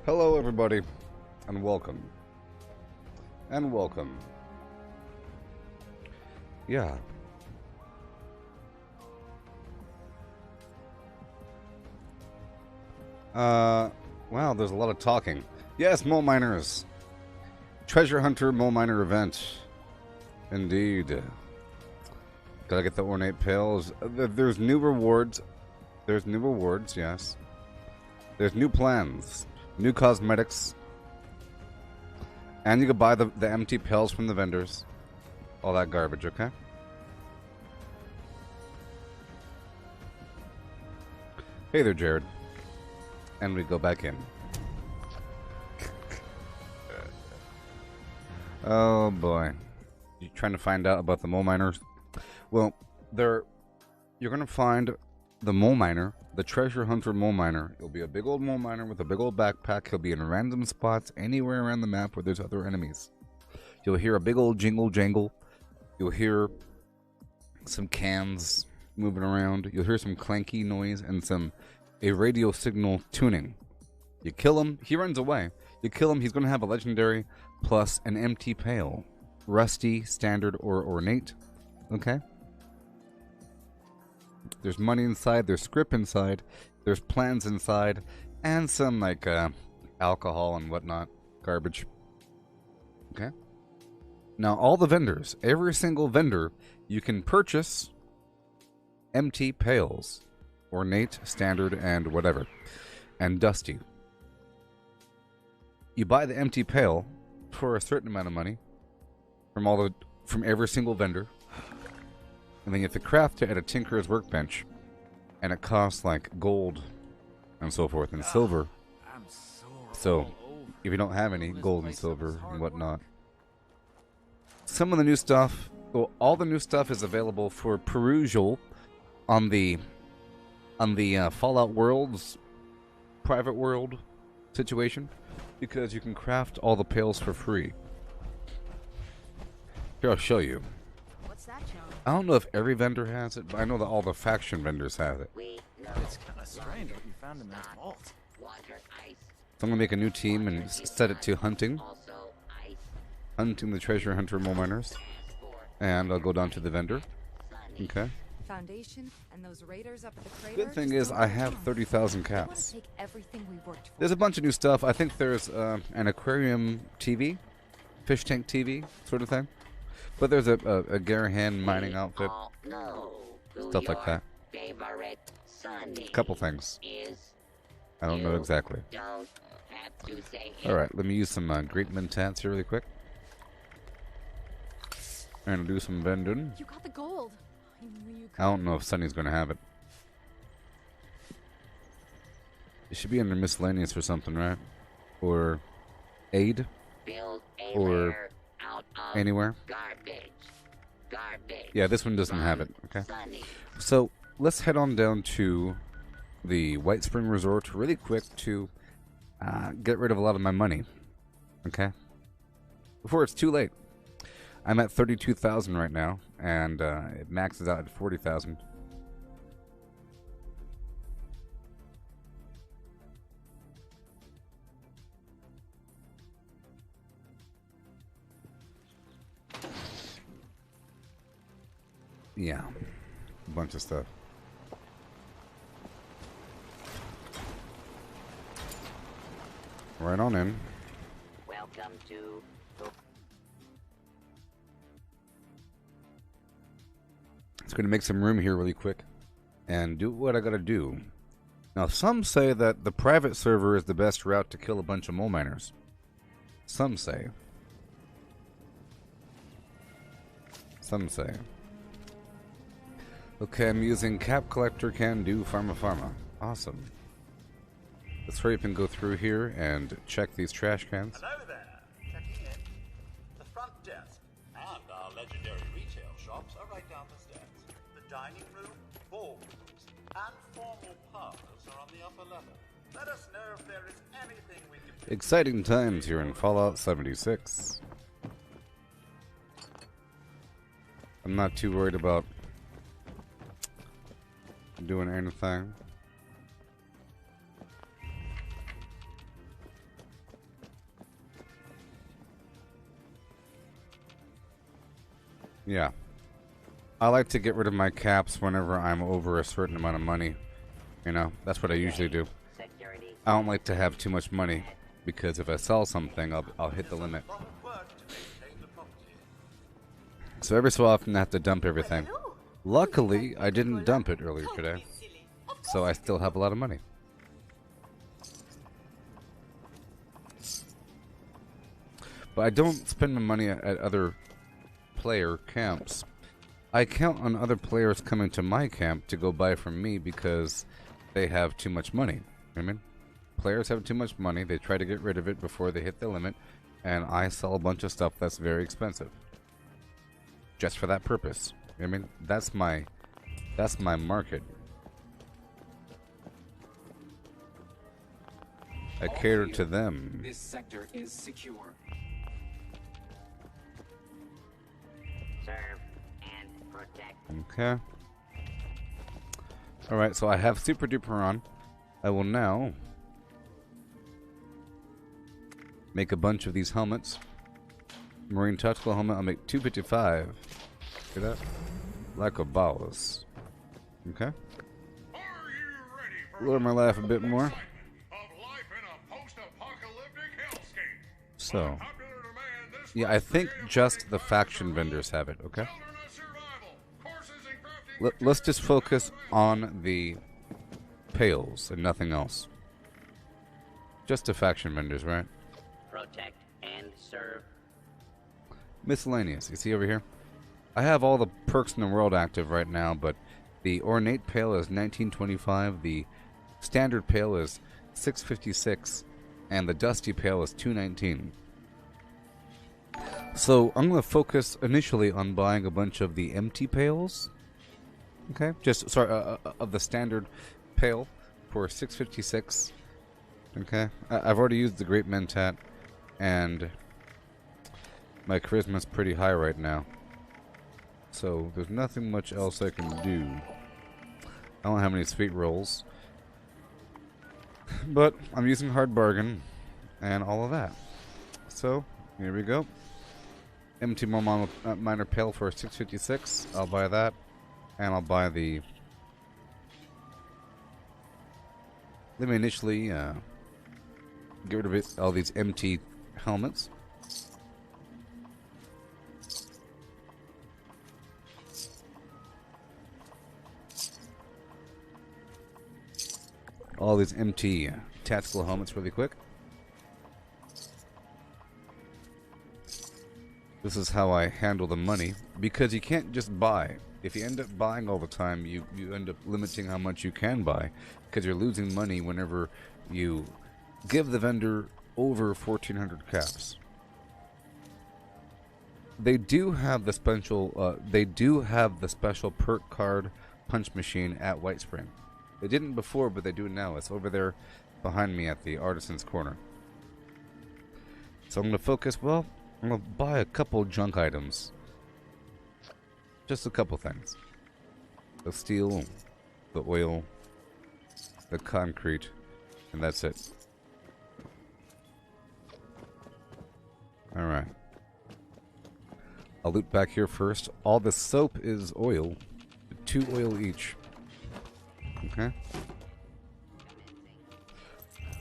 Hello, everybody, and welcome. And welcome. Yeah. Wow, there's a lot of talking. Yes, mole miners. Treasure hunter mole miner event. Indeed. Gotta get the ornate pails. There's new rewards. There's new rewards, yes. There's new plans. New cosmetics. And you can buy the empty pails from the vendors. All that garbage, okay? Hey there, Jared. And we go back in. Oh boy. You trying to find out about the mole miners? Well, you're gonna find the mole miner, the treasure hunter mole miner. He'll be a big old mole miner with a big old backpack. He'll be in random spots anywhere around the map where there's other enemies. You'll hear a big old jingle jangle. You'll hear some cans moving around. You'll hear some clanky noise and a radio signal tuning. You kill him, he runs away. You kill him, he's going to have a legendary plus an empty pail. Rusty, standard, or ornate. Okay? There's money inside, there's script inside, there's plans inside, and some, like, alcohol and whatnot. Garbage. Okay? Now, all the vendors, every single vendor, you can purchase empty pails. Ornate, standard, and whatever. And dusty. You buy the empty pail for a certain amount of money from every single vendor. And then you have to craft it at a tinker's workbench. And it costs like gold and so forth, and silver. So, if you don't have any gold and silver and whatnot. Some of the new stuff, well, all the new stuff is available for perusal on the Fallout Worlds private world situation, because you can craft all the pails for free. Here, I'll show you. What's that, John? I don't know if every vendor has it, but I know that all the faction vendors have it. It's kind of strange what you found in that vault. So I'm going to make a new team and set it to hunting. Hunting the treasure hunter mole miners. And I'll go down to the vendor. Okay. Foundation and those raiders up at the crater. Good thing is I have 30,000 caps. Take everything we worked for. There's a bunch of new stuff. I think there's an aquarium TV, fish tank TV sort of thing. But there's a Garahan mining outfit, stuff like that. A couple things. I don't know exactly. Alright, let me use some great mentats here really quick. And do some vending. You got the gold. I knew you could. I don't know if Sunny's going to have it. It should be under miscellaneous or something, right? Or aid? Or anywhere? Yeah, this one doesn't have it, okay? So, let's head on down to the White Spring Resort really quick to get rid of a lot of my money, okay? Before it's too late. I'm at 32,000 right now, and it maxes out at 40,000. Yeah, a bunch of stuff. Right on in. Welcome to It's going to make some room here really quick and do what I got to do. Now, some say that the private server is the best route to kill a bunch of mole miners. Some say. Some say. Okay, I'm using Cap Collector, Can Do, Pharma. Awesome. Let's hurry up and go through here and check these trash cans. Hello there. Checking in. The front desk and our legendary retail shops are right down the stairs. The dining room, ballrooms, and formal parlors are on the upper level. Let us know if there is anything we can do. Exciting times here in Fallout 76. I'm not too worried about doing anything. Yeah. I like to get rid of my caps whenever I'm over a certain amount of money. You know, that's what I usually do. Security. I don't like to have too much money because if I sell something, I'll hit the limit. Proper work to maintain the property. So every so often I have to dump everything. Luckily, I didn't dump it earlier today, so I still have a lot of money. But I don't spend my money at other player camps. I count on other players coming to my camp to go buy from me because they have too much money. I mean, players have too much money. They try to get rid of it before they hit the limit, and I sell a bunch of stuff that's very expensive. Just for that purpose. I mean, that's my market. I cater to them. This sector is secure. Serve and protect. Okay. Alright, so I have Super Duper on. I will now make a bunch of these helmets. Marine Tactical Helmet, I'll make 255. See that? Like a boss. Okay. Lower my life a bit more. So, yeah, I think just the faction vendors have it, okay? Let's just focus on the pails and nothing else. Just the faction vendors, right? Protect and serve. Miscellaneous, you see over here? I have all the perks in the world active right now, but the ornate pail is 1925, the standard pail is 656, and the dusty pail is 219. So I'm going to focus initially on buying a bunch of the empty pails. Okay, just sorry, of the standard pail for 656. Okay, I've already used the Great Mentat, and my charisma's pretty high right now. So there's nothing much else I can do. I don't have any sweet rolls, but I'm using Hard Bargain and all of that. So here we go. Empty minor pail for 656. I'll buy that, and I'll buy the. Let me initially get rid of all these empty helmets. All these empty tactical helmets really quick. This is how I handle the money, because you can't just buy. If you end up buying all the time, you end up limiting how much you can buy, because you're losing money whenever you give the vendor over 1,400 caps. They do have the special perk card punch machine at White Spring. They didn't before, but they do now. It's over there behind me at the Artisan's Corner. So I'm going to focus, well, I'm going to buy a couple junk items. Just a couple things. The steel, the oil, the concrete, and that's it. Alright. I'll loot back here first. All the soap is oil. 2 oil each. Okay.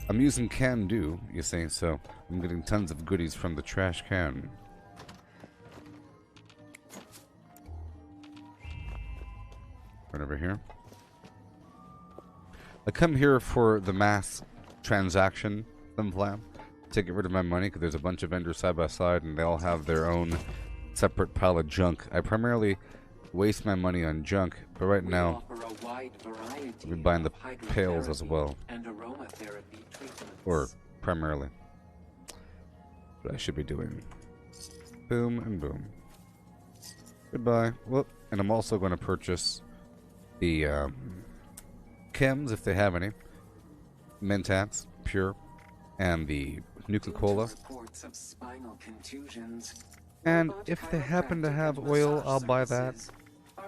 I'm using Can Do, you see, so I'm getting tons of goodies from the trash can. Right over here. I come here for the mass transaction plan to get rid of my money, because there's a bunch of vendors side by side and they all have their own separate pile of junk. I primarily waste my money on junk, but right now I'll be buying the pails as well. Or primarily. What I should be doing. Boom and boom. Goodbye. Whoop. And I'm also going to purchase the chems, if they have any. Mentats, pure. And the Nuka-Cola. And if they happen to have oil, I'll buy that.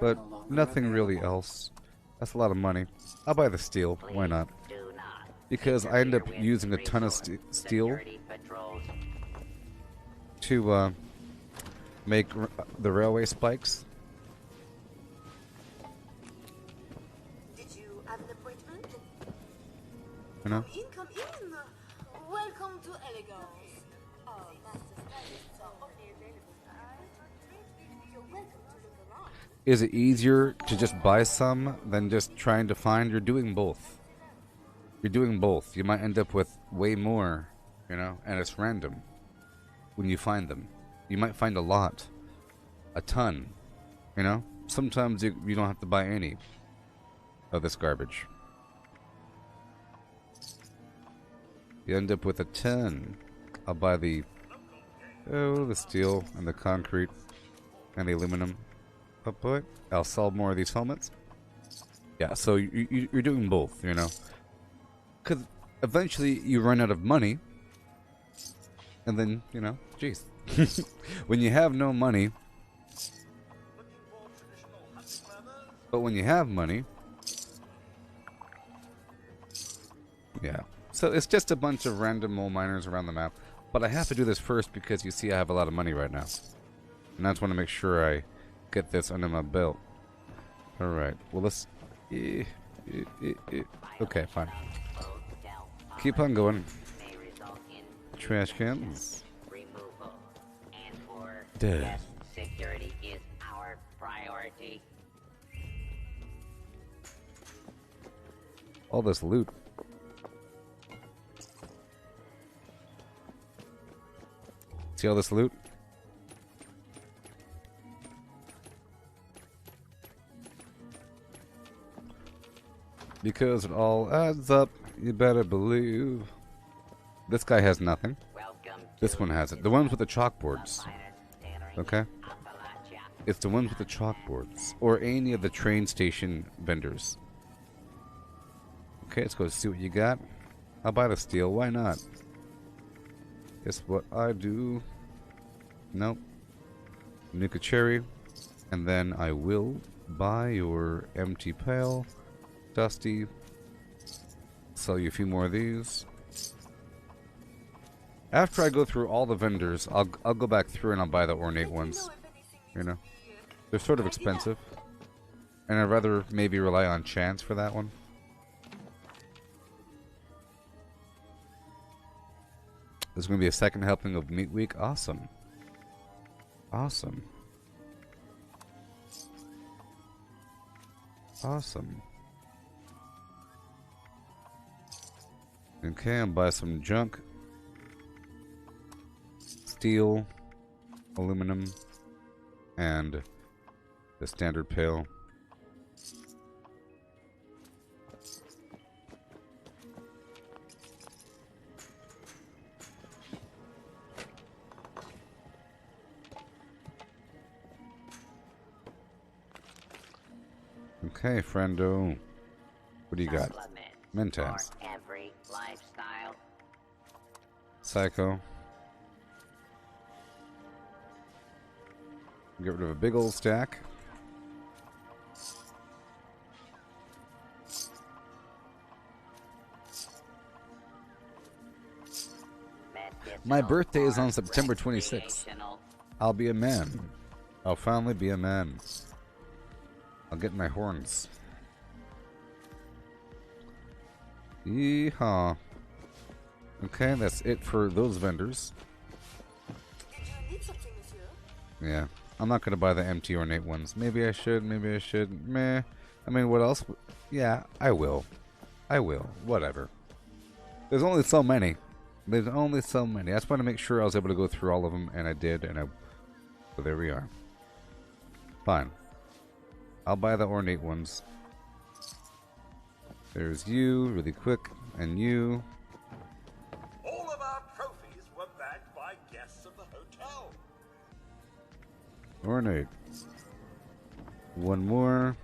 But nothing really else. That's a lot of money. I'll buy the steel. Why not? Because I end up using a ton of steel to make the railway spikes. Did you have an appointment? You know? Come in. Welcome to Elegance. Master stylists are only available now. You're welcome to look around. Is it easier to just buy some than just trying to find? You're doing both. You're doing both. You might end up with way more, you know, and it's random when you find them. You might find a lot, a ton, you know. Sometimes you don't have to buy any of this garbage. You end up with a ton. I'll buy the steel and the concrete and the aluminum. Oh boy, I'll sell more of these helmets. Yeah, so you're doing both, you know. Because eventually you run out of money. And then, you know, jeez. When you have no money. But when you have money. Yeah. So it's just a bunch of random mole miners around the map. But I have to do this first because you see I have a lot of money right now. And I just want to make sure I get this under my belt. Alright. Well, let's... Okay, fine. Keep on going. Trash cans. Dead. Security is our priority. All this loot. See all this loot? Because it all adds up, you better believe. This guy has nothing. This one has it. The ones with the chalkboards. Okay? It's the ones with the chalkboards. Or any of the train station vendors. Okay, let's go see what you got. I'll buy the steel. Why not? Guess what I do? Nope. Nuka cherry. And then I will buy your empty pail. Dusty. Sell you a few more of these. After I go through all the vendors, I'll go back through and I'll buy the ornate ones. You know? They're sort of expensive. And I'd rather maybe rely on chance for that one. There's going to be a second helping of Meat Week. Awesome. Awesome. Awesome. Okay, I'll buy some junk. Steel, aluminum, and the standard pail. Okay, friendo. What do you got? Mentats. Every lifestyle. Psycho. Get rid of a big old stack. My birthday is on September 26th. I'll be a man. I'll finally be a man. I'll get my horns. Yeehaw. Okay, that's it for those vendors. Did you need something, monsieur? Yeah. I'm not going to buy the empty ornate ones. Maybe I should, maybe I should. Meh. I mean, what else? Yeah, I will. I will. Whatever. There's only so many. There's only so many. I just want to make sure I was able to go through all of them, and I did, and so there we are. Fine. I'll buy the ornate ones. There's you, really quick, and you. All of our trophies were bagged by guests of the hotel. Ornate. One more.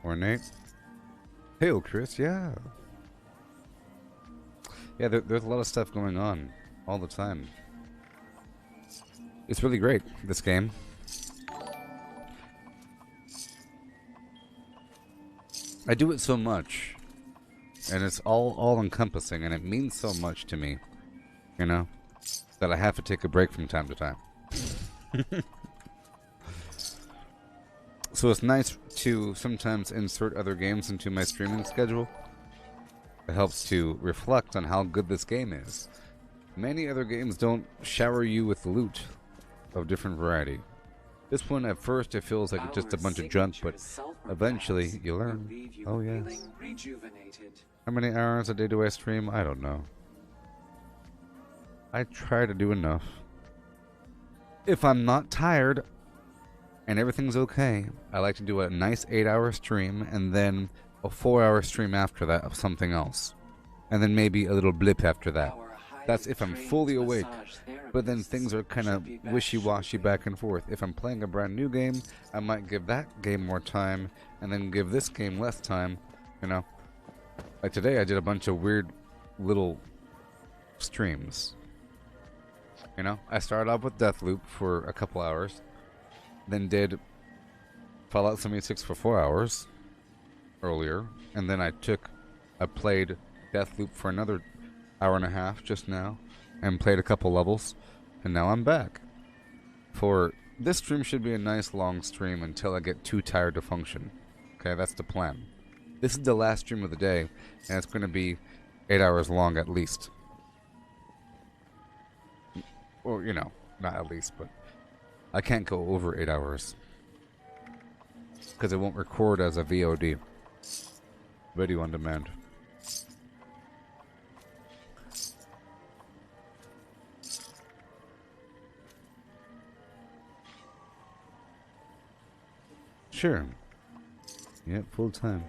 Ornate. Hail, Chris, yeah. Yeah, there's a lot of stuff going on all the time. It's really great, this game. I do it so much, and it's all encompassing, and it means so much to me, you know, that I have to take a break from time to time. So it's nice to sometimes insert other games into my streaming schedule. It helps to reflect on how good this game is. Many other games don't shower you with loot of different variety. This one, at first, it feels like it's just a bunch of junk, but eventually you learn. Oh, yes. How many hours a day do I stream? I don't know. I try to do enough. If I'm not tired and everything's okay, I like to do a nice 8-hour stream and then a 4-hour stream after that of something else. And then maybe a little blip after that. That's if I'm fully awake. But then things are kind of wishy-washy back and forth. If I'm playing a brand new game, I might give that game more time and then give this game less time, you know. Like today I did a bunch of weird little streams. You know, I started off with Deathloop for a couple hours, then did Fallout 76 for 4 hours earlier, and then I played Deathloop for another hour and a half just now, and played a couple levels, and now I'm back. For this stream should be a nice long stream until I get too tired to function. Okay, that's the plan. This is the last stream of the day, and it's going to be 8 hours long at least. Well, you know, not at least, but I can't go over 8 hours. Because it won't record as a VOD. Video on demand. Sure. Yep, full time.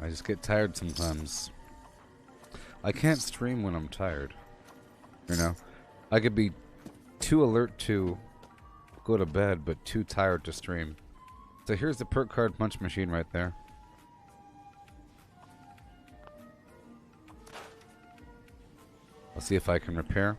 I just get tired sometimes. I can't stream when I'm tired. You know? I could be too alert to go to bed, but too tired to stream. So here's the perk card punch machine right there. I'll see if I can repair.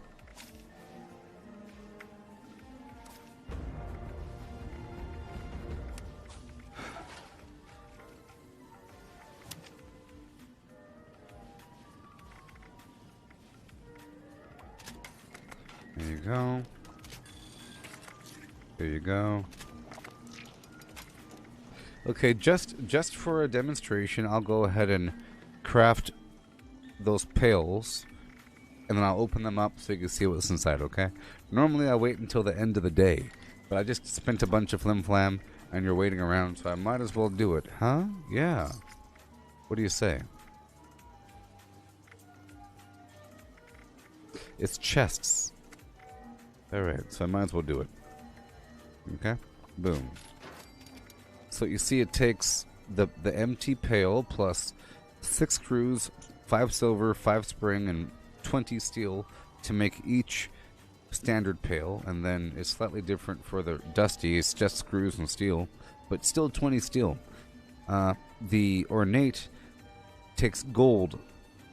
There you go. There you go. Okay, just for a demonstration, I'll go ahead and craft those pails, and then I'll open them up so you can see what's inside, okay? Normally I wait until the end of the day, but I just spent a bunch of flim-flam, and you're waiting around, so I might as well do it. Huh? Yeah. What do you say? It's chests. Alright, so I might as well do it. Okay? Boom. So you see it takes the empty pail plus 6 screws, 5 silver, 5 spring, and 20 steel to make each standard pail, and then it's slightly different for the dusty, it's just screws and steel, but still 20 steel. The ornate takes gold,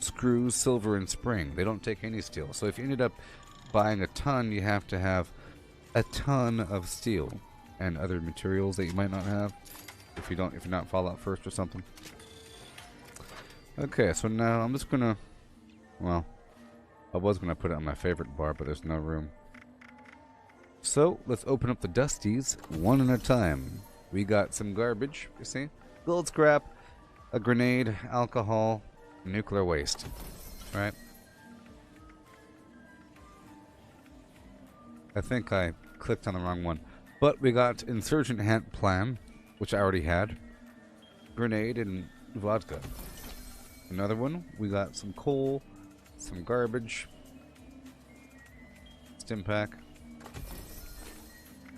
screws, silver, and spring. They don't take any steel. So if you ended up buying a ton, you have to have a ton of steel and other materials that you might not have if you're not Fallout first or something. Okay, so now I'm just gonna, well, I was gonna put it on my favorite bar, but there's no room. So let's open up the dusties one at a time. We got some garbage, you see, gold scrap, a grenade, alcohol, nuclear waste. All right. I think I clicked on the wrong one. But we got Insurgent Hand Plan, which I already had. Grenade and vodka. Another one. We got some coal, some garbage. Stim pack.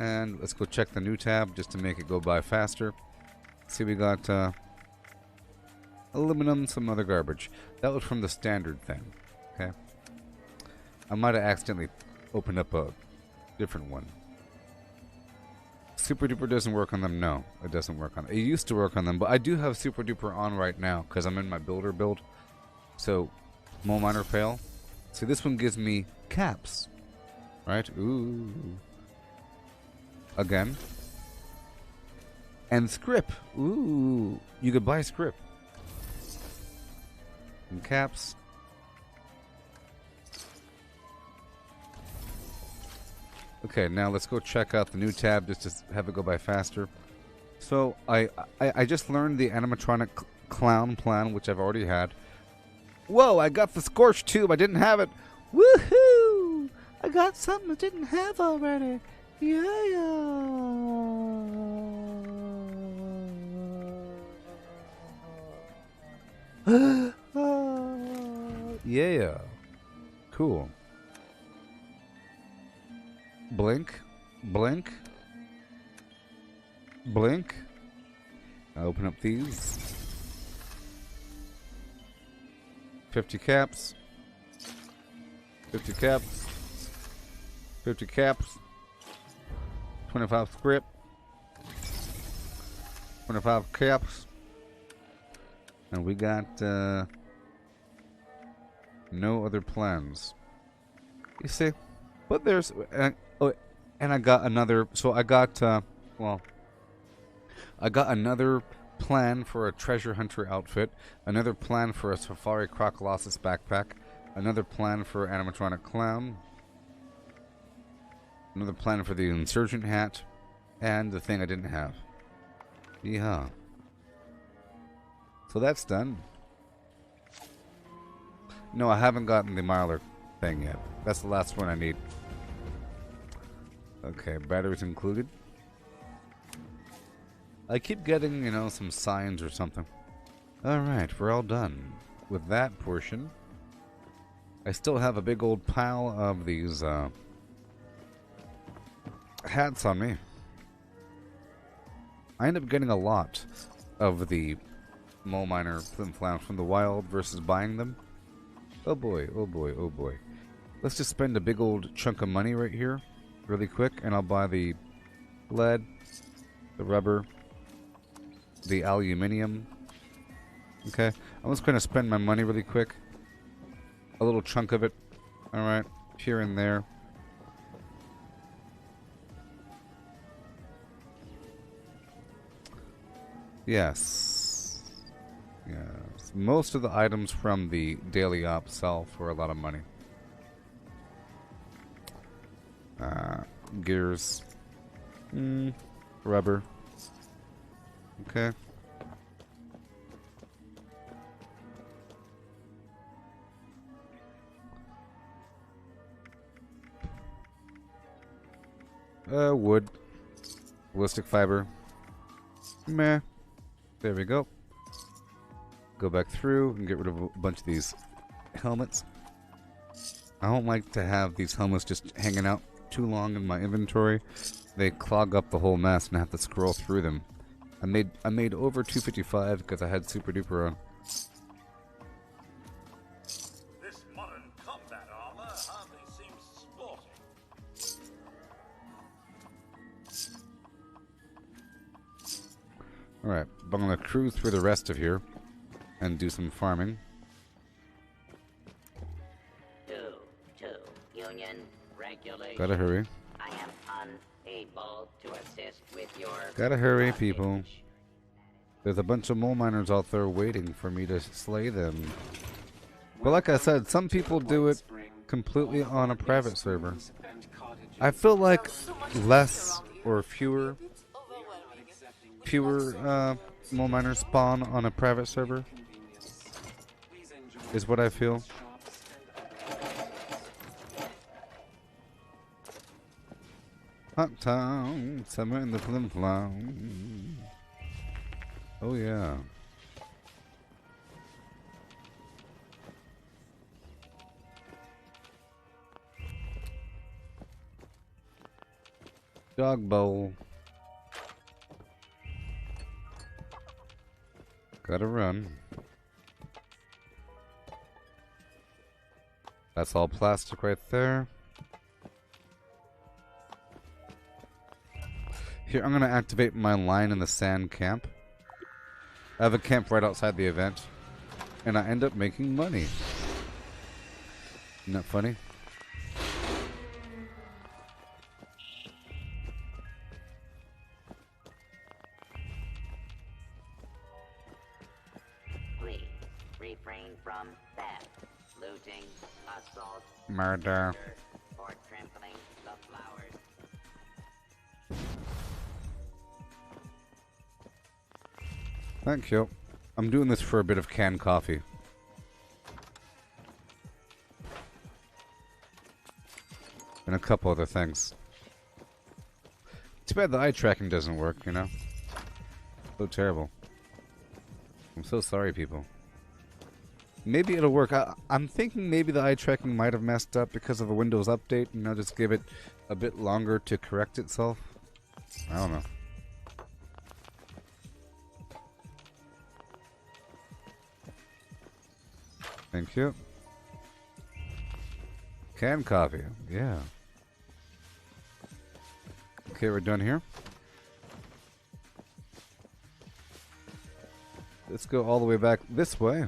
And let's go check the new tab just to make it go by faster. See, we got aluminum, some other garbage. That was from the standard thing. Okay. I might have accidentally opened up a different one. Super Duper doesn't work on them. No, it doesn't work on them. It used to work on them, but I do have Super Duper on right now because I'm in my builder build. So, Mole Miner fail. See, this one gives me caps. Right? Ooh. Again. And script. Ooh, you could buy script. And caps. Okay, now let's go check out the new tab just to have it go by faster. So I just learned the animatronic clown plan, which I've already had. Whoa, I got the scorch tube. I didn't have it. Woohoo! I got something I didn't have already. Yeah. Yeah. Cool. Blink. Blink. Blink. I open up these. 50 caps. 50 caps. 50 caps. 25 script. 25 caps. And we got no other plans. You see? But there's and I got another, so I got well, I got another plan for a treasure hunter outfit, another plan for a safari crocolosis backpack, another plan for animatronic clown, another plan for the insurgent hat, and the thing I didn't have. Yeah. So that's done. No, I haven't gotten the Miler thing yet. That's the last one I need. Okay, batteries included. I keep getting, you know, some signs or something. Alright, we're all done with that portion. I still have a big old pile of these hats on me. I end up getting a lot of the Mole Miner Flim Flams from the wild versus buying them. Oh boy, oh boy, oh boy. Let's just spend a big old chunk of money right here, really quick, and I'll buy the lead, the rubber, the aluminium. Okay, I'm just going to spend my money really quick. A little chunk of it. Alright, here and there. Yes. Yes. Most of the items from the daily op sell for a lot of money. Gears. Rubber. Okay. Wood. Ballistic fiber. Meh. There we go. Go back through and get rid of a bunch of these helmets. I don't like to have these helmets just hanging out too long in my inventory. They clog up the whole mess and I have to scroll through them. I made over 255 because I had Super Duper on. This modern combat armor hardly seems sporting. Alright, I'm gonna cruise through the rest of here and do some farming. Union regulation. Gotta hurry. I am unable to assist with your. Gotta hurry, people. There's a bunch of mole miners out there waiting for me to slay them. But like I said, some people do it completely on a private server. I feel like less or fewer mole miners spawn on a private server is what I feel. Hot town, summer in the flim flam. Oh yeah. Dog bowl. Gotta run. That's all plastic right there. Here, I'm gonna activate my line in the sand camp. I have a camp right outside the event, and I end up making money. Isn't that funny? from theft, looting, assault, Murder. or trampling the flowers. Thank you. I'm doing this for a bit of canned coffee. And a couple other things. Too bad the eye tracking doesn't work, you know? So terrible. I'm so sorry, people. Maybe it'll work. I'm thinking maybe the eye tracking might have messed up because of a Windows update, and I'll just give it a bit longer to correct itself. I don't know. Thank you. Canned coffee. Yeah. Okay, we're done here. Let's go all the way back this way.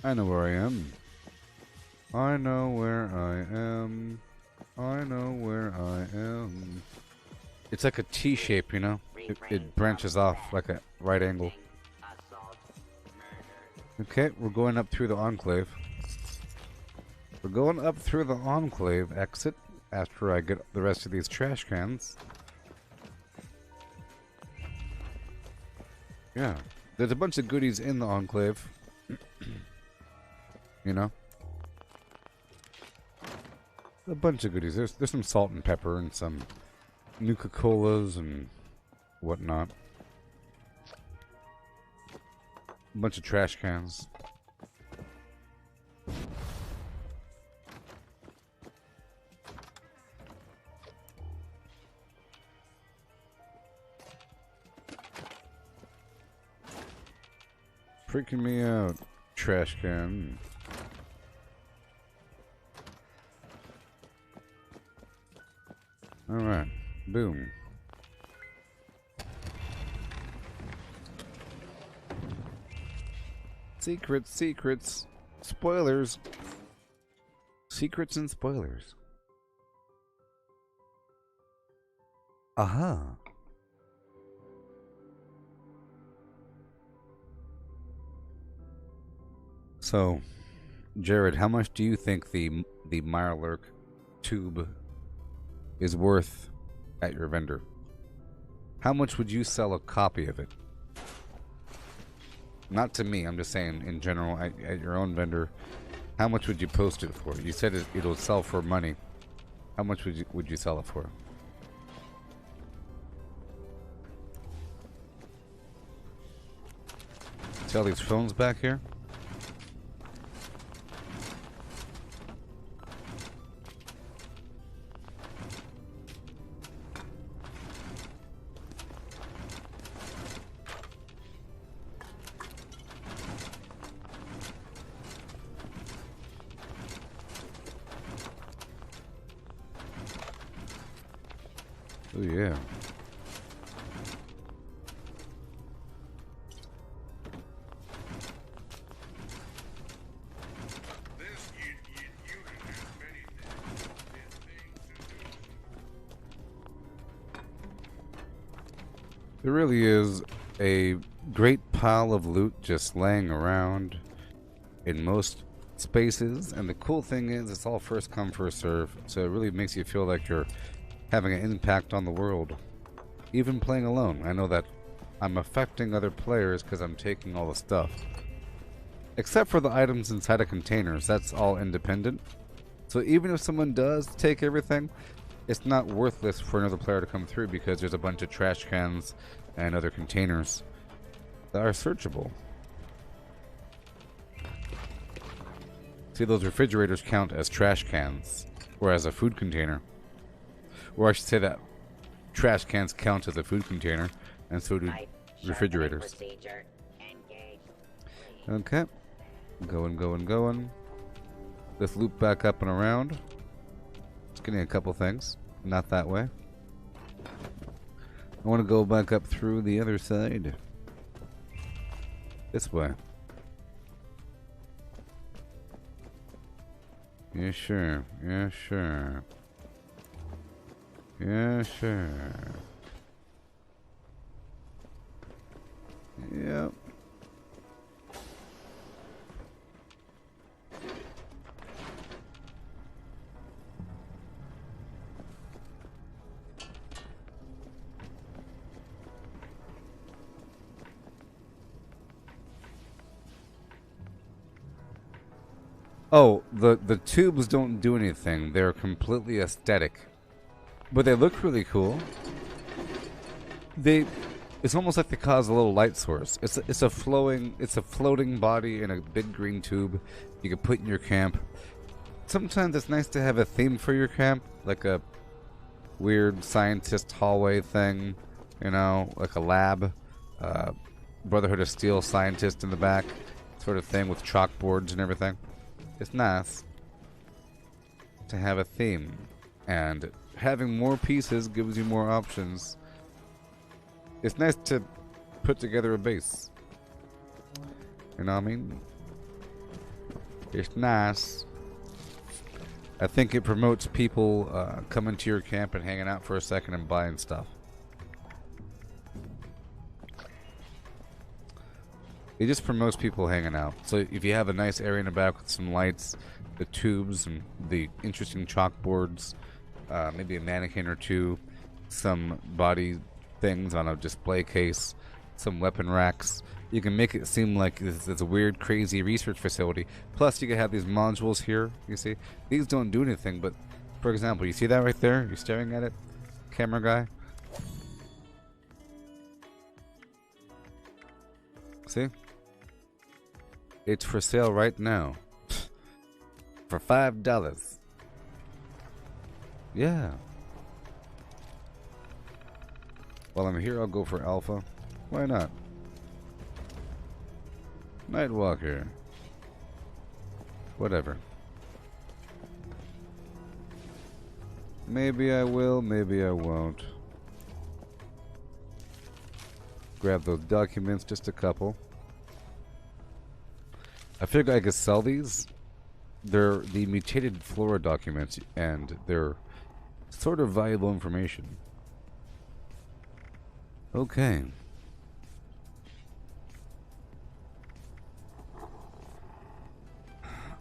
I know where I am. I know where I am. I know where I am. It's like a T shape, you know? It branches off like a right angle. Okay, we're going up through the Enclave. We're going up through the Enclave exit after I get the rest of these trash cans. Yeah. There's a bunch of goodies in the Enclave. You know? A bunch of goodies. There's some salt and pepper and some Nuka-Colas and whatnot. A bunch of trash cans. Freaking me out, trash can. Alright, boom. Secrets, secrets, spoilers. Secrets and spoilers. Aha. So, Jared, how much do you think the Mirelurk tube is worth at your vendor? How much would you sell a copy of it? Not to me, I'm just saying in general, at your own vendor, how much would you post it for? You said it'll sell for money. How much would you sell it for? See all these phones back here? Oh yeah. There really is a great pile of loot just laying around in most spaces, and the cool thing is it's all first come first serve, so it really makes you feel like you're having an impact on the world. Even playing alone, I know that I'm affecting other players because I'm taking all the stuff. Except for the items inside of containers, that's all independent. So even if someone does take everything, it's not worthless for another player to come through because there's a bunch of trash cans and other containers that are searchable. See, those refrigerators count as trash cans, or as a food container. Or I should say that trash cans count as a food container, and so do refrigerators. Okay. Going. Let's loop back up and around. Just getting a couple things. Not that way. I want to go back up through the other side. This way. Yeah, sure. Yeah, sure. Yeah, sure. Yep. Oh, the tubes don't do anything. They're completely aesthetic. But they look really cool. It's almost like they cause a little light source. It's a floating body in a big green tube you can put in your camp. Sometimes it's nice to have a theme for your camp, like a weird scientist hallway thing, you know, like a lab, Brotherhood of Steel scientist in the back, sort of thing with chalkboards and everything. It's nice to have a theme, and having more pieces gives you more options. It's nice to put together a base. You know what I mean? It's nice. I think it promotes people coming to your camp and hanging out for a second and buying stuff. It just promotes people hanging out. So if you have a nice area in the back with some lights, the tubes, and the interesting chalkboards, maybe a mannequin or two, some body things on a display case, some weapon racks, you can make it seem like it's a weird, crazy research facility. Plus, you can have these modules here, you see? These don't do anything, but, for example, you see that right there? You're staring at it? Camera guy? See? It's for sale right now. For $5. Yeah. While I'm here, I'll go for Alpha. Why not? Nightwalker. Whatever. Maybe I will, maybe I won't. Grab those documents, just a couple. I figured I could sell these. They're the mutated flora documents, and they're sort of valuable information. Okay.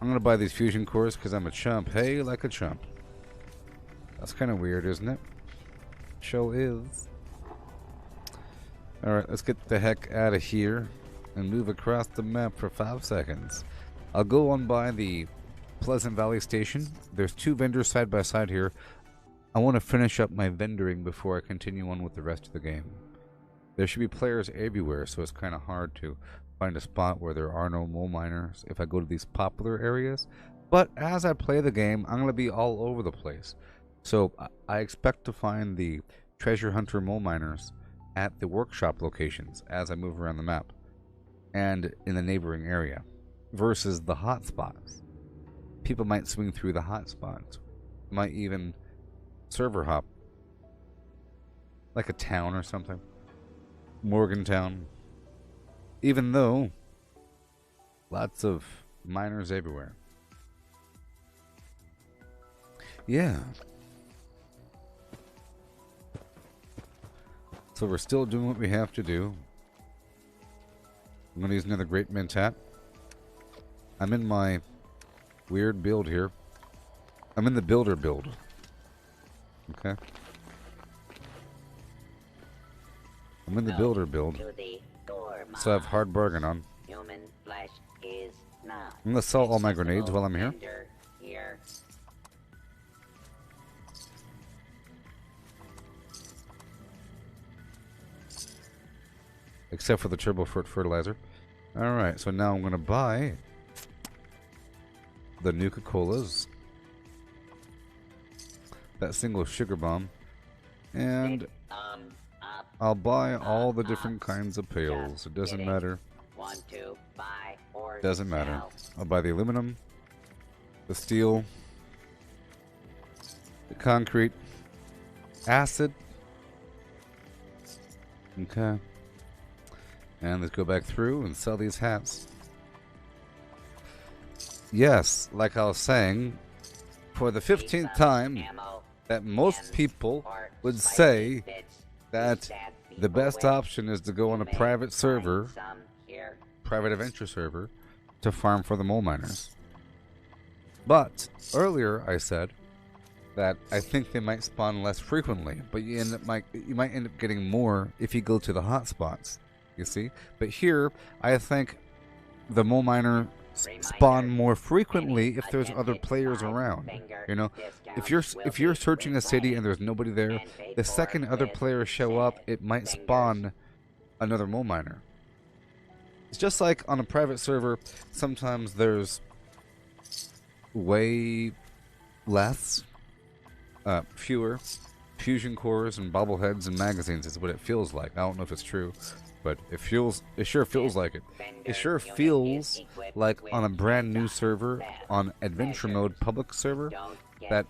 I'm gonna buy these fusion cores because I'm a chump. Hey, like a chump. That's kind of weird, isn't it? Show is. Alright, let's get the heck out of here and move across the map for 5 seconds. I'll go on by the Pleasant Valley Station. There's 2 vendors side by side here. I want to finish up my vendoring before I continue on with the rest of the game. There should be players everywhere, so it's kind of hard to find a spot where there are no mole miners if I go to these popular areas. But as I play the game, I'm going to be all over the place. So I expect to find the treasure hunter mole miners at the workshop locations as I move around the map and in the neighboring area versus the hotspots. People might swing through the hotspots, might even server hop like a town or something. Morgantown. Even though lots of miners everywhere. Yeah. So we're still doing what we have to do. I'm going to use another Great Mentat. I'm in my weird build here. I'm in the builder build. Okay. I'm in the builder build. So I have hard bargain on. Human flesh is not. I'm going to sell all my grenades while I'm here. Except for the turbo fertilizer. Alright, so now I'm going to buy the Nuka-Colas. That single sugar bomb. And I'll buy all the different kinds of pails. It doesn't matter. Doesn't matter. I'll buy the aluminum, the steel, the concrete, acid. Okay. And let's go back through and sell these hats. Yes, like I was saying, for the 15th time, that most people would say that the best option is to go on a private server, private adventure server, to farm for the mole miners. But earlier I said that I think they might spawn less frequently, but you might end up getting more if you go to the hotspots. You see? But here, I think the mole miner spawn more frequently if there's other players around. You know, if you're searching a city and there's nobody there, the second other players show up, it might spawn another mole miner. It's just like on a private server, sometimes there's way less, fewer fusion cores and bobbleheads and magazines is what it feels like. I don't know if it's true, but it sure feels like it. It sure feels like on a brand new server, on adventure mode public server, that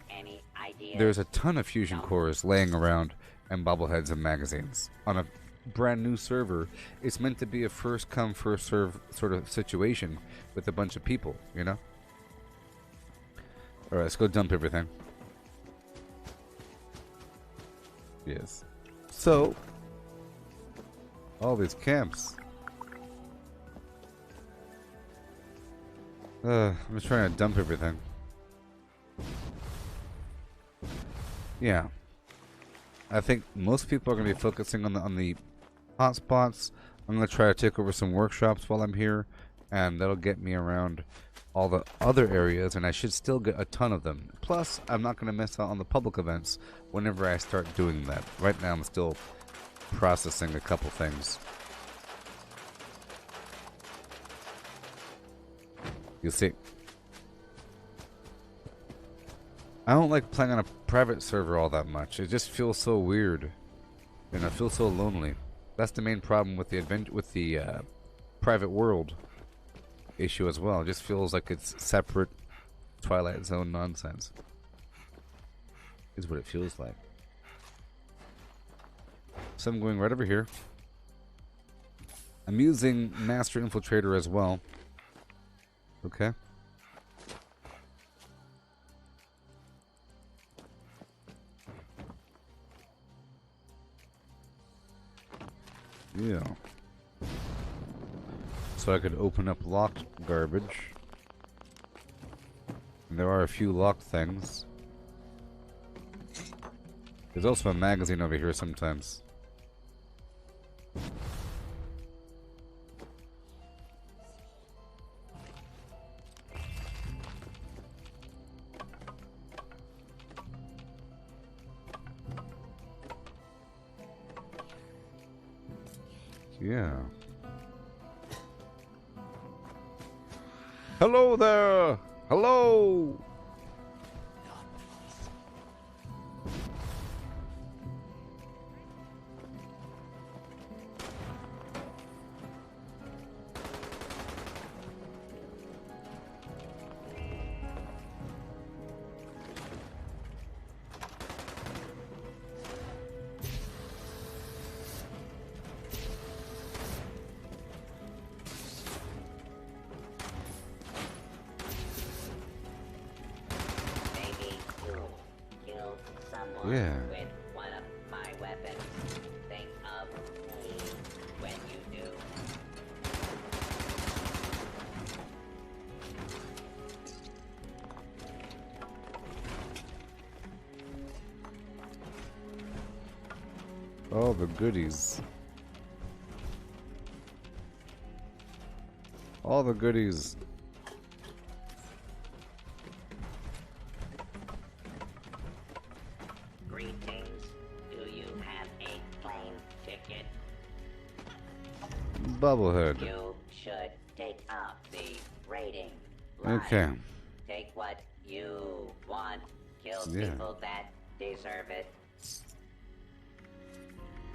there's a ton of fusion cores laying around and bobbleheads and magazines. On a brand new server, it's meant to be a first come first serve sort of situation with a bunch of people, you know? Alright, let's go dump everything. Yes. So, all these camps. I'm just trying to dump everything. Yeah. I think most people are going to be focusing on the hotspots. I'm going to try to take over some workshops while I'm here, and that'll get me around all the other areas, and I should still get a ton of them. Plus, I'm not going to miss out on the public events whenever I start doing that. Right now, I'm still processing a couple things. You see, I don't like playing on a private server all that much. It just feels so weird, and I feel so lonely. That's the main problem with the private world issue as well. It just feels like it's separate Twilight Zone nonsense. Is what it feels like. So I'm going right over here. I'm using Master Infiltrator as well. Okay. Yeah. So I could open up locked garbage. And there are a few locked things. There's also a magazine over here sometimes. Yeah. Hello there! Hello! Yeah. With one of my weapons. Think of me when you do. All the goodies. All the goodies. Bubblehead. You should take up the rating. Okay. Take what you want. Kill Yeah. people that deserve it.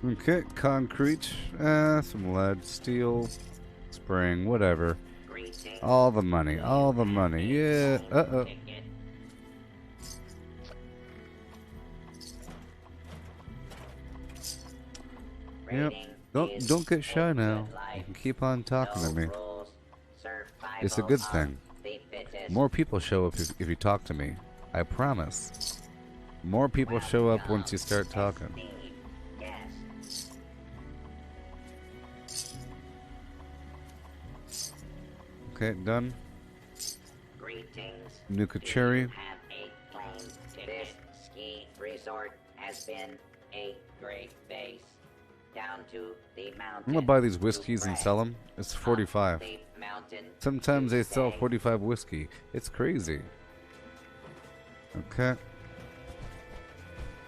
Okay, concrete, some lead, steel, spring, whatever. Greetings. All the money, yeah. Uh-oh. Yep. Don't get shy now. You can keep on talking to me. It's a good thing. More people show up if you talk to me. I promise. More people show up once you start talking. Okay, done. Nuka Cherry. This ski resort has been a great base. down to the mountain. I'm gonna buy these to whiskeys and pray. sell them. It's 45. The mountain Sometimes to they sell stay. 45 whiskey. It's crazy. Okay.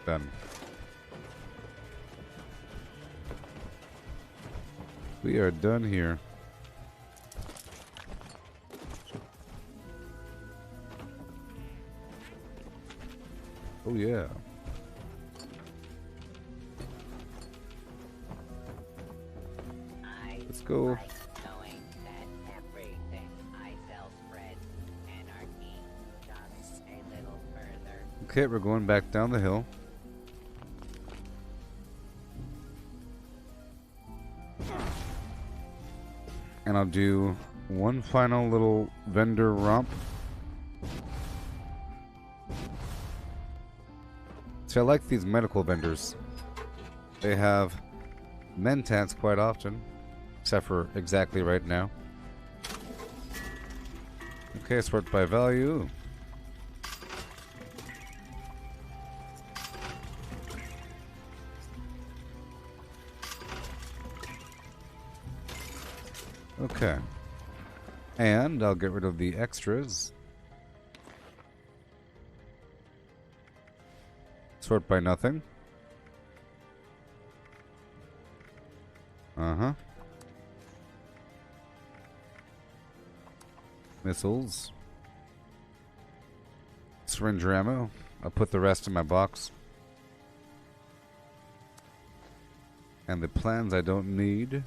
Done. We are done here. Oh yeah. I Let's go. like knowing that everything I sell spreads anarchy just a little further. Okay, we're going back down the hill. And I'll do one final little vendor romp. See, I like these medical vendors. They have mentats quite often, except for exactly right now. Okay, sort by value. Okay. And I'll get rid of the extras. Sort by nothing. Uh-huh. Missiles. Syringe ammo. I'll put the rest in my box. And the plans I don't need.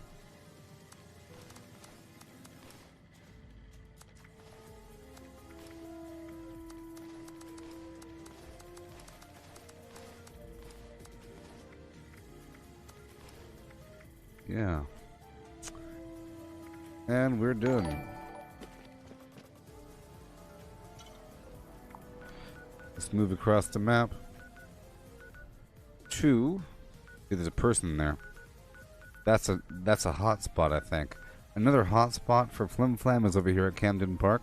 Yeah. And we're done. Let's move across the map to... See, there's a person there. That's a hot spot, I think. Another hot spot for Flim Flam is over here at Camden Park.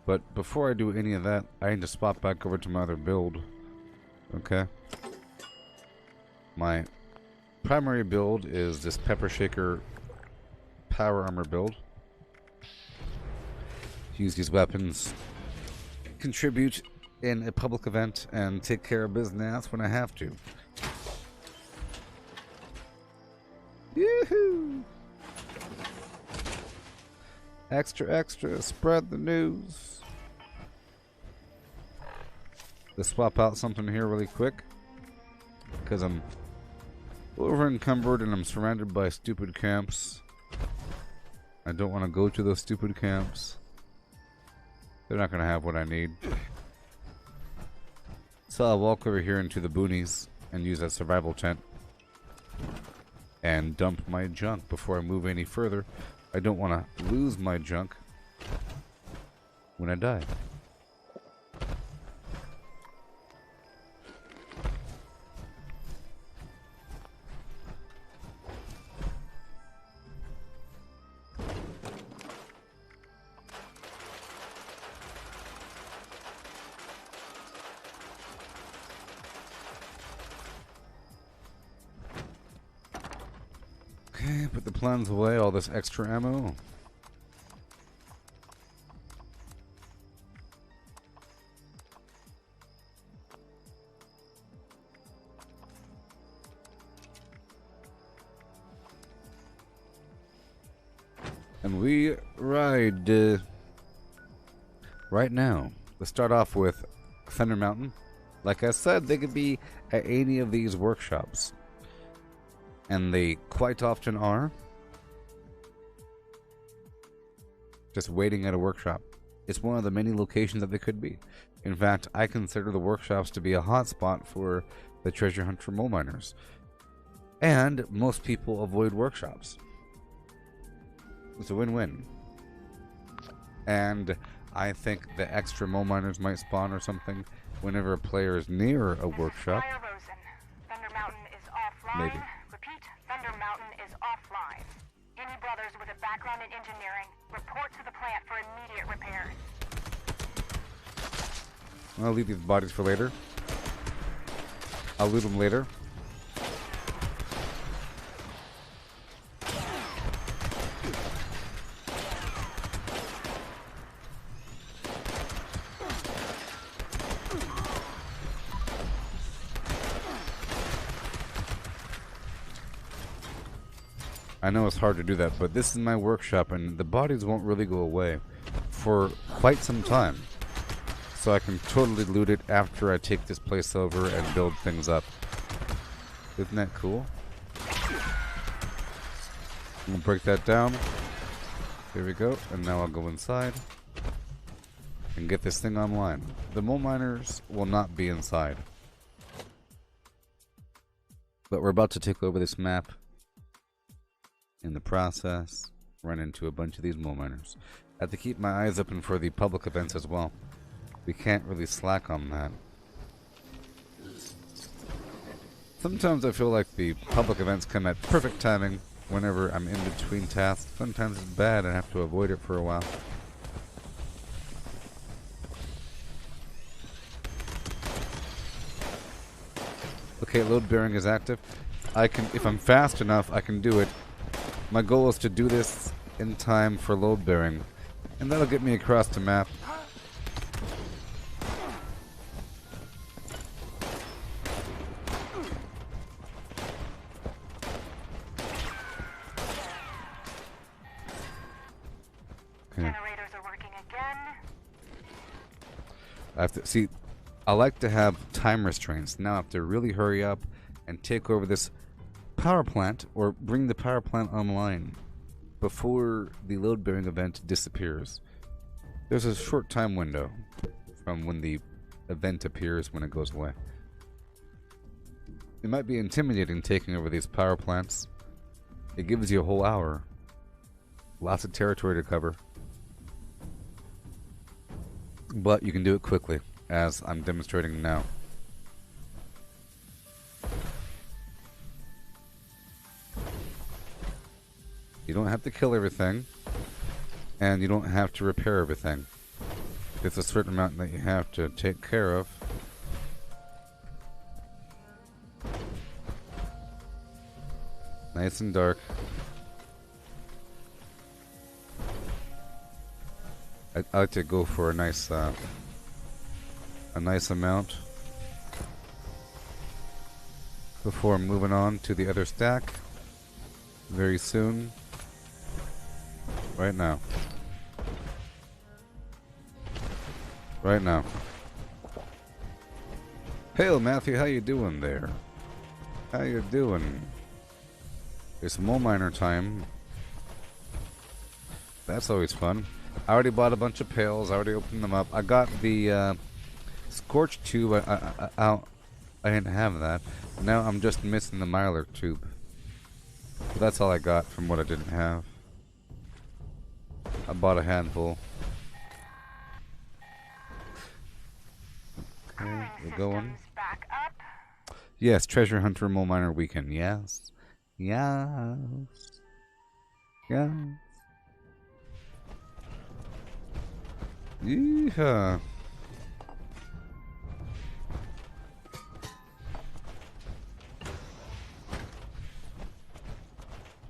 But before I do any of that, I need to spot back over to my other build. Okay. My primary build is this Pepper Shaker power armor build. Use these weapons, contribute in a public event, and take care of business when I have to. Yoo-hoo! Extra, extra, spread the news. Let's swap out something here really quick, because I'm over encumbered and I'm surrounded by stupid camps. I don't want to go to those stupid camps. They're not going to have what I need. So I'll walk over here into the boonies and use that survival tent and dump my junk before I move any further. I don't want to lose my junk when I die. Okay, put the plans away, all this extra ammo. And we ride right now. Let's start off with Thunder Mountain. Like I said, they could be at any of these workshops. And they quite often are. Just waiting at a workshop. It's one of the many locations that they could be. In fact, I consider the workshops to be a hotspot for the treasure hunt for mole miners. And most people avoid workshops. It's a win-win. And I think the extra mole miners might spawn or something whenever a player is near a workshop. Thunder Mountain is offline. Maybe. Repeat, Thunder Mountain is offline. Any brothers with a background in engineering, report to the plant for immediate repairs. I'll leave these bodies for later. I'll loot them later. I know it's hard to do that, but this is my workshop, and the bodies won't really go away for quite some time. So I can totally loot it after I take this place over and build things up. Isn't that cool? I'm gonna break that down. Here we go, and now I'll go inside and get this thing online. The mole miners will not be inside. But we're about to take over this map. In the process, run into a bunch of these mole miners. I have to keep my eyes open for the public events as well. We can't really slack on that. Sometimes I feel like the public events come at perfect timing whenever I'm in between tasks. Sometimes it's bad and I have to avoid it for a while. Okay, load bearing is active. I can, if I'm fast enough, I can do it. My goal is to do this in time for load bearing, and that'll get me across the map. Generators are working again. I have to see. I like to have time restraints. Now I have to really hurry up and take over this power plant, or bring the power plant online before the load bearing event disappears. There's a short time window from when the event appears when it goes away. It might be intimidating taking over these power plants. It gives you a whole hour. Lots of territory to cover. But you can do it quickly, as I'm demonstrating now. You don't have to kill everything, and you don't have to repair everything. There's a certain amount that you have to take care of. Nice and dark. I like to go for a nice amount before moving on to the other stack very soon. Right now. Right now. Hey, Matthew, how you doing there? How you doing? It's mole miner time. That's always fun. I already bought a bunch of pails. I already opened them up. I got the scorch tube. I didn't have that. Now I'm just missing the mylar tube. But that's all I got from what I didn't have. I bought a handful. Okay, we're going. Back up. Yes, Treasure Hunter Mole Miner Weekend. Yes. Yes. Yes. Yeehaw.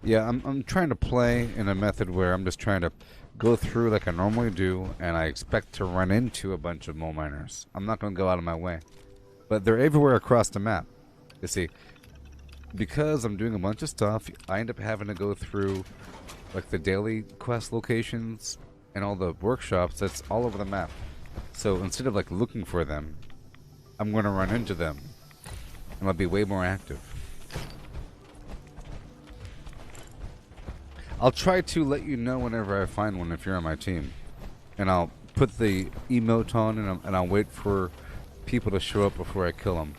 Yeah, I'm trying to play in a method where I'm just trying to go through like I normally do, and I expect to run into a bunch of mole miners. I'm not going to go out of my way. But they're everywhere across the map. You see, because I'm doing a bunch of stuff, I end up having to go through like the daily quest locations and all the workshops that's all over the map. So instead of like looking for them, I'm going to run into them, and I'll be way more active. I'll try to let you know whenever I find one if you're on my team. And I'll put the emote on, and I'll wait for people to show up before I kill them.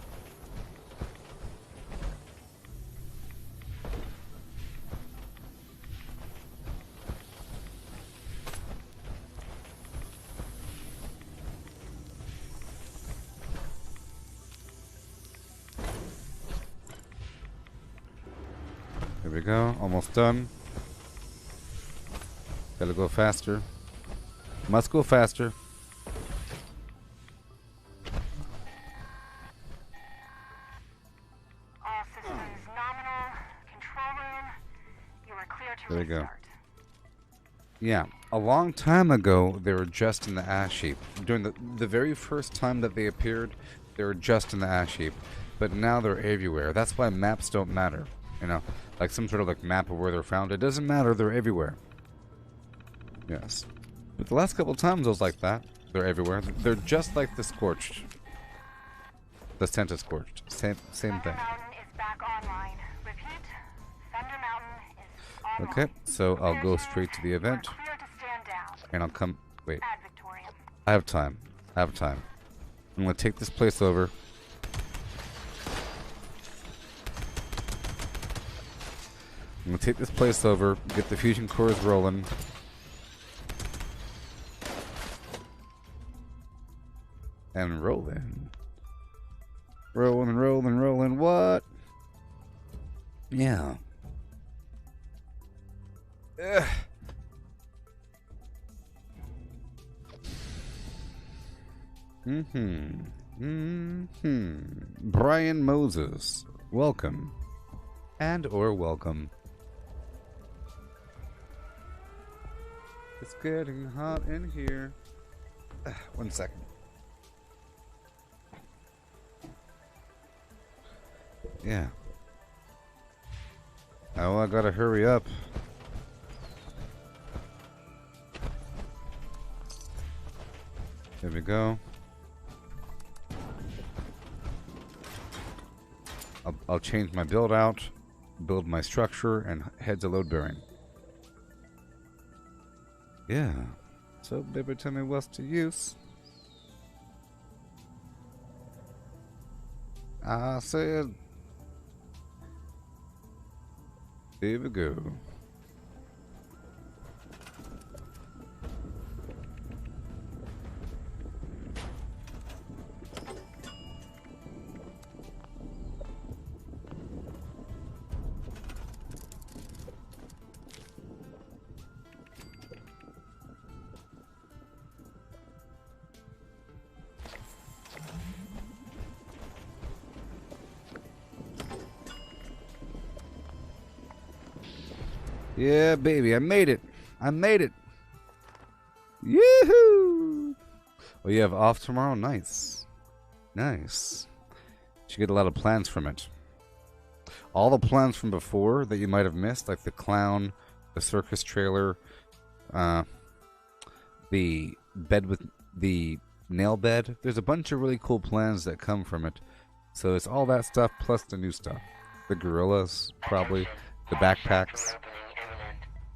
There we go, almost done. Gotta go faster. Must go faster. All systems nominal. Control room. You are clear to There we go. restart. Yeah, a long time ago, they were just in the ash heap. During the very first time that they appeared, they were just in the ash heap. But now they're everywhere. That's why maps don't matter You know, like some sort of like map of where they're found. It doesn't matter. They're everywhere. Yes. But the last couple of times I was like that. They're everywhere. They're just like the Scorched. The Santa Scorched. Same Thunder thing. Mountain is back online. Repeat, Thunder Mountain is online. Okay, so I'll go straight to the event. Clear to stand down. And I'll come... Wait. Ad Victoriam. I have time. I have time. I'm going to take this place over. I'm going to take this place over, get the fusion cores rolling. And rolling. Rolling, rolling, rolling. What? Yeah. Ugh. Brian Moses. Welcome. And or welcome. It's getting hot in here. 1 second. Yeah. Oh, I gotta hurry up. There we go. I'll change my build out, build my structure, and head to load bearing. Yeah. So, baby, tell me what's to use. I said... Here we go. Yeah, baby, I made it. I made it. Yoo-hoo! Well, you have off tomorrow? Nice. Nice. You get a lot of plans from it. All the plans from before that you might have missed, like the clown, the circus trailer, the bed with the nail bed. There's a bunch of really cool plans that come from it. So it's all that stuff plus the new stuff. The gorillas, probably. The backpacks.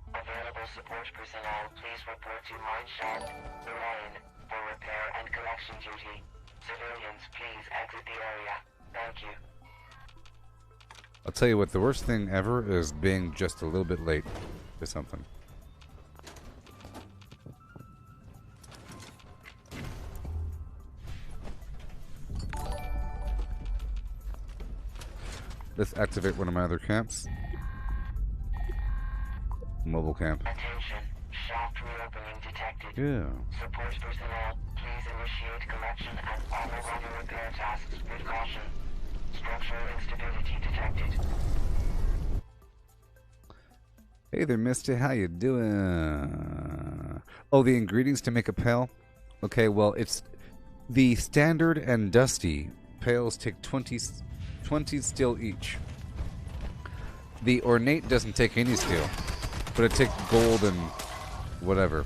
Available support personnel, please report to mine shaft, Orion, for repair and collection duty. Civilians, please exit the area. Thank you. I'll tell you what, the worst thing ever is being just a little bit late to something. Let's activate one of my other camps. Mobile camp. Attention, shaft reopening detected. Yeah. Support personnel, please initiate collection and follow other repair tasks with caution. Structural instability detected. Hey there, mister. How you doing? Oh, the ingredients to make a pail? Okay, well, it's the standard and dusty pails take 20 steel each. The ornate doesn't take any steel, but it takes gold and whatever.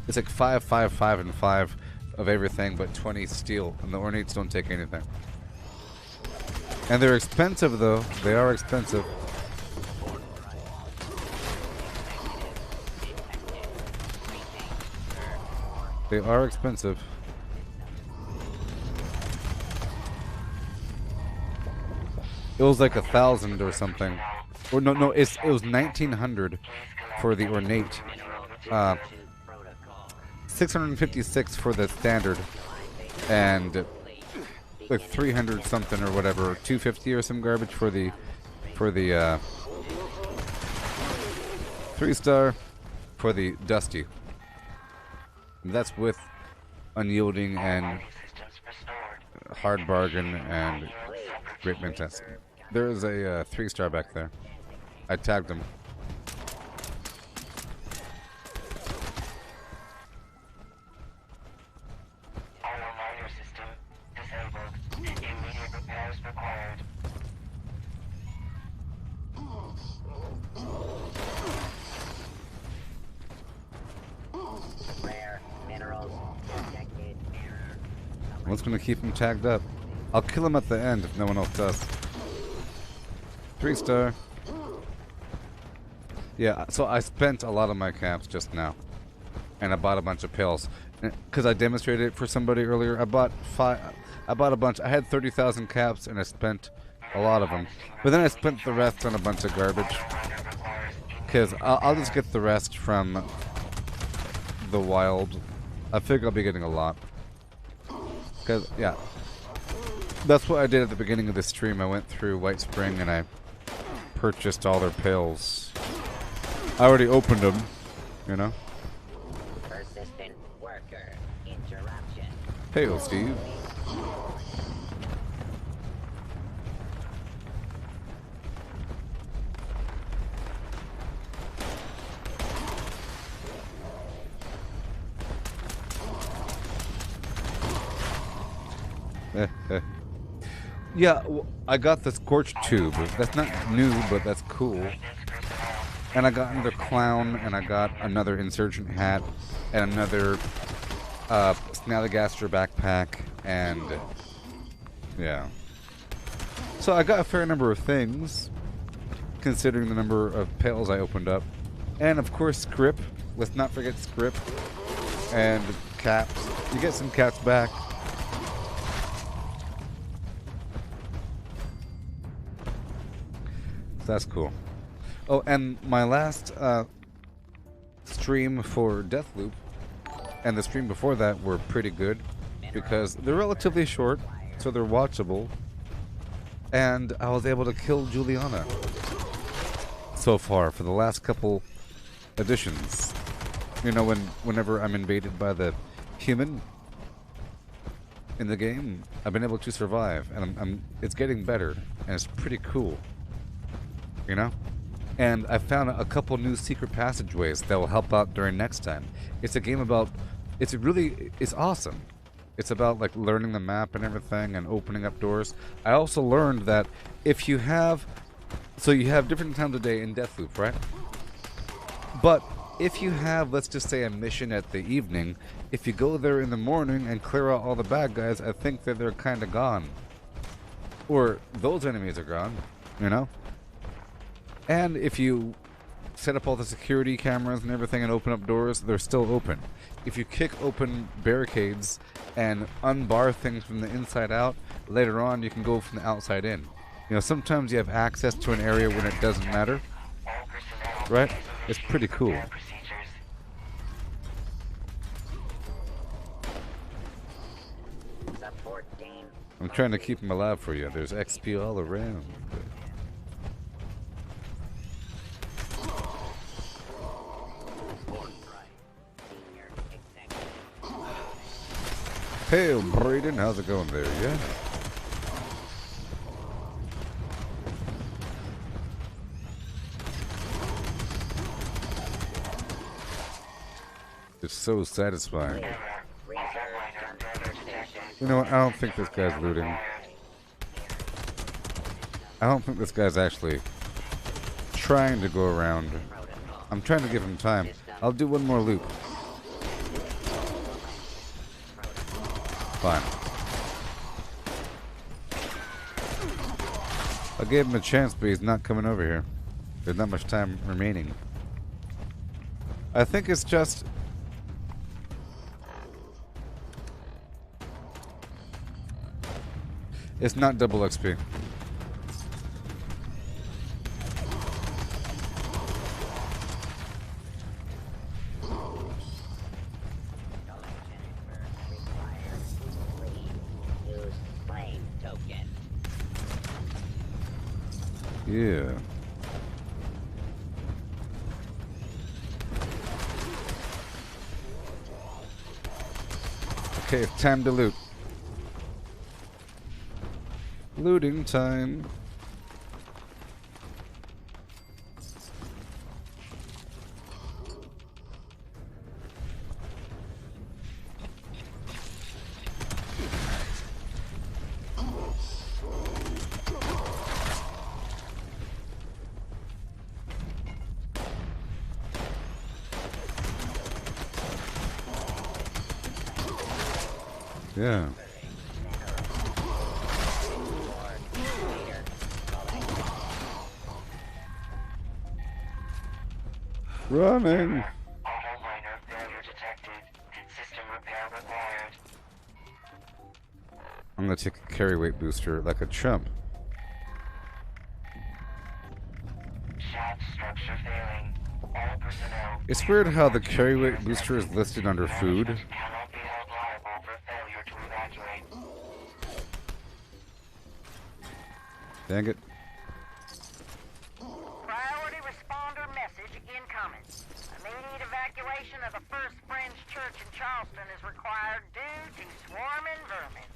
It's like 5, 5, 5, and 5 of everything, but 20 steel, and the ornates don't take anything. And they're expensive, though. They are expensive. They are expensive. It was like 1,000 or something. Or no, it was 1,900 for the ornate. 656 for the standard, and like 300 something or whatever, 250 or some garbage for the 3-star for the dusty. And that's with unyielding and hard bargain and great fantastic. There is a 3-star back there. I tagged him. Auto miner system disabled. Immediate repairs required. I'm just gonna keep him tagged up. I'll kill him at the end if no one else does. 3-star. Yeah, so I spent a lot of my caps just now. And I bought a bunch of pills. Because I demonstrated it for somebody earlier. I bought a bunch. I had 30,000 caps and I spent a lot of them. But then I spent the rest on a bunch of garbage. Because I'll just get the rest from the wild. I figure I'll be getting a lot. Because, yeah. That's what I did at the beginning of the stream. I went through White Spring and I purchased all their pills. I already opened them, you know? Persistent worker interruption. Hail, Steve. Yeah, I got the Scorch Tube. That's not new, but that's cool. And I got another clown, and I got another insurgent hat, and another Snallygaster backpack, and yeah. So I got a fair number of things, considering the number of pails I opened up. And of course, script. Let's not forget script. And caps. You get some caps back. That's cool. Oh, and my last stream for Deathloop and the stream before that were pretty good because they're relatively short, so they're watchable. And I was able to kill Juliana so far for the last couple editions. You know, whenever I'm invaded by the human in the game, I've been able to survive, and it's getting better, and it's pretty cool. You know? And I found a couple new secret passageways that will help out during next time. It's a game about... It's awesome. It's about, like, learning the map and everything and opening up doors. I also learned that if you have... So you have different times of day in Deathloop, right? But if you have, let's just say, a mission at the evening, if you go there in the morning and clear out all the bad guys, I think that they're kind of gone. Or those enemies are gone, you know? And if you set up all the security cameras and everything and open up doors, they're still open. If you kick open barricades and unbar things from the inside out, later on you can go from the outside in. You know, sometimes you have access to an area when it doesn't matter. Right? It's pretty cool. I'm trying to keep them alive for you. There's XP all around. Hey, Braden, how's it going there, yeah? It's so satisfying. You know what, I don't think this guy's looting. I don't think this guy's actually trying to go around. I'm trying to give him time. I'll do one more loop. Fine. I gave him a chance, but he's not coming over here. There's not much time remaining. I think it's just... It's not double XP. Yeah. Okay, time to loot. Looting time. Yeah. Running. Auto miner failure detected. System repair required. I'm gonna take a carry weight booster like a chump. Shaft structure failing. All personnel. It's weird how the carry weight booster is listed under food. Cannot be held liable for failure to evacuate. Dang it. Priority responder message incoming. Immediate evacuation of the First Friends Church in Charleston is required due to swarming vermin.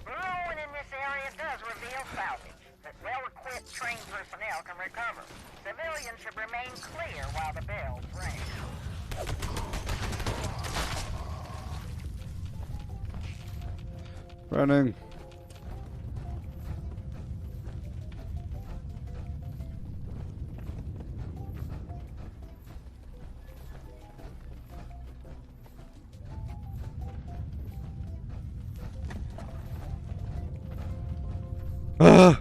Burrowing in this area does reveal salvage, but well-equipped trained personnel can recover. Civilians should remain clear while the bells ring. Running. Ah!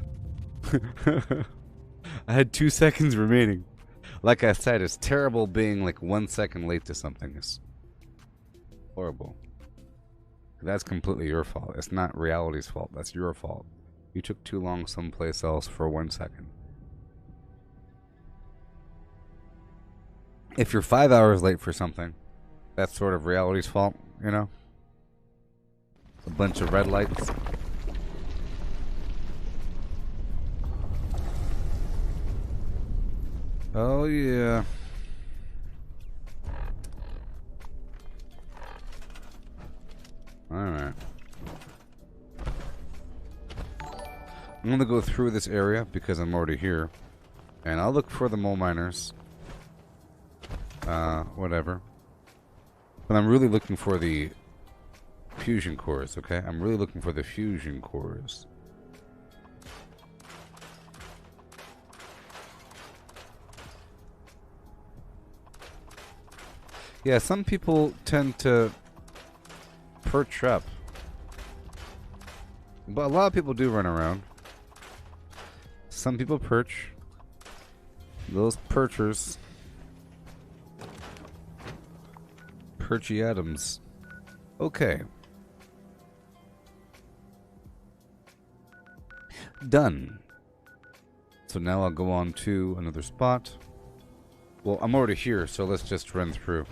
I had 2 seconds remaining. Like I said, it's terrible being like 1 second late to something. It's horrible. That's completely your fault. It's not reality's fault. That's your fault. You took too long someplace else for 1 second. If you're 5 hours late for something, that's sort of reality's fault, you know? A bunch of red lights. Oh, yeah. Alright. I'm gonna go through this area because I'm already here. And I'll look for the mole miners. Whatever. But I'm really looking for the fusion cores, okay? I'm really looking for the fusion cores. Yeah, some people tend to perch up. But a lot of people do run around. Some people perch. Those perchers. Perchy Adams. Okay. Done. So now I'll go on to another spot. Well, I'm already here, so let's just run through.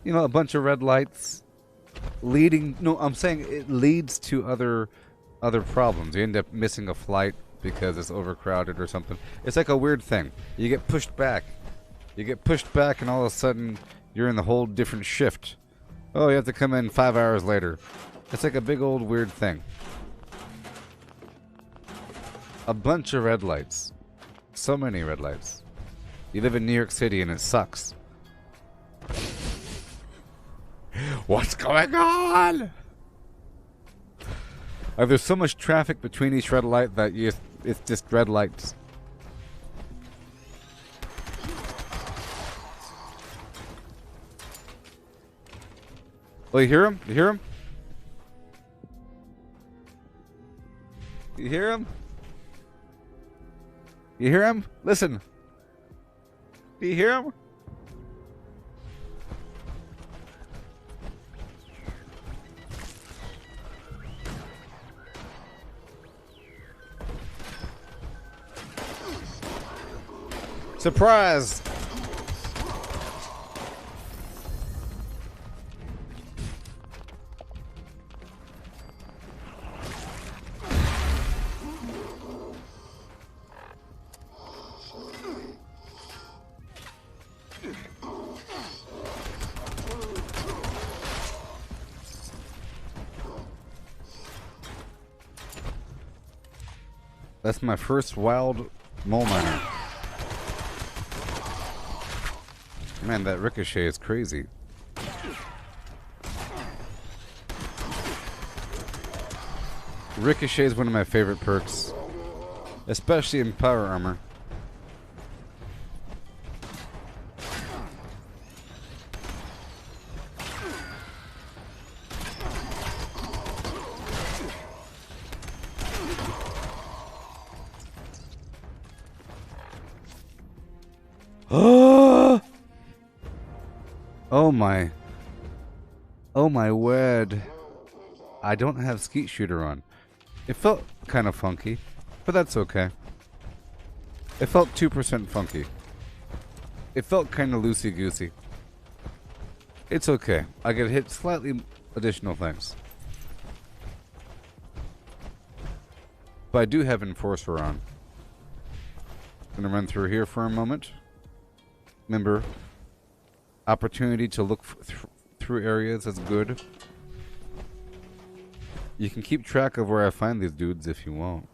You know, a bunch of red lights leading... No, I'm saying it leads to other problems. You end up missing a flight because it's overcrowded or something. It's like a weird thing. You get pushed back. You get pushed back and all of a sudden you're in the whole different shift. Oh, you have to come in 5 hours later. It's like a big old weird thing. A bunch of red lights. So many red lights. You live in New York City and it sucks. What's going on? There's so much traffic between each red light that it's just red lights. Oh, you hear him? You hear him? You hear him? You hear him? Listen. Do you hear him? Surprise! That's my first wild mole miner. Man, that ricochet is crazy. Ricochet is one of my favorite perks, especially in power armor. Oh my. Oh my word. I don't have skeet shooter on. It felt kind of funky, but that's okay. It felt 2% funky. It felt kind of loosey-goosey. It's okay. I could hit slightly additional things. But I do have Enforcer on. Gonna run through here for a moment. Remember, opportunity to look through areas is good. You can keep track of where I find these dudes if you want.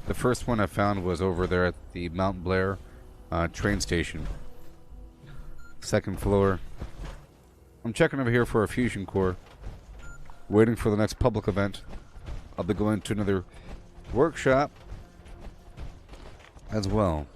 The first one I found was over there at the Mount Blair train station. Second floor. I'm checking over here for a fusion core. Waiting for the next public event. I'll be going to another workshop as well.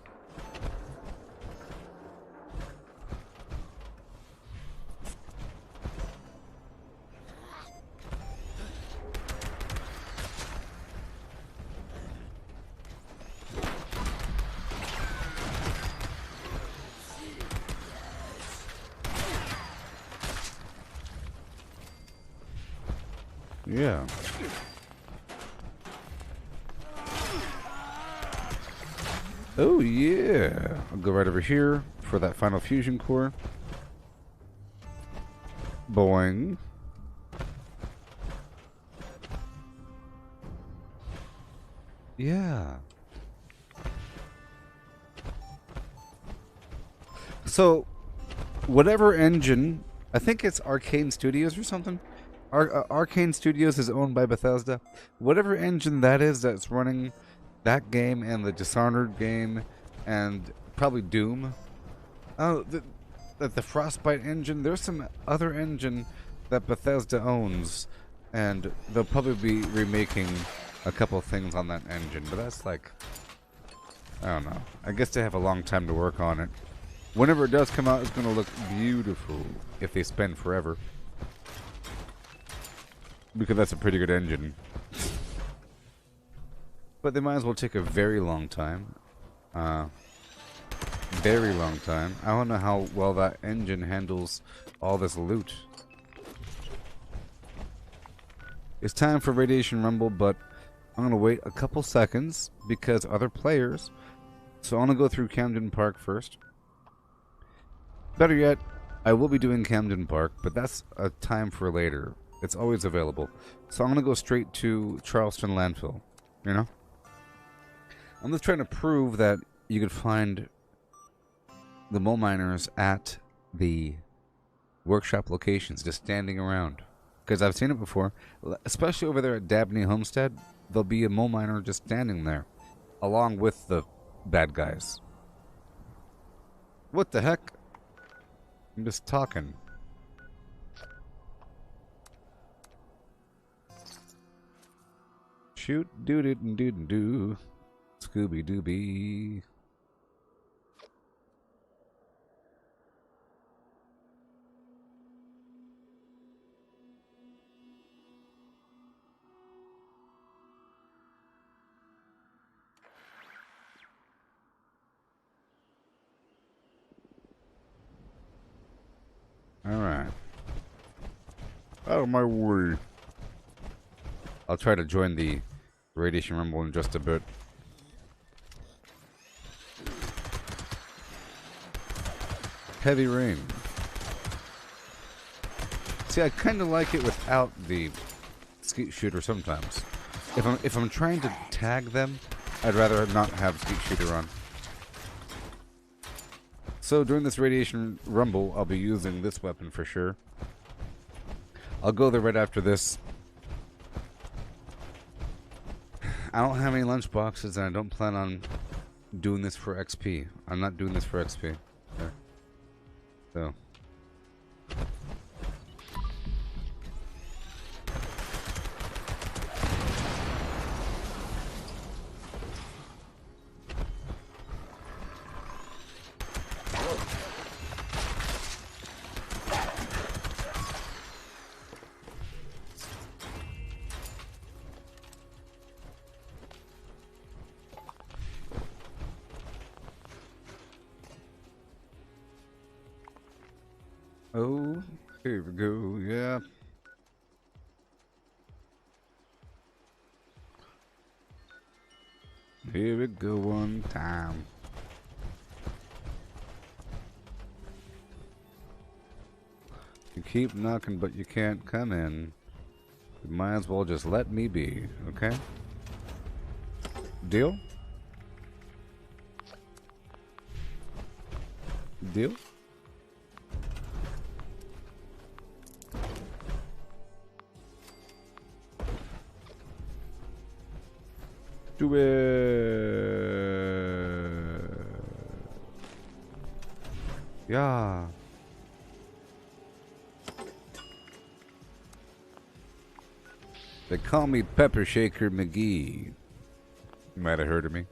Yeah. Oh yeah. I'll go right over here for that final fusion core. Boing. Yeah. So, whatever engine, I think it's Arcane Studios or something. Arcane Studios is owned by Bethesda. Whatever engine that is that's running that game and the Dishonored game and probably Doom. Oh, the Frostbite engine. There's some other engine that Bethesda owns, and they'll probably be remaking a couple things on that engine. But that's like, I don't know. I guess they have a long time to work on it. Whenever it does come out, it's going to look beautiful if they spend forever. Because that's a pretty good engine. But they might as well take a very long time. Very long time. I don't know how well that engine handles all this loot. It's time for Radiation Rumble, but I'm going to wait a couple seconds because other players. So I'm going to go through Camden Park first. Better yet, I will be doing Camden Park, but that's a time for later. It's always available. So I'm going to go straight to Charleston Landfill. You know? I'm just trying to prove that you could find the mole miners at the workshop locations just standing around. Because I've seen it before. Especially over there at Dabney Homestead. There'll be a mole miner just standing there. Along with the bad guys. What the heck? I'm just talking. Shoot, doot it and doot and doo. Scooby Dooby. Alright. Out of my way. I'll try to join the Radiation Rumble in just a bit. Heavy rain. See, I kind of like it without the skeet shooter sometimes. If I'm trying to tag them, I'd rather not have skeet shooter on. So during this Radiation Rumble, I'll be using this weapon for sure. I'll go there right after this. I don't have any lunch boxes, and I don't plan on doing this for XP. I'm not doing this for XP. Okay. So. Oh, here we go. Yeah. Here we go one time. You keep knocking, but you can't come in. You might as well just let me be, okay? Deal? Deal? Do it. Yeah. They call me Pepper Shaker McGee. You might have heard of me.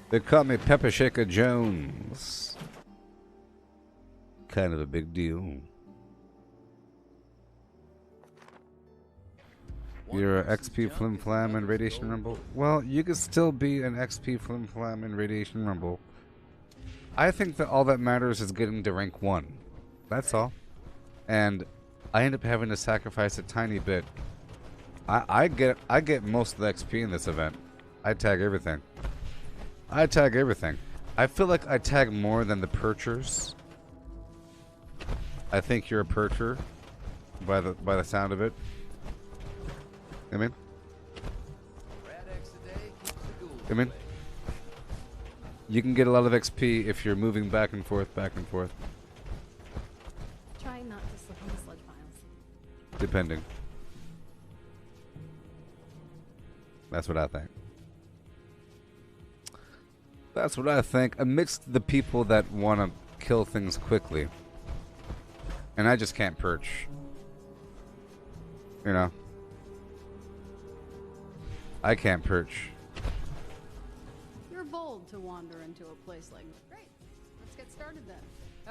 They call me Pepper Shaker Jones. Kind of a big deal. You're an XP Flim Flam and Radiation Rumble? Well, you could still be an XP Flim Flam and Radiation Rumble. I think that all that matters is getting to rank 1. That's all. And I end up having to sacrifice a tiny bit. I get most of the XP in this event. I tag everything. I tag everything. I feel like I tag more than the perchers. I think you're a percher by the sound of it. I mean, you can get a lot of XP if you're moving back and forth, back and forth. Try not to slip on the sludge piles. Depending. That's what I think. That's what I think. Amidst the people that want to kill things quickly. And I just can't perch. You know? I can't perch. You're bold to wander into a place like that. Great. Let's get started then.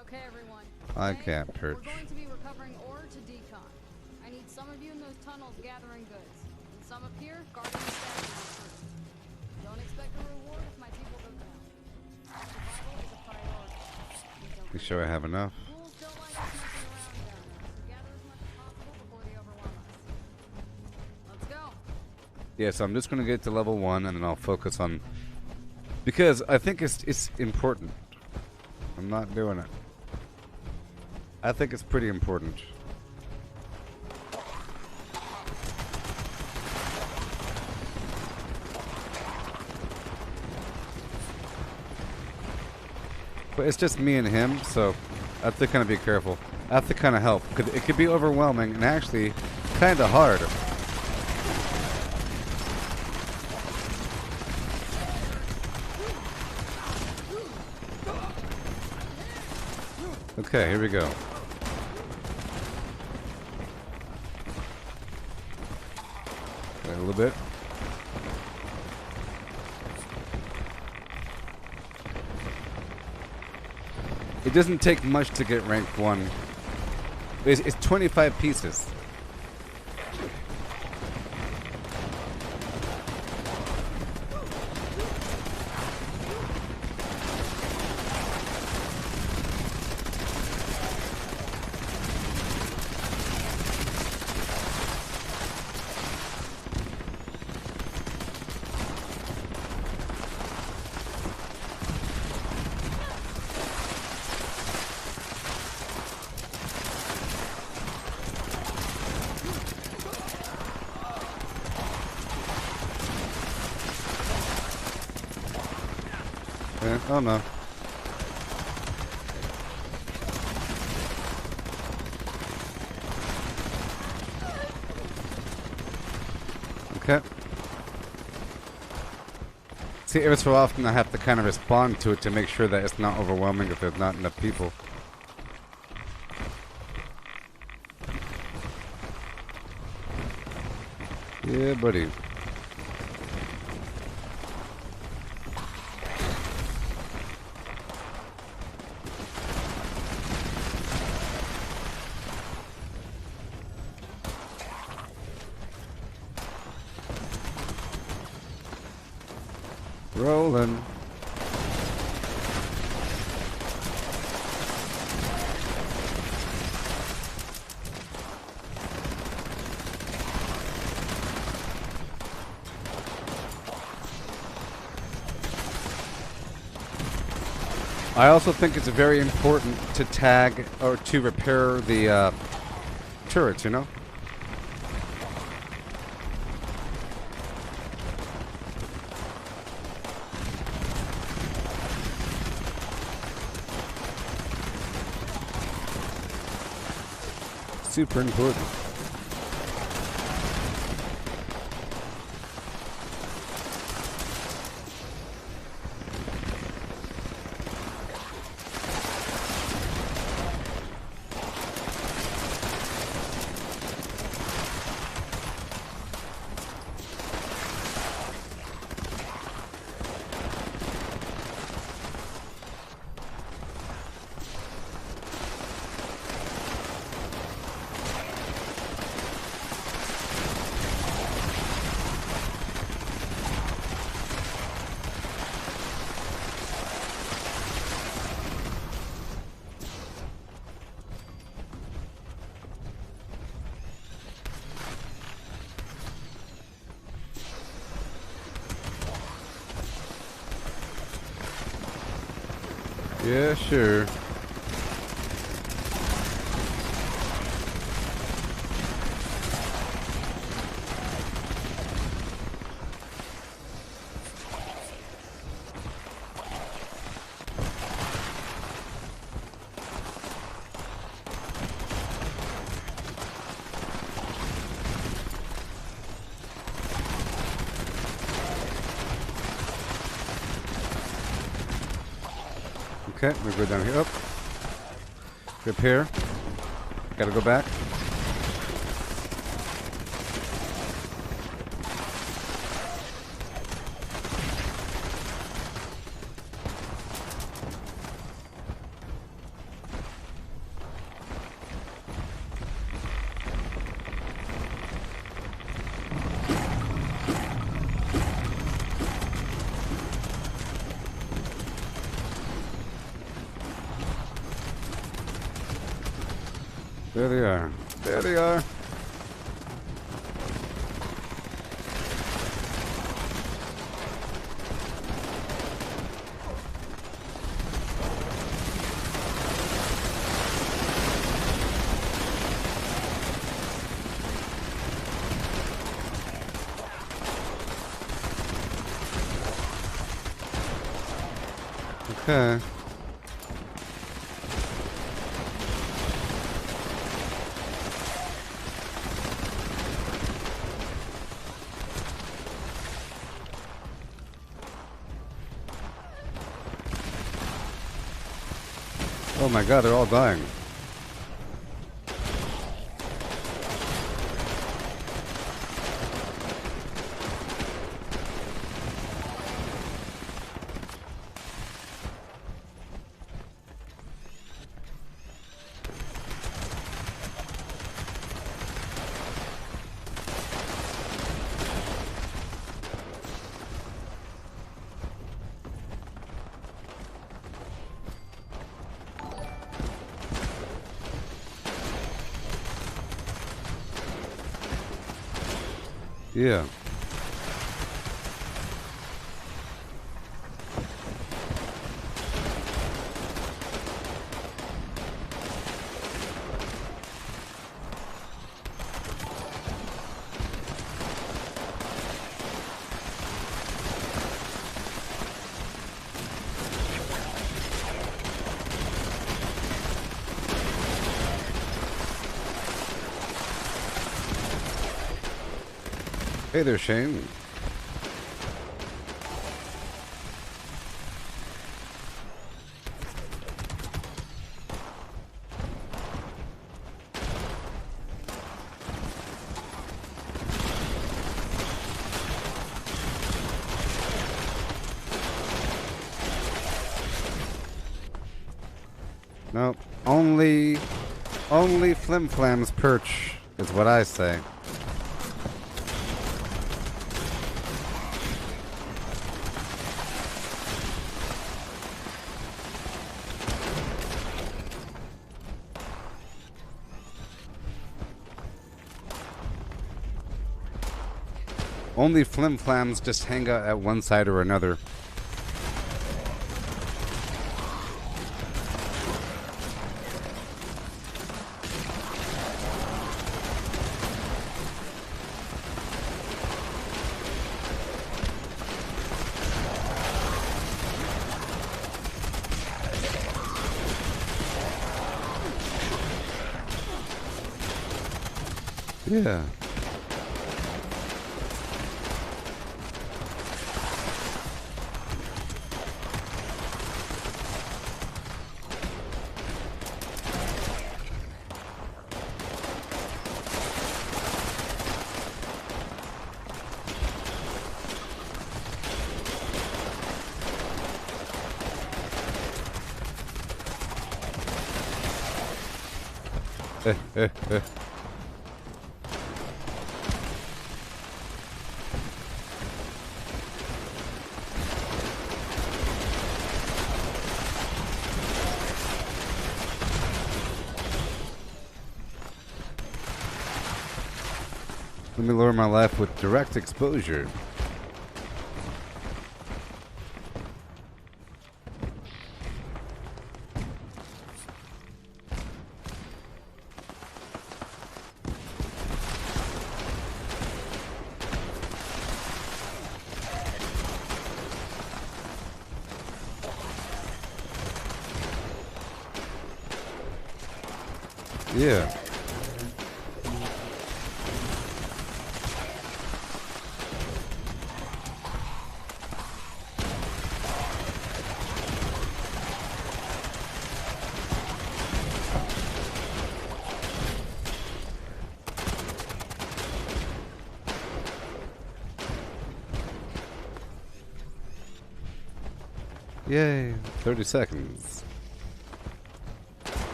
Okay, everyone. I Today, can't perch. We're going to be recovering ore to decon. I need some of you in those tunnels gathering goods. And some up here guarding the stagnation. Don't expect a reward if my people go down. Survival is a priority. You sure I have enough? Fools don't like us messing around down there. So gather as much as possible before they overwhelm us. Let's go. Yeah, so I'm just going to get to level 1 and then I'll focus on... Because I think it's important. I'm not doing it. I think it's pretty important. But it's just me and him, so I have to kind of be careful. I have to kind of help. It could be overwhelming and actually kind of hard. Okay, here we go. Wait a little bit. It doesn't take much to get rank 1. It's 25 pieces. Oh no. Okay. See, every so often I have to kind of respond to it to make sure that it's not overwhelming if there's not enough people. Yeah, buddy. Rolling. I also think it's very important to tag or to repair the turrets, you know? Super important. Yeah, sure. Okay, we go down here. Up. Repair. Gotta go back. There they are. There they are. Okay. Oh my god, they're all dying. Yeah. Hey there, Shane. No, only Flim Flam's perch is what I say. Only flim flams just hang out at one side or another. Yeah. Let me lower my life with direct exposure. Yeah. Yay. 30 seconds.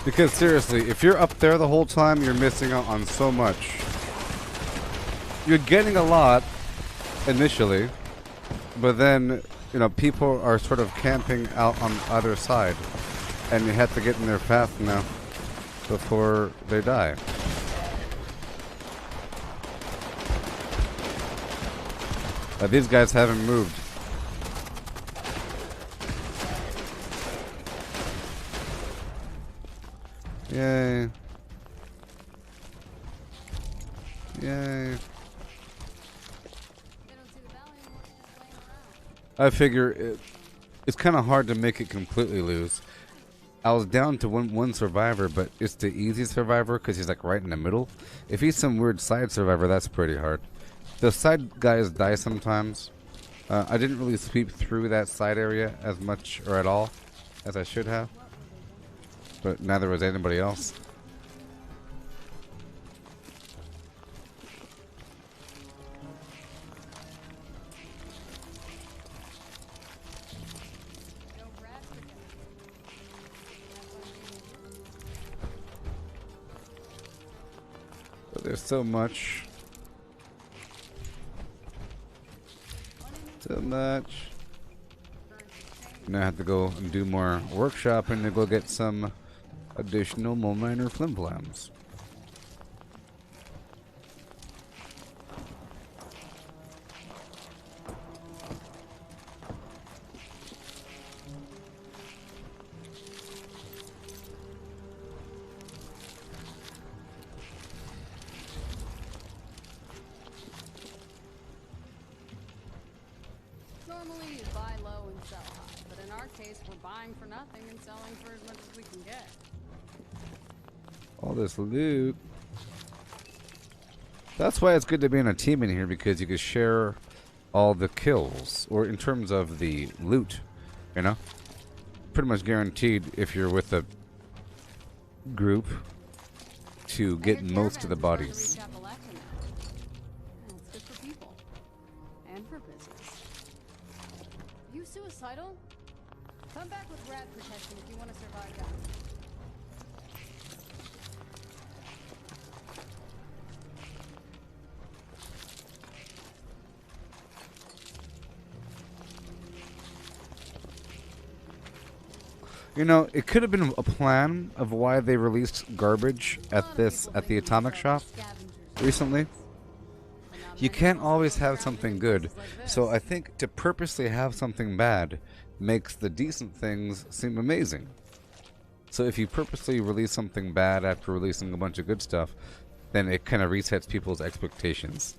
Because seriously, if you're up there the whole time, you're missing out on so much. You're getting a lot initially, but then, you know, people are sort of camping out on the other side, and you have to get in there fast enough before they die. These guys haven't moved. Yay. Yay. I figure it's kind of hard to make it completely lose. I was down to one survivor, but it's the easy survivor because he's like right in the middle. If he's some weird side survivor, that's pretty hard. The side guys die sometimes. I didn't really sweep through that side area as much or at all as I should have. But neither was anybody else. But there's so much. So much. Now I have to go and do more workshopping to go get some additional mole miner flimflams. Normally you buy low and sell high, but in our case we're buying for nothing and selling for as much as we can get. All this loot. That's why it's good to be in a team in here, because you can share all the kills, or in terms of the loot, you know? Pretty much guaranteed if you're with a group to get most of the bodies. It's good for people. And for business. You suicidal? Come back with rat protection if you want to survive that. You know, it could have been a plan of why they released garbage at the atomic shop recently. You can't always have something good, so I think to purposely have something bad makes the decent things seem amazing. So if you purposely release something bad after releasing a bunch of good stuff, then it kind of resets people's expectations,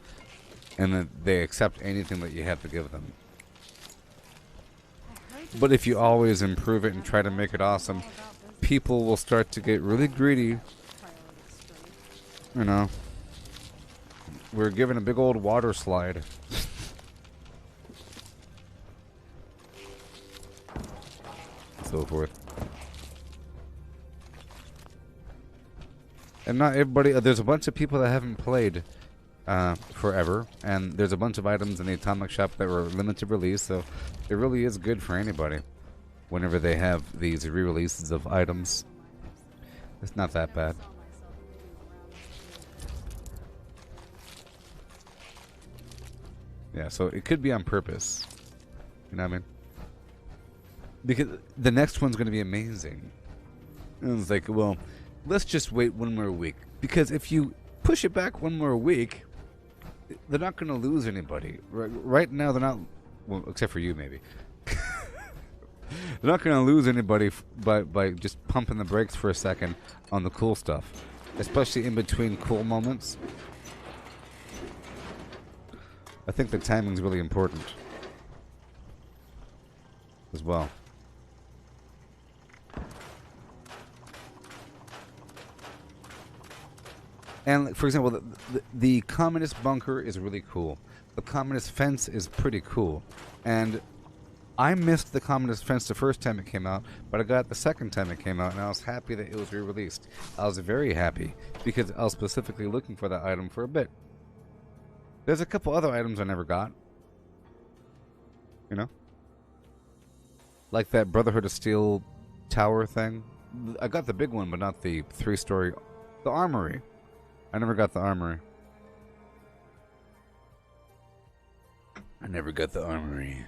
and then they accept anything that you have to give them. But if you always improve it and try to make it awesome, people will start to get really greedy. You know, we're given a big old water slide. So forth. And not everybody, there's a bunch of people that haven't played forever, and there's a bunch of items in the atomic shop that were limited release, so it really is good for anybody whenever they have these re-releases of items. It's not that bad. Yeah, so it could be on purpose. You know what I mean? Because the next one's going to be amazing. And it's like, well, let's just wait one more week. Because if you push it back one more week, they're not going to lose anybody. Right now, they're not... Well, except for you, maybe. They're not going to lose anybody by just pumping the brakes for a second on the cool stuff. Especially in between cool moments. I think the timing's really important. As well. And, for example, the communist bunker is really cool. The communist fence is pretty cool. And I missed the communist fence the first time it came out, but I got it the second time it came out, and I was happy that it was re-released. I was very happy, because I was specifically looking for that item for a bit. There's a couple other items I never got. You know? Like that Brotherhood of Steel tower thing. I got the big one, but not the 3-story... The armory. I never got the armory. I never got the armory.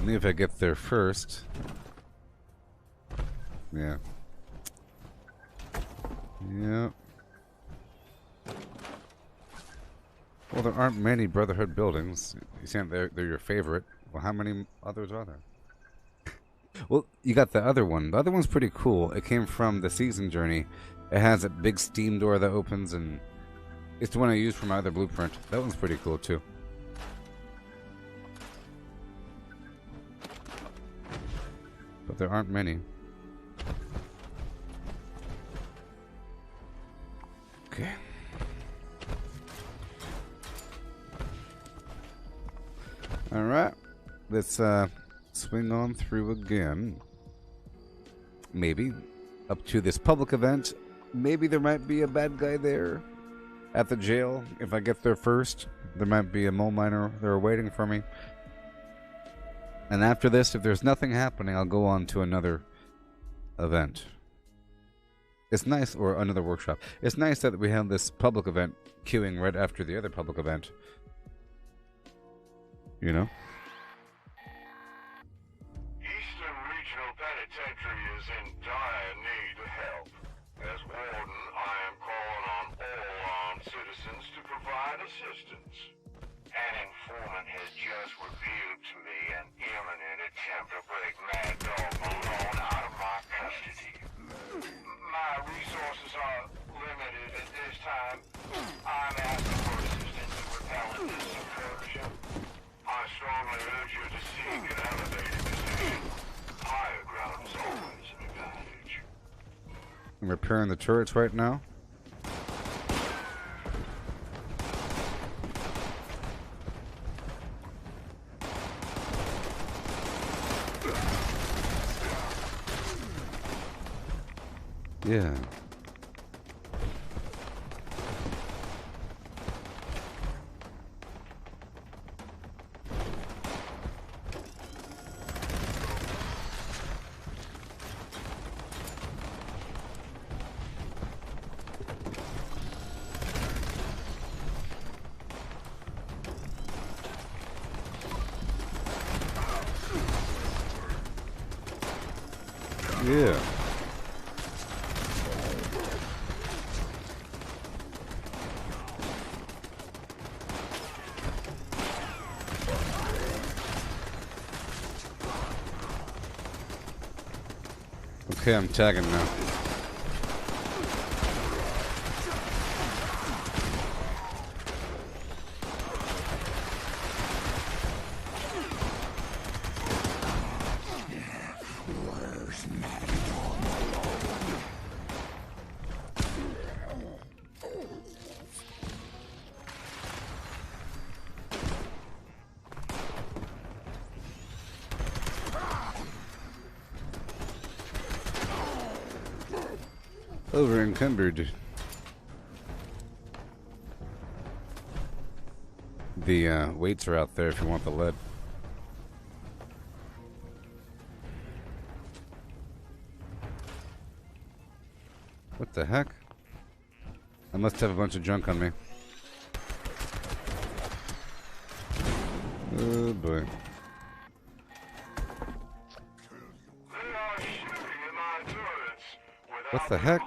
Only if I get there first. Yeah. Yeah. Well, there aren't many Brotherhood buildings. You saying they're your favorite. Well, how many others are there? Well, you got the other one. The other one's pretty cool. It came from the Season Journey. It has a big steam door that opens, and it's the one I used for my other blueprint. That one's pretty cool, too. But there aren't many. Okay. Alright. Let's swing on through again. Maybe. Up to this public event. Maybe there might be a bad guy there at the jail. If I get there first, there might be a mole miner there waiting for me. And after this, if there's nothing happening, I'll go on to another event. It's nice, or another workshop. It's nice that we have this public event queuing right after the other public event. You know? Eastern Regional Penitentiary is in dire need of help. As warden, I am calling on all armed citizens to provide assistance. An informant has just revealed to me an imminent attempt to break Mad Dog Malone out of my custody. My resources are limited at this time. I'm asking for assistance in repelling this incursion. I strongly urge I'm repairing the turrets right now. Yeah. Yeah. Okay, I'm tagging now. Over encumbered. The weights are out there if you want the lead. What the heck? I must have a bunch of junk on me. Oh boy. What the heck?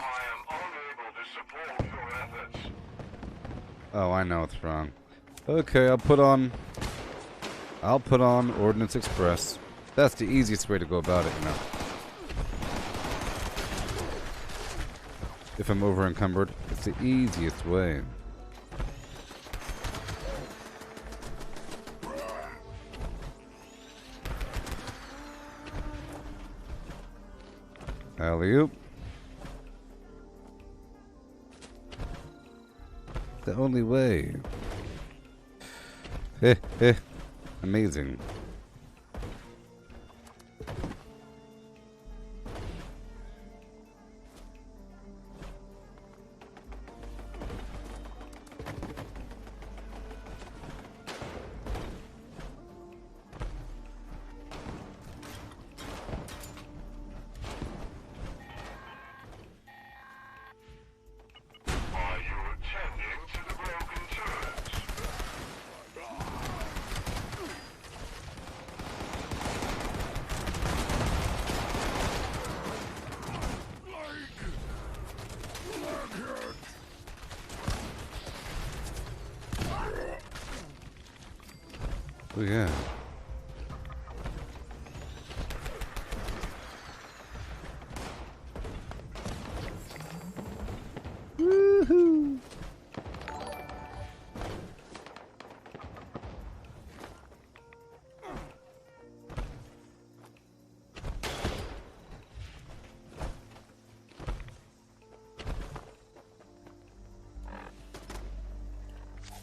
Oh, I know what's wrong. Okay, I'll put on Ordnance Express. That's the easiest way to go about it, you know. If I'm over encumbered, it's the easiest way. Alley-oop. The only way. Amazing. Oh yeah. Woohoo!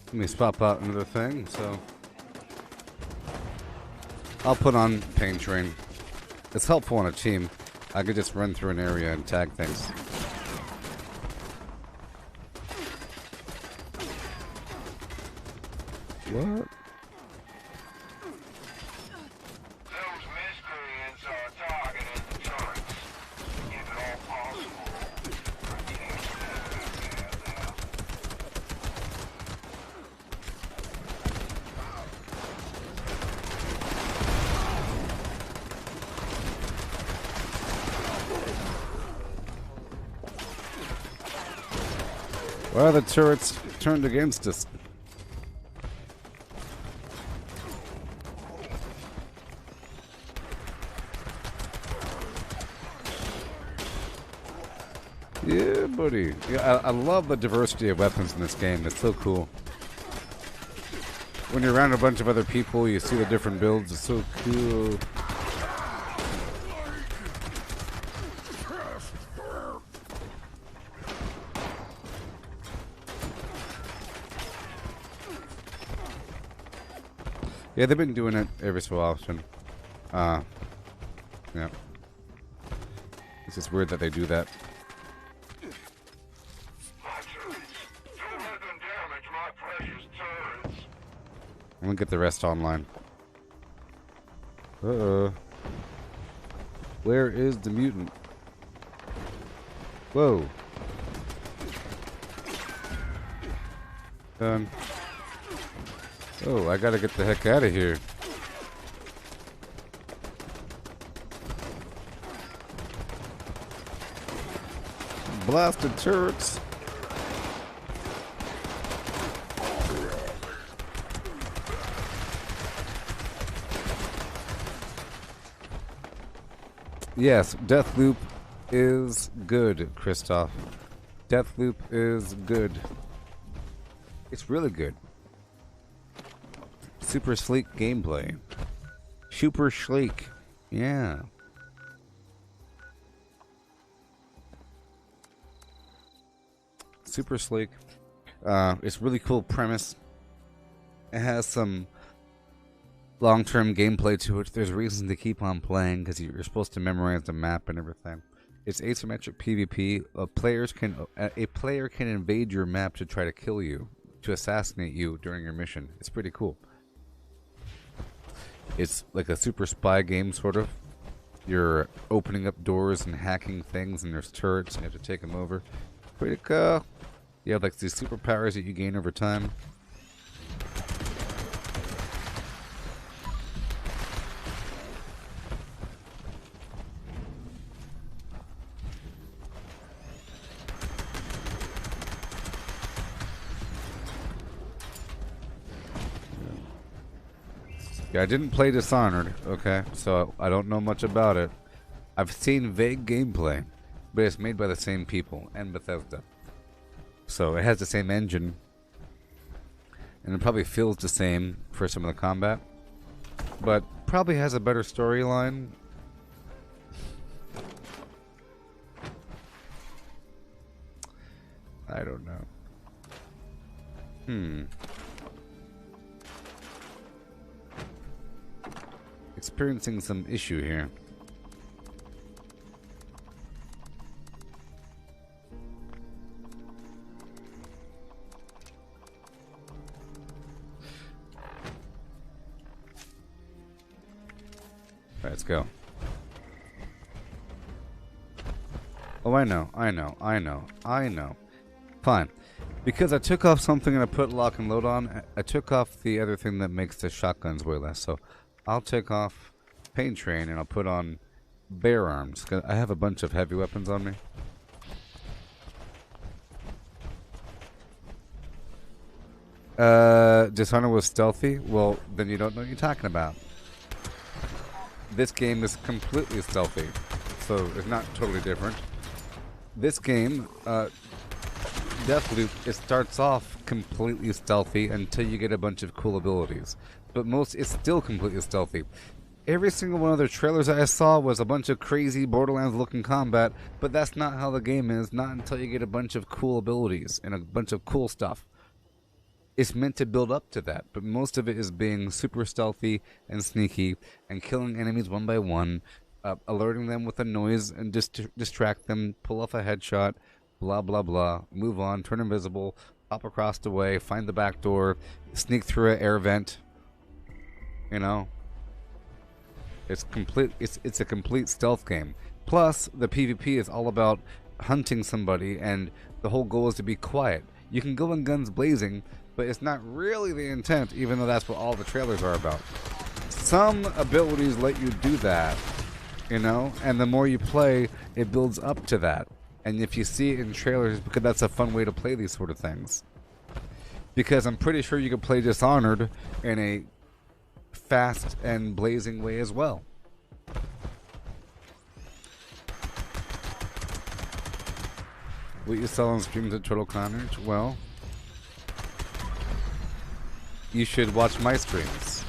Let me swap out another thing, so I'll put on Pain Train. It's helpful on a team. I could just run through an area and tag things. What? Those miscreants are targeting the turrets. If at all possible, protect them. Why are the turrets turned against us? Yeah, buddy. Yeah, I love the diversity of weapons in this game. It's so cool. When you're around a bunch of other people, you see the different builds. It's so cool. Yeah, they've been doing it every so often. Yeah. It's just weird that they do that. I'm gonna get the rest online. Uh-oh. Where is the mutant? Whoa. Done. Oh, I gotta get the heck out of here. Blasted turrets. Yes, Deathloop is good, Christoph. Deathloop is good. It's really good. Super sleek gameplay. Super sleek. Yeah. Super sleek. It's really cool premise. It has some long-term gameplay to it. There's reasons to keep on playing because you're supposed to memorize the map and everything. It's asymmetric PvP. A player can invade your map to try to kill you, to assassinate you during your mission. It's pretty cool. It's like a super spy game, sort of. You're opening up doors and hacking things, and there's turrets, and you have to take them over. Pretty cool. You have like these superpowers that you gain over time. Yeah, I didn't play Dishonored, okay, so I don't know much about it. I've seen vague gameplay, but it's made by the same people, and Bethesda. So it has the same engine, and it probably feels the same for some of the combat, but probably has a better storyline. I don't know. Experiencing some issue here. Let's go. Oh, I know. Fine. Because I took off something and I put lock and load on, I took off the other thing that makes the shotguns way less, so I'll take off Pain Train and I'll put on Bear Arms. 'Cause I have a bunch of heavy weapons on me. Dishonored was stealthy? Well, then you don't know what you're talking about. This game is completely stealthy, so it's not totally different. This game, Deathloop, it starts off completely stealthy until you get a bunch of cool abilities. But it's still completely stealthy. Every single one of their trailers that I saw was a bunch of crazy Borderlands looking combat, but that's not how the game is, not until you get a bunch of cool abilities and a bunch of cool stuff. It's meant to build up to that, but most of it is being super stealthy and sneaky and killing enemies one by one, alerting them with a noise and distract them, pull off a headshot, blah blah blah, move on, turn invisible, hop across the way, find the back door, sneak through an air vent. You know, it's a complete stealth game. Plus, the PvP is all about hunting somebody, and the whole goal is to be quiet. You can go in guns blazing, but it's not really the intent, even though that's what all the trailers are about. Some abilities let you do that, you know, and the more you play, it builds up to that. And if you see it in trailers, because that's a fun way to play these sort of things. Because I'm pretty sure you could play Dishonored in a fast and blazing way as well. What you sell on streams at Total Carnage? Well, you should watch my streams.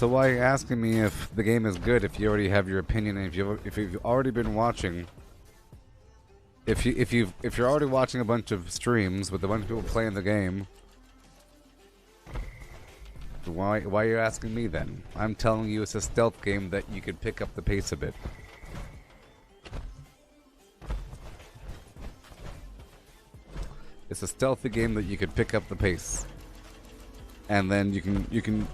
So why are you asking me if the game is good if you already have your opinion and if you've already been watching? If you're already watching a bunch of streams with a bunch of people playing the game, why are you asking me then? I'm telling you it's a stealth game that you could pick up the pace a bit. It's a stealthy game that you could pick up the pace. And then you can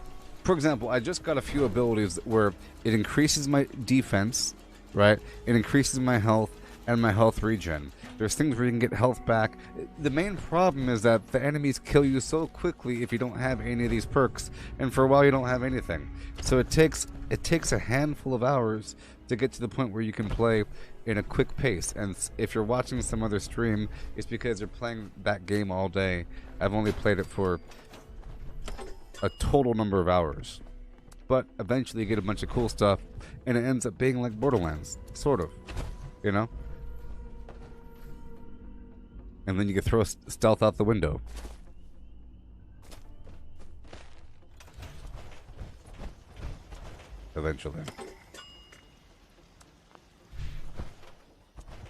for example, I just got a few abilities where it increases my defense, right? It increases my health and my health regen. There's things where you can get health back. The main problem is that the enemies kill you so quickly if you don't have any of these perks, and for a while you don't have anything. So it takes a handful of hours to get to the point where you can play in a quick pace. And if you're watching some other stream, it's because they're playing that game all day. I've only played it for a total number of hours. But eventually you get a bunch of cool stuff, and it ends up being like Borderlands, sort of, you know? And then you can throw stealth out the window. Eventually.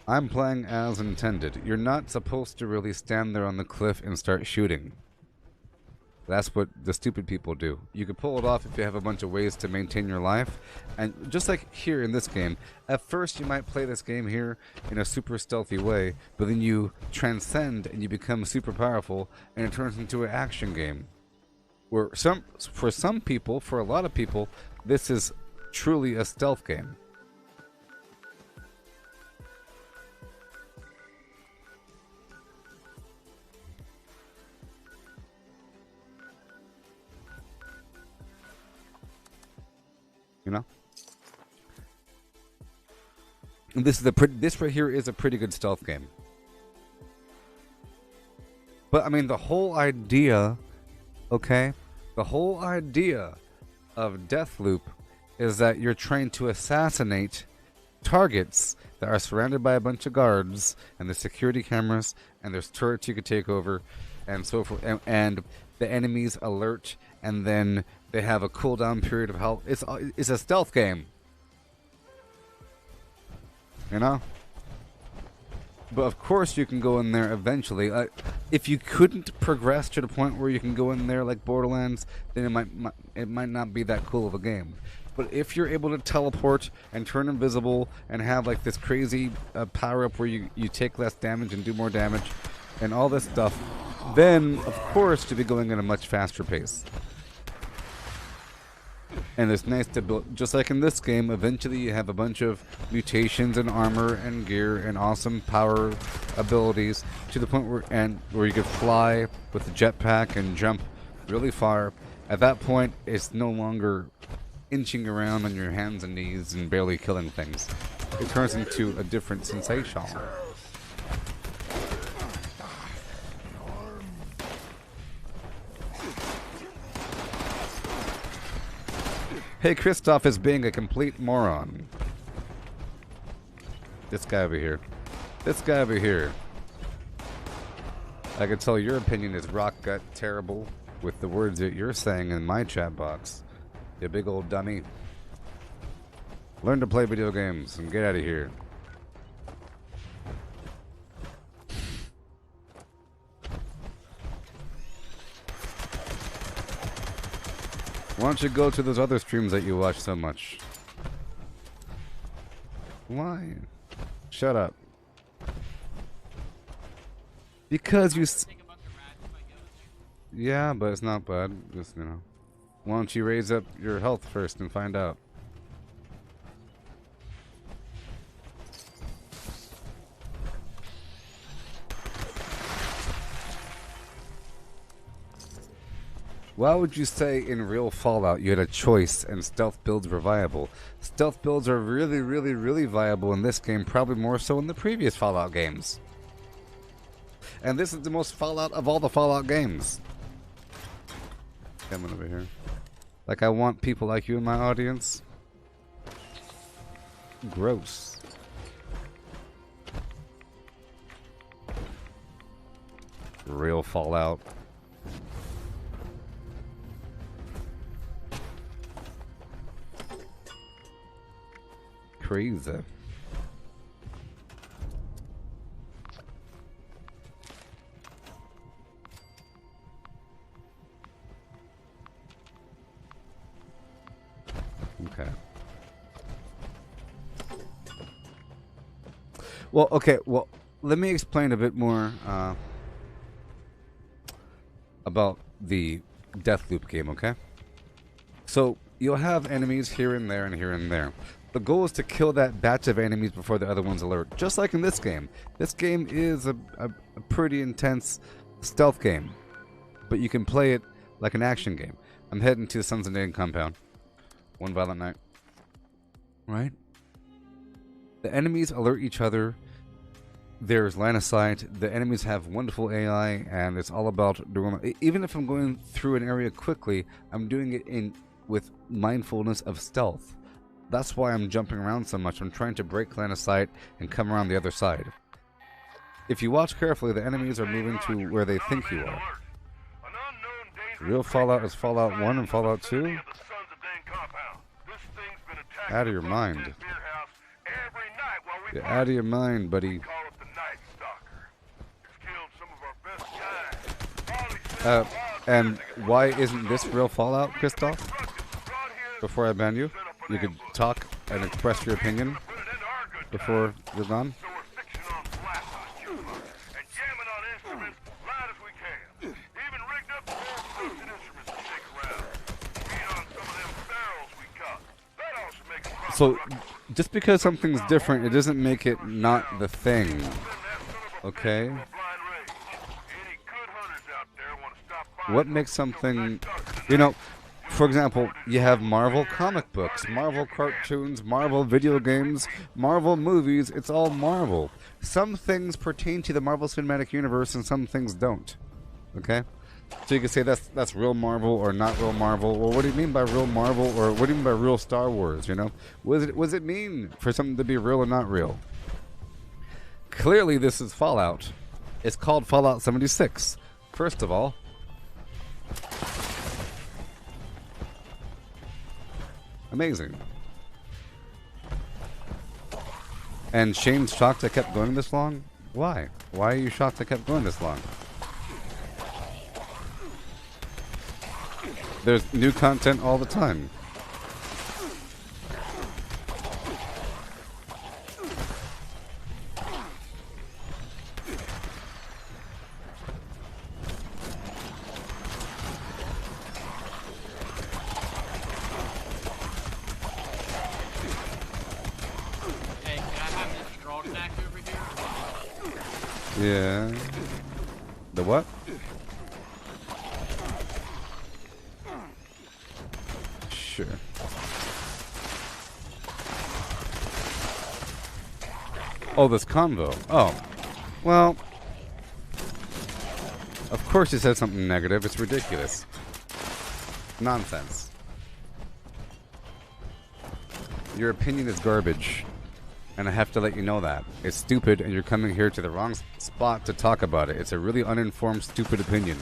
I'm playing as intended. You're not supposed to really stand there on the cliff and start shooting. That's what the stupid people do. You can pull it off if you have a bunch of ways to maintain your life. And just like here in this game, at first you might play this game here in a super stealthy way, but then you transcend and you become super powerful, and it turns into an action game. Where for some people, for a lot of people, this is truly a stealth game. You know, and this right here is a pretty good stealth game. But I mean, the whole idea, okay, the whole idea of Deathloop is that you're trying to assassinate targets that are surrounded by a bunch of guards and the security cameras, and there's turrets you could take over, and so forth, and the enemies alert, and then they have a cooldown period of health. It's a stealth game, you know. But of course, you can go in there eventually. If you couldn't progress to the point where you can go in there like Borderlands, then it might not be that cool of a game. But if you're able to teleport and turn invisible and have like this crazy power up where you take less damage and do more damage and all this stuff, then of course you'll be going at a much faster pace. And it's nice to build, just like in this game, eventually you have a bunch of mutations and armor and gear and awesome power abilities to the point where you could fly with the jetpack and jump really far. At that point, it's no longer inching around on your hands and knees and barely killing things. It turns into a different sensation. Hey, Christoph is being a complete moron. This guy over here. This guy over here. I can tell your opinion is rock gut terrible with the words that you're saying in my chat box. You big old dummy. Learn to play video games and get out of here. Why don't you go to those other streams that you watch so much? Why? Shut up. Because you... Yeah, but it's not bad. Just, you know. Why don't you raise up your health first and find out? Why would you say in real Fallout you had a choice and stealth builds were viable? Stealth builds are really, really, really viable in this game, probably more so in the previous Fallout games. And this is the most Fallout of all the Fallout games. Coming over here. Like I want people like you in my audience. Gross. Real Fallout. Crazy. Okay. Well, okay. Well, let me explain a bit more about the Deathloop game, okay? So, you'll have enemies here and there and here and there. The goal is to kill that batch of enemies before the other ones alert, just like in this game. This game is a pretty intense stealth game, but you can play it like an action game. I'm heading to the Sons of Nain compound. One violent night. Right? The enemies alert each other. There's line of sight. The enemies have wonderful AI, and it's all about doing. Even if I'm going through an area quickly, I'm doing it with mindfulness of stealth. That's why I'm jumping around so much. I'm trying to break line of sight and come around the other side. If you watch carefully, the enemies are moving to where they think you are. Real Fallout is Fallout 1 and Fallout 2? Out of your mind. You're out of your mind, buddy. And why isn't this real Fallout, Christoph? Before I ban you, you could talk and express your opinion before you're gone. So, just because something's different, it doesn't make it not the thing. Okay? What makes something... You know, for example, you have Marvel comic books, Marvel cartoons, Marvel video games, Marvel movies. It's all Marvel. Some things pertain to the Marvel Cinematic Universe and some things don't. Okay? So you can say that's real Marvel or not real Marvel. Well, what do you mean by real Marvel, or what do you mean by real Star Wars, you know? What does it mean for something to be real or not real? Clearly this is Fallout. It's called Fallout 76. First of all, amazing. And Shane's shocked I kept going this long? Why? Why are you shocked I kept going this long? There's new content all the time. Hey, can I have this straw stack over here? Yeah. The what? Sure. Oh, this convo. Oh. Well, of course you said something negative. It's ridiculous. Nonsense. Your opinion is garbage. And I have to let you know that. It's stupid, and you're coming here to the wrong spot to talk about it. It's a really uninformed, stupid opinion.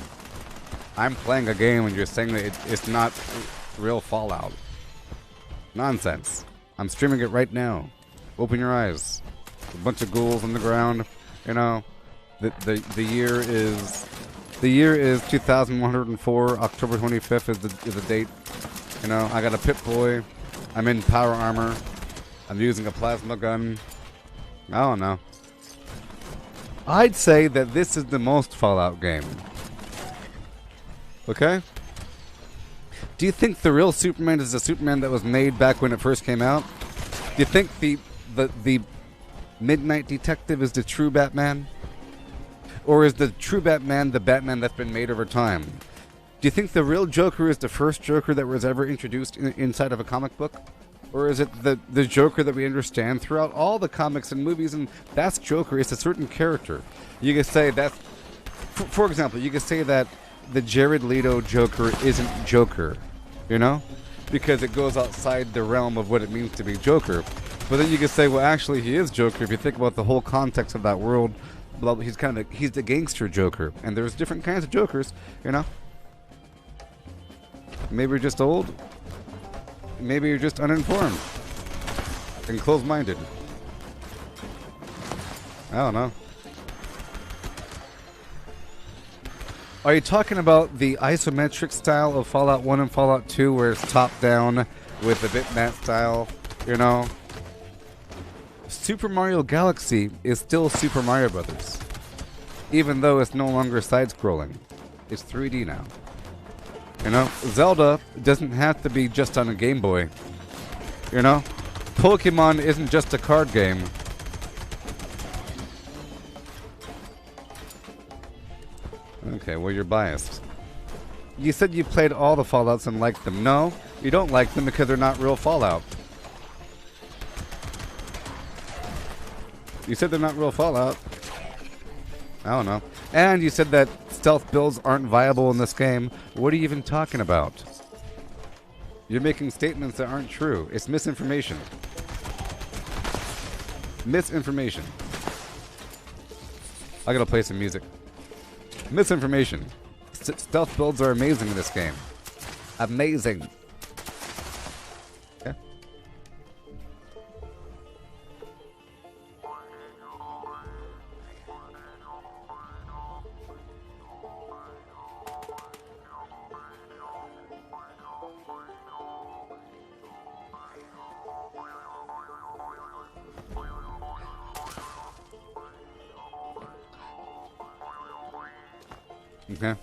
I'm playing a game, and you're saying that it's not real Fallout. Nonsense. I'm streaming it right now. Open your eyes. A bunch of ghouls on the ground. You know, the year is 2104. October 25th is the date. You know, I got a Pip-Boy. I'm in power armor. I'm using a plasma gun. I don't know. I'd say that this is the most Fallout game. Okay? Do you think the real Superman is the Superman that was made back when it first came out? Do you think the Midnight Detective is the true Batman? Or is the true Batman the Batman that's been made over time? Do you think the real Joker is the first Joker that was ever introduced inside of a comic book? Or is it the Joker that we understand throughout all the comics and movies, and that's Joker? It's a certain character. You could say that's... For example, you could say that the Jared Leto Joker isn't Joker, you know? Because it goes outside the realm of what it means to be Joker. But then you could say, well, actually, he is Joker if you think about the whole context of that world. He's he's the gangster Joker. And there's different kinds of Jokers, you know? Maybe you're just old. Maybe you're just uninformed. and closed-minded. I don't know. Are you talking about the isometric style of Fallout 1 and Fallout 2 where it's top-down with the bitmap style, you know? Super Mario Galaxy is still Super Mario Brothers, even though it's no longer side-scrolling. It's 3D now. You know, Zelda doesn't have to be just on a Game Boy. You know, Pokemon isn't just a card game. Okay, well, you're biased. You said you played all the Fallouts and liked them. No, you don't like them because they're not real Fallout. You said they're not real Fallout. I don't know. And you said that stealth builds aren't viable in this game. What are you even talking about? You're making statements that aren't true. It's misinformation. Misinformation. I gotta play some music. Misinformation. Stealth builds are amazing in this game. Amazing. Okay. Okay.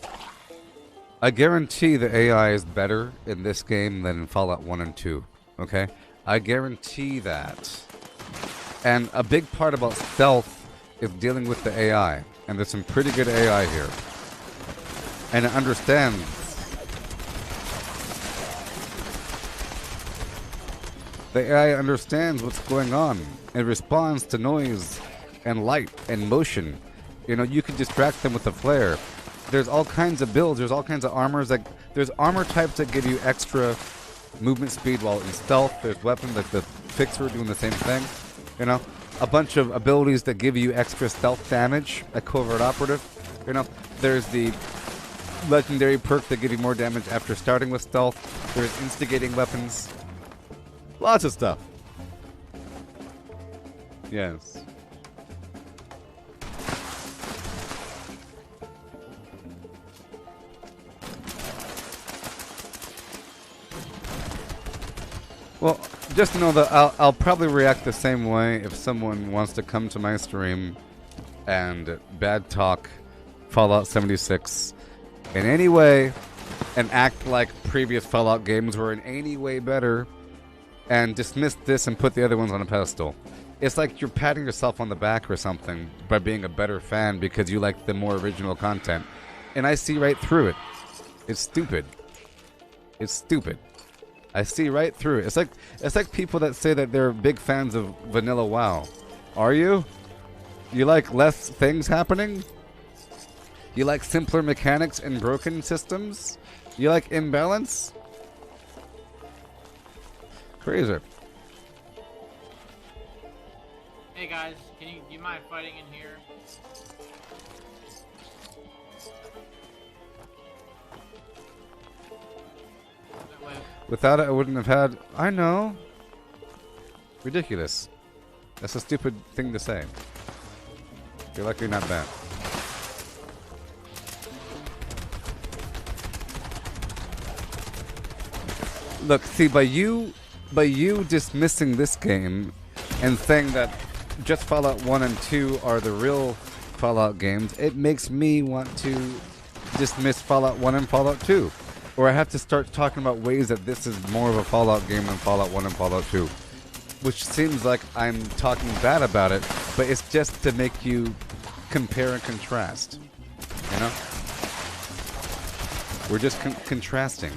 I guarantee the AI is better in this game than in Fallout 1 and 2. Okay? I guarantee that. And a big part about stealth is dealing with the AI. And there's some pretty good AI here. And it understands. The AI understands what's going on. It responds to noise and light and motion. You know, you can distract them with a flare. There's all kinds of builds. There's all kinds of armors. There's armor types that give you extra movement speed while in stealth. There's weapons like the Fixer doing the same thing. You know, a bunch of abilities that give you extra stealth damage. A Covert Operative. You know, there's the legendary perk that give you more damage after starting with stealth. There's instigating weapons. Lots of stuff. Yes. Well, just know that I'll probably react the same way if someone wants to come to my stream and bad talk Fallout 76 in any way and act like previous Fallout games were in any way better and dismiss this and put the other ones on a pedestal. It's like you're patting yourself on the back or something by being a better fan because you like the more original content. And I see right through it. It's stupid. It's stupid. I see right through it. It's like people that say that they're big fans of Vanilla WoW. Are you? You like less things happening? You like simpler mechanics and broken systems? You like imbalance? Crazy. Hey guys, do you mind fighting in here? Without it, I wouldn't have had... I know. Ridiculous. That's a stupid thing to say. You're lucky you're not bad. Look, see, by you dismissing this game and saying that just Fallout 1 and 2 are the real Fallout games, it makes me want to dismiss Fallout 1 and Fallout 2. Or I have to start talking about ways that this is more of a Fallout game than Fallout 1 and Fallout 2. Which seems like I'm talking bad about it, but it's just to make you compare and contrast. You know? We're just contrasting.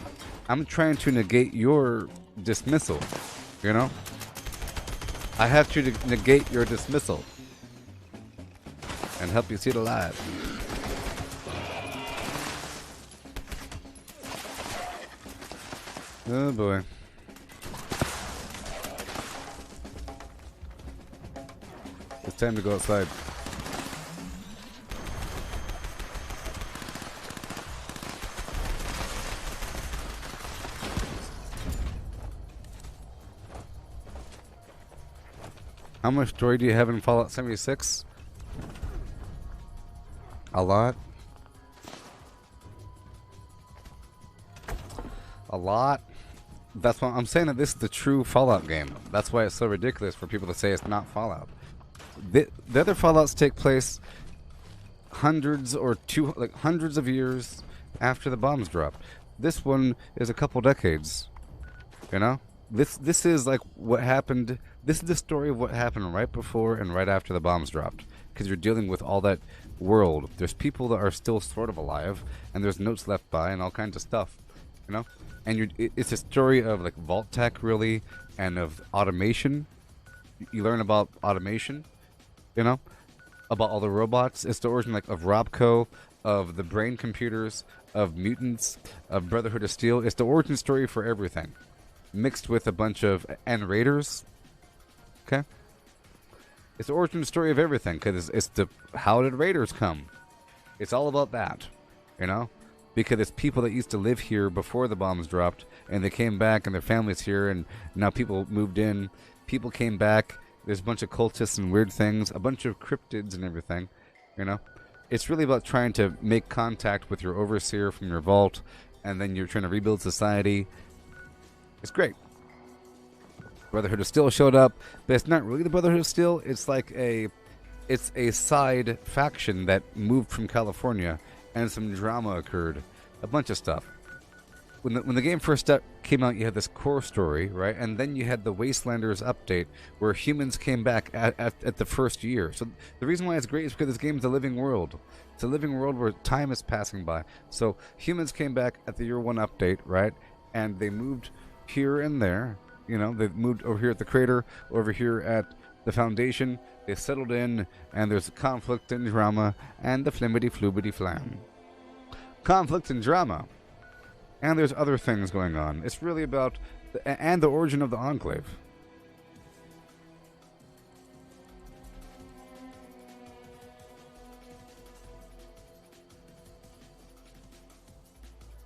I'm trying to negate your dismissal. You know? I have to negate your dismissal. And help you see the light. Oh boy. It's time to go outside. How much story do you have in Fallout 76? A lot. A lot. That's why I'm saying that this is the true Fallout game. That's why it's so ridiculous for people to say it's not Fallout. The other Fallouts take place hundreds of years after the bombs dropped. This one is a couple decades. You know? This is like what happened. This is the story of what happened right before and right after the bombs dropped. Because you're dealing with all that world. There's people that are still sort of alive, and there's notes left by and all kinds of stuff. You know? And it's a story of like vault tech, really, and of automation. You learn about automation, you know, about all the robots. It's the origin like of Robco, of the brain computers, of mutants, of Brotherhood of Steel. It's the origin story for everything, mixed with a bunch of and raiders. Okay, it's the origin story of everything because it's the how did raiders come? It's all about that, you know. Because it's people that used to live here before the bombs dropped, and they came back, and their families here, and now people moved in. People came back. There's a bunch of cultists and weird things, a bunch of cryptids and everything, you know? It's really about trying to make contact with your overseer from your vault, and then you're trying to rebuild society. It's great. Brotherhood of Steel showed up, but it's not really the Brotherhood of Steel. It's like it's a side faction that moved from California, and some drama occurred. A bunch of stuff. When the game first came out, you had this core story, right? And then you had the Wastelanders update, where humans came back at the first year. So the reason why it's great is because this game is a living world. It's a living world where time is passing by. So humans came back at the year 1 update, right? And they moved here and there. You know, they moved over here at the crater, over here at the Foundation. They settled in, and there's conflict and drama, and the flimmity floobity flam. Conflict and drama. And there's other things going on. It's really about and the origin of the Enclave.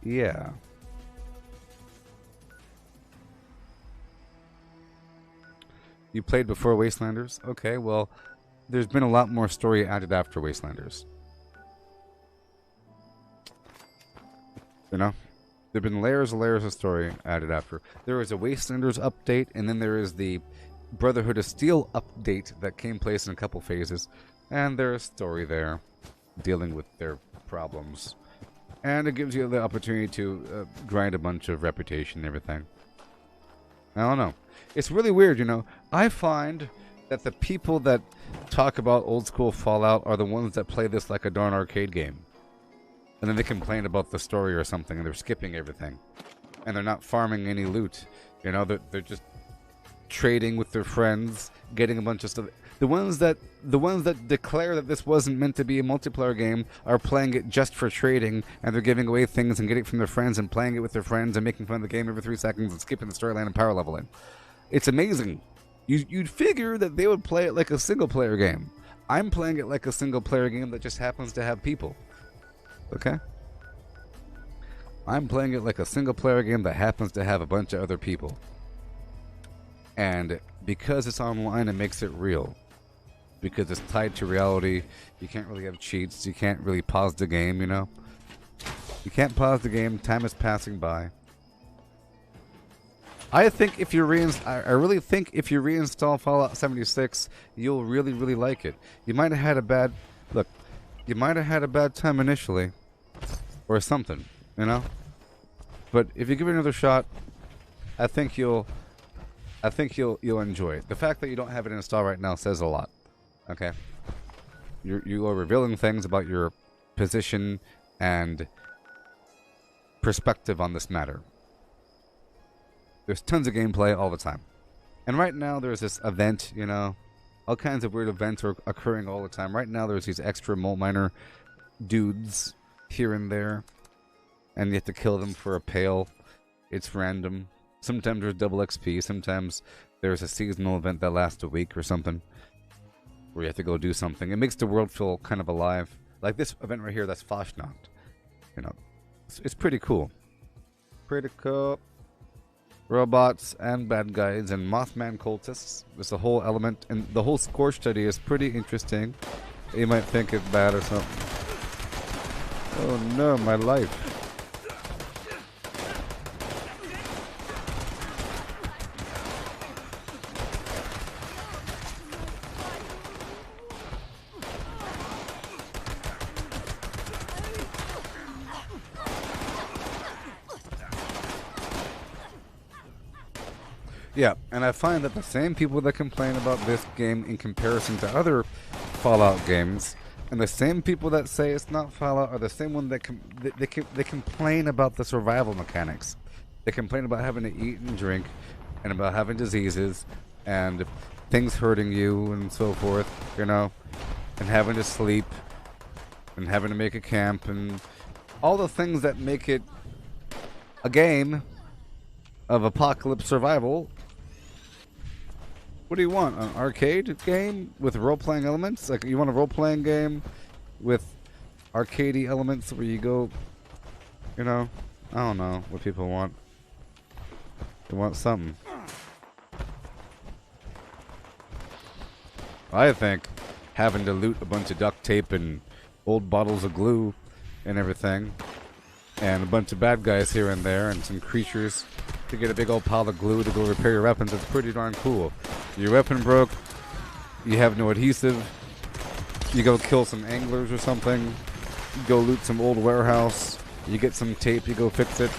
Yeah. You played before Wastelanders? Okay, well, there's been a lot more story added after Wastelanders. You know? There have been layers and layers of story added after. There is a Wastelanders update, and then there is the Brotherhood of Steel update that came place in a couple phases. And there's story there, dealing with their problems. And it gives you the opportunity to grind a bunch of reputation and everything. I don't know. It's really weird, you know. I find that the people that talk about old school Fallout are the ones that play this like a darn arcade game. And then they complain about the story or something, and they're skipping everything. And they're not farming any loot. You know, they're just trading with their friends, getting a bunch of stuff. The ones that declare that this wasn't meant to be a multiplayer game are playing it just for trading, and they're giving away things and getting it from their friends and playing it with their friends and making fun of the game every 3 seconds and skipping the storyline and power leveling. It's amazing. You'd figure that they would play it like a single-player game. I'm playing it like a single-player game that just happens to have people. Okay? I'm playing it like a single-player game that happens to have a bunch of other people. And because it's online, it makes it real. Because it's tied to reality, you can't really have cheats, you can't really pause the game, you know? You can't pause the game, time is passing by. I think if you I really think if you reinstall Fallout 76, you'll really, really like it. You might have had a bad... Look, you might have had a bad time initially. Or something, you know? But if you give it another shot, I think you'll enjoy it. The fact that you don't have it installed right now says a lot. Okay? You are revealing things about your position and perspective on this matter. There's tons of gameplay all the time. And right now there's this event, you know, all kinds of weird events are occurring all the time. Right now there's these extra mole miner dudes here and there, and you have to kill them for a pail. It's random. Sometimes there's double XP, sometimes there's a seasonal event that lasts a week or something, where you have to go do something. It makes the world feel kind of alive. Like this event right here, that's Fashnacht. You know, it's pretty cool. Pretty cool. robots and bad guys and Mothman cultists. There's a whole element, and the whole score study is pretty interesting. You might think it's bad or something. Oh no, my life. Yeah, and I find that the same people that complain about this game in comparison to other Fallout games, and the same people that say it's not Fallout, are the same one that they complain about the survival mechanics. They complain about having to eat and drink, and about having diseases, and things hurting you, and so forth, you know, and having to sleep, and having to make a camp, and all the things that make it a game of apocalypse survival. What do you want? An arcade game with role-playing elements? Like, you want a role-playing game with arcadey elements where you go, you know, I don't know what people want. They want something. I think having to loot a bunch of duct tape and old bottles of glue and everything, and a bunch of bad guys here and there, and some creatures to get a big old pile of glue to go repair your weapons. It's pretty darn cool. Your weapon broke, you have no adhesive, you go kill some anglers or something, you go loot some old warehouse, you get some tape, you go fix it.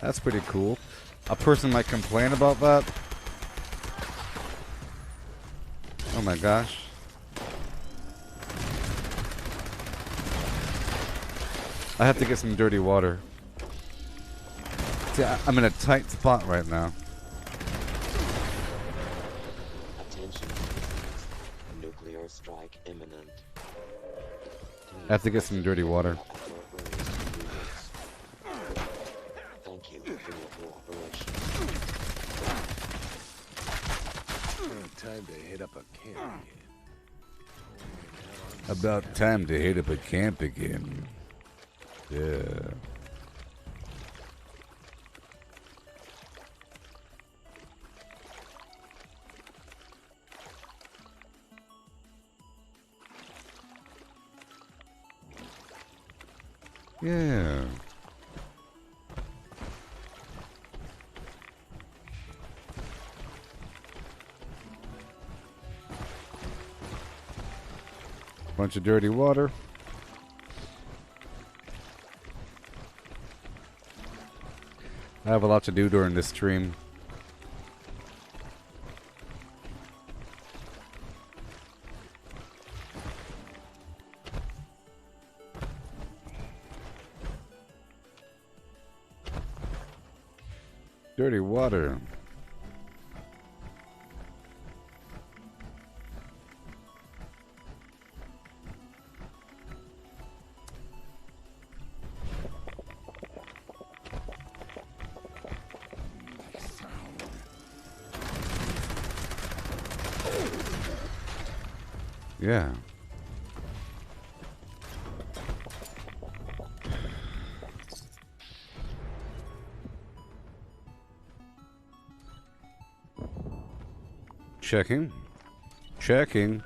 That's pretty cool. A person might complain about that. Oh my gosh. I have to get some dirty water. See, I'm in a tight spot right now. Attention. Nuclear strike imminent. I have to get some dirty water. Thank you for your cooperation. Time to hit up a camp again. About time to hit up a camp again. Yeah. Yeah. Bunch of dirty water. I have a lot to do during this stream. Dirty water. Yeah. Checking. Checking.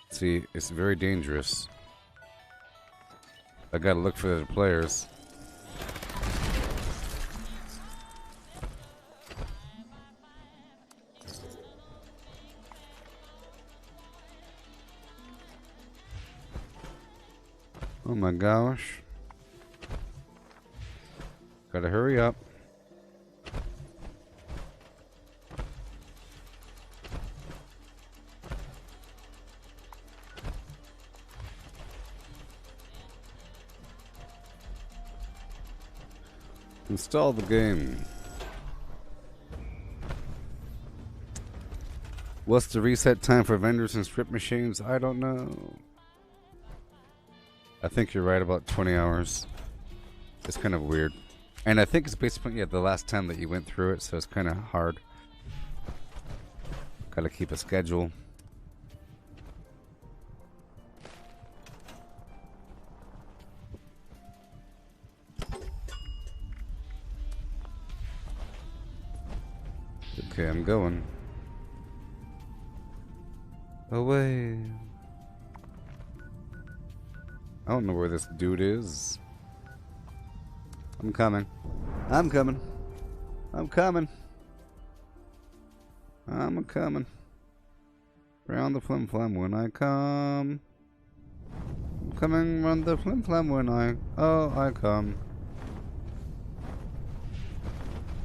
See, it's very dangerous. I gotta look for the players. Oh my gosh. Gotta hurry up. Install the game. What's the reset time for vendors and script machines? I don't know. I think you're right about 20 hours. It's kind of weird. And I think it's based upon, yeah, the last time that you went through it, so it's kind of hard. Gotta keep a schedule. Okay, I'm going. Away. I don't know where this dude is. I'm coming. I'm coming. I'm coming. I'm coming. Round the flim flam when I come. I'm coming round the flim flam when I come.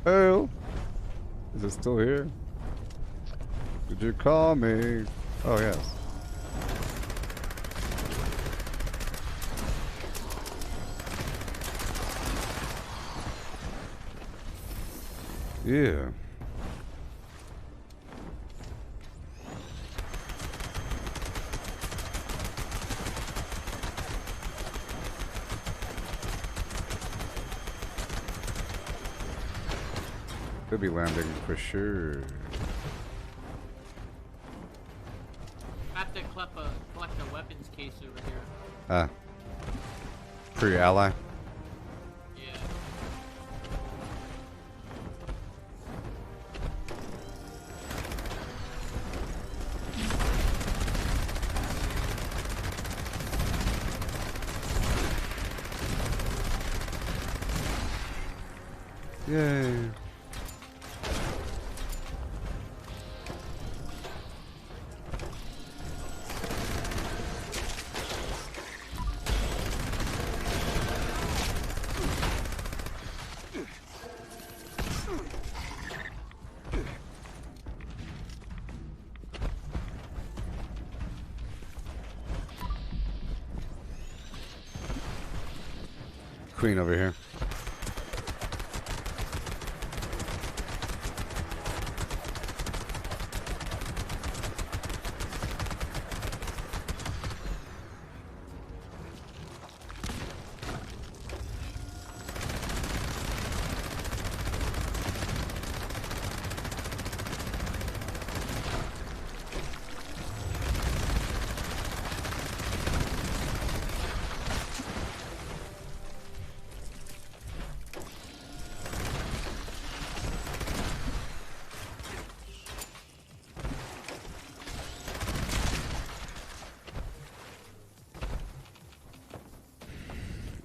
Oh, is it still here? Did you call me? Oh yes. Yeah. Could be landing for sure. I have to collect a weapons case over here. Ah. For your ally? Yeah. Yay. Queen over here.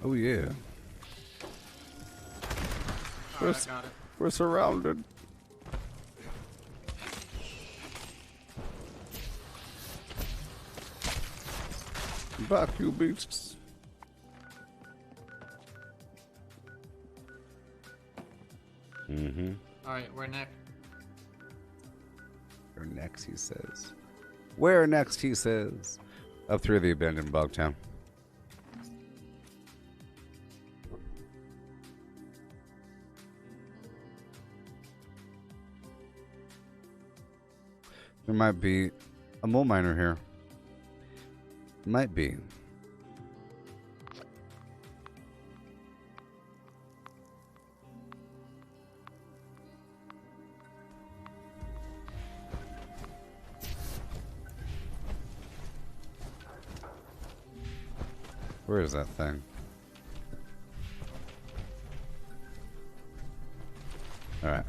Oh yeah. Alright, I got it. We're surrounded. Back, you beasts. Mm-hmm. Alright, we're next. Where next, he says. Where next, he says. Up through the abandoned bog town. There might be a mole miner here. Might be. Where is that thing? All right.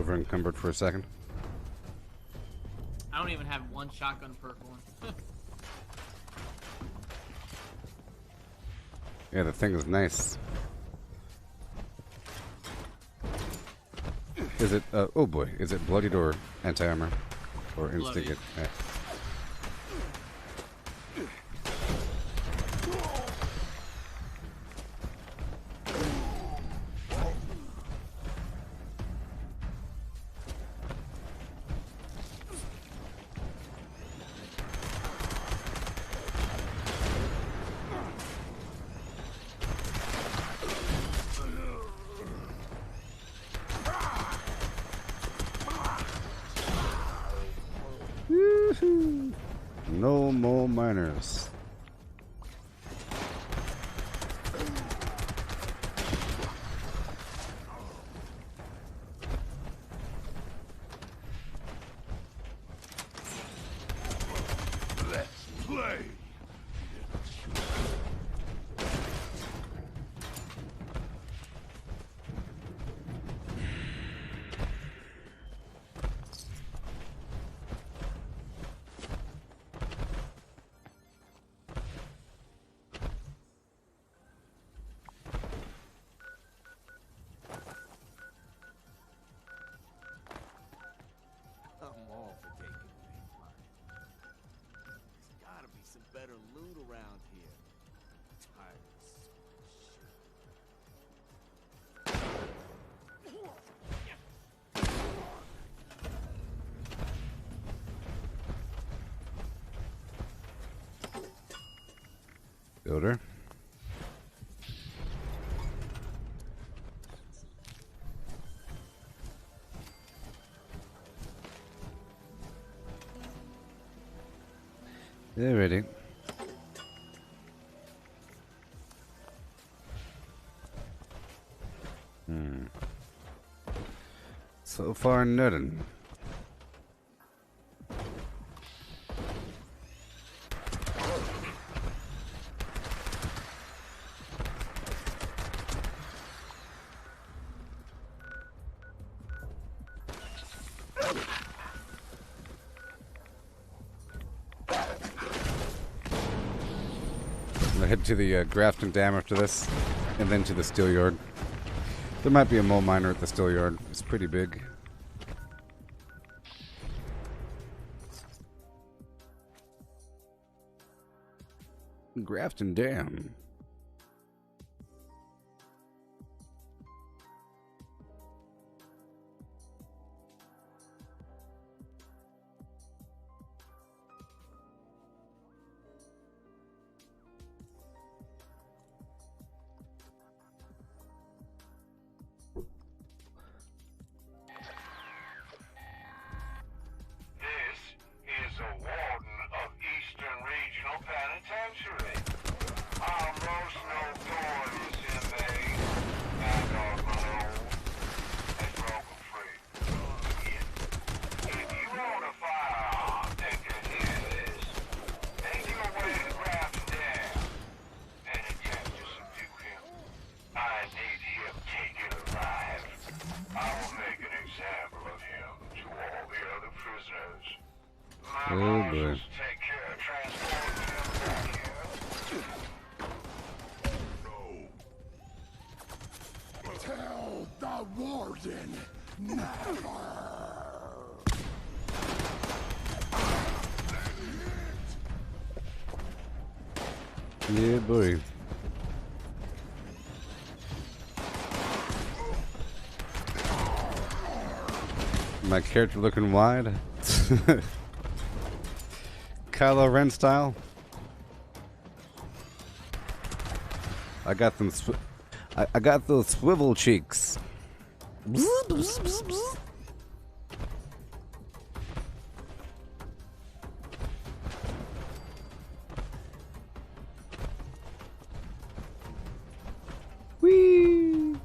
over encumbered for a second. I don't even have one shotgun perk on. Yeah, the thing is nice. Is it, oh boy, is it bloodied or anti-armor? Or instinct? Yeah. Woohoo! No more miners. Let's play. I'm all for taking away mine. There's gotta be some better loot around here. I'm tired of this Builder. They're ready. So far, nothing. I'm gonna head to the Grafton Dam after this, and then to the steel yard. There might be a mole miner at the steel yard. It's pretty big. Grafton Dam. This is a warden of Eastern Regional Penitentiary. Our most notorious inmate, and has broken free. If you own a firearm and can hear this, make your way to Grafton Dam and attempt to subdue him. I need him taken alive. I will make an example of him to all the other prisoners. My Oh, marshals boy. take care of transporting him back here. Tell the warden never. Yeah, boy. My character looking wide. Kylo Ren style. I got them. I got those swivel cheeks. Whee!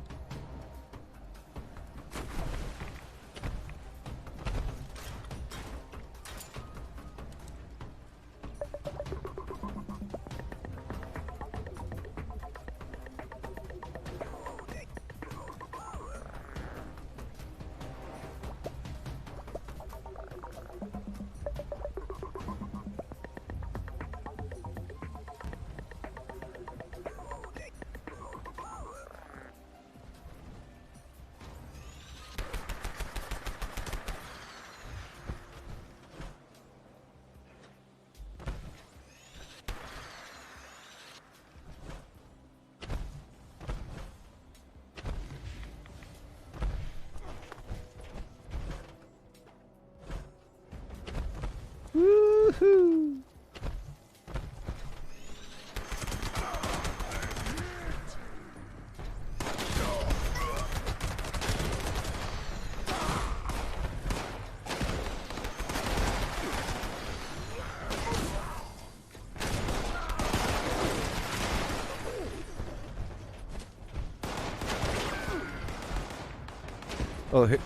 Oh, hit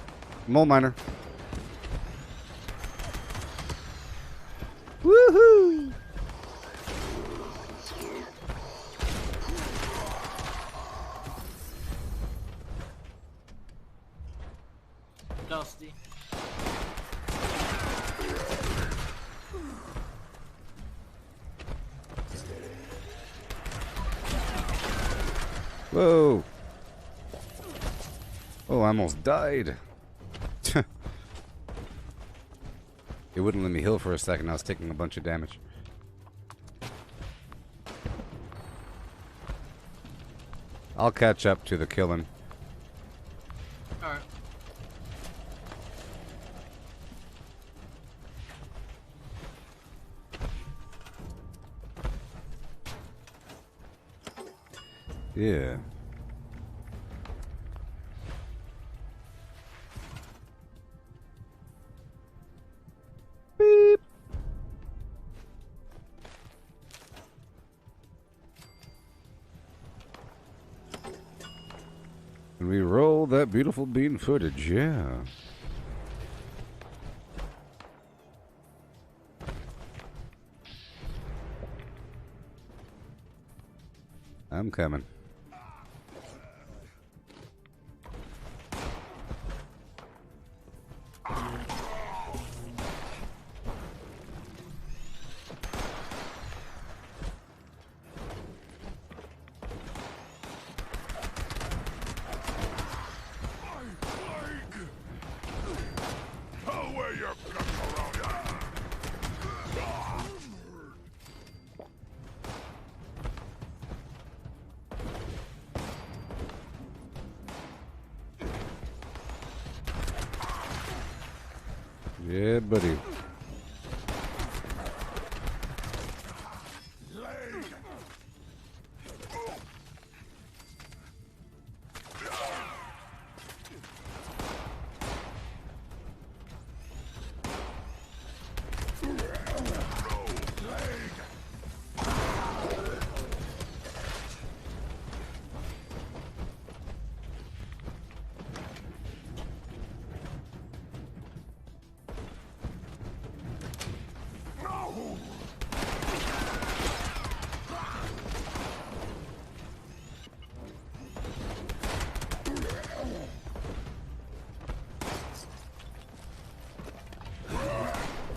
mole miner. Woohoo! Dusty. Whoa! Oh, I almost died. It wouldn't let me heal for a second. I was taking a bunch of damage. I'll catch up to the killing. Alright. Yeah. Beep. And we roll that beautiful bean footage, yeah. I'm coming. Yeah, buddy.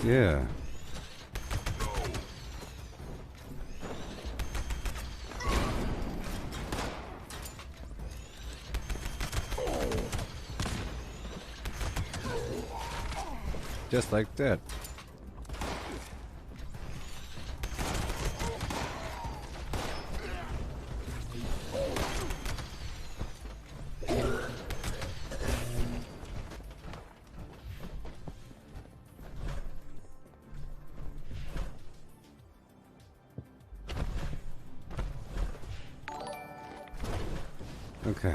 Yeah. Just like that. Okay.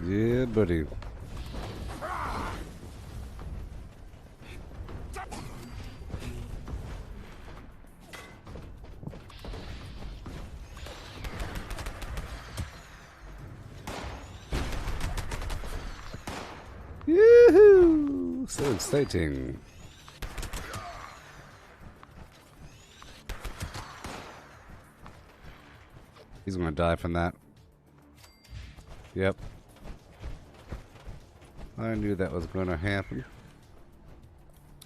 Yeah, buddy. Yoo-hoo! So exciting. He's gonna die from that. Yep. I knew that was gonna happen.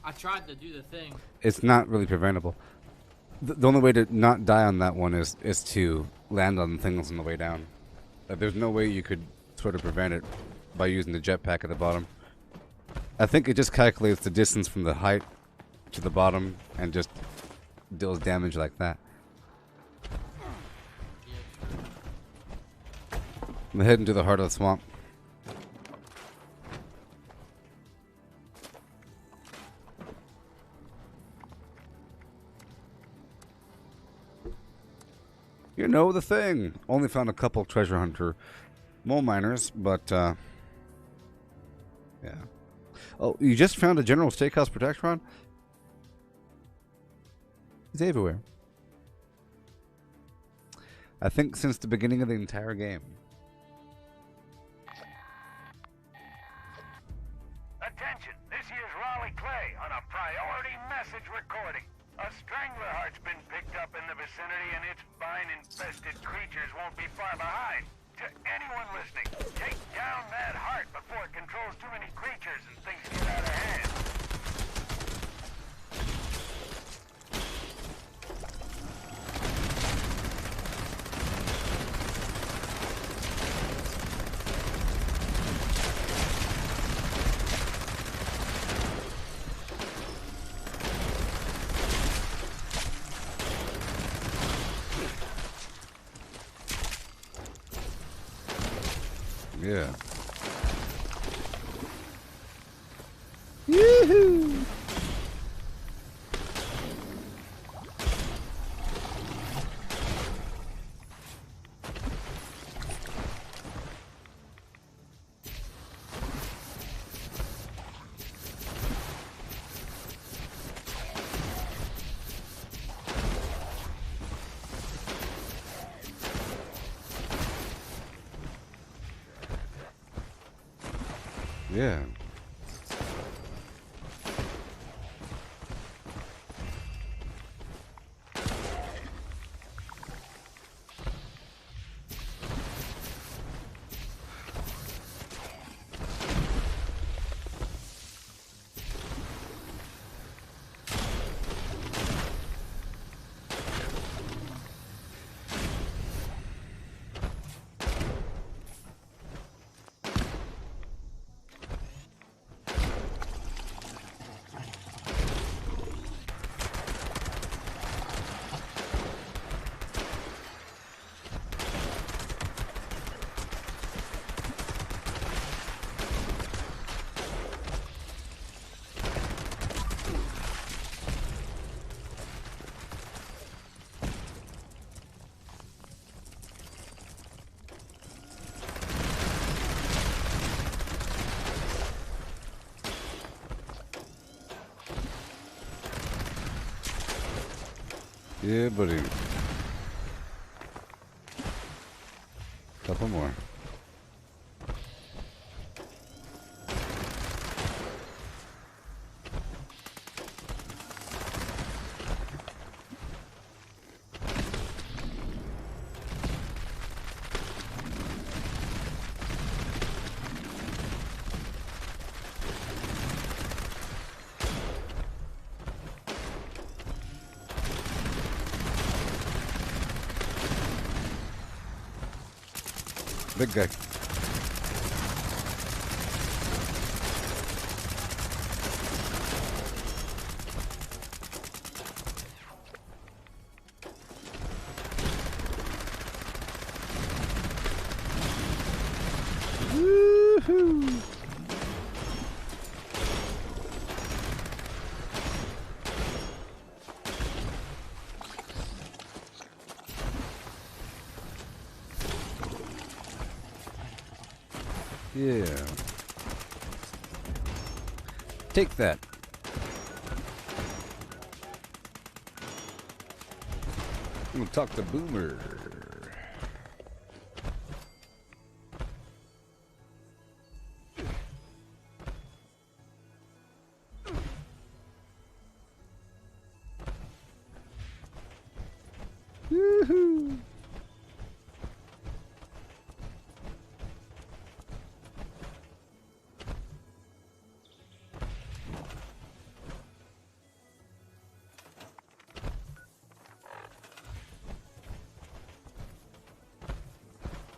I tried to do the thing. It's not really preventable. The only way to not die on that one is to land on things on the way down. There's no way you could sort of prevent it by using the jetpack at the bottom. I think it just calculates the distance from the height to the bottom and just deals damage like that. I'm heading to the heart of the swamp. You know the thing. Only found a couple treasure hunter mole miners, but yeah. Oh, you just found a General Steakhouse Protectron? He's everywhere. I think since the beginning of the entire game. Attention, this here's Raleigh Clay on a priority message recording. A strangler heart's been picked up in the vicinity and its vine-infested creatures won't be far behind. To anyone listening, take down that heart before it controls too many creatures and things get out of hand. Yeah. Yoo-hoo! Yeah. Yeah, buddy. Couple more. Big guy. Woohoo! Yeah. Take that. We'll talk to Boomer. Woohoo!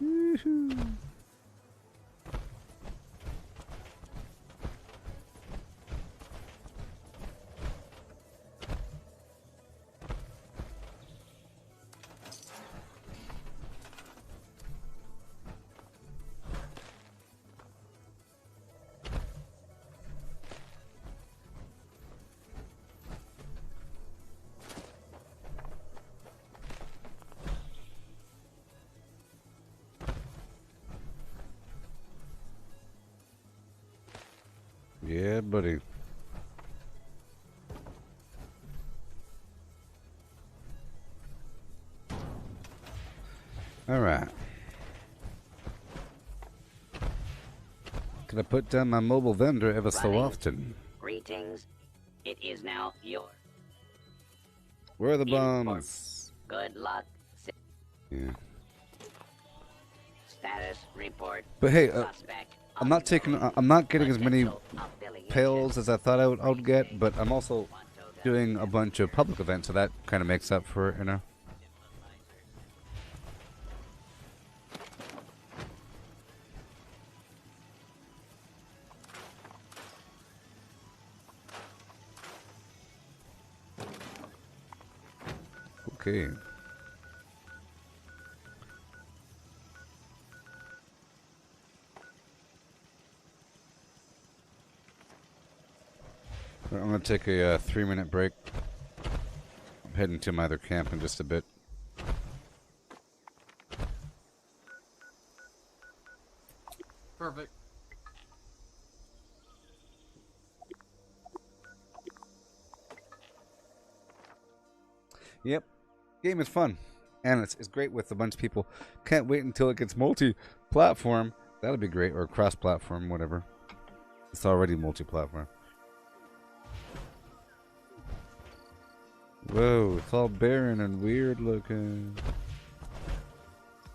Woohoo! Yeah, buddy. Gotta put down my mobile vendor ever so Running. often. Greetings. It is now your Where are the Import. bombs? Good luck. Yeah. Status report. But hey, Suspect. I'm not taking. I'm not getting as many pails as I thought I would get, but I'm also doing a bunch of public events, so that kind of makes up for it, you know. Okay. I'm gonna take a 3-minute break. I'm heading to my other camp in just a bit. Perfect. Yep. Game is fun. And it's great with a bunch of people. Can't wait until it gets multi-platform. That'll be great. Or cross-platform, whatever. It's already multi-platform. Whoa, it's all barren and weird looking.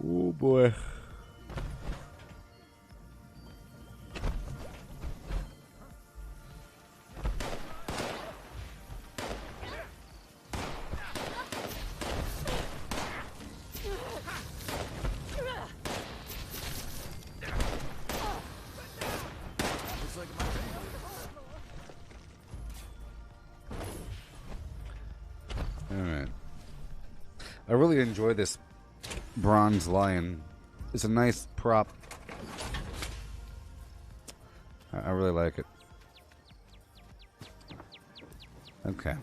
Oh boy. Alright. I really enjoy this bronze lion. It's a nice prop. I really like it. Okay.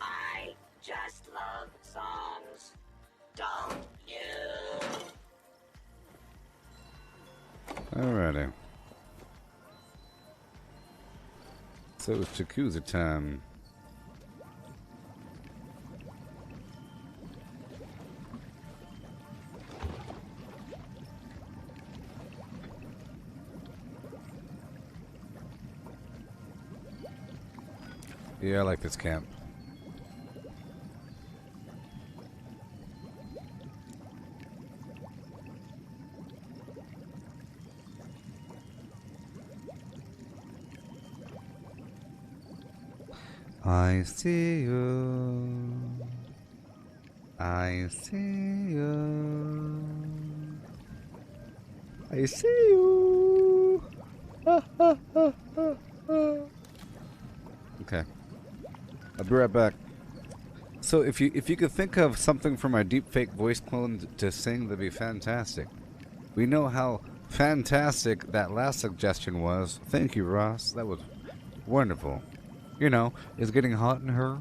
I just love songs. Don't you? Alrighty. So it's Yakuza time. Yeah, I like this camp. I see you. I see you. I see you. Okay. I'll be right back. So if you could think of something for my deepfake voice clone to sing, that'd be fantastic. We know how fantastic that last suggestion was. Thank you, Ross. That was wonderful. You know, it's getting hot in her.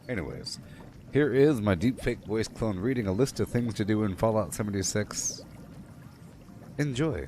Anyways, here is my deepfake voice clone reading a list of things to do in Fallout 76. Enjoy.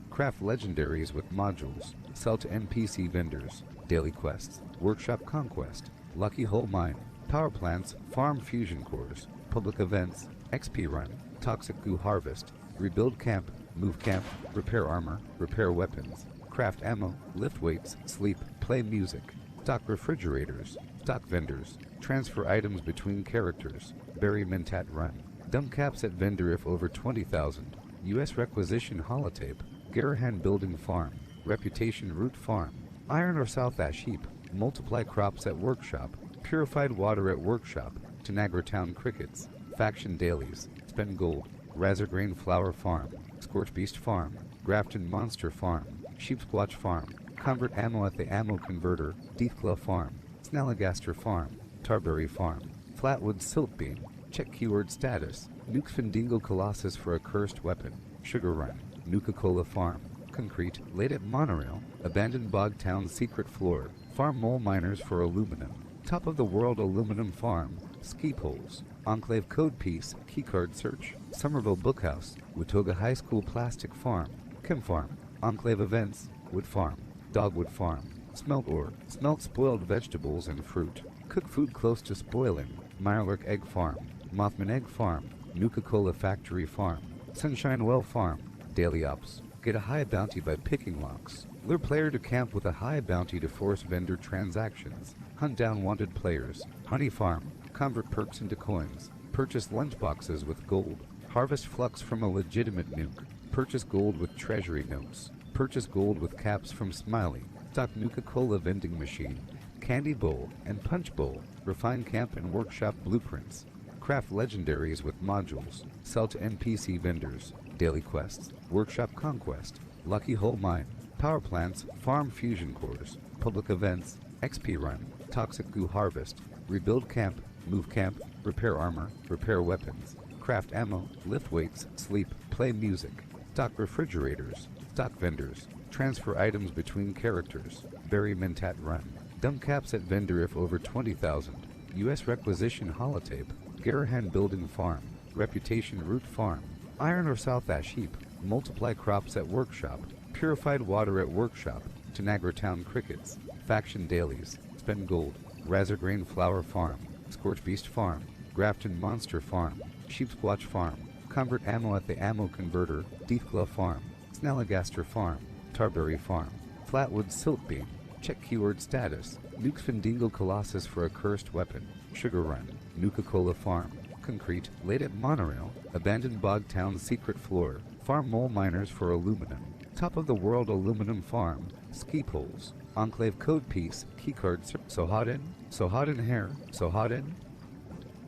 Craft legendaries with modules. Sell to NPC vendors. Daily quests. Workshop conquest. Lucky hole mine. Power plants. Farm fusion cores. Public events. XP run. Toxic goo harvest. Rebuild camp. Move camp. Repair armor. Repair weapons. Craft ammo. Lift weights. Sleep. Play music. Stock refrigerators. Stock vendors. Transfer items between characters. Bury Mentat run. Dump caps at vendor if over 20,000. U.S. requisition holotape. Garahan Building Farm, Reputation Root Farm, Iron or South Ash Heap, Multiply Crops at Workshop, Purified Water at Workshop, Tanagra Town Crickets, Faction Dailies, Spend Gold, Razorgrain Flower Farm, Scorch Beast Farm, Grafton Monster Farm, Sheepsquatch Farm, Convert Ammo at the Ammo Converter, Deathclaw Farm, Snalligaster Farm, Tarberry Farm, Flatwood Silt Beam, Check Keyword Status, Nuke Findingo Colossus for a Cursed Weapon, Sugar Run, Nuka-Cola Farm, Concrete, Late at Monorail, Abandoned Bog Town Secret Floor, Farm Mole Miners for Aluminum, Top of the World Aluminum Farm, Ski Poles, Enclave Code Piece, Keycard Search, Somerville Bookhouse, Watoga High School Plastic Farm, Chem Farm, Enclave Events, Wood Farm, Dogwood Farm, Smelt ore. Smelt spoiled vegetables and fruit. Cook food close to spoiling. Mirelurk Egg Farm. Mothman Egg Farm. Nuka-Cola Factory Farm. Sunshine Well Farm. Daily Ops. Get a high bounty by picking locks. Lure player to camp with a high bounty to force vendor transactions. Hunt down wanted players. Honey Farm. Convert perks into coins. Purchase lunchboxes with gold. Harvest flux from a legitimate nuke. Purchase gold with treasury notes. Purchase gold with caps from Smiley. Stock Nuka-Cola vending machine. Candy bowl and punch bowl. Refine camp and workshop blueprints. Craft legendaries with modules. Sell to NPC vendors. Daily quests. Workshop conquest. Lucky hole mine. Power plants. Farm fusion cores. Public events. XP run. Toxic goo harvest. Rebuild camp. Move camp. Repair armor. Repair weapons. Craft ammo. Lift weights. Sleep. Play music. Stock refrigerators. Stock vendors. Transfer items between characters. Bury Mentat run. Dump caps at vendor if over 20,000. U.S. requisition holotape. Garahan building farm. Reputation root farm. Iron or South Ash heap. Multiply crops at workshop. Purified water at workshop. Tanagra Town crickets. Faction dailies. Spend gold. Razorgrain flower farm. Scorch beast farm. Grafton monster farm. Sheepsquatch farm. Convert ammo at the ammo converter. Deathglow farm. Snalligaster farm. Tarberry farm. Flatwood silt beam. Check keyword status. Nukes Findingo Colossus for a cursed weapon. Sugar run. Nuka-Cola farm. Concrete. Laid at monorail. Abandoned bog town secret floor. Farm mole miners for aluminum. Top of the world aluminum farm. Ski poles. Enclave code piece. Keycards. So hot in hair. So hot in.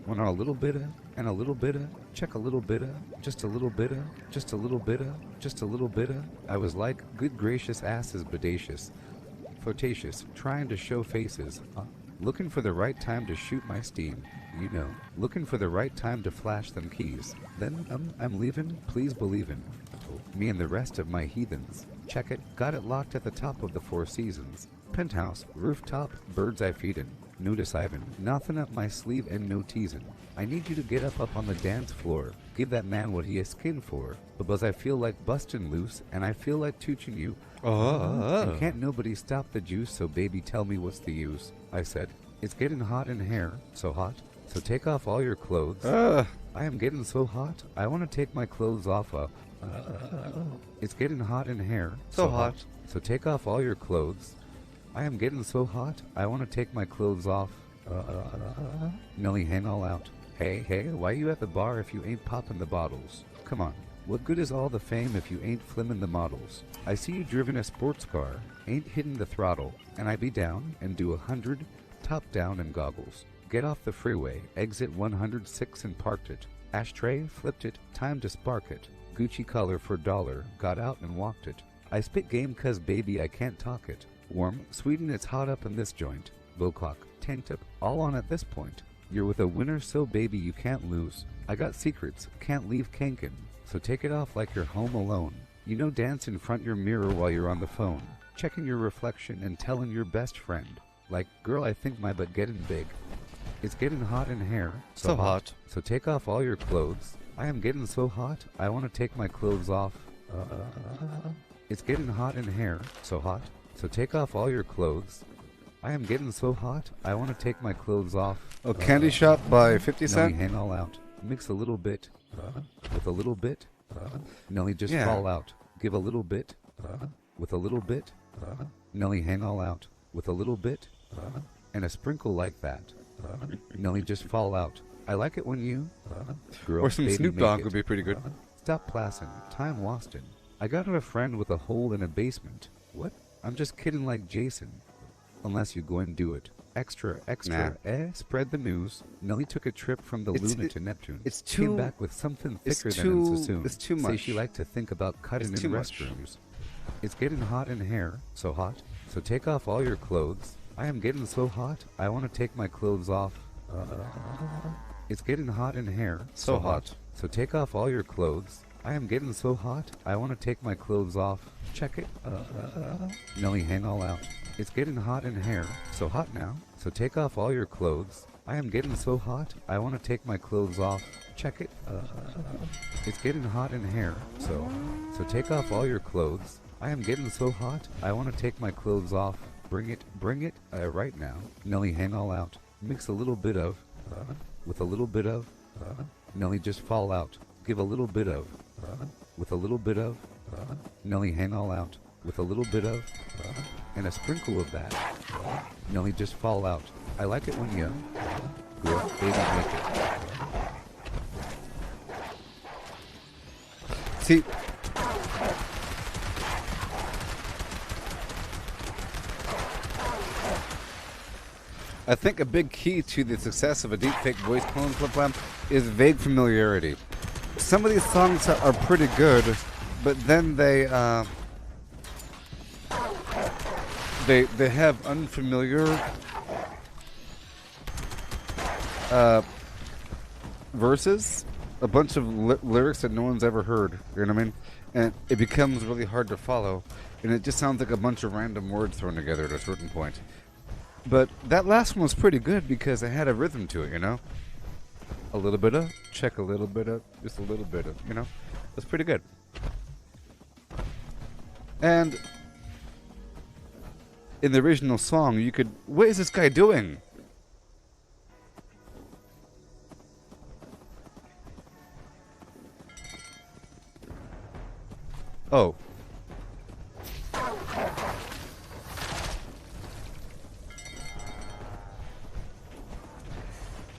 Want a little bit of, and a little bit of, check a little bit of, just a little bit of, just a little bit of, just a little bit of. I was like, good gracious ass is bodacious. Flirtatious, trying to show faces. Looking for the right time to shoot my steam. You know, looking for the right time to flash them keys. Then, I'm leaving, please believin'. Me and the rest of my heathens. Check it, got it locked at the top of the Four Seasons. Penthouse, rooftop, birds I feedin'. Notice Ivan, nothing up my sleeve and no teasin'. I need you to get up on the dance floor. Give that man what he is skin for. Because I feel like bustin' loose, and I feel like tooching you. And can't nobody stop the juice, so baby tell me what's the use. I said, it's getting hot in here. So hot? So take off all your clothes. I am getting so hot, I want to take my clothes off. It's getting hot in here. So hot. So take off all your clothes. I am getting so hot, I want to take my clothes off. Nelly, hang all out. Hey, why you at the bar if you ain't popping the bottles? Come on, what good is all the fame if you ain't flimmin' the models? I see you driven a sports car, ain't hitting the throttle, and I be down and do 100, top down and goggles. Get off the freeway, exit 106 and parked it. Ashtray, flipped it, time to spark it. Gucci color for $1, got out and walked it. I spit game cause baby I can't talk it. Warm, sweet and it's hot up in this joint. Bow clock, tank tip, all on at this point. You're with a winner so baby you can't lose. I got secrets, can't leave kankin'. So take it off like you're home alone. You know dance in front your mirror while you're on the phone. Checking your reflection and telling your best friend. Like, girl I think my butt getting big. It's getting hot in here. So hot. So take off all your clothes. I am getting so hot, I want to take my clothes off. It's getting hot in here. So hot. So take off all your clothes. I am getting so hot, I want to take my clothes off. Oh, Candy Shop by 50 Cent? Nelly, hang all out. Mix a little bit. With a little bit. Nelly, just fall out. Give a little bit. With a little bit. Nelly, hang all out. With a little bit. And a sprinkle like that. Nelly, just fall out. I like it when you... Girl, or some baby, Snoop make Dogg it. would be pretty good. Stop plassin'. Time wastin'. I got a friend with a hole in a basement. What? I'm just kidding like Jason. Unless you go and do it. Extra. Spread the news. Nelly took a trip from the Luna to Neptune. It's too... Came back with something thicker than in Sassoon. It's too much. Say she liked to think about cutting in restrooms. It's getting hot in here. So hot. So take off all your clothes. I am getting so hot, I want to take my clothes off. It's getting hot in here. So hot. So take off all your clothes. I am getting so hot, I want to take my clothes off. Check it. Nelly, hang all out. It's getting hot in here. So hot now. So take off all your clothes. I am getting so hot, I want to take my clothes off. Check it. It's getting hot in here. So take off all your clothes. I am getting so hot, I want to take my clothes off. Bring it, right now. Nelly, hang all out. Mix a little bit of, with a little bit of, Nelly, just fall out. Give a little bit of, with a little bit of, Nelly, hang all out. With a little bit of, and a sprinkle of that. Nelly, just fall out. I like it when you, girl, baby, make it. See, I think a big key to the success of a deepfake voice clone flip is vague familiarity. Some of these songs are pretty good, but then they have unfamiliar verses, a bunch of lyrics that no one's ever heard. You know what I mean? And it becomes really hard to follow, and it just sounds like a bunch of random words thrown together at a certain point. But that last one was pretty good because it had a rhythm to it, you know? A little bit of, check a little bit of, just a little bit of, you know? That's pretty good. And in the original song, you could... What is this guy doing? Oh.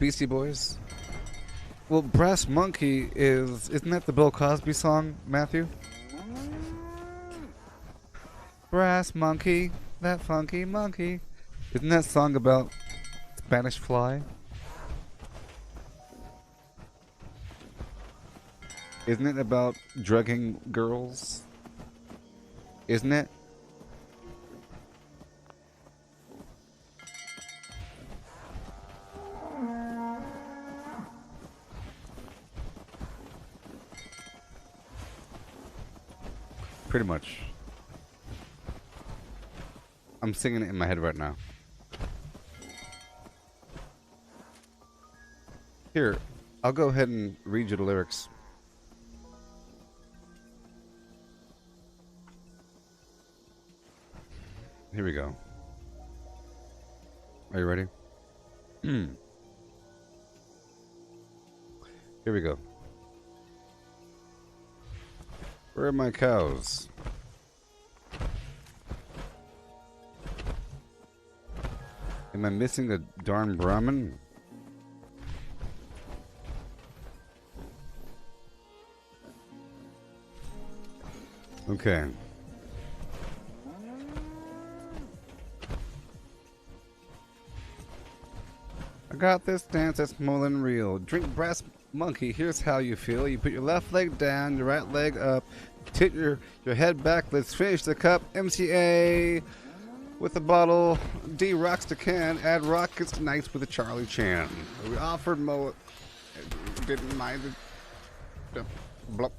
Beastie Boys. Well, Brass Monkey isn't that the Bill Cosby song, Matthew? Brass Monkey, that funky monkey. Isn't that song about Spanish Fly? Isn't it about drugging girls? Isn't it? Pretty much. I'm singing it in my head right now. Here, I'll go ahead and read you the lyrics. Here we go. Are you ready? Here we go. Where are my cows? Am I missing a darn Brahmin? Okay. I got this dance that's more than real. Drink Brass Monkey, here's how you feel. You put your left leg down, your right leg up, tip your head back, let's finish the cup. MCA with a bottle, D rocks the can, add rockets nights with a Charlie Chan. We offered Mo, didn't mind it. Blup.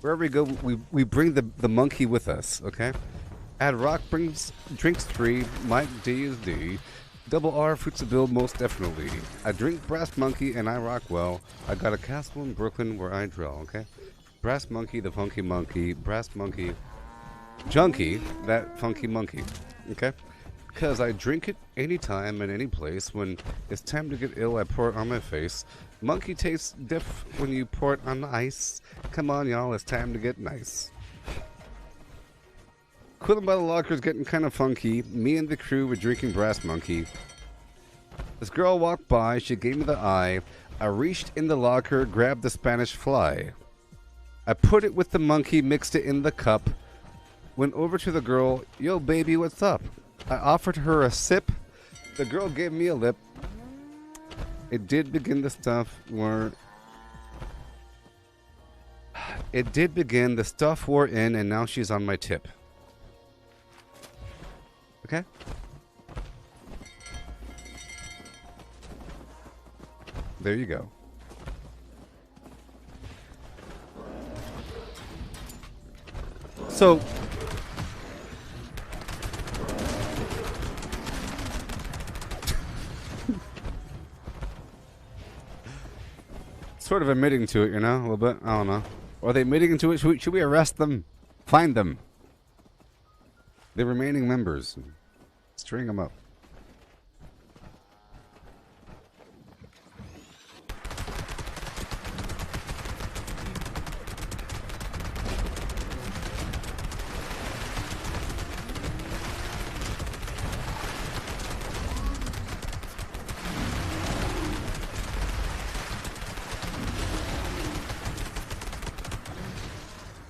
Wherever we go, we bring the monkey with us, okay? Add rock brings drinks 3, Mike D is D. Double R fruits a bill most definitely. I drink Brass Monkey and I rock well. I got a castle in Brooklyn where I dwell, okay? Brass Monkey, the funky monkey. Brass Monkey, junkie, that funky monkey, okay? Because I drink it anytime and any place. When it's time to get ill, I pour it on my face. Monkey tastes diff when you pour it on the ice. Come on, y'all, it's time to get nice. Quilling by the locker's getting kind of funky. Me and the crew were drinking Brass Monkey. This girl walked by, she gave me the eye. I reached in the locker, grabbed the Spanish Fly. I put it with the monkey, mixed it in the cup. Went over to the girl, yo baby, what's up? I offered her a sip. The girl gave me a lip. It did begin the stuff where... It did begin, the stuff wore in, and now she's on my tip. Okay? There you go. So... sort of admitting to it, you know, a little bit. I don't know. Are they admitting to it? Should we arrest them? Find them. The remaining members. String them up.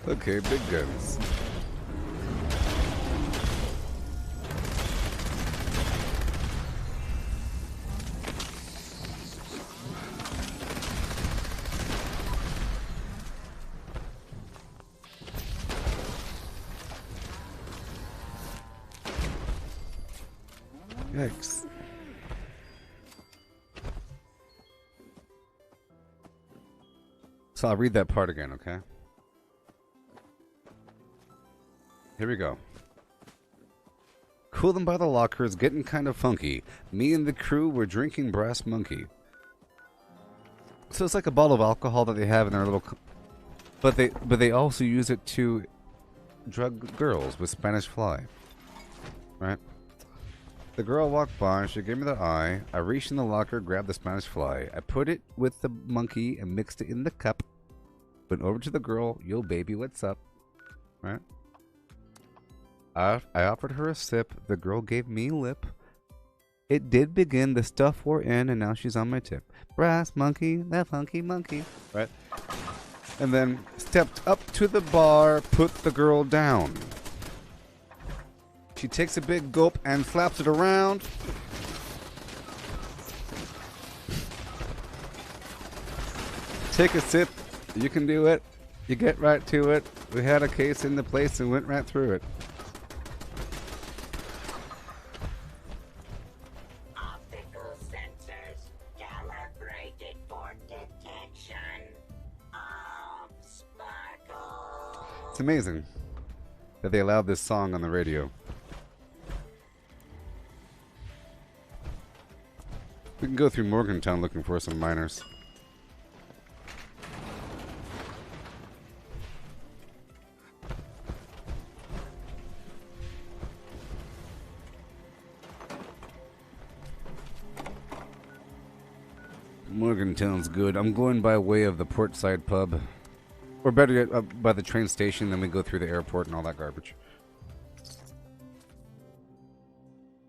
Okay, big guns. Yikes. So I'll read that part again, okay? Here we go. Cooling by the lockers, getting kind of funky. Me and the crew were drinking Brass Monkey. So it's like a bottle of alcohol that they have in their little... But they also use it to drug girls with Spanish Fly. Right? The girl walked by, she gave me the eye. I reached in the locker, grabbed the Spanish Fly. I put it with the monkey and mixed it in the cup. Went over to the girl, yo baby, what's up? Right? I offered her a sip. The girl gave me lip. It did begin. The stuff wore in, and now she's on my tip. Brass monkey, that funky monkey. Right? And then stepped up to the bar, put the girl down. She takes a big gulp and flaps it around. Take a sip. You can do it. You get right to it. We had a case in the place and went right through it. It's amazing that they allowed this song on the radio. We can go through Morgantown looking for some miners. Morgantown's good. I'm going by way of the Portside pub. Or better yet, by the train station, then we go through the airport and all that garbage.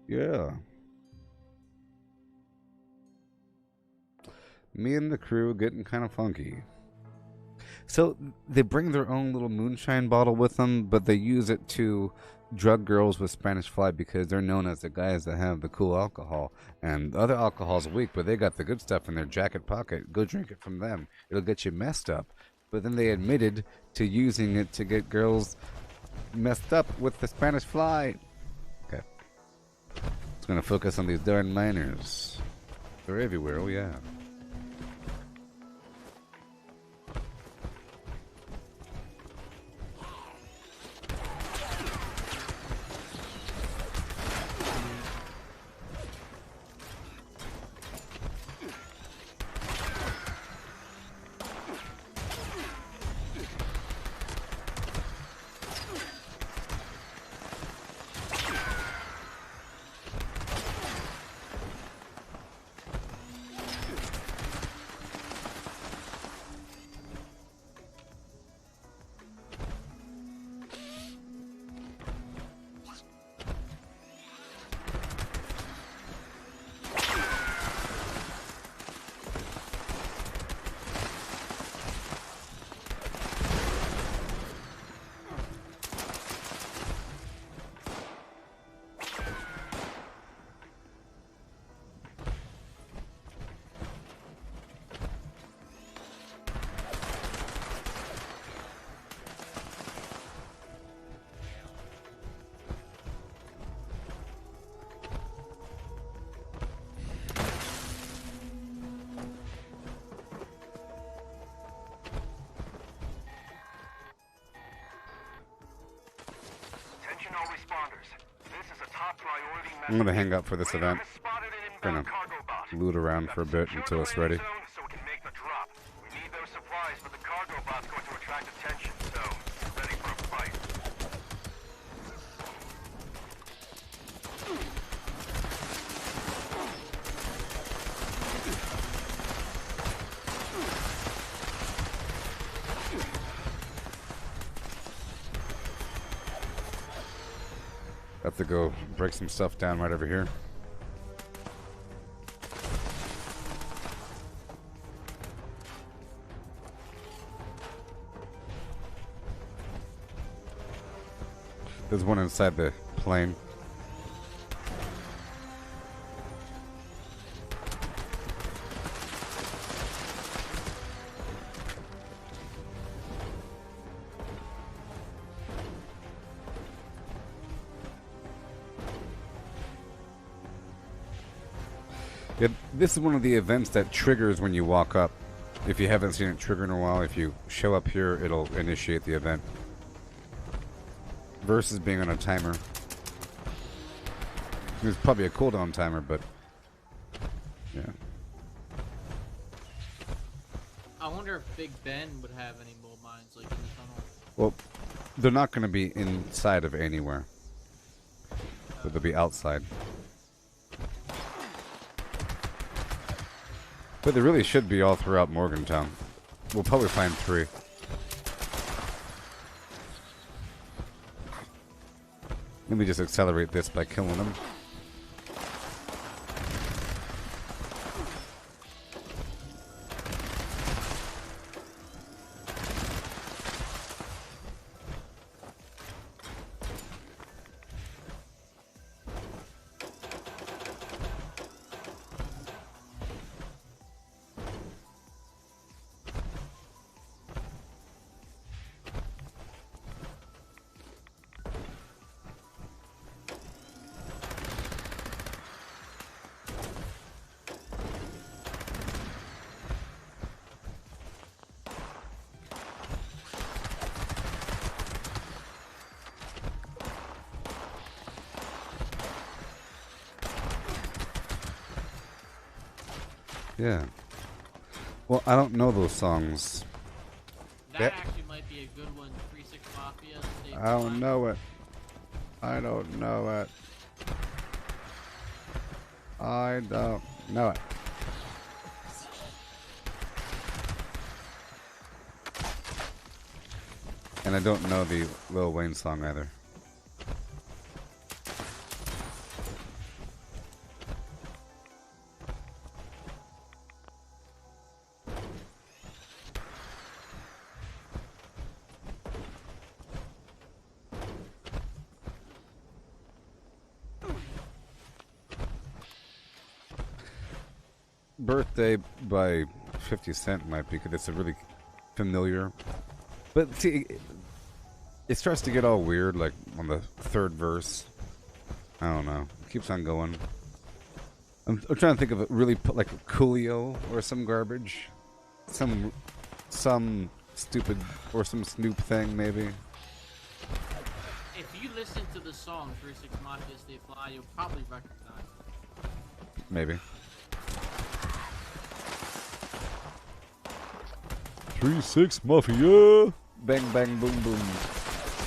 Yeah. Me and the crew getting kind of funky. So, they bring their own little moonshine bottle with them, but they use it to drug girls with Spanish Fly because they're known as the guys that have the cool alcohol. And other alcohol's weak, but they got the good stuff in their jacket pocket. Go drink it from them. It'll get you messed up. But then they admitted to using it to get girls messed up with the Spanish Fly. Okay. It's going to focus on these darn miners. They're everywhere, oh yeah. I'm gonna hang up for this event. Gonna loot around for a bit until it's ready. Have to go break some stuff down right over here. There's one inside the plane. This is one of the events that triggers when you walk up. If you haven't seen it trigger in a while, if you show up here, it'll initiate the event. Versus being on a timer. There's probably a cooldown timer, but yeah. I wonder if Big Ben would have any mold mines like in the tunnel. Well, they're not going to be inside of anywhere, but they'll be outside. But they really should be all throughout Morgantown. We'll probably find 3. Let me just accelerate this by killing them. Yeah. Well, I don't know those songs. That actually might be a good one. 3-6 Mafia. I don't know it. I don't know it. I don't know it. And I don't know the Lil Wayne song either. Birthday by 50 Cent might be, because it's a really familiar. But see, it starts to get all weird, like on the 3rd verse. I don't know. It keeps on going. I'm trying to think of it really like Coolio or some garbage. Some stupid, or some Snoop thing, maybe. If you listen to the song 3-6 Mafia Stay Fly, you'll probably recognize it. Maybe. 3-6 Mafia! Bang, bang, boom, boom.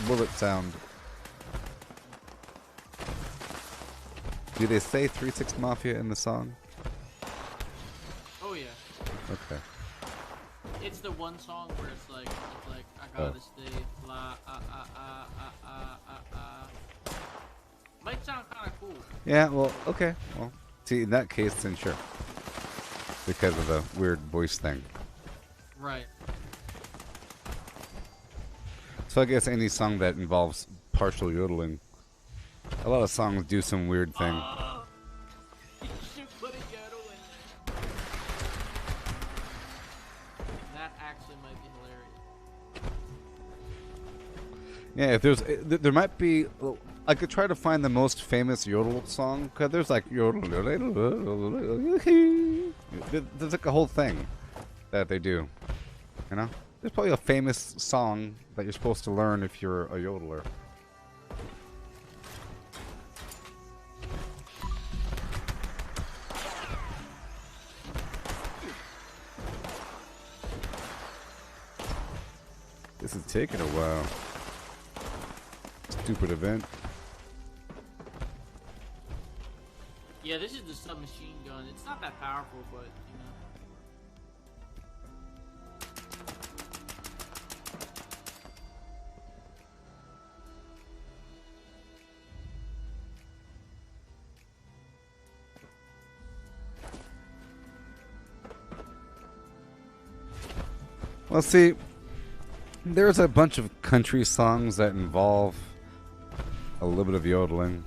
Bullet sound. Do they say 3-6 Mafia in the song? Oh yeah. Okay. It's the one song where it's like I gotta stay fly, Might sound kind of cool. Yeah, well, okay. Well, see, in that case, then sure. Because of the weird voice thing. Right. So I guess any song that involves partial yodeling. A lot of songs do some weird thing. You should put a yodel in there. That actually might be hilarious. Yeah, if there's, there might be. I could try to find the most famous yodel song, because there's like yodel. There's like a whole thing that they do. You know? There's probably a famous song that you're supposed to learn if you're a yodeler. This is taking a while. Stupid event. Yeah, this is the submachine gun. It's not that powerful, but you know. Well, see, there's a bunch of country songs that involve a little bit of yodeling.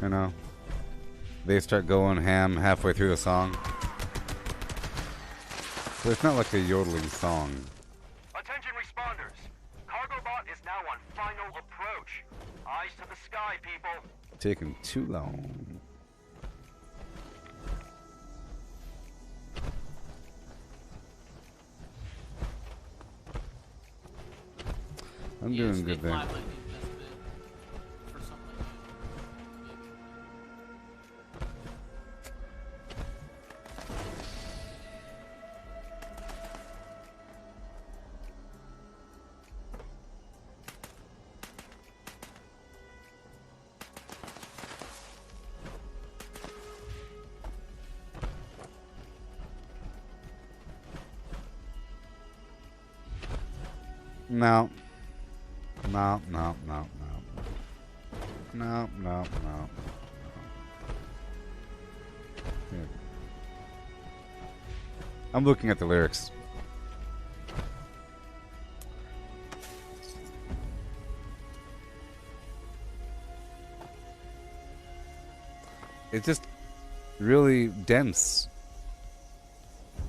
You know, they start going ham halfway through the song. So it's not like a yodeling song. Attention responders. Cargobot is now on final approach. Eyes to the sky, people. Taking too long. I'm doing good there. No. No, no, no, no. No, no, no. Here. I'm looking at the lyrics. It's just really dense.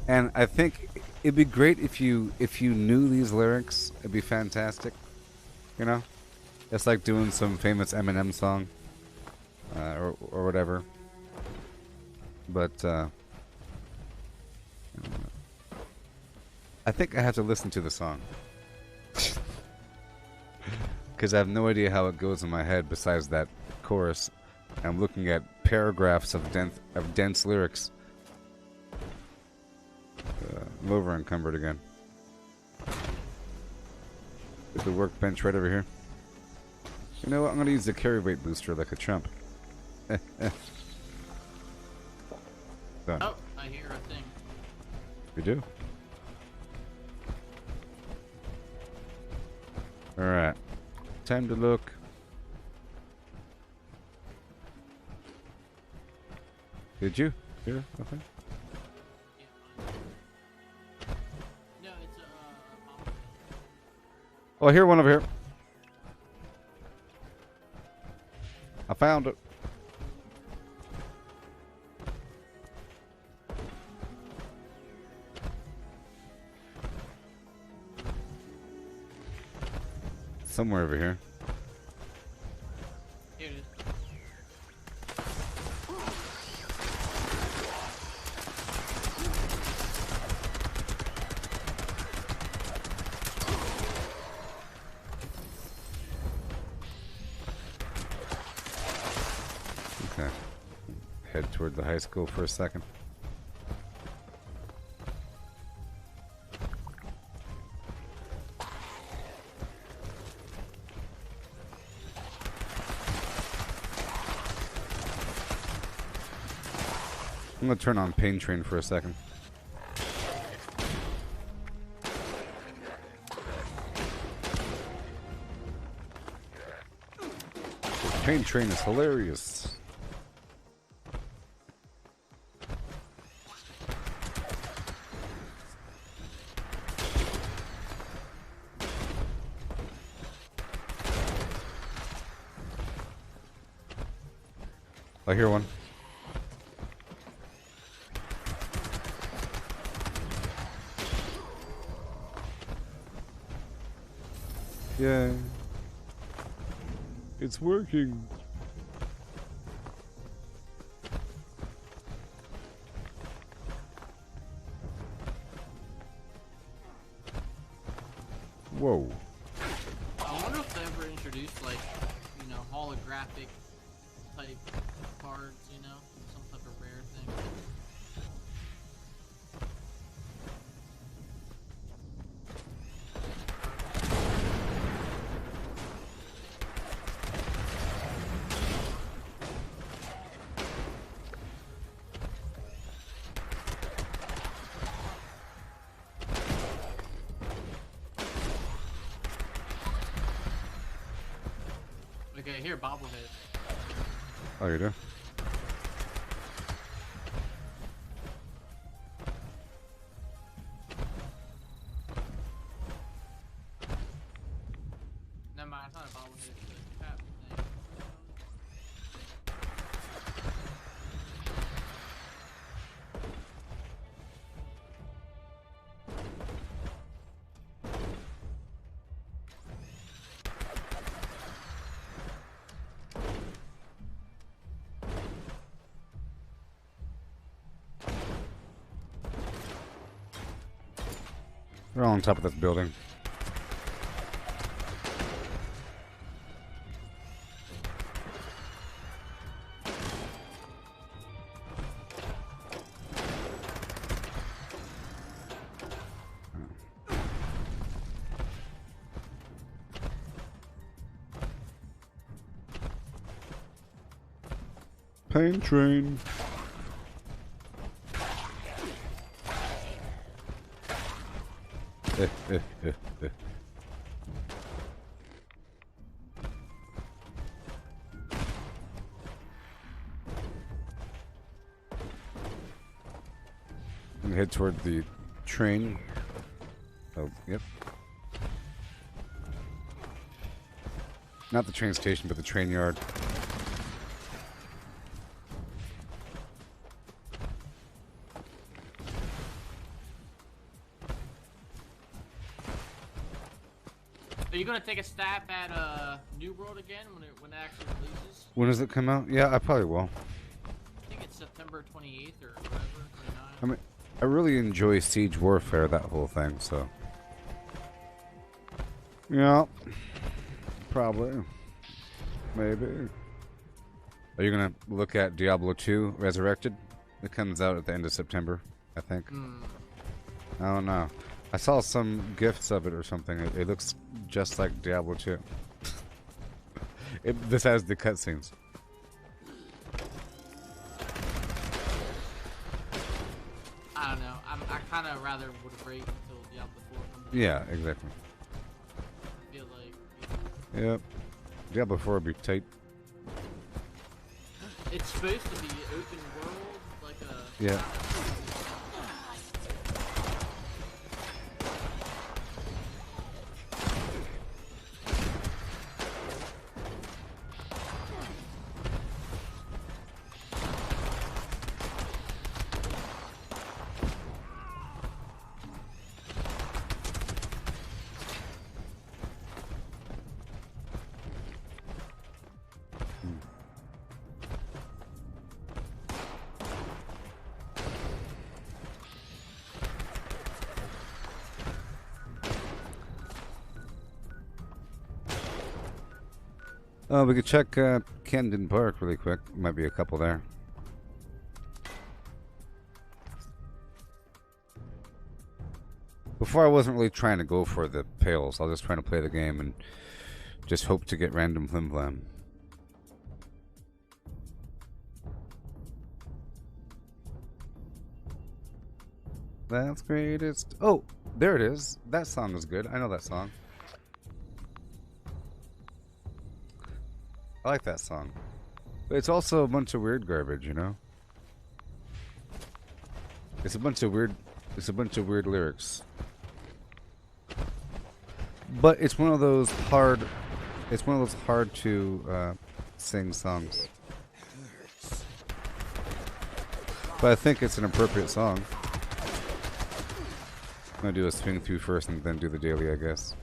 And I think it'd be great if you knew these lyrics. It'd be fantastic. You know? It's like doing some famous Eminem song. Or whatever. But I think I have to listen to the song. Because I have no idea how it goes in my head besides that chorus. I'm looking at paragraphs of dense lyrics. I'm over encumbered again. There's the workbench right over here. You know what? I'm going to use the carry weight booster like a chump. Done. Oh, I hear a thing. You do? Alright. Time to look. Did you hear nothing? No, it's Oh, I hear one over here. I found it. Somewhere over here. Here it is. Okay. Head toward the high school for a second. I'm gonna turn on Pain Train for a second. Pain Train is hilarious. I hear one. Yeah. It's working. Whoa. I wonder if they ever introduced, like, you know, holographic type cards, you know? Some type of rare thing. Okay, here, bobblehead. Oh, you do? They're all on top of this building. Pain train. And head toward the train. Oh, yep. Not the train station, but the train yard. Are you gonna take a stab at New World again when it actually releases? When does it come out? Yeah, I probably will. I think it's September 28th or whatever, 29th. I mean, I really enjoy Siege Warfare, that whole thing, so. Yeah. Probably. Maybe. Are you gonna look at Diablo 2 Resurrected? It comes out at the end of September, I think. I don't know. I saw some gifts of it or something. It looks just like Diablo 2. This has the cutscenes. I don't know. I kind of rather would wait until Diablo 4 comes out. Yeah, exactly. I feel like. Yep. Diablo 4 would be tight. It's supposed to be open world, like a. Yeah. We could check Camden Park really quick. Might be a couple there. Before I wasn't really trying to go for the pails. I was just trying to play the game and just hope to get random flim flam. That's greatest. Oh, there it is. That song is good. I know that song. I like that song. But it's also a bunch of weird garbage, you know? It's a bunch of weird lyrics. But it's one of those hard to sing songs. But I think it's an appropriate song. I'm gonna do a swing through first and then do the daily, I guess.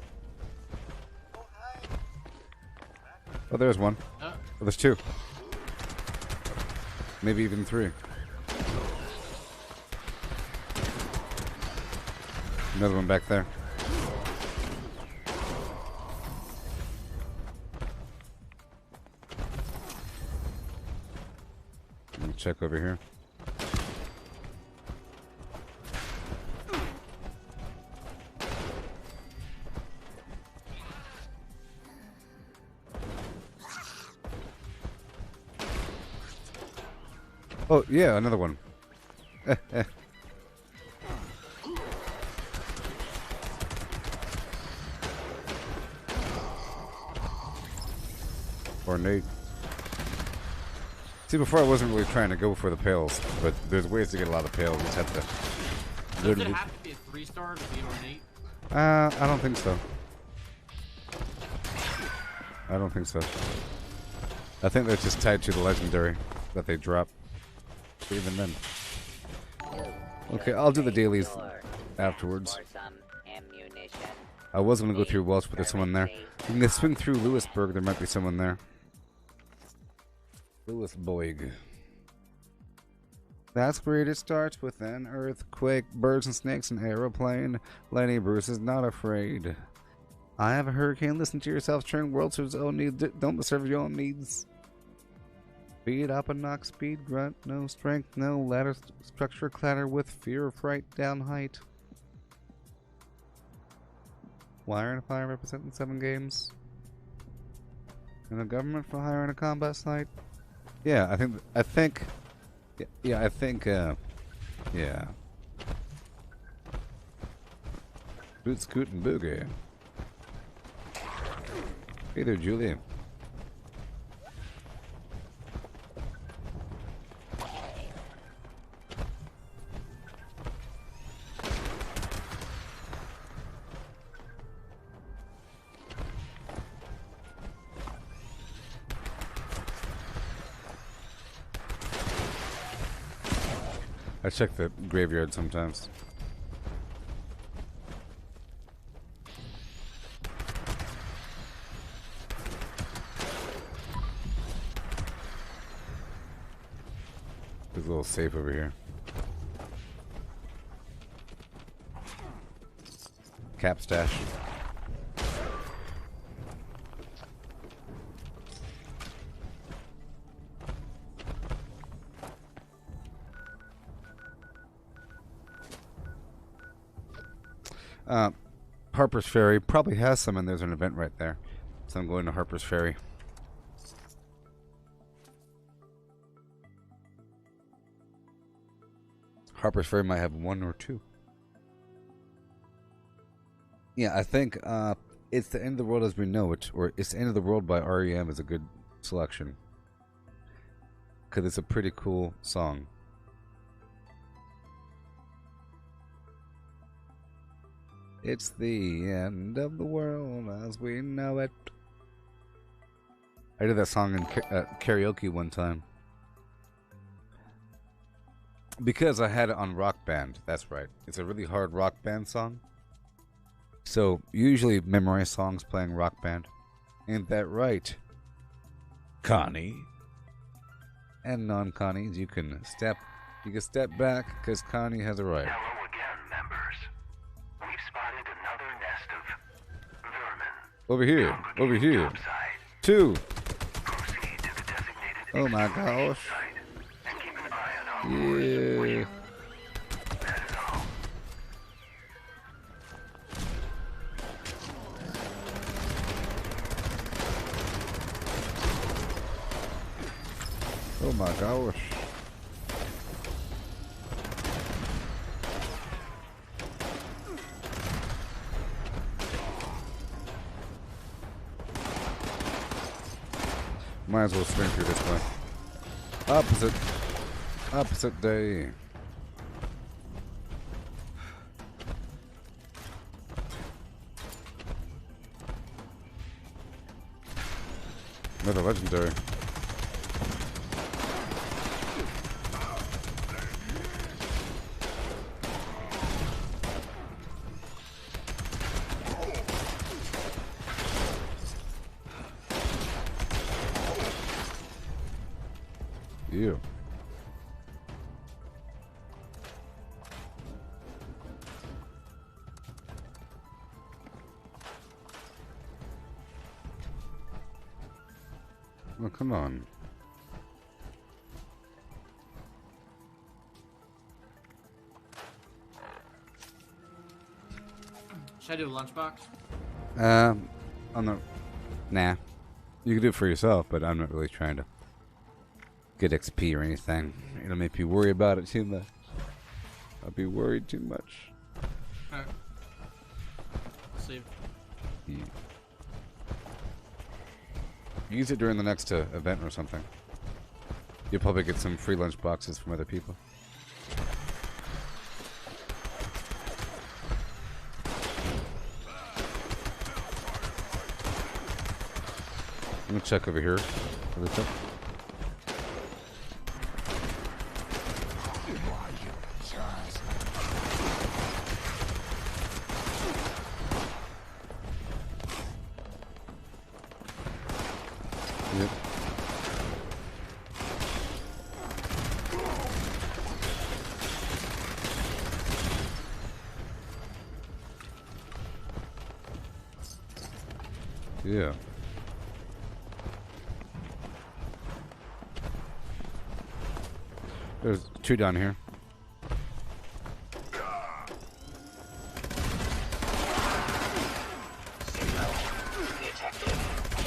Oh, there's one. Oh, there's two. Maybe even three. Another one back there. Let me check over here. Oh, yeah, another one. Ornate. See, before I wasn't really trying to go for the pails, but there's ways to get a lot of pails. You just have to... Does it have to be a 3-star to be ornate? I don't think so. I don't think so. I think that's just tied to the legendary that they drop. Even then. Okay, I'll do the dailies afterwards. I was going to go through Welsh, but there's someone there. You can swing through Lewisburg, there might be someone there. Lewisburg. That's great. It starts with an earthquake, birds and snakes, an aeroplane. Lenny Bruce is not afraid. I have a hurricane. Listen to yourself. Turn world to its own needs. Don't serve your own needs. Speed up and knock. Speed grunt. No strength. No ladder. Structure clatter with fear, fright, down height. Wire and fire representing 7 games. And a government for hiring a combat site. Yeah, I think. Yeah. Boot, scoot, and boogie. Hey there, Julie. I check the graveyard sometimes. There's a little safe over here. Cap stash. Harper's Ferry probably has some, and there's an event right there. So I'm going to Harper's Ferry. Harper's Ferry might have 1 or 2. Yeah, I think It's the End of the World as We Know It, or It's the End of the World by REM is a good selection. Because it's a pretty cool song. It's the end of the world as we know it. I did that song in karaoke one time. Because I had it on Rock Band. That's right. It's a really hard Rock Band song. So, usually memorize songs playing Rock Band. Ain't that right, Connie? And non-Connies, you can step back, because Connie has a right. Hello again, members. We've spotted another nest of vermin. Over here. Over here. 2. Proceed to the designated Oh my gosh. and keep an eye on our lures. Yeah. That is all. Oh my gosh. Might as well swing through this way. Opposite day. Another legendary. You. Oh, come on. Should I do a lunchbox? I'm not. Nah. You can do it for yourself, but I'm not really trying to get XP or anything. It'll make me worry about it too much. I'll be worried too much. Alright. Save. Yeah. Use it during the next event or something. You'll probably get some free lunch boxes from other people. I'm gonna check over here. Yep. Yeah. There's 2 down here. Detected.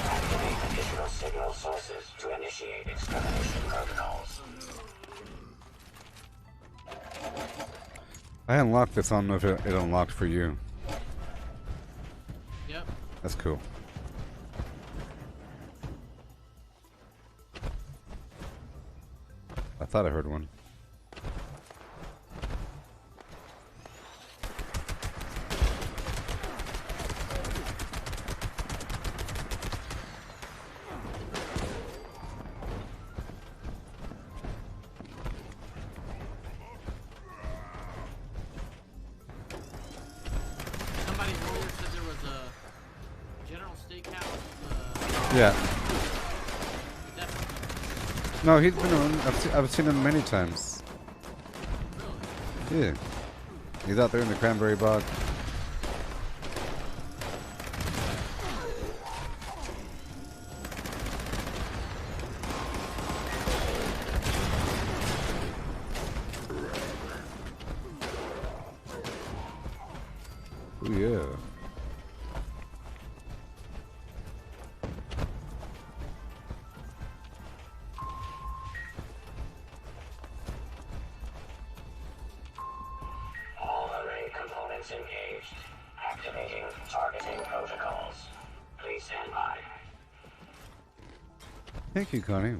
Activate additional signal sources to initiate extermination protocols. I unlocked this. I don't know if it unlocked for you. Yep. That's cool. I thought I heard one. Somebody earlier said there was a General Steakhouse. Yeah. Definitely. No, he's been on. I've seen him many times. Really? Yeah. He's out there in the cranberry bog. Oh, yeah. All array components engaged. Activating targeting protocols. Please stand by. Thank you, Connie.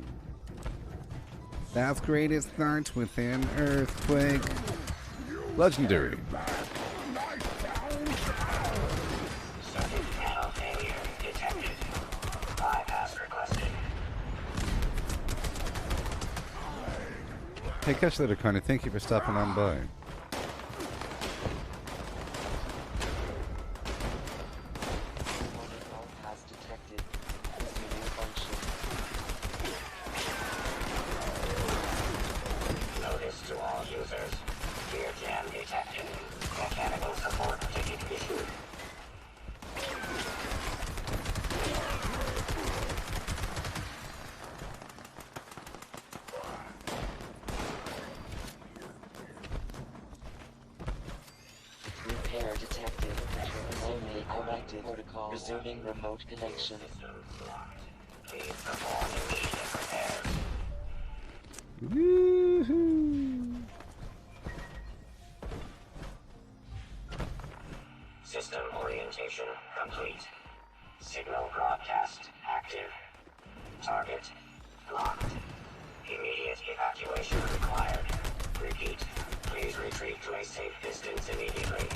That's great. It starts with an earthquake. Legendary. Circuit panel failure detected. Bypass requested. Hey, catch later, Connie. Thank you for stopping on by. Has detected. Resuming function. Notice to all users. Gear jam detected. Mechanical support ticket issued. Repair detected. Only corrected protocol. Resuming remote connection. Please perform immediate repairs. Woohoo! System orientation complete. Signal broadcast active. Target locked. Immediate evacuation required. Repeat. Please retreat to a safe distance immediately.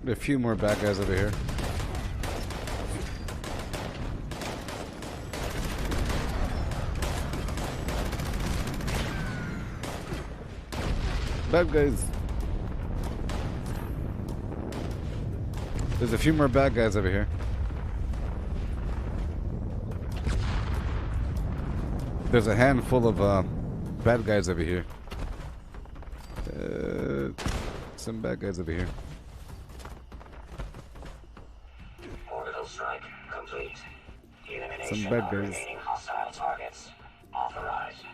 A few more bad guys over here. Bad guys. There's a few more bad guys over here. There's a handful of bad guys over here. Some bad guys over here. Orbital strike complete. Elimination Some bad of guys. remaining hostile targets authorized.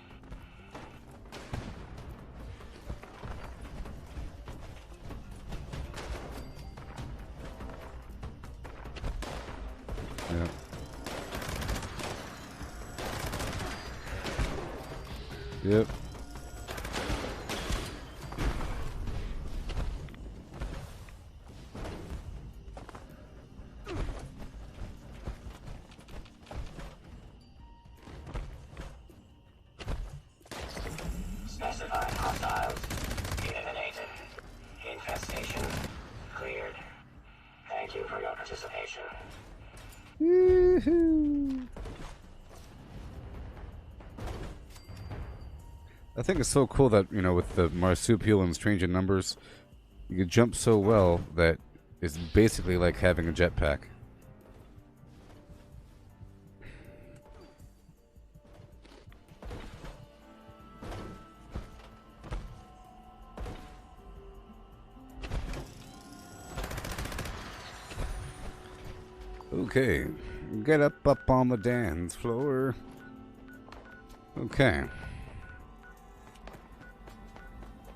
Yeah. Yep. Specified hostiles eliminated. Infestation cleared. Thank you for your participation. Woohoo! I think it's so cool that, you know, with the marsupial and strange in numbers, you can jump so well that it's basically like having a jetpack. Okay. Get up on the dance floor. Okay.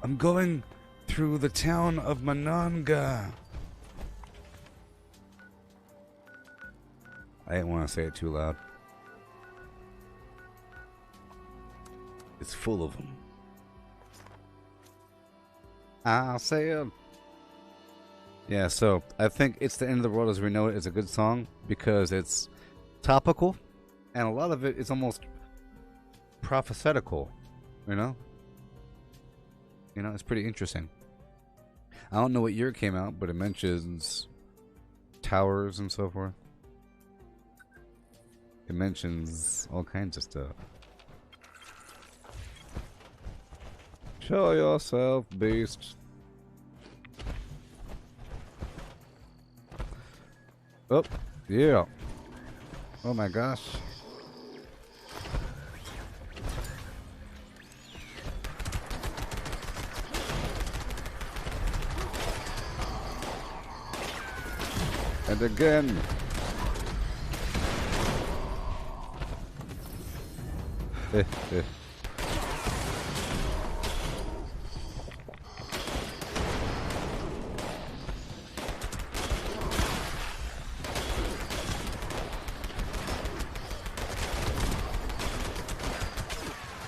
I'm going through the town of Mananga. I didn't want to say it too loud. It's full of them. I said. Yeah, so I think It's the End of the World as We Know It is a good song because it's topical and a lot of it is almost prophetical, you know? You know, it's pretty interesting. I don't know what year it came out, but it mentions towers and so forth. It mentions all kinds of stuff. Show yourself, beast. Oh, yeah. Oh my gosh. And again.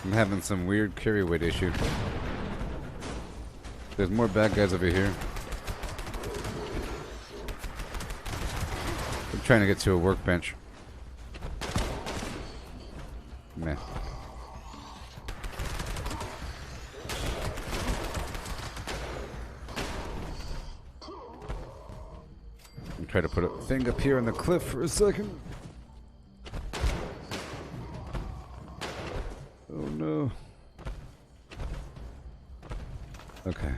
I'm having some weird carry weight issue. There's more bad guys over here. I'm trying to get to a workbench. Meh. I'm trying to put a thing up here on the cliff for a second. Oh no. Okay.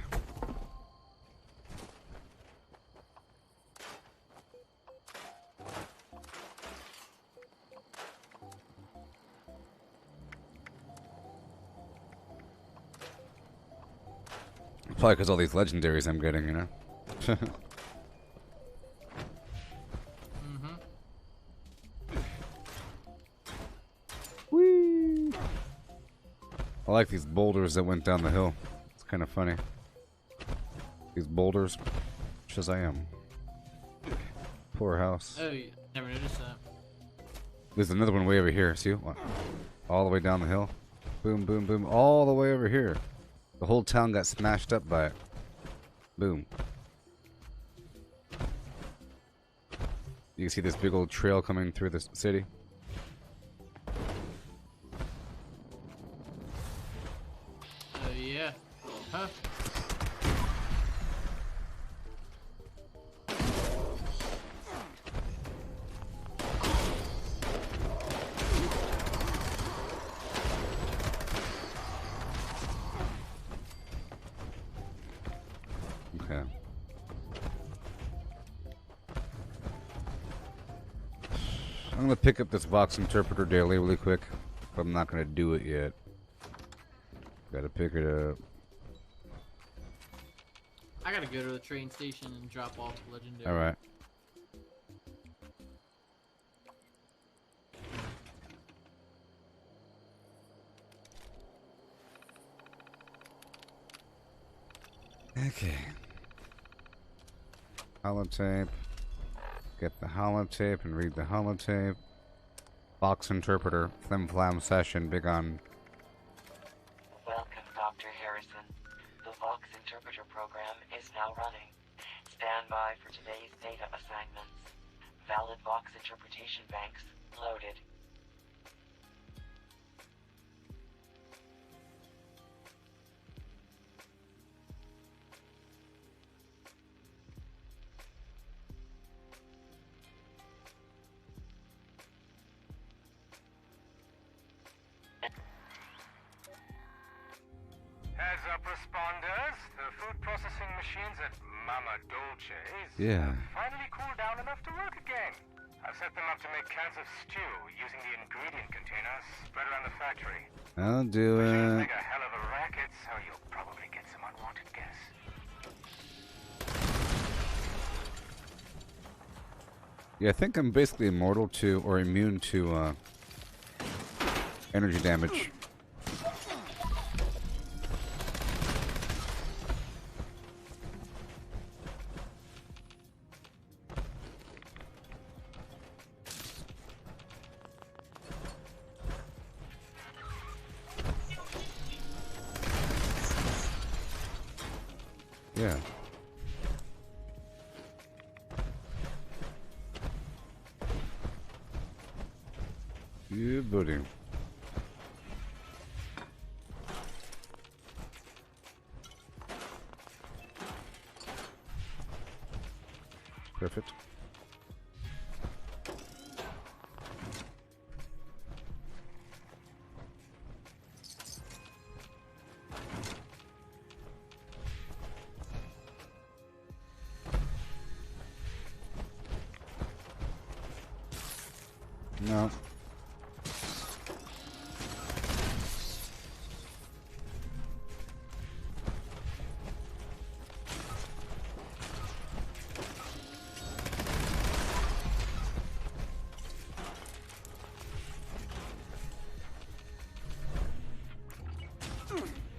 Probably because all these legendaries I'm getting, you know? Whee! I like these boulders that went down the hill. It's kind of funny. These boulders, such as I am. Poor house. Oh, yeah. Never noticed that. There's another one way over here. See? All the way down the hill. Boom, boom, boom. All the way over here. The whole town got smashed up by it. Boom. You can see this big old trail coming through the city. Yeah. Huh? Okay. I'm gonna pick up this Vox Interpreter daily really quick, but I'm not gonna do it yet. Gotta pick it up. I gotta go to the train station and drop off legendary. Alright. Okay. Holotape. Get the holotape and read the holotape. Vox Interpreter. Flim Flam Session. Big on. Welcome, Dr. Harrison. The Vox Interpreter program is now running. Stand by for today's data assignments. Valid Vox interpretation banks loaded. Heads up, responders. The food processing machines at Mama Dolce's Yeah. finally cooled down enough to work again. I've set them up to make cans of stew using the ingredient containers spread around the factory. I'll do Machines it. make a hell of a racket, so you'll probably get some unwanted guests. Yeah, I think I'm basically immortal to, or immune to, energy damage. Yeah. Yeah, buddy. Perfect. No.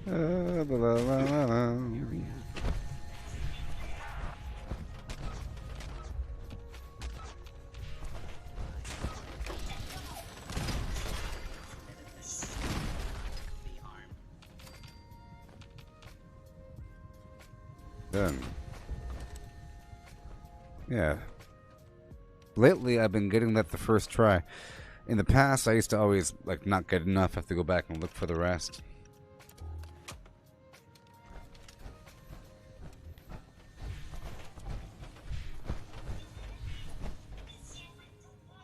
La, la, la, la, la. Done. Yeah. Lately, I've been getting that the first try. In the past, I used to always, like, not get enough. Have to go back and look for the rest.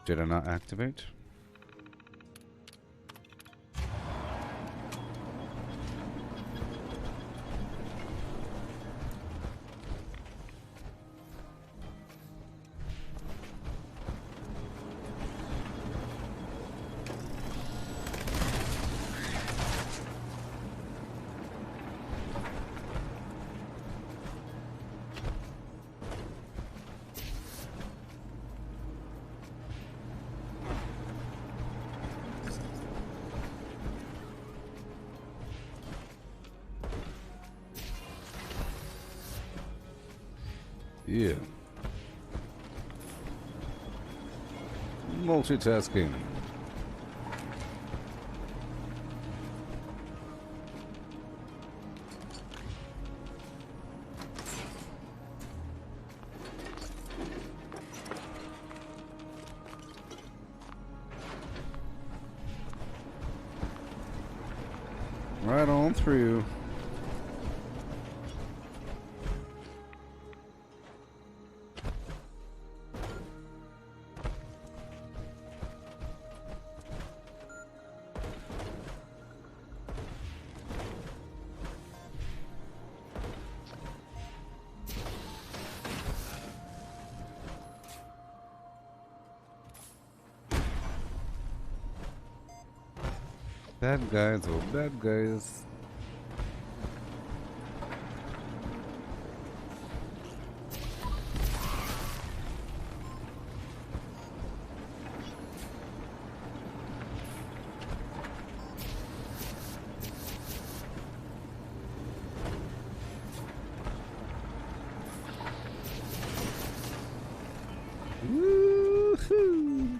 Did I not activate? Yeah. Multitasking. Right on through. Bad guys, oh bad guys. Woohoo!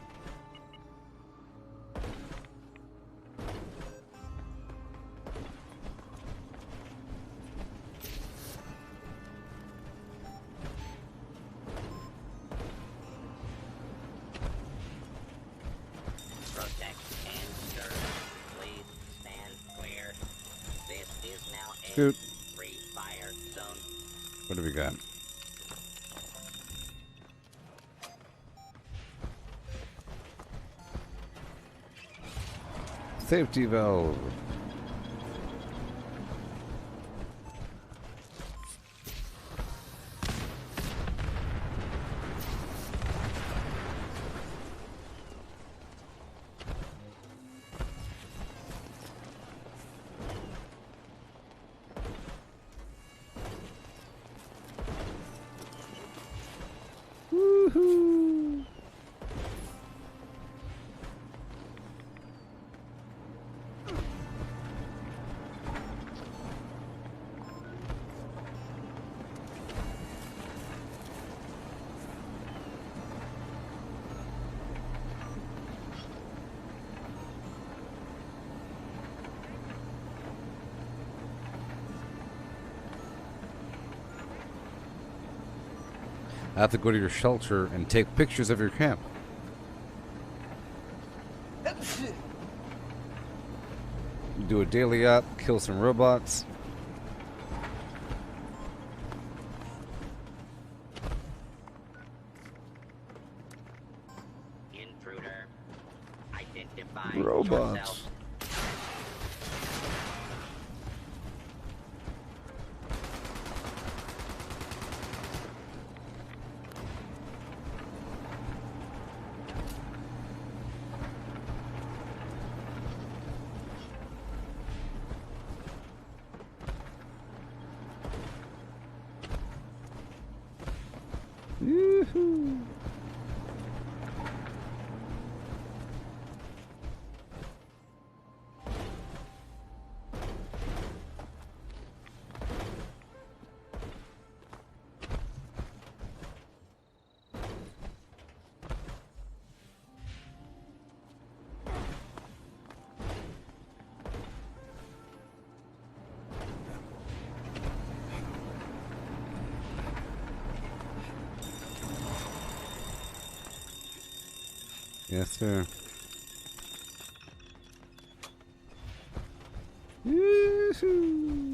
Protect and serve. Please stand clear. This is now a Scoot. free fire zone. What do we got? Safety valve. Woohoo! I have to go to your shelter and take pictures of your camp. Do a daily op, kill some robots. Intruder. Identify Robots. yourself. Yoo-hoo. Yes, sir. Yoo-hoo.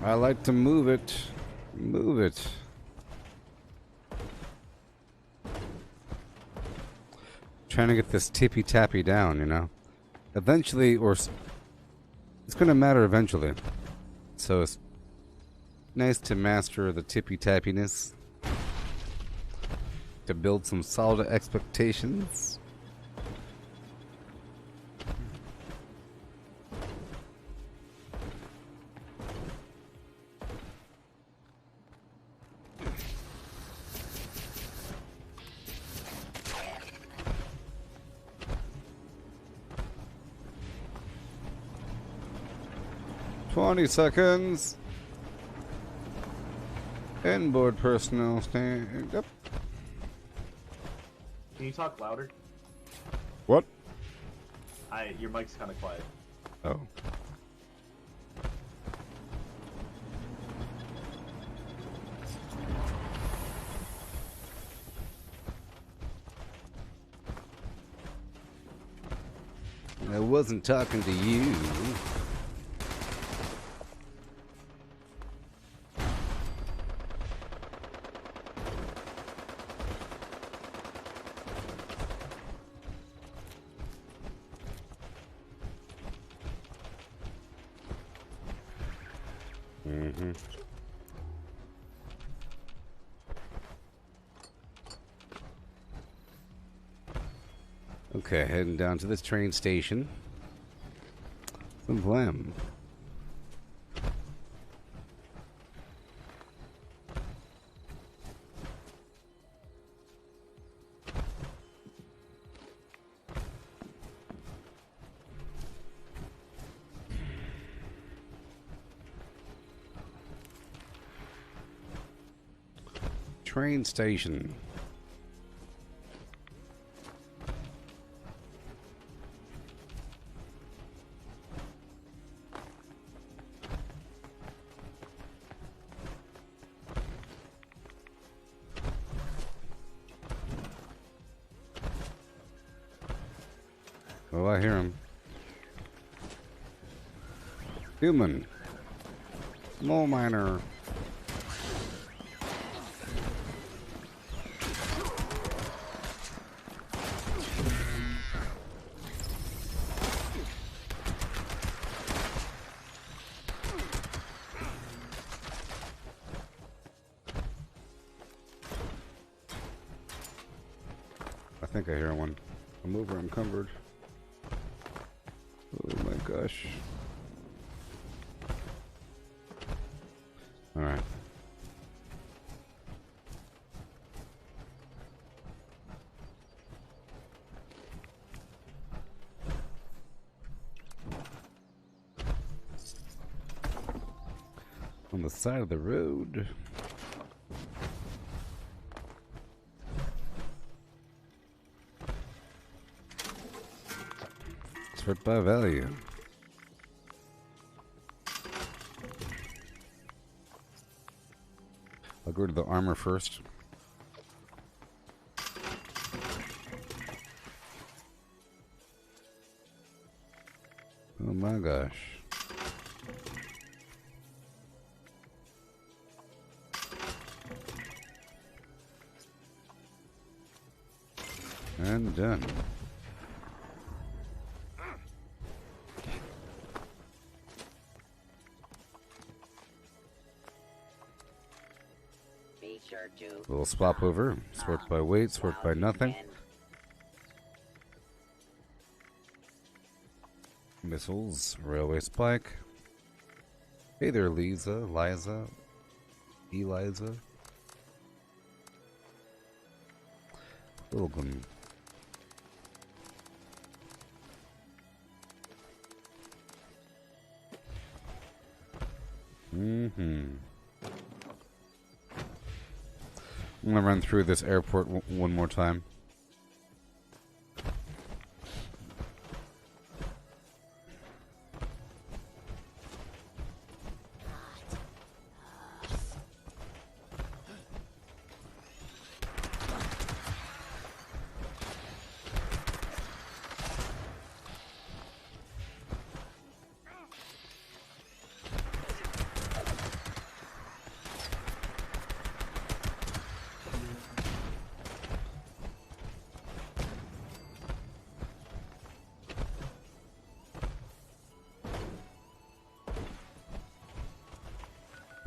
I like to move it. Move it. Trying to get this tippy-tappy down, you know? Eventually, it's going to matter eventually. So it's nice to master the tippy-tappiness. To build some solid expectations. Seconds. Inboard personnel stand up. Can you talk louder? What? Your mic's kind of quiet. Oh. I wasn't talking to you. Okay, heading down to this train station. Some blam. Train station. Oh, I hear him. Human. Mole miner. I think I hear one. I'm over encumbered. Oh my gosh. Alright. On the side of the road. Sort by value. I'll go to the armor first. Oh my gosh. And done. Be sure to We'll swap over. Sort by weight, sort by nothing. Missiles, railway spike. Hey there, Liza, Eliza. Pilgrim. I'm gonna run through this airport one more time.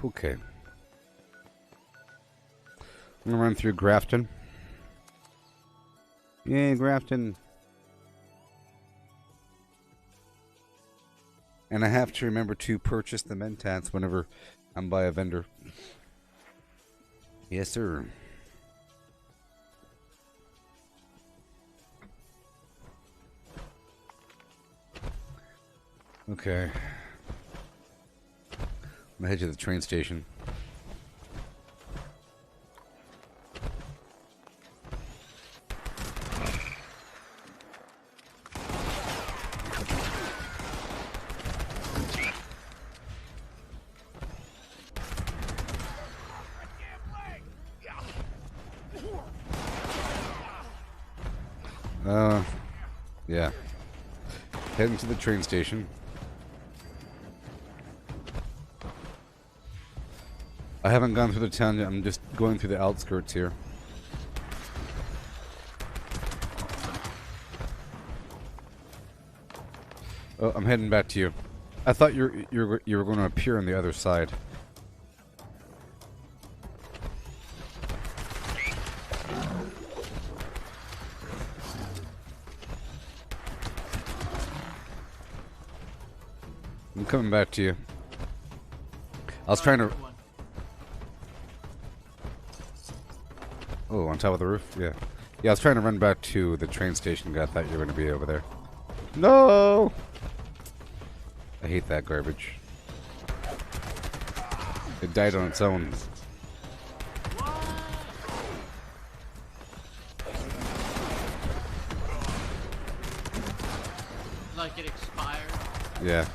Okay. I'm gonna run through Grafton. Yay, Grafton. And I have to remember to purchase the mentats whenever I'm by a vendor. Yes, sir. Okay. I'm gonna head to the train station. Yeah. Heading to the train station. I haven't gone through the town yet. I'm just going through the outskirts here. Oh, I'm heading back to you. I thought you were going to appear on the other side. I'm coming back to you. I was trying to... Oh, on top of the roof? Yeah. Yeah, I was trying to run back to the train station. I thought you were going to be over there. No! I hate that garbage. It died on its own. Like it expired? Yeah.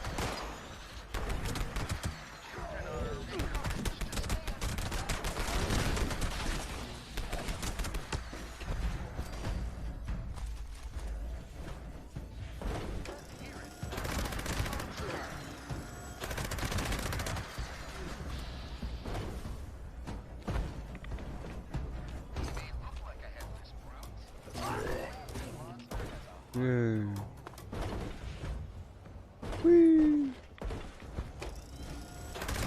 Yay. Whee!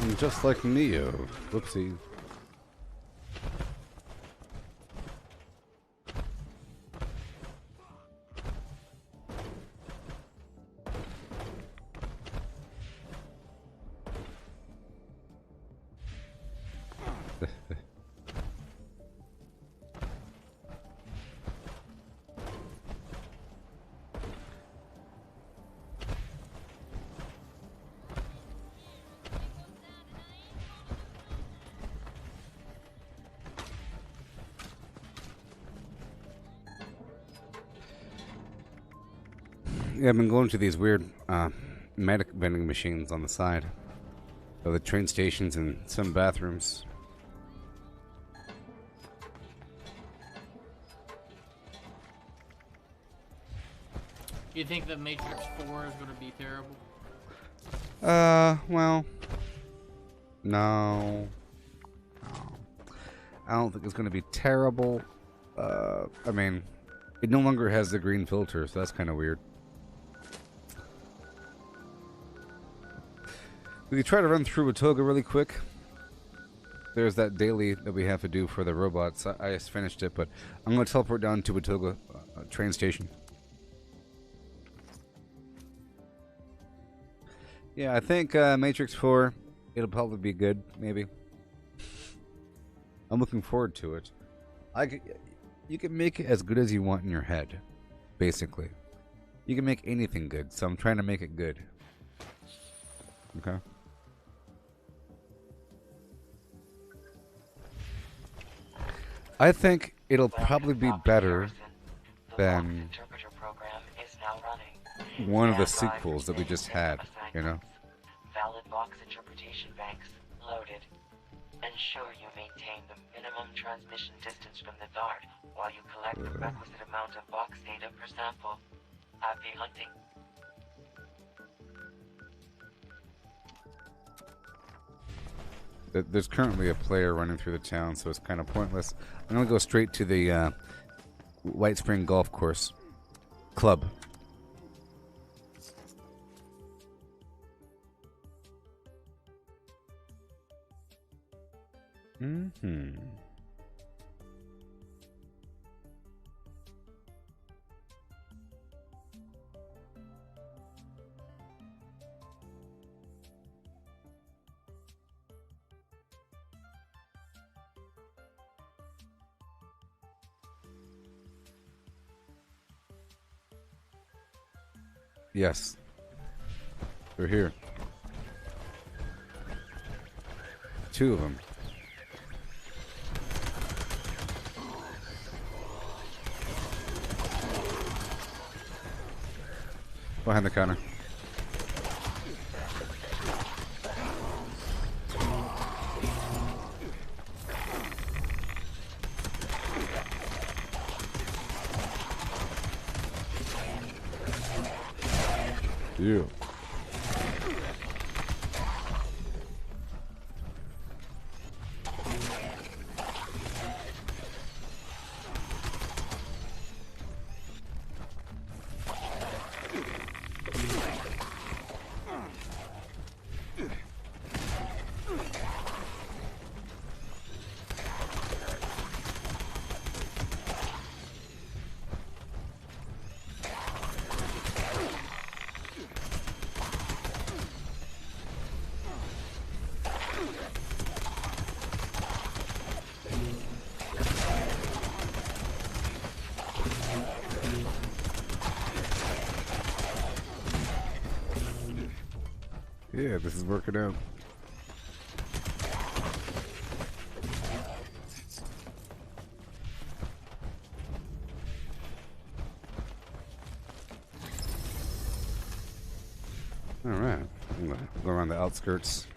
I'm just like Neo. Whoopsie. Yeah, I've been going to these weird medic vending machines on the side of the train stations and some bathrooms. You think that Matrix 4 is going to be terrible? Well, no. I don't think it's going to be terrible. I mean, it no longer has the green filter, so that's kind of weird. We could try to run through Watoga really quick. There's that daily that we have to do for the robots. I just finished it, but I'm going to teleport down to Watoga train station. Yeah, I think Matrix 4, it'll probably be good, maybe. I'm looking forward to it. You can make it as good as you want in your head, basically. You can make anything good, so I'm trying to make it good. Okay? I think it'll probably be better than one of the sequels that we just had, you know? Valid box interpretation banks loaded. Ensure you maintain the minimum transmission distance from the dart while you collect the requisite amount of box data per sample. Happy hunting. There's currently a player running through the town, so it's kind of pointless. I'm going to go straight to the White Spring Golf Course Club. Mm-hmm. Yes. They're here. 2 of them. Behind the counter. Yeah. Yeah, this is working out. All right, I'm gonna go around the outskirts.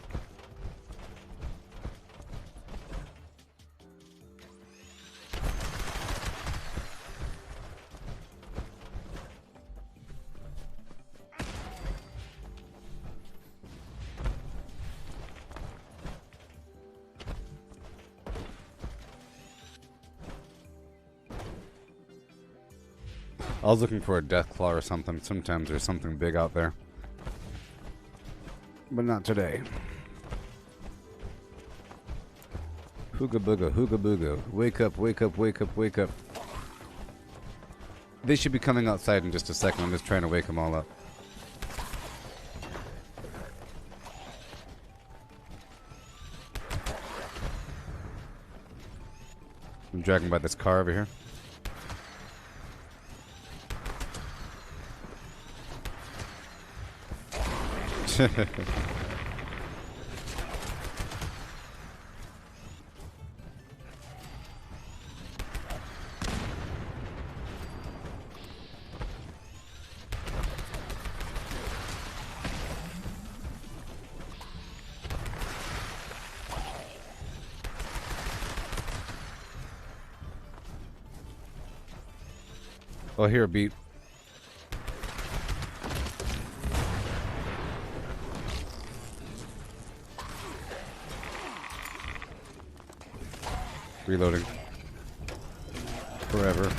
I was looking for a death claw or something. Sometimes there's something big out there. But not today. Hooga booga, hooga booga. Wake up, wake up, wake up, wake up. They should be coming outside in just a second. I'm just trying to wake them all up. I'm dragging by this car over here. Oh, here, beat. Reloading. Forever.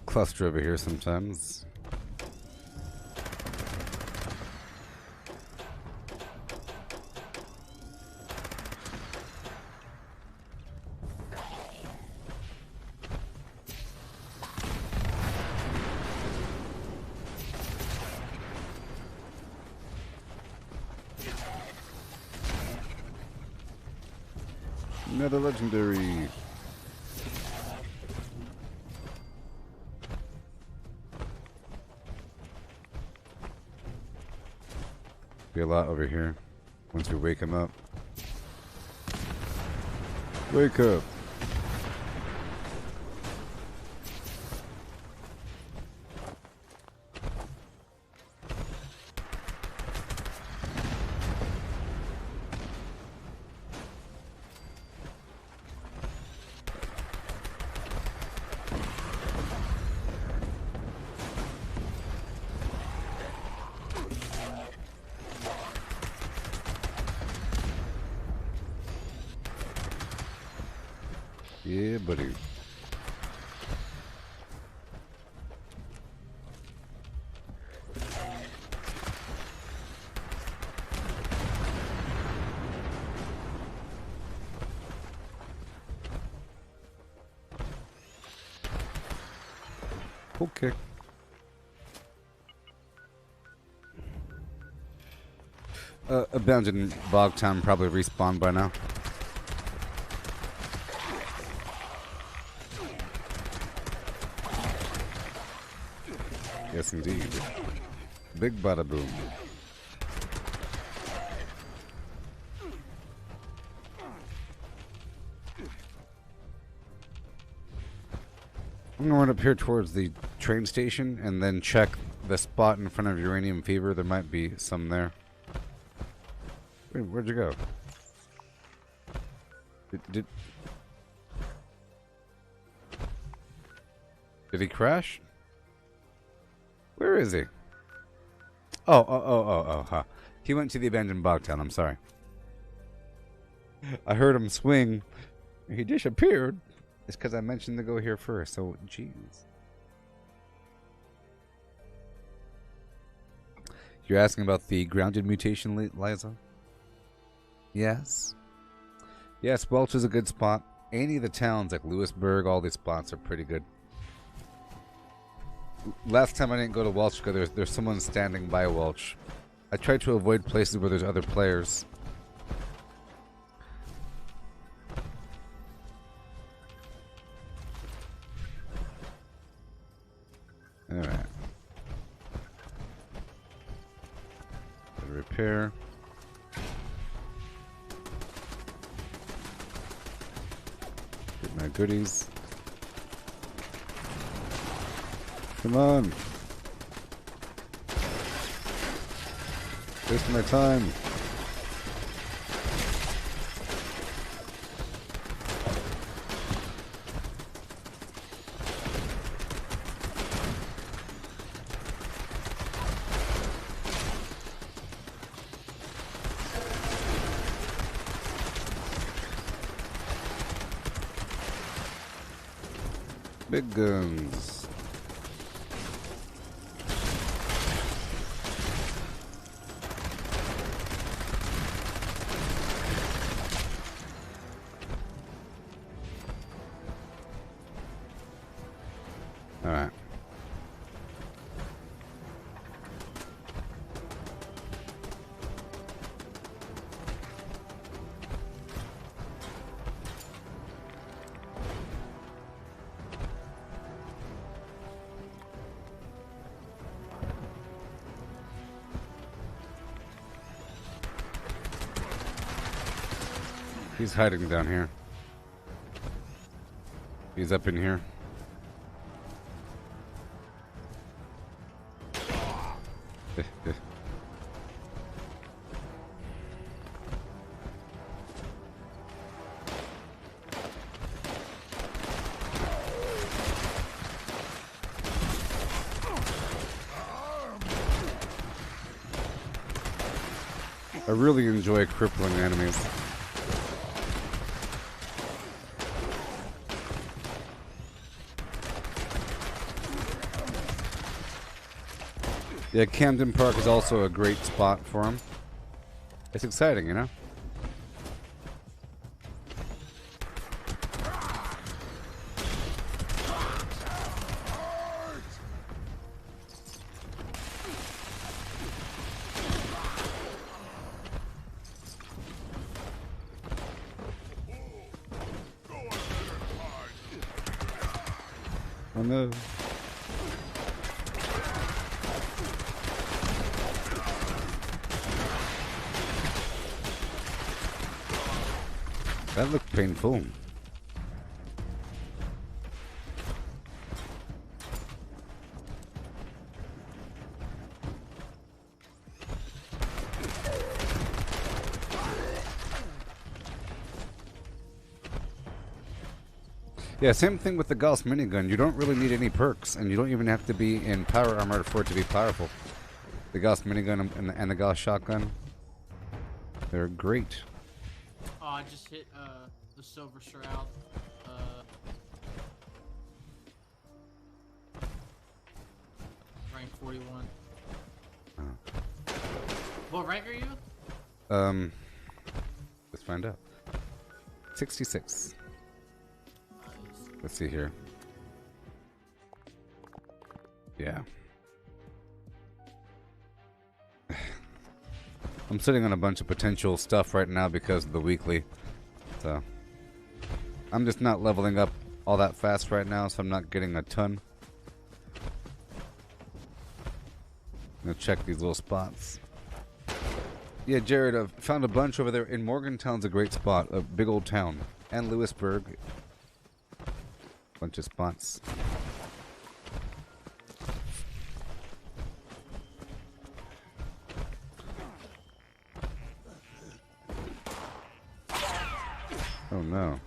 Cluster over here sometimes. Another legendary. Be a lot over here once we wake him up. Wake up. Yeah, buddy. Okay. Abandoned Bogtown probably respawned by now. Yes, indeed. Big bada boom. I'm gonna run up here towards the train station and then check the spot in front of Uranium Fever. There might be some there. Wait, where'd you go? Did he crash? Where is he? Oh, huh. He went to the abandoned Bogtown, I'm sorry. I heard him swing. He disappeared. It's because I mentioned to go here first, so jeez. You're asking about the grounded mutation, Liza? Yes. Yes, Welch is a good spot. Any of the towns like Lewisburg, all these spots are pretty good. Last time I didn't go to Welch because there's someone standing by Welch. I try to avoid places where there's other players. Alright. Repair. Get my goodies. Come on. Wasting my time. Big guns. All right. He's hiding down here. He's up in here. I really enjoy crippling enemies. Yeah, Camden Park is also a great spot for him. It's exciting, you know? Oh no. That looked painful. Yeah, same thing with the Gauss minigun. You don't really need any perks, and you don't even have to be in power armor for it to be powerful. The Gauss minigun and the Gauss shotgun, they're great. Oh, I just hit the Silver Shroud. Rank 41. Oh. What rank are you? Let's find out. 66. Let's see here. Yeah. I'm sitting on a bunch of potential stuff right now because of the weekly. So I'm just not leveling up all that fast right now, so I'm not getting a ton. I'm gonna check these little spots. Yeah, Jared, I've found a bunch over there. In Morgantown's a great spot, a big old town. And Lewisburg. Bunch of spots. Oh no.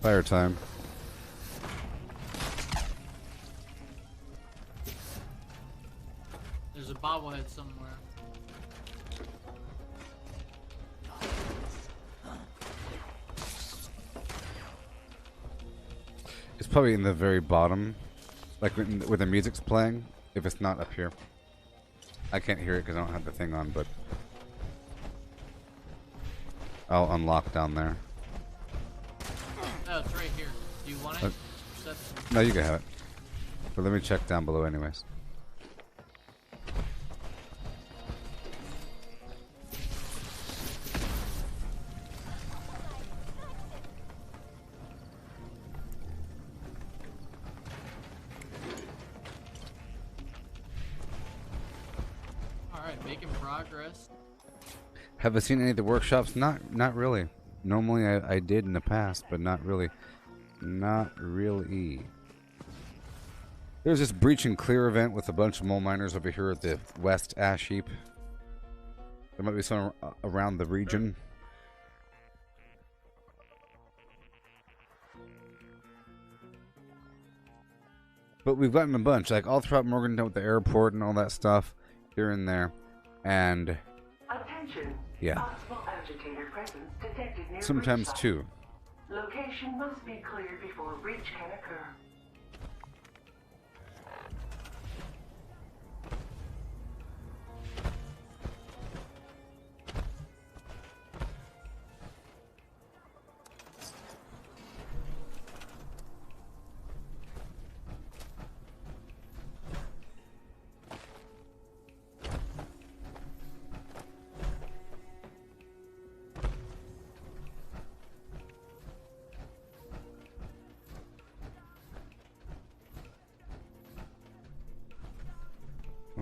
Fire time. There's a bobblehead somewhere. It's probably in the very bottom, like where the music's playing, if it's not up here. I can't hear it because I don't have the thing on, but I'll unlock down there. Oh, it's right here. Do you want it? Perception. No, you can have it. But let me check down below anyways. Alright, making progress. Have I seen any of the workshops? Not really. Normally I did in the past, but not really. Not really. There's this breach and clear event with a bunch of mole miners over here at the West Ash Heap. There might be some around the region. But we've gotten a bunch, like all throughout Morgantown with the airport and all that stuff, here and there. And attention. yeah. Possible agitator presence detected near Sometimes bridge site. two. Location must be cleared before breach can occur.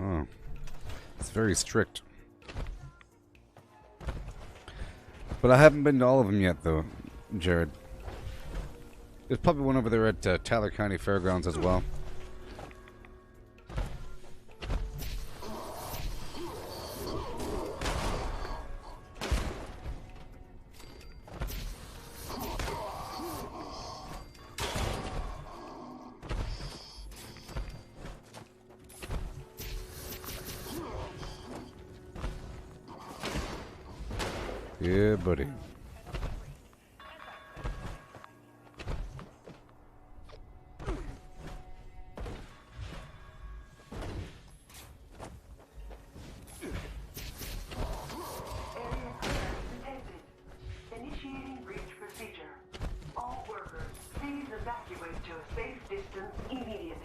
Oh. It's very strict. But I haven't been to all of them yet, though, Jared. There's probably one over there at Tyler County Fairgrounds as well. Yeah, buddy. Initiating breach procedure. All workers, please evacuate to a safe distance immediately.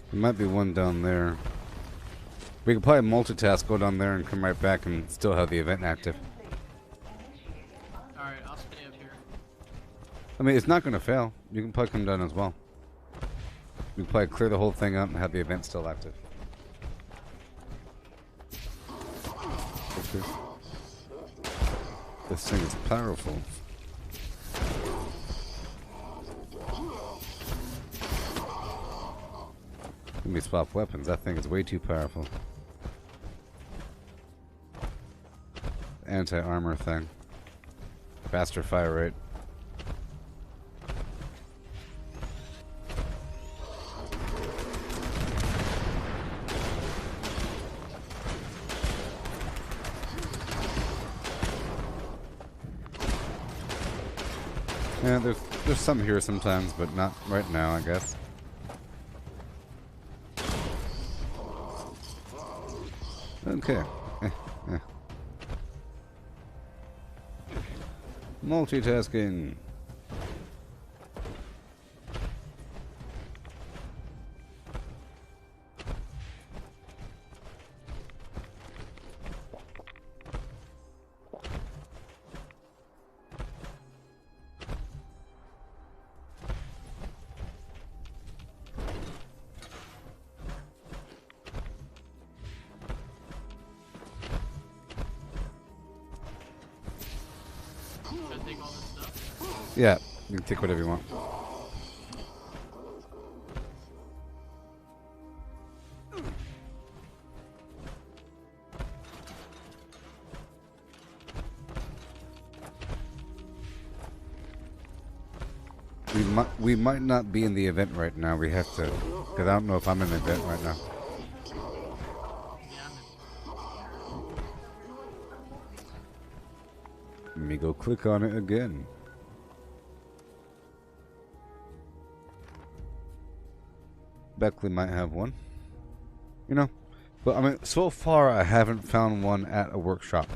There might be one down there. We could probably multitask, go down there and come right back and still have the event active. Alright, I'll stay up here. I mean, it's not going to fail. You can probably come down as well. We can probably clear the whole thing up and have the event still active. This thing is powerful. Let me swap weapons. That thing is way too powerful. Anti-armor thing. Faster fire rate. Yeah, there's some here sometimes, but not right now, I guess. Okay. Multitasking. Should I take all this stuff? Yeah, you can take whatever you want. We might not be in the event right now. We have to, because I don't know if I'm in the event right now. Let me go click on it again. Beckley might have one. You know, but I mean, so far I haven't found one at a workshop.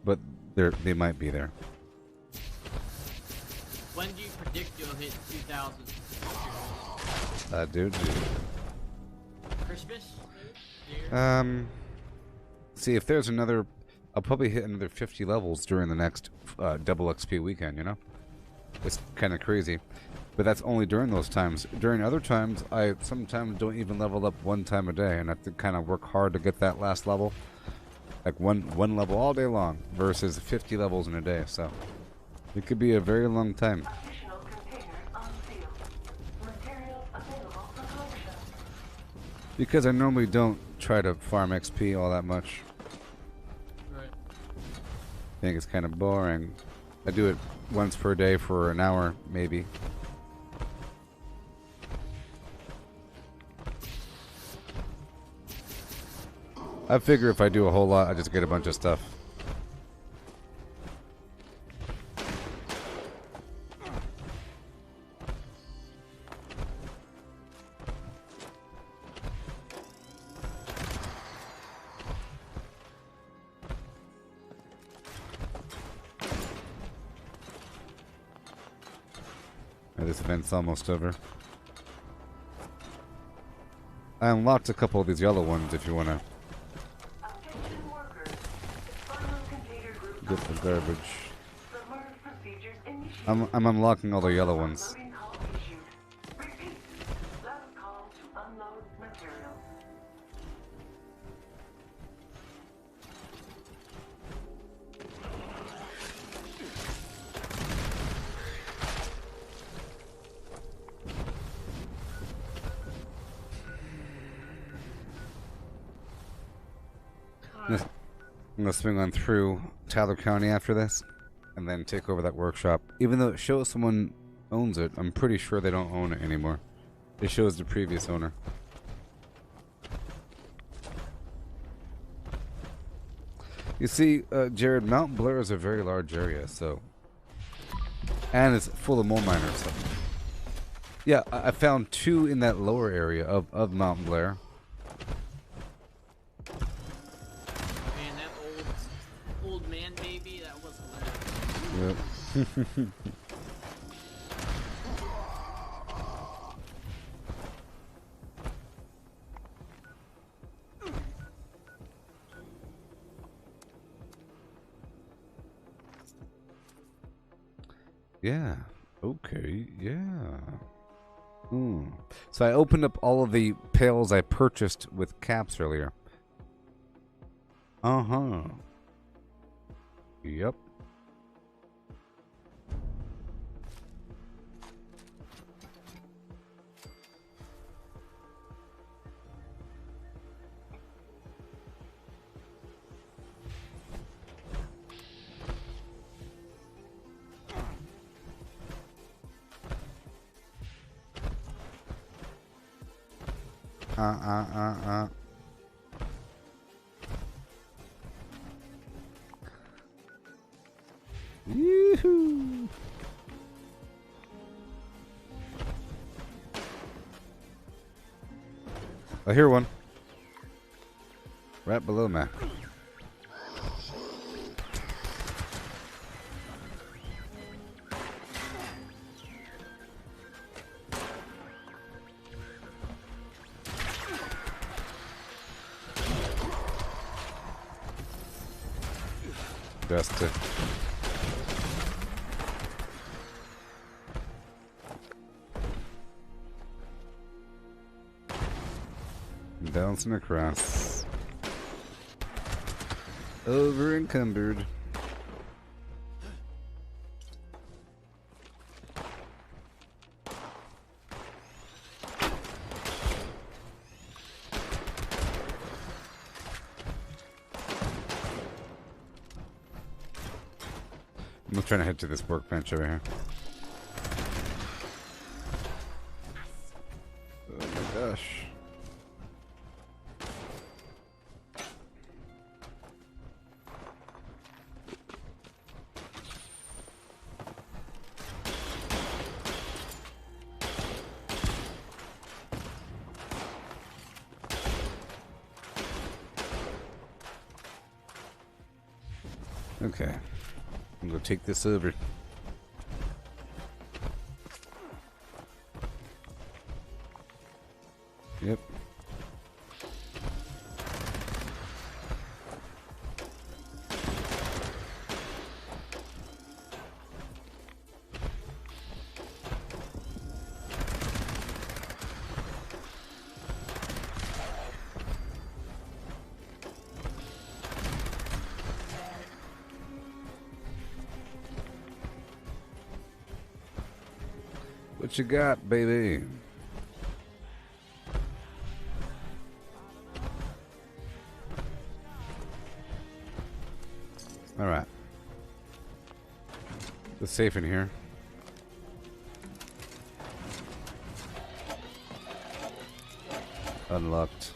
But they might be there. When do you predict you'll hit 2,000? Dude. Christmas? See if there's another. I'll probably hit another 50 levels during the next double XP weekend. You know, it's kind of crazy, but that's only during those times. During other times, I sometimes don't even level up one time a day, and I have to kind of work hard to get that last level, like one level all day long versus 50 levels in a day. So it could be a very long time. Because I normally don't try to farm XP all that much. Right. I think it's kind of boring. I do it once per day for an hour, maybe. I figure if I do a whole lot, I just get a bunch of stuff. This event's almost over. I unlocked a couple of these yellow ones if you want to get the garbage. I'm unlocking all the yellow ones. I'm gonna swing on through Tyler County after this, and then take over that workshop. Even though it shows someone owns it, I'm pretty sure they don't own it anymore. It shows the previous owner. You see, Jared, Mount Blair is a very large area, so... And it's full of mole miners, so... Yeah, I found 2 in that lower area of Mount Blair. Man, that old man baby, that was hilarious. Yep. Yeah. Okay. Yeah. So I opened up all of the pails I purchased with caps earlier. Uh-huh. Yep. Yoo-hoo. I hear one. Right below me. Best to... Bouncing across. Over encumbered. I'm trying to head to this workbench over here. Oh my gosh. Okay. I'm gonna take this over. Yep. What you got, baby? All right. The safe in here. Unlocked.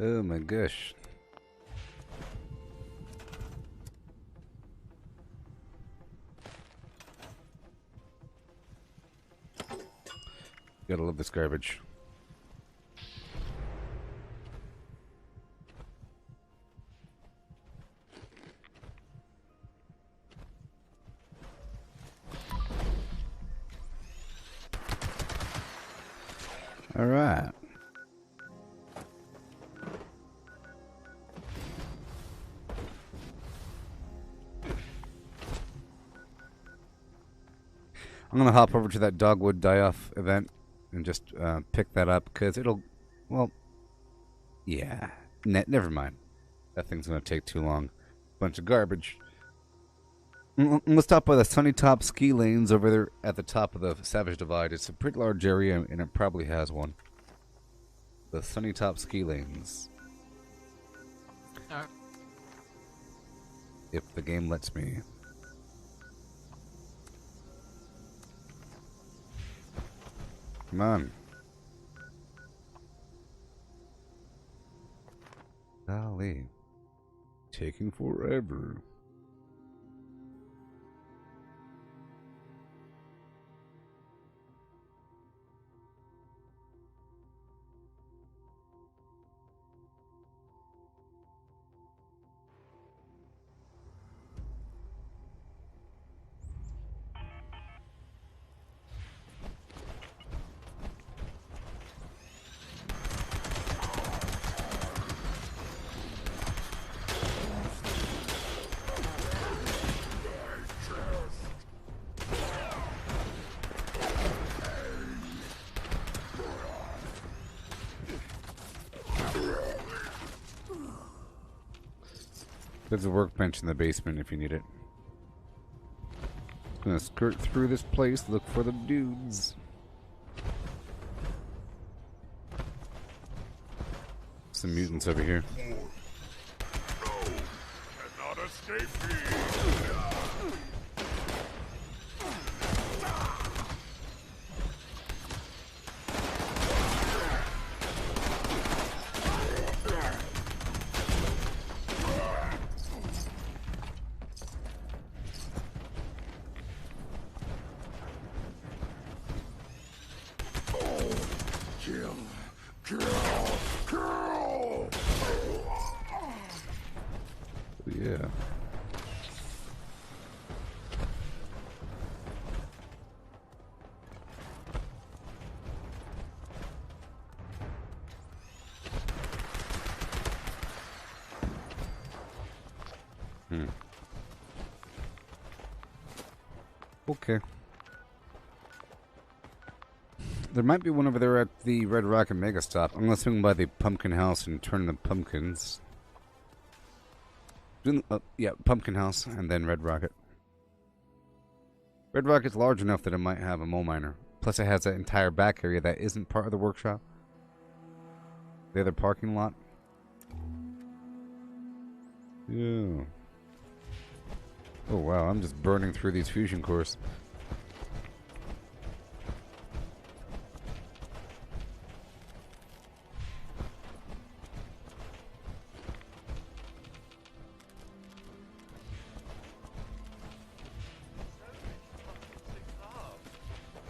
Oh my gosh. Gotta love this garbage. All right. I'm gonna hop over to that Dogwood Die-Off event and just pick that up, because it'll, well, yeah, never mind. That thing's gonna take too long. Bunch of garbage. Let's stop by the Sunny Top ski lanes over there at the top of the Savage Divide. It's a pretty large area, and it probably has one. The Sunny Top ski lanes. If the game lets me. Come on. Golly. Taking forever. There's a workbench in the basement if you need it. Gonna skirt through this place, look for the dudes. Some mutants over here. Cannot escape me. Yeah. Okay. There might be one over there at the Red Rocket Mega Stop. I'm gonna swing by the pumpkin house and turn the pumpkins. Yeah, pumpkin house and then Red Rocket. Red Rocket's large enough that it might have a mole miner. Plus it has that entire back area that isn't part of the workshop. The other parking lot. Yeah. Oh wow, I'm just burning through these fusion cores.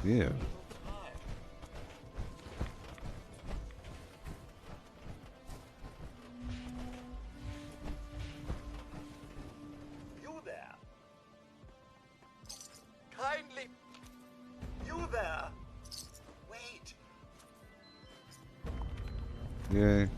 Yeah. You there? Kindly. You there? Wait. Yay.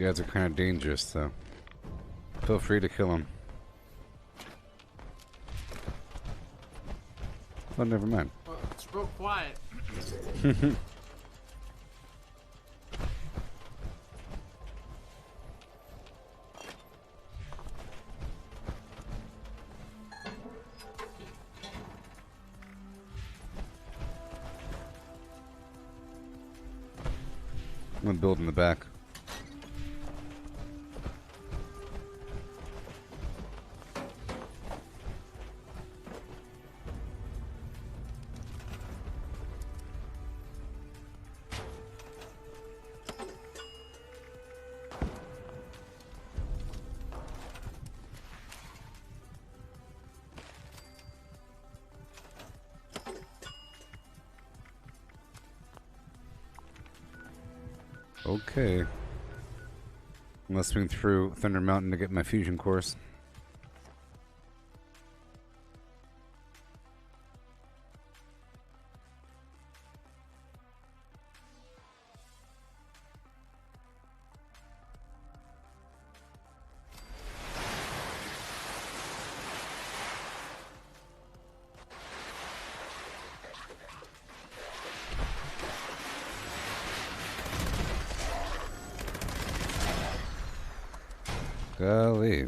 guys are kind of dangerous, so feel free to kill them. Oh, never mind. Oh, it's real quiet. I'm gonna build in the back. Okay. I'm gonna swing through Thunder Mountain to get my fusion course. Golly.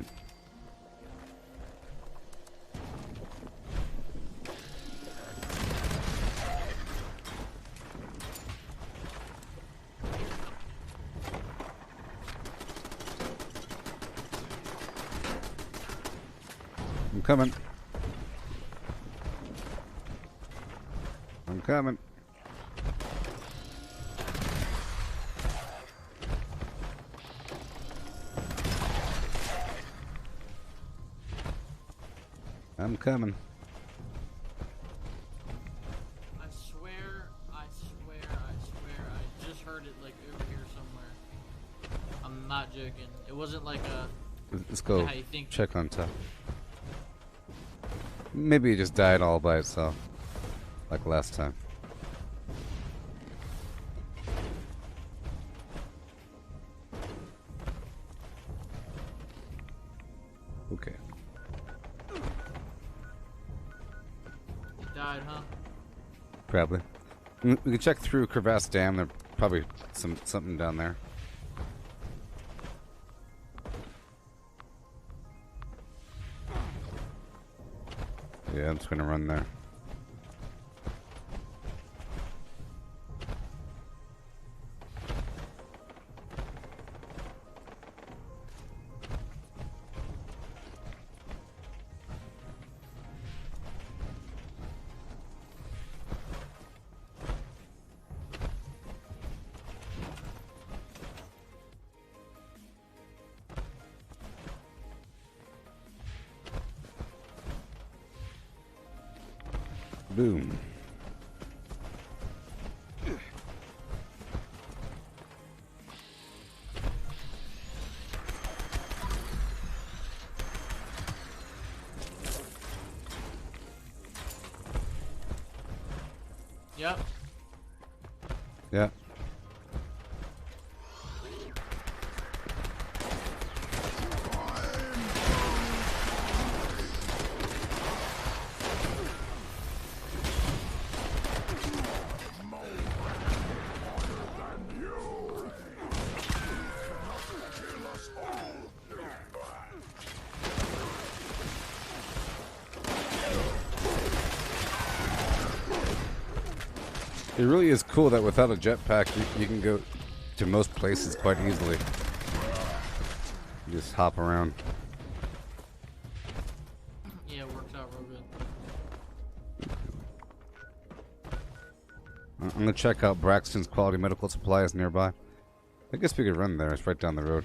I'm coming. I'm coming. I'm coming. I swear, I just heard it like over here somewhere. I'm not joking. It wasn't like a... Let's go how you think. check on top. Maybe it just died all by itself, like last time. Okay. It died, huh? Probably. We can check through Crevasse Dam. There's probably something down there. Yeah, I'm just gonna run there. Boom. Yep. Yeah. It really is cool that without a jetpack, you can go to most places quite easily. You just hop around. Yeah, it works out real good. I'm gonna check out Braxton's Quality Medical Supplies nearby. I guess we could run there. It's right down the road.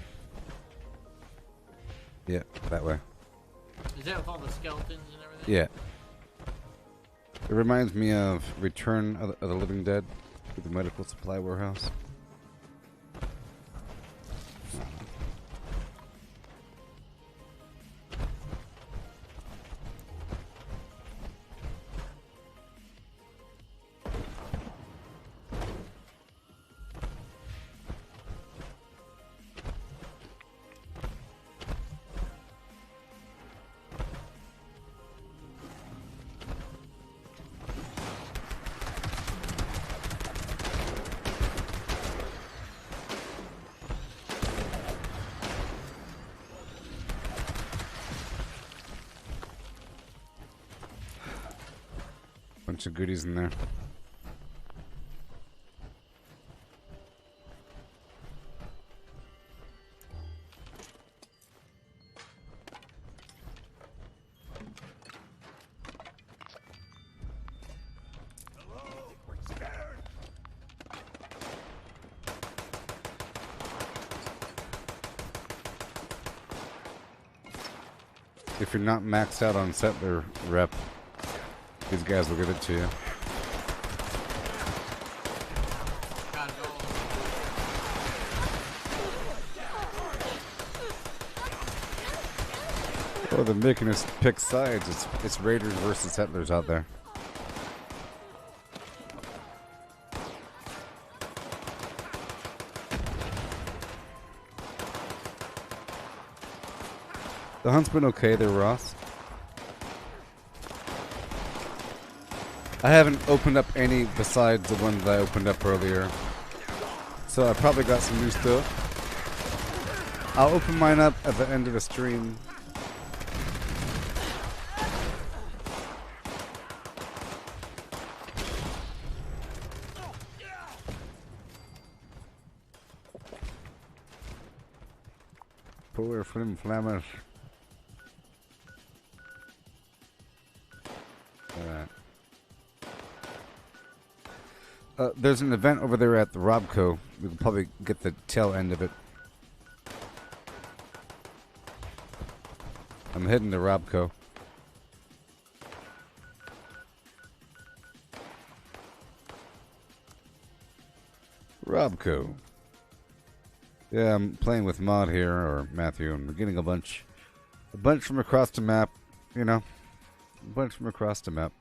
Yeah, that way. Is that with all the skeletons and everything? Yeah. It reminds me of Return of the Living Dead with the medical supply warehouse. Bunch of goodies in there. If you're not maxed out on settler rep, these guys will give it to you. Oh, they're making us pick sides. It's raiders versus settlers out there. The hunt's been okay there, Ross. I haven't opened up any besides the ones I opened up earlier. So I probably got some new stuff. I'll open mine up at the end of the stream. Poor flim flammers. There's an event over there at the Robco. We can probably get the tail end of it. I'm heading to Robco. Robco. Yeah, I'm playing with Mod here, or Matthew, and we're getting a bunch from across the map, you know, a bunch from across the map.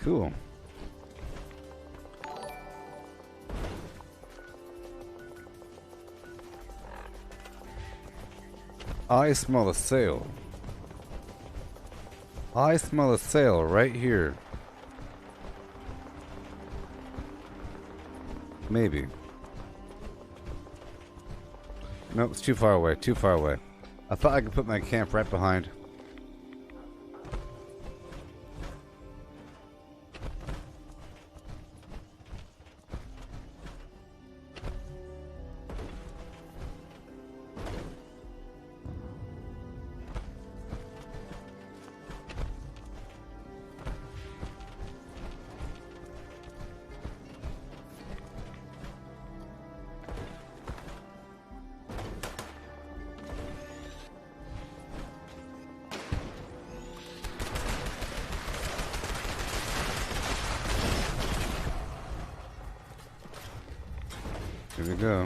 Cool. I smell a sail. I smell a sail right here. Maybe. No, it's too far away, too far away. I thought I could put my camp right behind. Here we go.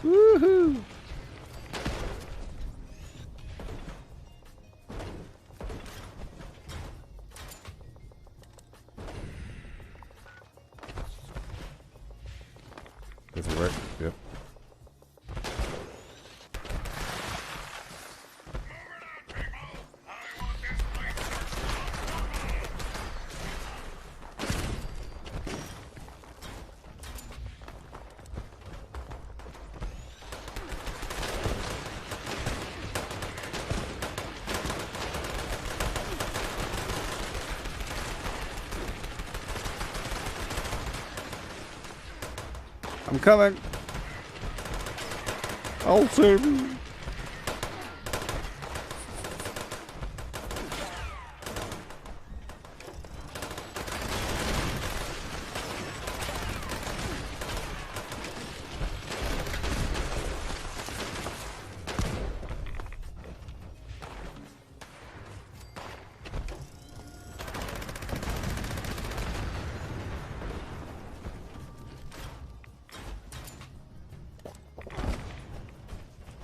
Woohoo! This will work. Yep. I'm coming. I'll save you.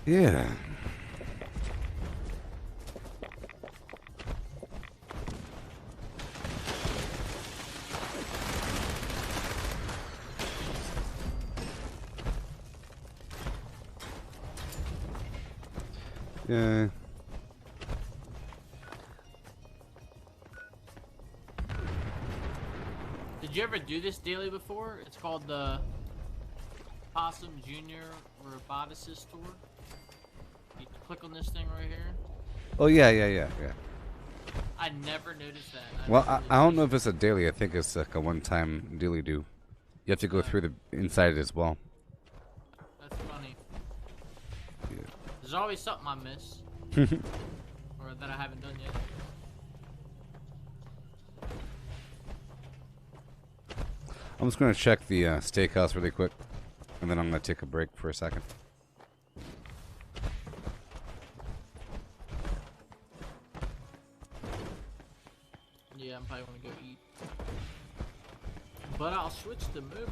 Yeah. Yeah. Did you ever do this daily before? It's called the Possum Junior Roboticist Tour. You click on this thing right here. Oh yeah. I never noticed that. Well, I don't know if it's a daily. I think it's like a one-time daily do. You have to go through the inside as well. That's funny. Yeah. There's always something I miss. Or that I haven't done yet. I'm just gonna check the steakhouse really quick, and then I'm gonna take a break for a second. Yeah, I'm probably gonna go eat. But I'll switch to mobile.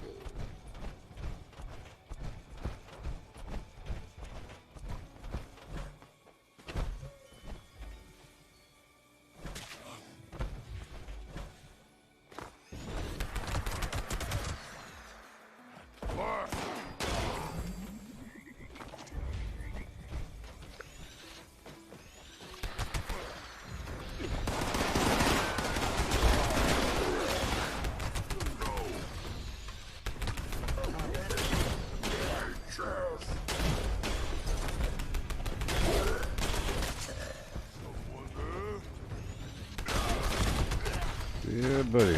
Yeah, buddy.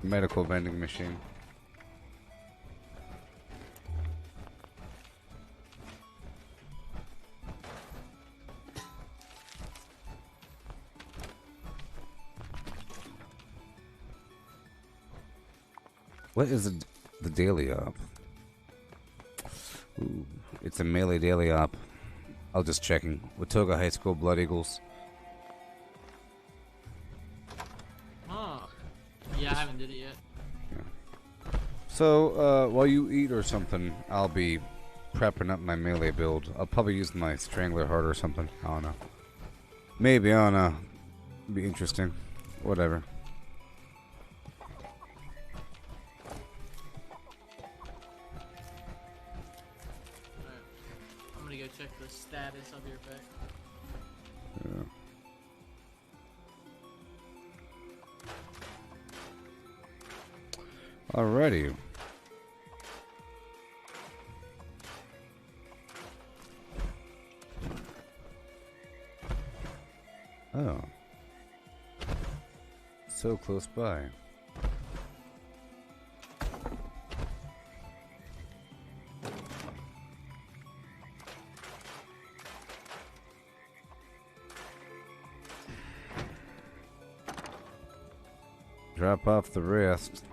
Medical vending machine. What is the daily op? Ooh, it's a melee daily op. I'll just checking. Watoga High School Blood Eagles. Huh. Yeah, I haven't did it yet. Yeah. So, while you eat or something, I'll be prepping up my melee build. I'll probably use my Strangler Heart or something. I don't know. Maybe, I don't know. Be interesting. Whatever. I'm gonna go check the status of your back. Yeah. Alrighty. Oh. So close by. Drop off the rest.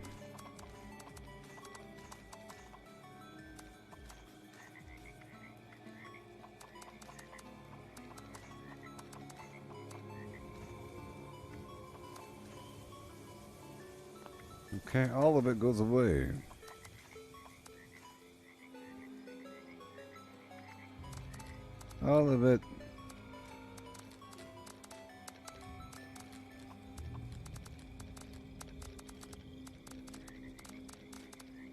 Okay, all of it goes away. All of it.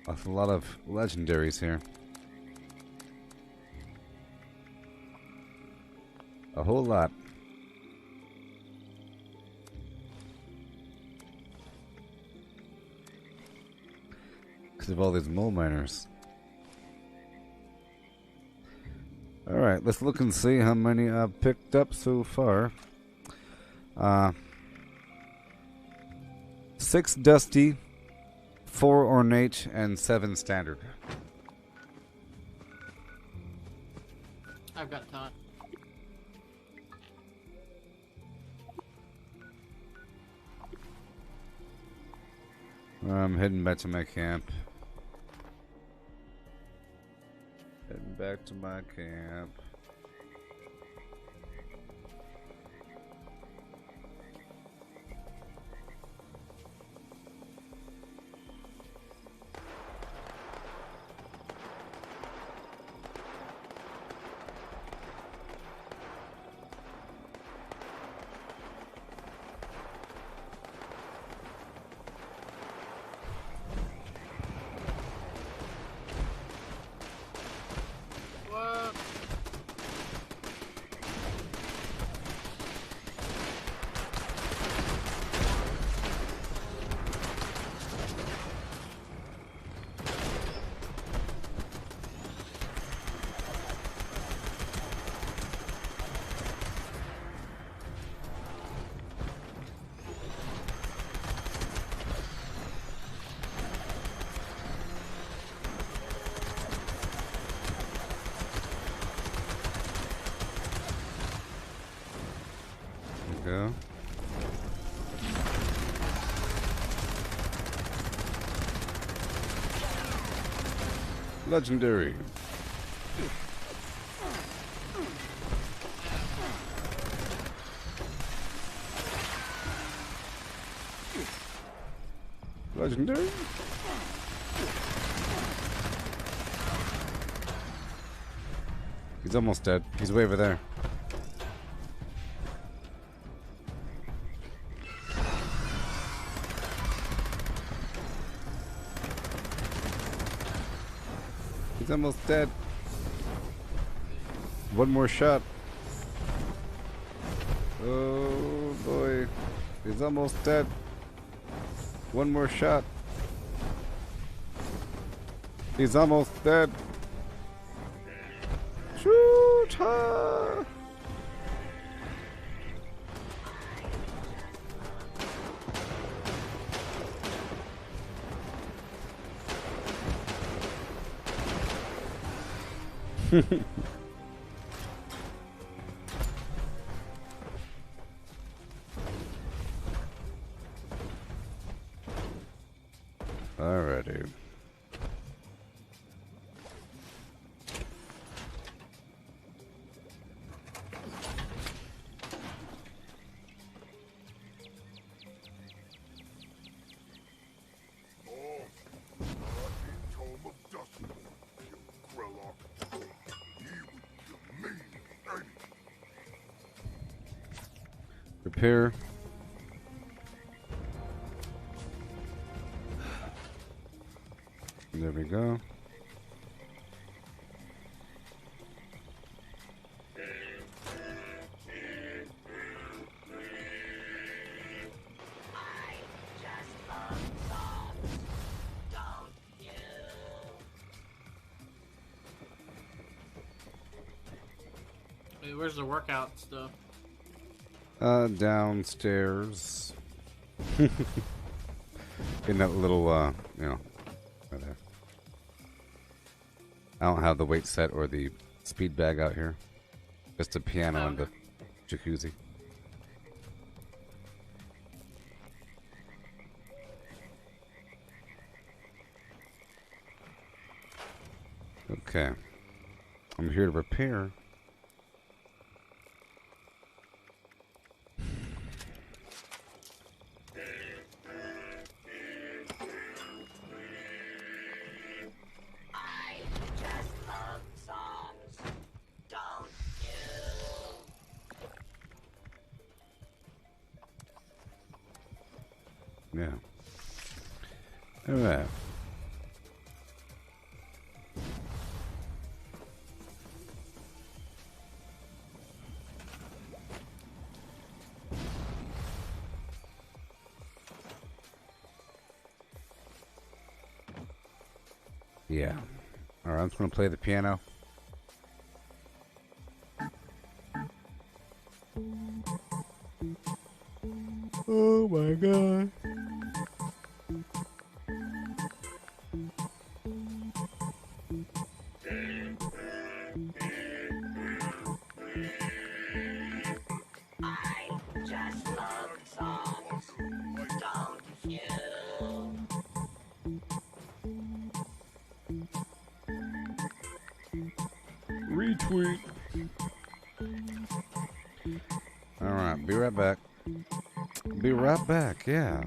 That's a lot of legendaries here. A whole lot. Because of all these mole miners. Alright, let's look and see how many I've picked up so far. 6 dusty, 4 ornate, and 7 standard. I've got time. I'm heading back to my camp. Heading back to my camp. Go. Legendary. Legendary. He's almost dead. He's way over there. He's almost dead. One more shot. Oh boy. He's almost dead. One more shot. He's almost dead. Shoot her. Alrighty. Repair. There we go. Hey, where's the workout stuff? Downstairs. In that little, you know, right there. I don't have the weight set or the speed bag out here. Just a piano and the jacuzzi. Okay. I'm here to repair. Yeah. All right. Yeah. All right, I'm just going to play the piano. Oh my god. I just love songs, don't you? Retweet. Alright, be right back. Be right back, yeah.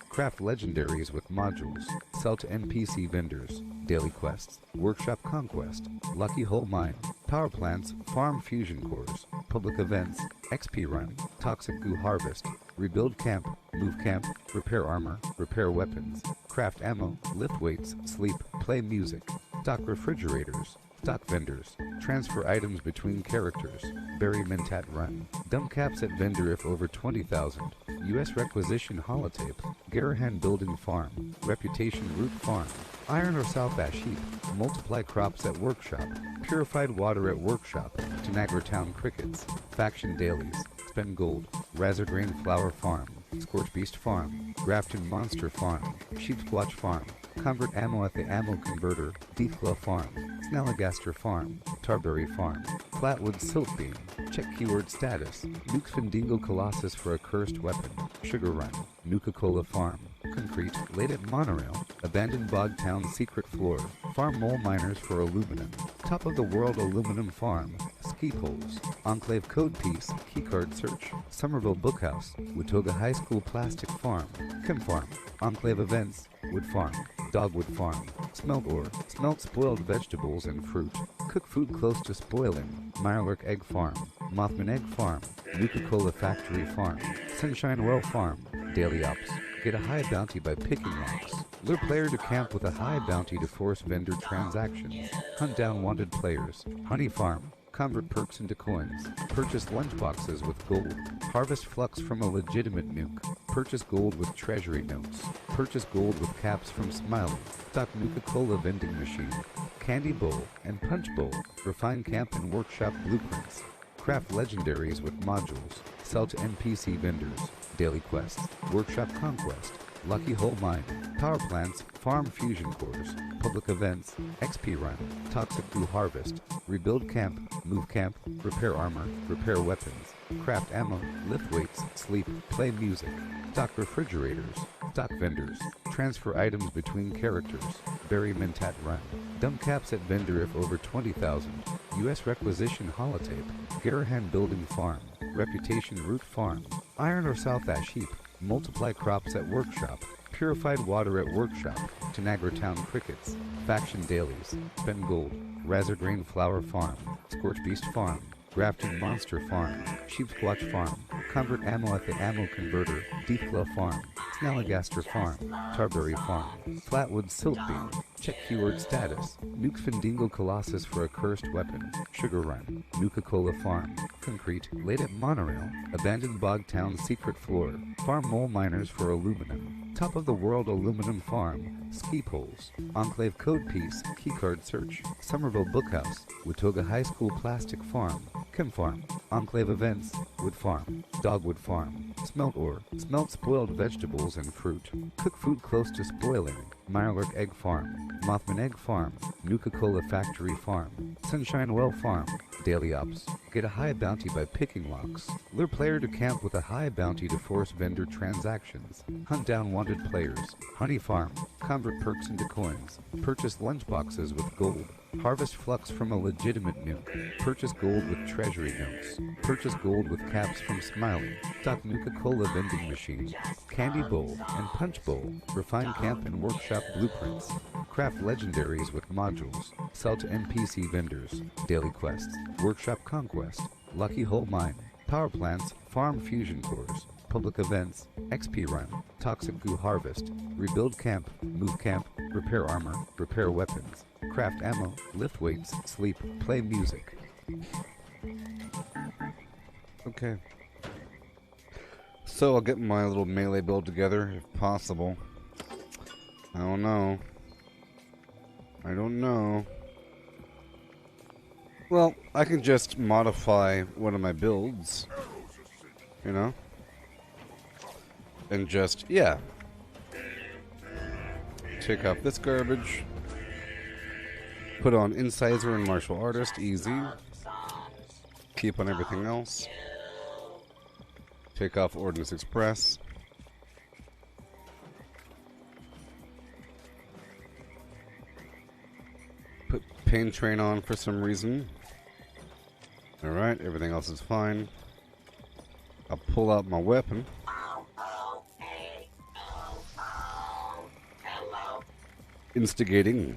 Craft legendaries with modules. Sell to NPC vendors. Daily quests. Workshop conquest. Lucky hole mine. Power plants. Farm fusion cores. Public events. XP run. Toxic goo harvest. Rebuild camp. Move camp. Repair armor. Repair weapons. Craft ammo. Lift weights. Sleep. Play music. Stock refrigerators. Stock vendors. Transfer items between characters. Bury Mentat run. Dump caps at vendor if over 20,000. U.S. requisition holotape. Garahan building farm. Reputation root farm. Iron or South Ash heap. Multiply crops at workshop. Purified water at workshop. Tanagra town crickets. Faction dailies. Spend gold. Razorgrain flower farm. Scorch beast farm. Grafton monster farm. Sheep squatch farm. Convert ammo at the ammo converter. Deathclaw farm. Snalligaster farm. Tarberry farm. Flatwood silk beam. Check keyword status. Nuke Findingo Colossus for a cursed weapon. Sugar run. Nuka-Cola farm. Concrete. Laid at monorail. Abandoned bog town secret floor. Farm mole miners for aluminum. Top of the world aluminum farm. Ski poles. Enclave code piece. Keycard search. Somerville bookhouse. Watoga High School plastic farm. Chem farm. Enclave events. Wood farm. Dogwood farm. Smelt ore. Smelt spoiled vegetables and fruit. Cook food close to spoiling. Mirelurk egg farm. Mothman egg farm. Nuka-Cola factory farm. Sunshine well farm. Daily ops. Get a high bounty by picking locks. Lure player to camp with a high bounty to force vendor transactions. Hunt down wanted players. Honey farm. Convert perks into coins. Purchase lunchboxes with gold. Harvest flux from a legitimate nuke. Purchase gold with treasury notes. Purchase gold with caps from Smiley. Stock Nuka-Cola vending machine. Candy bowl and punch bowl. Refine camp and workshop blueprints. Craft legendaries with modules. Sell to NPC vendors. Daily quests. Workshop conquest. Lucky hole mine. Power plants. Farm fusion cores. Public events. XP run. Toxic goo harvest. Rebuild camp. Move camp. Repair armor. Repair weapons. Craft ammo. Lift weights. Sleep. Play music. Stock refrigerators. Stock vendors. Transfer items between characters. Bury Mentat run. Dump caps at vendor if over 20,000. U.S. requisition holotape. Garahan building farm. Reputation root farm. Iron or South Ash heap. Multiply crops at workshop. Purified water at workshop. Tanagra town crickets. Faction dailies. Spend gold. Razorgrain flower farm. Scorch beast farm. Grafton monster farm. Sheep squatch farm. Convert ammo at the ammo converter. Deathclaw farm. Snalligaster farm. Tarberry farm. Flatwood silk beam. Check keyword status. Nuke Findingo Colossus for a cursed weapon. Sugar run. Nuka-Cola farm. Concrete. Laid at monorail. Abandoned bog town secret floor. Farm mole miners for aluminum. Top of the world aluminum farm. Ski poles. Enclave code piece. Keycard search. Somerville bookhouse. Watoga High School plastic farm. Chem farm. Enclave events. Wood farm. Dogwood farm. Smelt ore. Smelt spoiled vegetables and fruit. Cook food close to spoiling. Mirelurk egg farm. Mothman egg farm. Nuka-Cola factory farm. Sunshine well farm. Daily ops. Get a high bounty by picking locks. Lure player to camp with a high bounty to force vendor transactions. Hunt down wanted players. Honey farm. Convert perks into coins. Purchase lunchboxes with gold. Harvest flux from a legitimate nuke. Purchase gold with treasury notes. Purchase gold with caps from Smiley. Stock Nuka-Cola vending machine. Candy bowl and punch bowl. Refine camp and workshop blueprints. Craft legendaries with modules. Sell to NPC vendors. Daily quests. Workshop conquest. Lucky hole mine. Power plants. Farm fusion cores. Public events. XP run. Toxic goo harvest. Rebuild camp. Move camp. Repair armor. Repair weapons. Craft ammo. Lift weights. Sleep. Play music. Okay. So I'll get my little melee build together if possible. I don't know. I don't know. Well, I can just modify one of my builds. You know? and just, yeah. Take off this garbage. Put on Incisor and Martial Artist, easy. Keep on everything else. Take off Ordnance Express. Put Pain Train on for some reason. Alright, everything else is fine. I'll pull out my weapon. Instigating.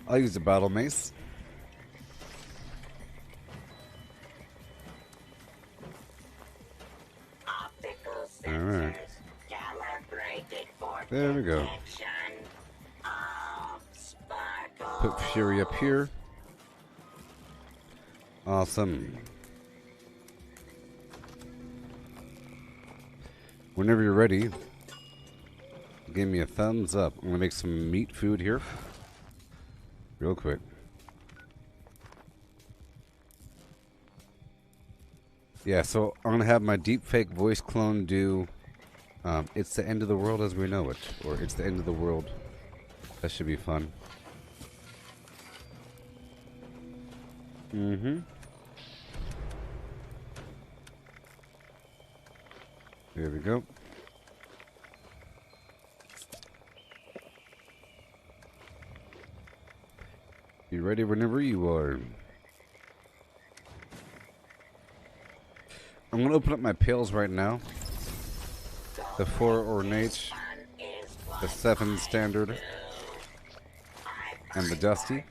I'll use the battle mace. Alright. There we go. Put Fury up here. Awesome. Whenever you're ready, give me a thumbs up. I'm gonna make some meat food here. Real quick. Yeah, so I'm gonna have my deepfake voice clone do It's the End of the World as We Know It, or It's the End of the World. That should be fun. Mm-hmm. There we go. You ready whenever you are. I'm gonna open up my pails right now. The 4 ornate, the 7 standard, and the dusty.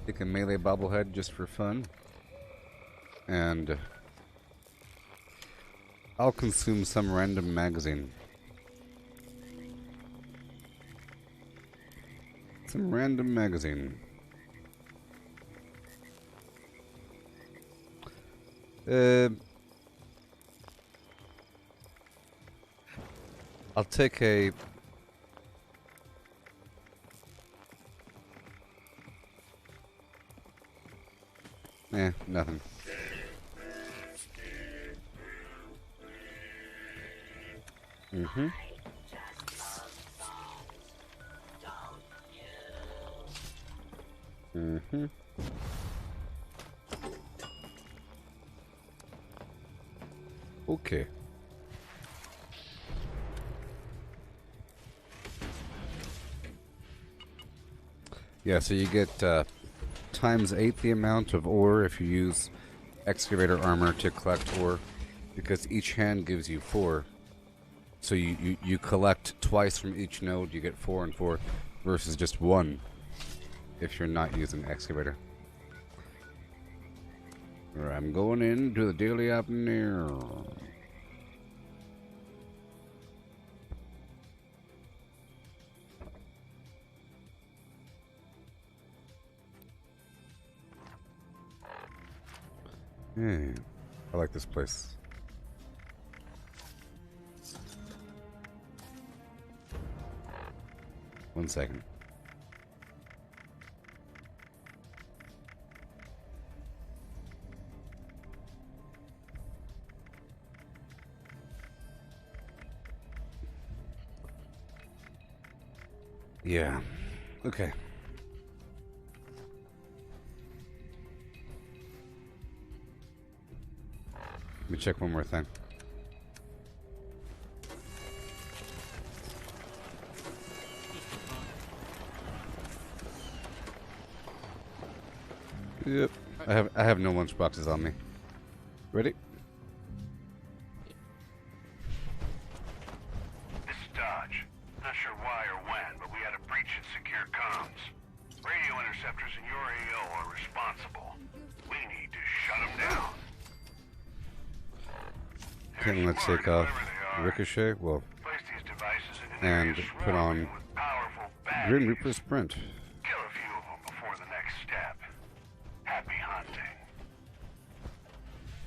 Take a melee bobblehead just for fun. And I'll consume some random magazine. Some random magazine. I'll take a... nothing. Mm-hmm. Mm-hmm. Okay. Yeah, so you get times 8 the amount of ore if you use excavator armor to collect ore, because each hand gives you 4. So you collect twice from each node, you get 4 and 4, versus just 1 if you're not using excavator. Alright, I'm going into the daily app now. Hey, I like this place. One second. Yeah. Okay. Let me check one more thing. Yep. I have no lunch boxes on me. Ready? This is Dodge. Not sure why or when, but we had a breach in secure comms. Radio interceptors in your AO are responsible. We need to shut them down. Okay, let's take off Ricochet, well, and put on Grim Reaper Sprint. Kill a few of them before the next step. Happy hunting.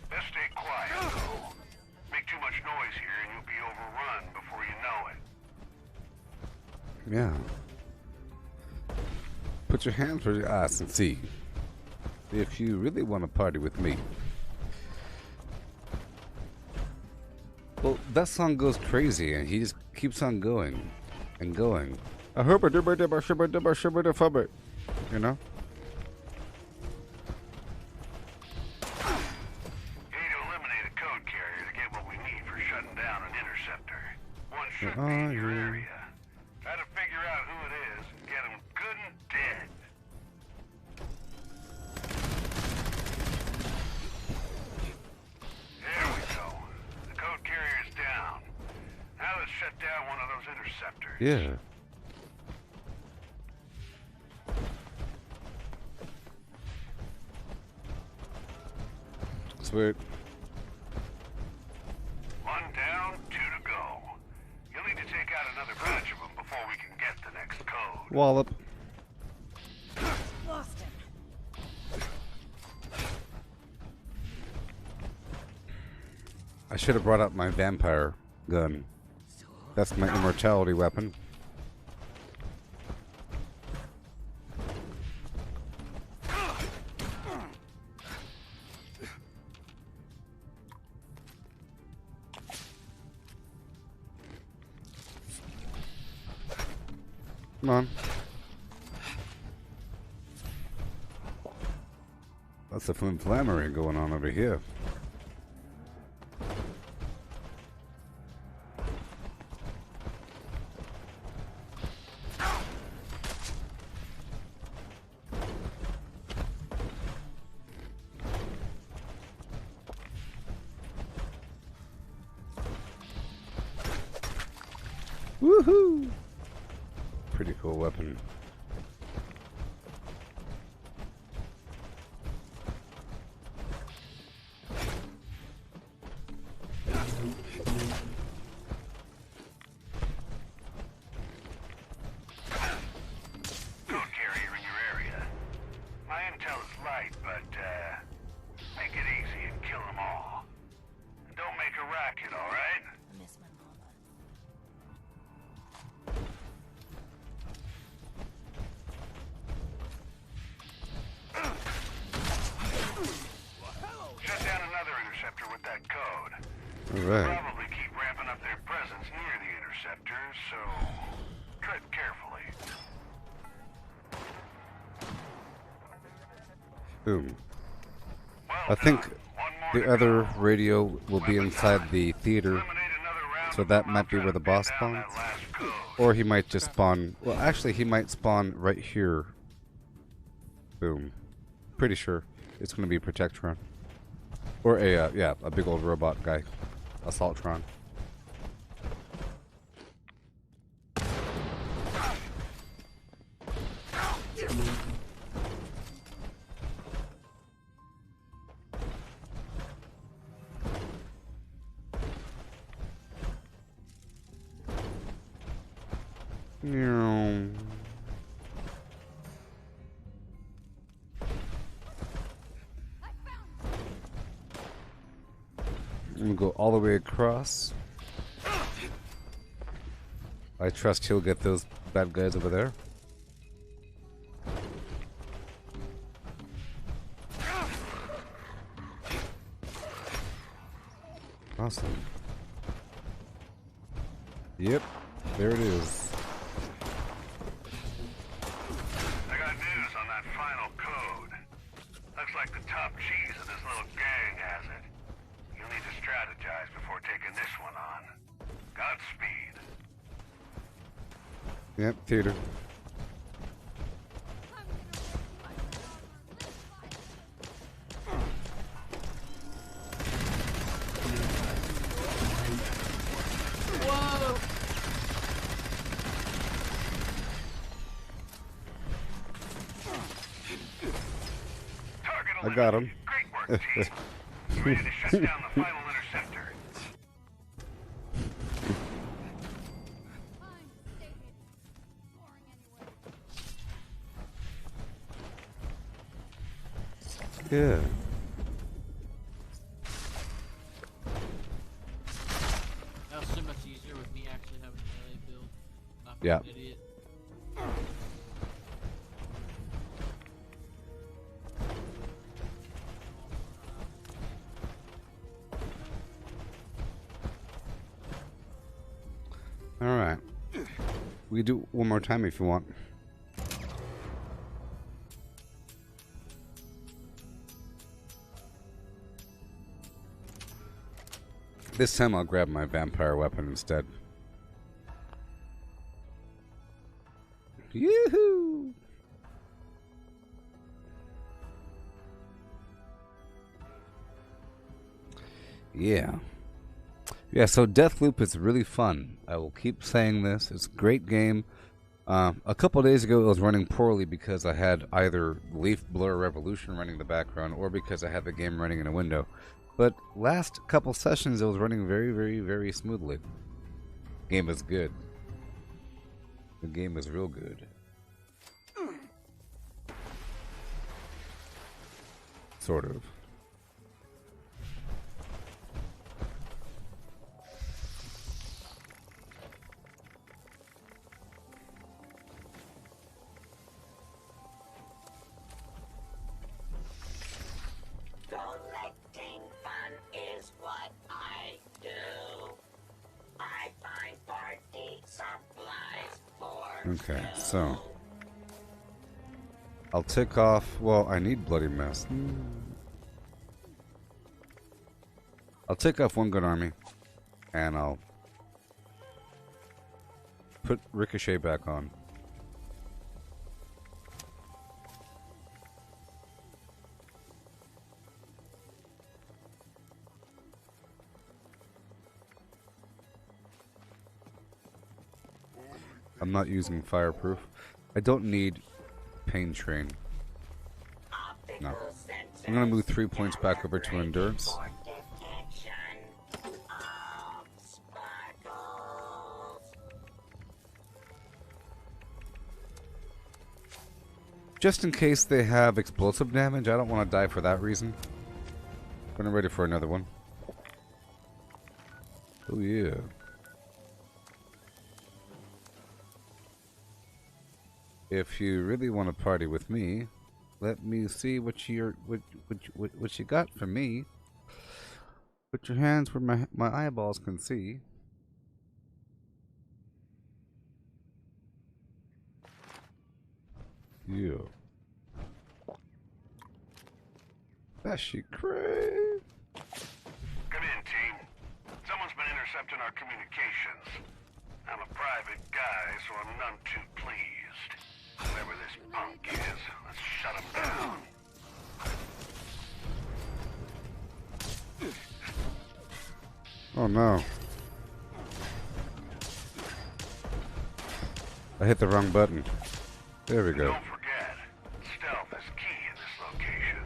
Best stay quiet, though. Make too much noise here and you'll be overrun before you know it. Yeah. Put your hands where your eyes can see. If you really want to party with me. Well, that song goes crazy, and he just keeps on going and going. A hubba dubba dubba shubba dubba shubba da fubba. You know? You need to eliminate a code carrier to get what we need for shutting down an interceptor. One should Oh, be in your yeah. area. Try to figure out who it is and get him good and dead. There we go. The code carrier's down. Now let's shut down one of those interceptors. Yeah. Sweet. One down, two to go. You'll need to take out another batch of them before we can get the next code. Wallop. Lost him. I should have brought up my vampire gun. That's my immortality weapon. Come on. That's the flammary going on over here. Woohoo! Pretty cool weapon. Code carrier in your area. My intel is light, but make it easy and kill them all. And don't make a racket, all right? I miss my mama. Shut down another interceptor with that code. All right. Probably keep ramping up their presence near the interceptor, so tread carefully. Boom. I think the other radio will be inside the theater, so that might be where the boss spawns. Or he might just spawn... Well, actually, he might spawn right here. Boom. Pretty sure it's going to be Protectron. Or a, yeah, a big old robot guy. Assaultron. Meow. I'm gonna go all the way across. I trust he'll get those bad guys over there. Awesome. Yep, there it is. I got news on that final code. Looks like the top cheese of this little gang has it. You'll need to strategize before taking this one on. Godspeed. Yep, theater. Whoa! I got him. Great work, team. You ready to shut down the final interceptor? Yeah. Now so much Yeah. Idiot. All right. We can do one more time if you want. This time I'll grab my vampire weapon instead. Yoo-hoo! Yeah. Yeah, so Deathloop is really fun. I will keep saying this. It's a great game. A couple days ago, it was running poorly because I had either Leaf Blur Revolution running in the background or because I had the game running in a window. But last couple sessions, it was running very, very, very smoothly. Game is good. The game is real good. Sort of. Collecting fun is what I do. I find party supplies for Okay, so I'll tick off. Well, I need Bloody Mess. I'll tick off one good army, and I'll put Ricochet back on. I'm not using Fireproof. I don't need Pain Train. No. I'm gonna move 3 points back over to Endurance. Just in case they have explosive damage, I don't want to die for that reason. But I'm ready for another one. Oh yeah. If you really want to party with me, let me see what you got for me. Put your hands where my eyeballs can see. Yeah. That shit crazy. Come in, team. Someone's been intercepting our communications. I'm a private guy, so I'm none too pleased. Whoever this punk is, let's shut him down. Oh no. I hit the wrong button. There we go. Don't forget, stealth is key in this location.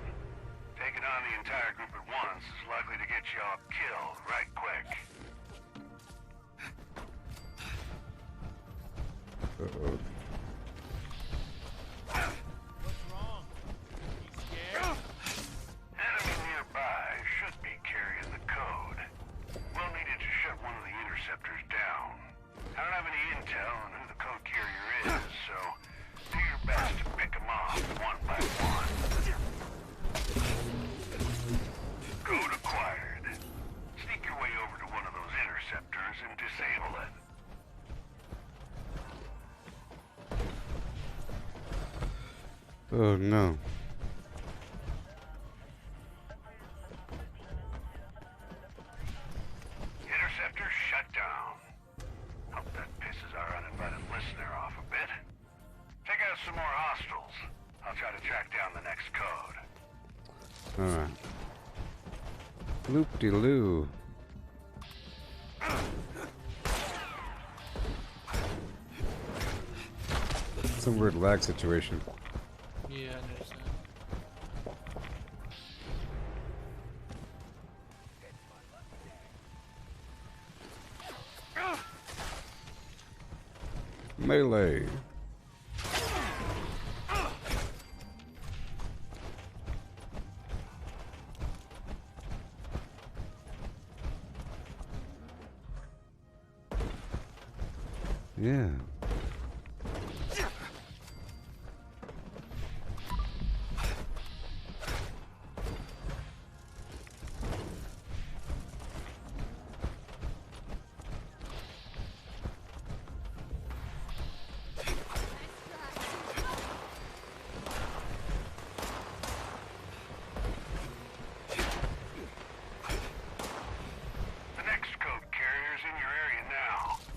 Taking on the entire group at once is likely to get you all killed right quick. Uh-oh. Enemy nearby should be carrying the code. We'll need it to shut one of the interceptors down. I don't have any intel on who the code carrier is, so do your best to pick them off one by one. Code acquired. Sneak your way over to one of those interceptors and disable it. Oh no. Interceptor shut down. Hope that pisses our uninvited listener off a bit. Take out some more hostiles. I'll try to track down the next code. Alright. Loop-de-loo. Some weird lag situation. Yeah, I noticed that. Melee. Yeah.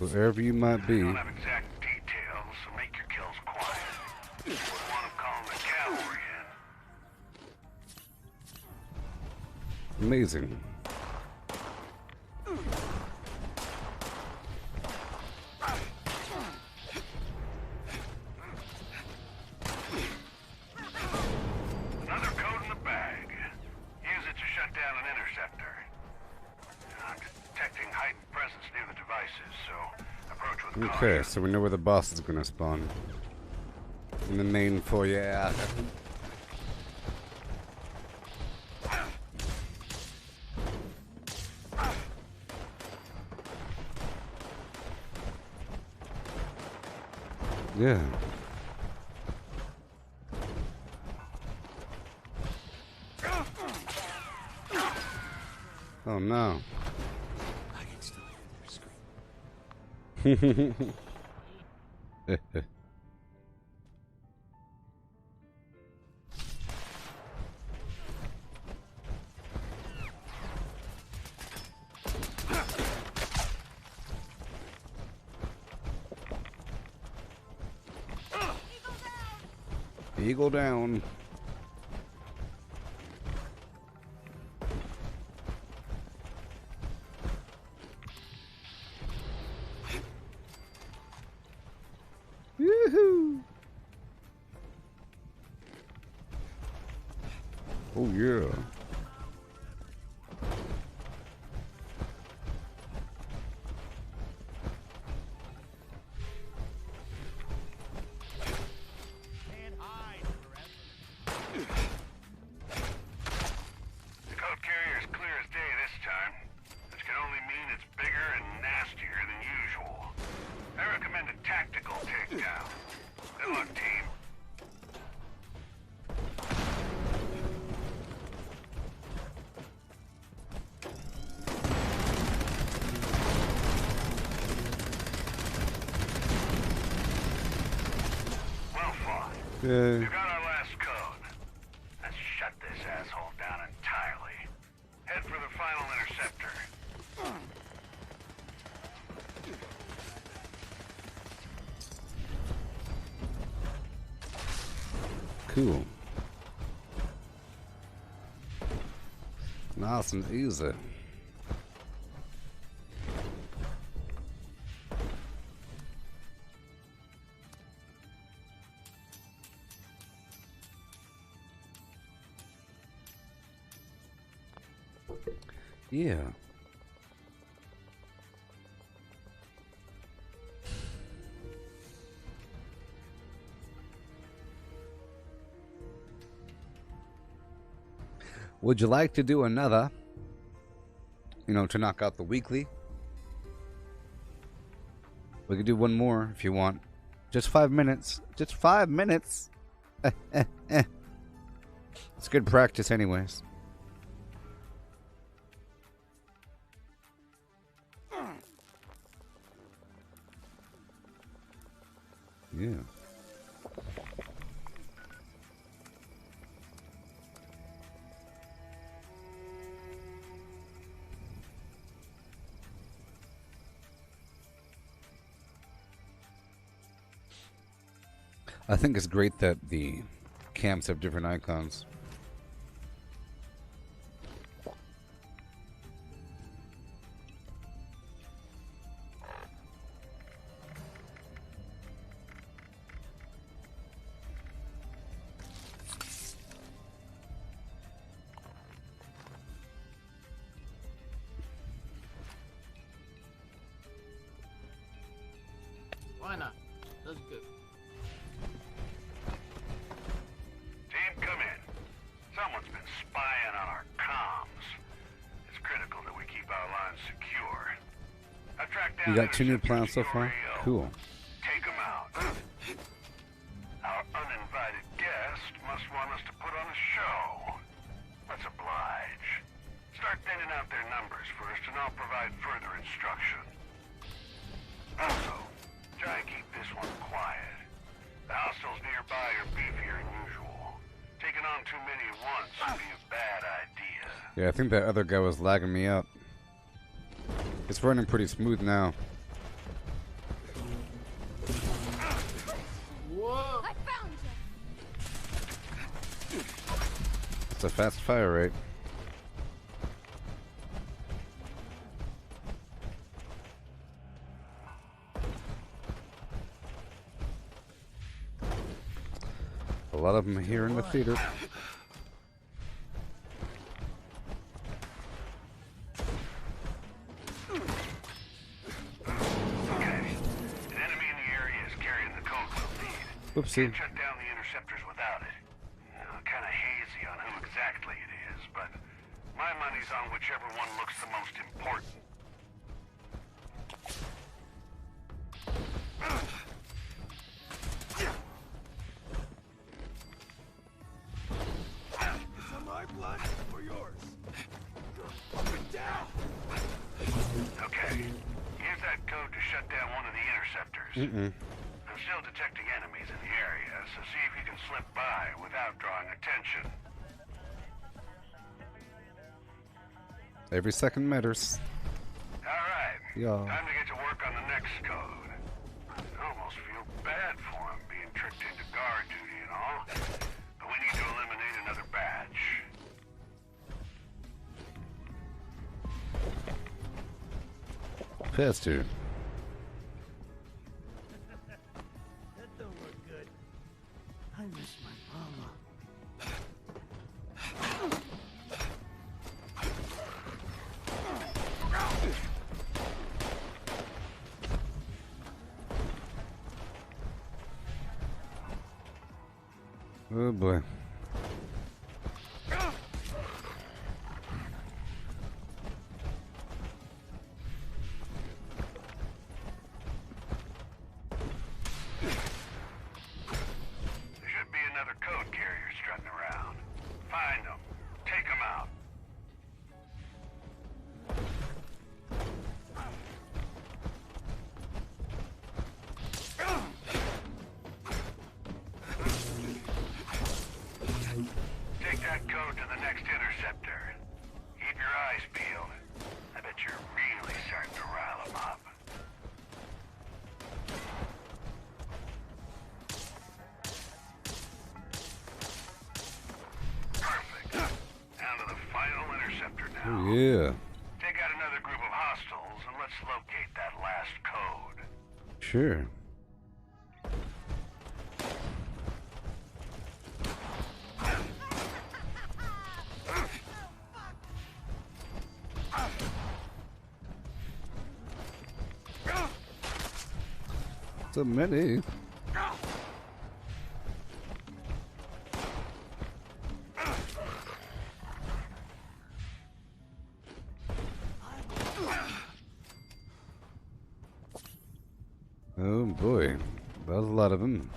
Wherever you might be. I don't have exact details, so make your kills quiet. Would want to call the cavalry in. Amazing. Another code in the bag. Use it to shut down an interceptor. I'm detecting heightened presence near the devices, so approach with caution. Okay, so we know where the boss is gonna spawn. In the main foyer. Yeah. Oh no. I can still hear their scream. Eagle down. Yoo-hoo! Oh yeah. The code carrier is clear as day this time, which can only mean it's bigger and nastier than usual. I recommend a tactical takedown. Good luck, team. Well fought. Yeah. You got our last code. Let's shut this asshole down entirely. Head for the final interceptor. Cool. Nice and easy. Yeah. Would you like to do another? You know, to knock out the weekly? We could do one more if you want. Just 5 minutes. Just 5 minutes. It's good practice anyways. Yeah. I think it's great that the camps have different icons. Why not? That's good. Team, come in. Someone's been spying on our comms. It's critical that we keep our lines secure. I've tracked down You got 2 new interceptors plans so to your far? AO. Cool. Take them out. Our uninvited guest must want us to put on a show. Let's oblige. Start thinning out their numbers first, and I'll provide further instruction. Also, try and keep this one quiet. The hostiles nearby are beefier than usual. Taking on too many at once would be a bad idea. Yeah, I think that other guy was lagging me up. It's running pretty smooth now. It's a fast fire rate. A lot of them here in the theater. Okay. An enemy in the area is carrying the code we'll need. Whoopsie. Can't shut down the interceptors without it. Kind of hazy on who exactly it is, but my money's on whichever one looks the most important. Is it my blood or yours? Up and down! Okay. Use that code to shut down one of the interceptors. I'm still detecting enemies in the area, so see if you can slip by without drawing attention. Every second matters. Alright. Yeah. Time to get to work on the next code. I almost feel bad for him being tricked into guard duty and all. But we need to eliminate another batch. Faster. That don't look good. I miss my mama. Oh boy. There should be another code carrier strutting around. Find them. Take them out. Take that code to the next interceptor. Keep your eyes peeled. I bet you're really starting to rile them up. Perfect. Down to the final interceptor now. Oh yeah. Take out another group of hostiles and let's locate that last code. Sure. So many. Oh boy, that was a lot of them.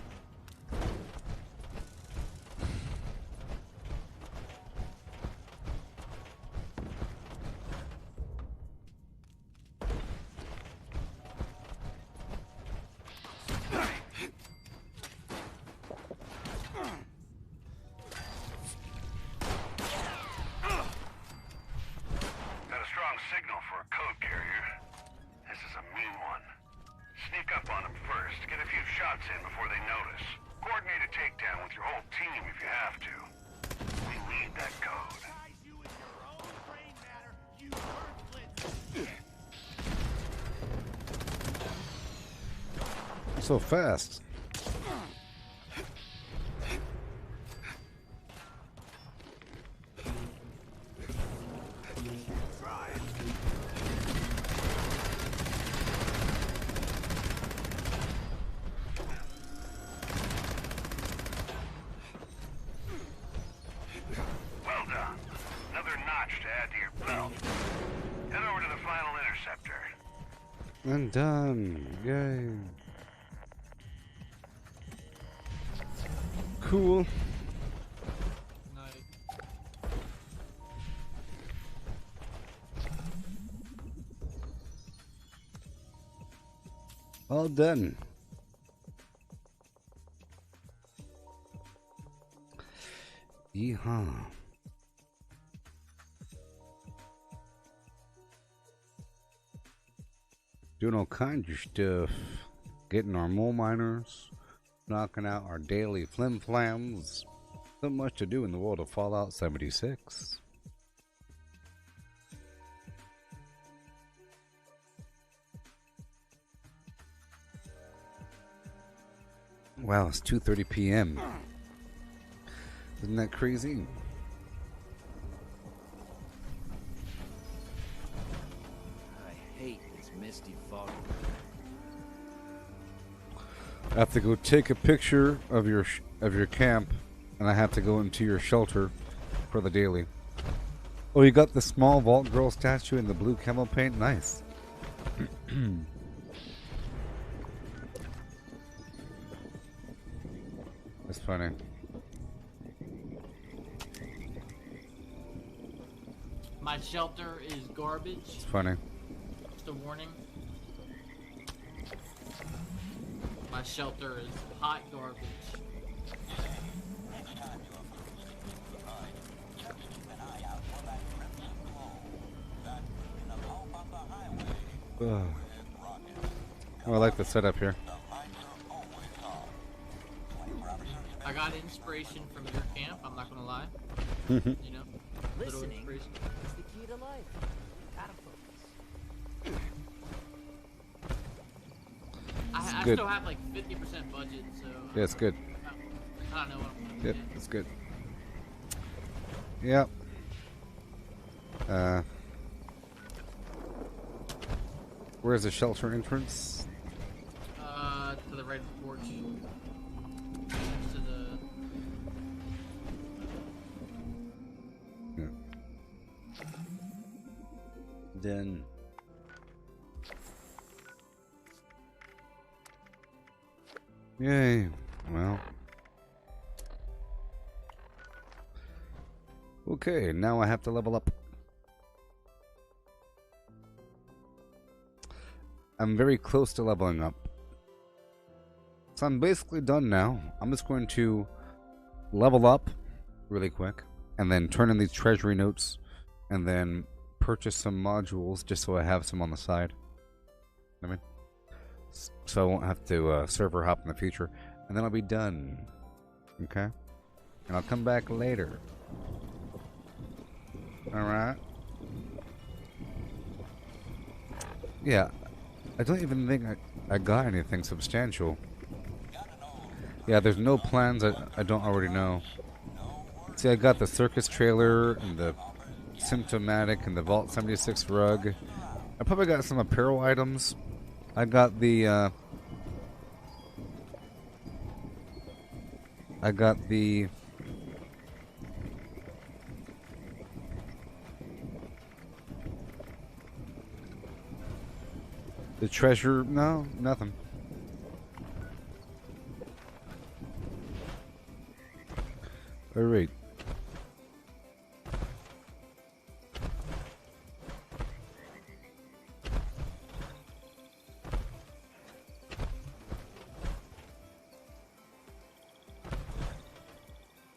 Got a strong signal for a code carrier. This is a mean one. Sneak up on them first. Get a few shots in before they notice. Coordinate a takedown with your whole team if you have to. We need that code. So fast. Well done. Another notch to add to your belt. Head over to the final interceptor. And done. Yay. Cool. All done. Yeehaw. Doing all kinds of stuff. Getting our mole miners. Knocking out our daily flim flams. So much to do in the world of Fallout 76. Wow, it's 2:30 p.m. Isn't that crazy? I hate this misty fog. I have to go take a picture of your camp, and I have to go into your shelter for the daily. Oh, you got the small Vault Girl statue in the blue camo paint? Nice. That's funny. My shelter is garbage. It's funny. Just a warning. My shelter is hot garbage. Ugh. Oh, I like the setup here. I got inspiration from your camp, I'm not gonna lie. You know? Little Listening inspiration. is the key to life. Gotta focus. I good. still have like 50% budget, so Yeah, it's good. I don't know what I'm gonna Yep, do. it's good. Yep. Where's the shelter entrance? To the right of the porch. Next to the Yeah. Then. Yay. Well. Okay, now I have to level up. I'm very close to leveling up. So I'm basically done now. I'm just going to level up really quick and then turn in these treasury notes and then purchase some modules just so I have some on the side. I mean, so I won't have to server hop in the future. And then I'll be done. Okay? And I'll come back later. Alright? Yeah. I don't even think I got anything substantial. Yeah, there's no plans I don't already know. See, I got the circus trailer and the symptomatic and the Vault 76 rug. I probably got some apparel items. I got the the treasure. No, nothing. All right.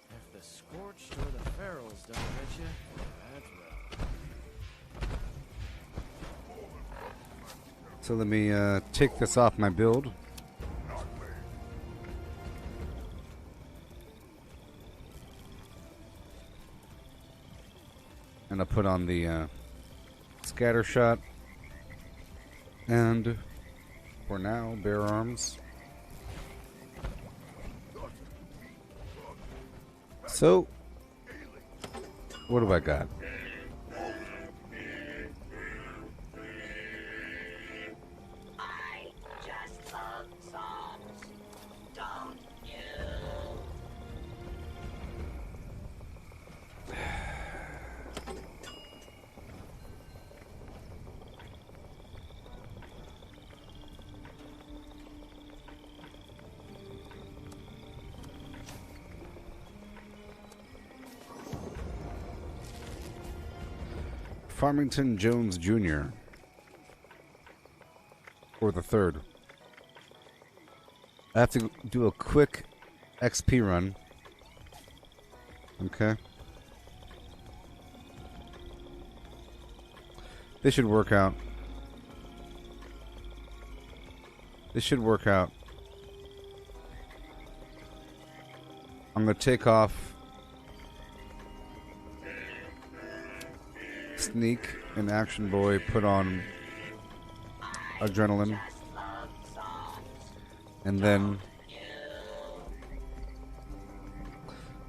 If the scorched or the ferals don't get you, that's rough. So let me take this off my build. And I'll put on the scatter shot. And for now, bare arms. So, what do I got? I just love songs, don't you? Farmington Jones Jr. Or the third. I have to do a quick XP run. Okay. This should work out. This should work out. I'm going to take off Sneak and Action Boy put on Adrenaline. And then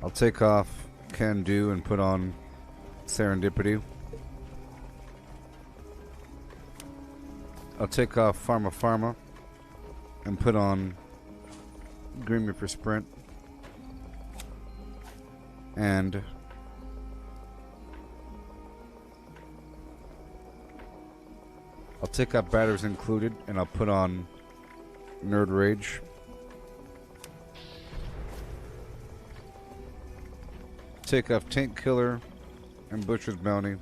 I'll take off Can Do and put on Serendipity. I'll take off Pharma and put on Green Reaper Sprint. And I'll take out Batters Included and I'll put on Nerd Rage. Take off Tank Killer and Butcher's Bounty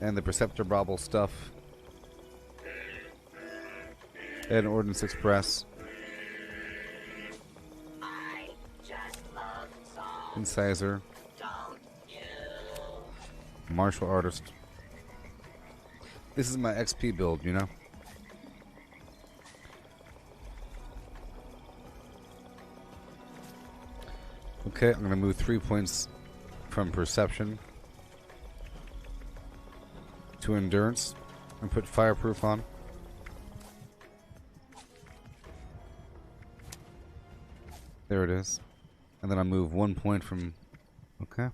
and the Preceptor Bobble stuff and Ordnance Express. Incisor. Martial Artist. This is my XP build, you know? Okay, I'm going to move 3 points from Perception to Endurance and put Fireproof on. There it is. And then I move 1 point from... Okay.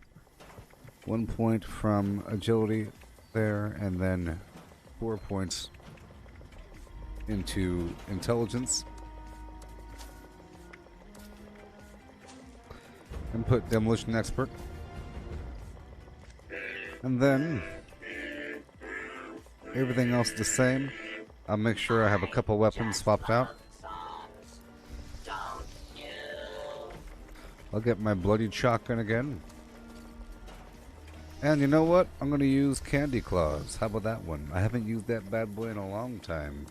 1 point from Agility there, and then 4 points into Intelligence. And put Demolition Expert. And then everything else the same. I'll make sure I have a couple weapons swapped out. I'll get my bloodied shotgun again. And you know what? I'm going to use Candy Claws. How about that one? I haven't used that bad boy in a long time.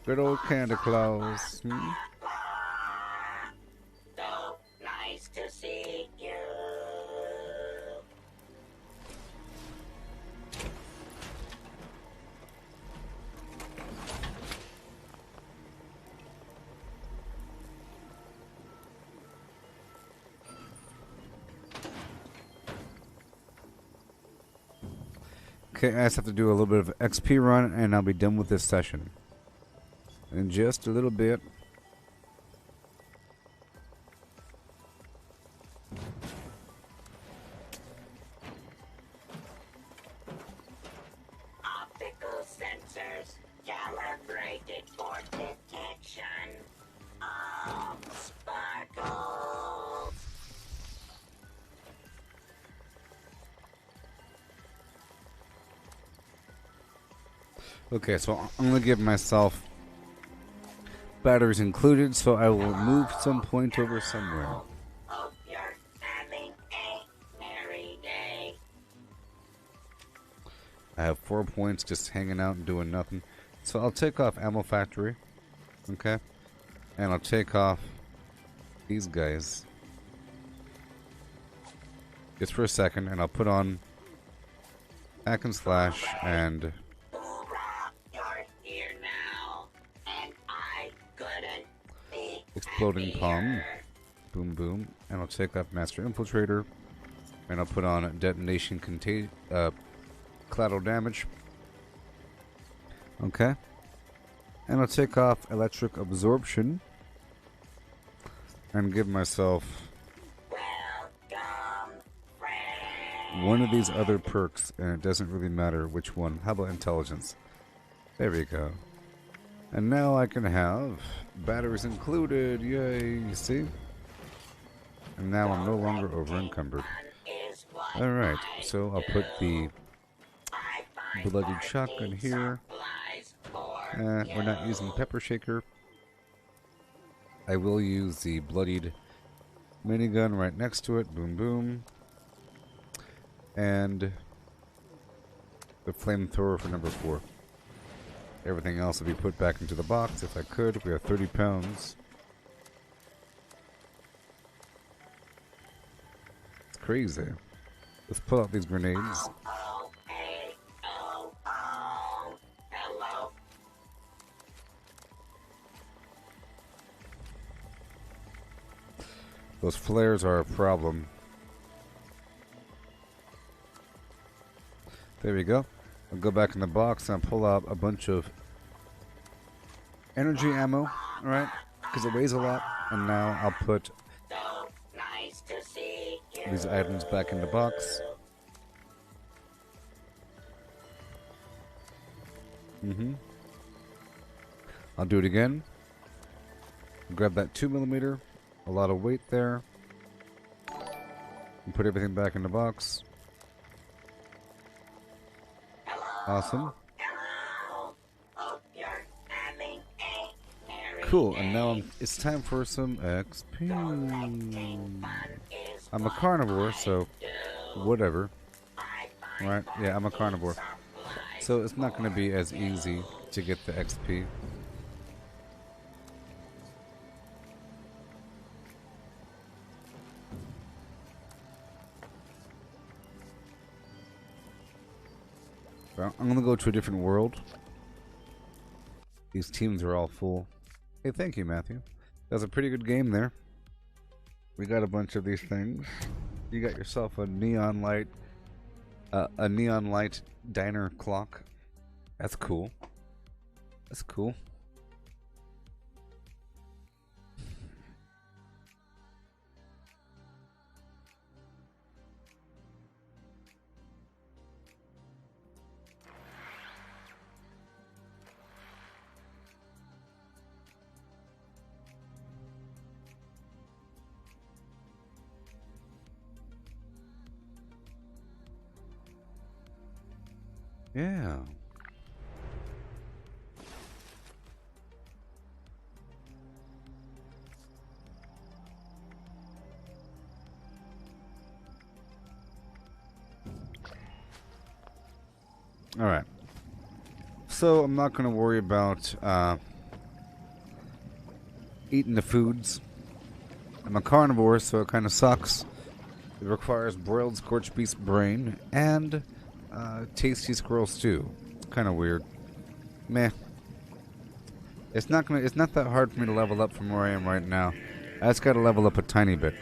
Good old Candy Claws. Hmm? So nice to see you. Okay, I just have to do a little bit of XP run and I'll be done with this session. In just a little bit. Optical sensors calibrated for detection of sparkles. Okay, so I'm going to give myself batteries included, so I will move some point over somewhere. Hope you're having a merry day. I have 4 points just hanging out and doing nothing. So I'll take off Ammo Factory. Okay? And I'll take off these guys. Just for a second, and I'll put on Hack and Slash and... Exploding Palm. Boom boom. And I'll take off Master Infiltrator. And I'll put on Detonation Collateral Damage. Okay. And I'll take off Electric Absorption. And give myself one of these other perks. And it doesn't really matter which one. How about Intelligence? There we go. And now I can have batteries included. Yay, you see? And now I'm no longer over encumbered. Alright, so I'll put the bloodied shotgun here. We're not using Pepper Shaker. I will use the bloodied minigun right next to it. Boom boom. And the flamethrower for number 4. Everything else will be put back into the box if I could. We have 30 pounds. It's crazy. Let's pull out these grenades. Hello. Those flares are a problem. There we go. I'll go back in the box and I'll pull out a bunch of energy ammo, alright? Because it weighs a lot. And now I'll put these items back in the box. I'll do it again. Grab that 2mm. A lot of weight there. And put everything back in the box. Awesome. Cool, and now it's time for some XP. I'm a carnivore, so whatever. Right? Yeah, I'm a carnivore. So it's not going to be as easy to get the XP. Well, I'm going to go to a different world. These teams are all full. Hey, thank you, Matthew. That was a pretty good game there. We got a bunch of these things. You got yourself a neon light diner clock. That's cool. That's cool. Yeah. All right. So I'm not going to worry about eating the foods. I'm a carnivore, so it kind of sucks. It requires broiled scorched beef brain and tasty squirrel stew. Kind of weird. Meh. It's not that hard for me to level up from where I am right now. I just got to level up a tiny bit.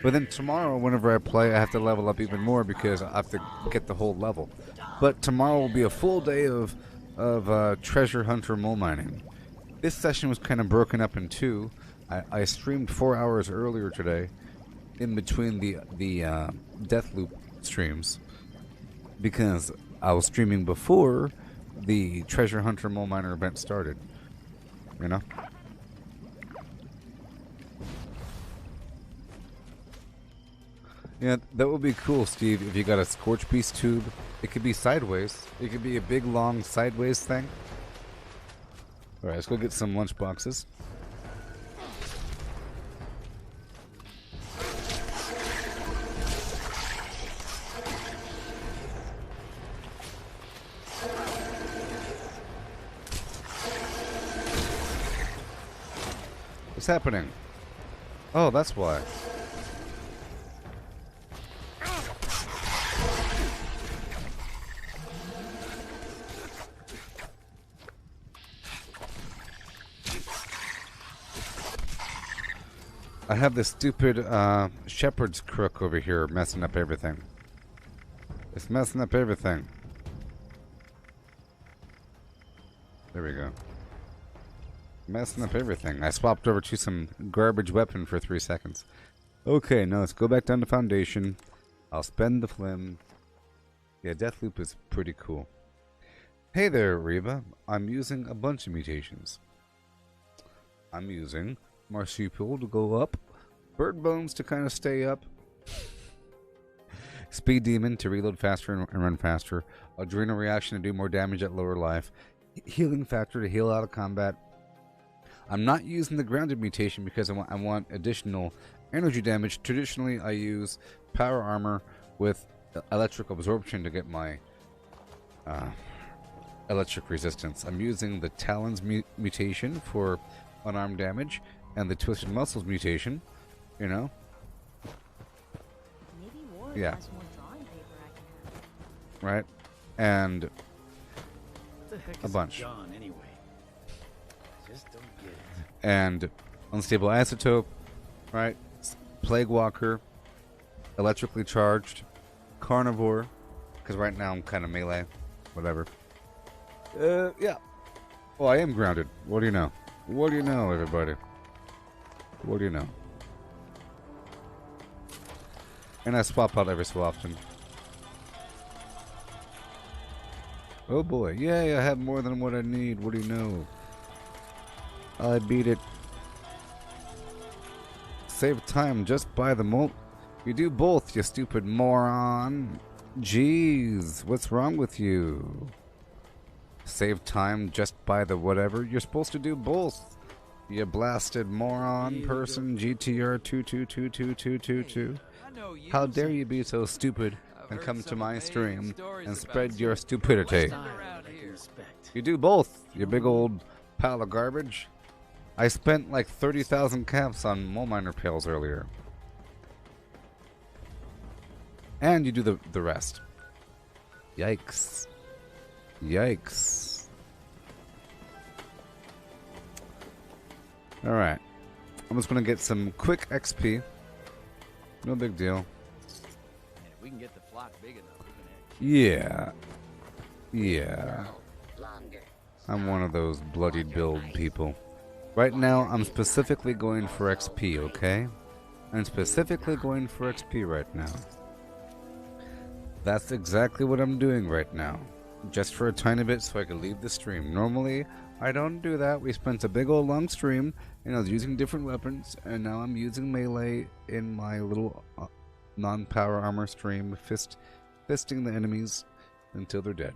But then tomorrow, whenever I play, I have to level up even more because I have to get the whole level. But tomorrow will be a full day of treasure hunter mole mining. This session was kind of broken up in two. I streamed 4 hours earlier today, in between the Deathloop streams, because I was streaming before the treasure hunter mole miner event started. You know. Yeah, that would be cool, Steve, if you got a scorch beast tube. It could be sideways. It could be a big, long, sideways thing. Alright, let's go get some lunch boxes. What's happening? Oh, that's why. I have this stupid shepherd's crook over here messing up everything. It's messing up everything. There we go. Messing up everything. I swapped over to some garbage weapon for 3 seconds. Okay, now let's go back down to Foundation. I'll spend the phlegm. Yeah, Deathloop is pretty cool. Hey there, Reba. I'm using a bunch of mutations. I'm using Marsupial to go up, Bird Bones to kind of stay up, Speed Demon to reload faster and run faster, Adrenal Reaction to do more damage at lower life, Healing Factor to heal out of combat. I'm not using the Grounded mutation because I want additional energy damage. Traditionally, I use Power Armor with Electric Absorption to get my electric resistance. I'm using the Talons mutation for unarmed damage, and the Twisted Muscles mutation, you know. Maybe Ward Yeah. has more drawing paper I can have. Right? And What the heck a is bunch. John anyway? Just don't get it. And Unstable Isotope, right? Plague Walker, Electrically Charged, Carnivore, Because right now I'm kind of melee. Whatever. Yeah. Oh, I am grounded. What do you know? What do you know, everybody? What do you know? And I swap out every so often. Oh boy. Yay, I have more than what I need. What do you know? I beat it. Save time, just buy the You do both, you stupid moron. Jeez, what's wrong with you? Save time, just buy the whatever. You're supposed to do both. You blasted moron person, GTR 222222. How dare you be so stupid and come to my stream and spread your stupidity? You do both, you big old pile of garbage. I spent like 30,000 caps on mole miner pails earlier. And you do the rest. Yikes. Yikes. Alright. I'm just gonna get some quick XP. No big deal. And if we can get the flock big enough, we can Yeah. Yeah. I'm one of those bloody build people. Right now, I'm specifically going for XP, okay? I'm specifically going for XP right now. That's exactly what I'm doing right now. Just for a tiny bit so I can leave the stream. Normally, I don't do that. We spent a big old long stream, and I was using different weapons, and now I'm using melee in my little non-power armor stream, fisting the enemies until they're dead.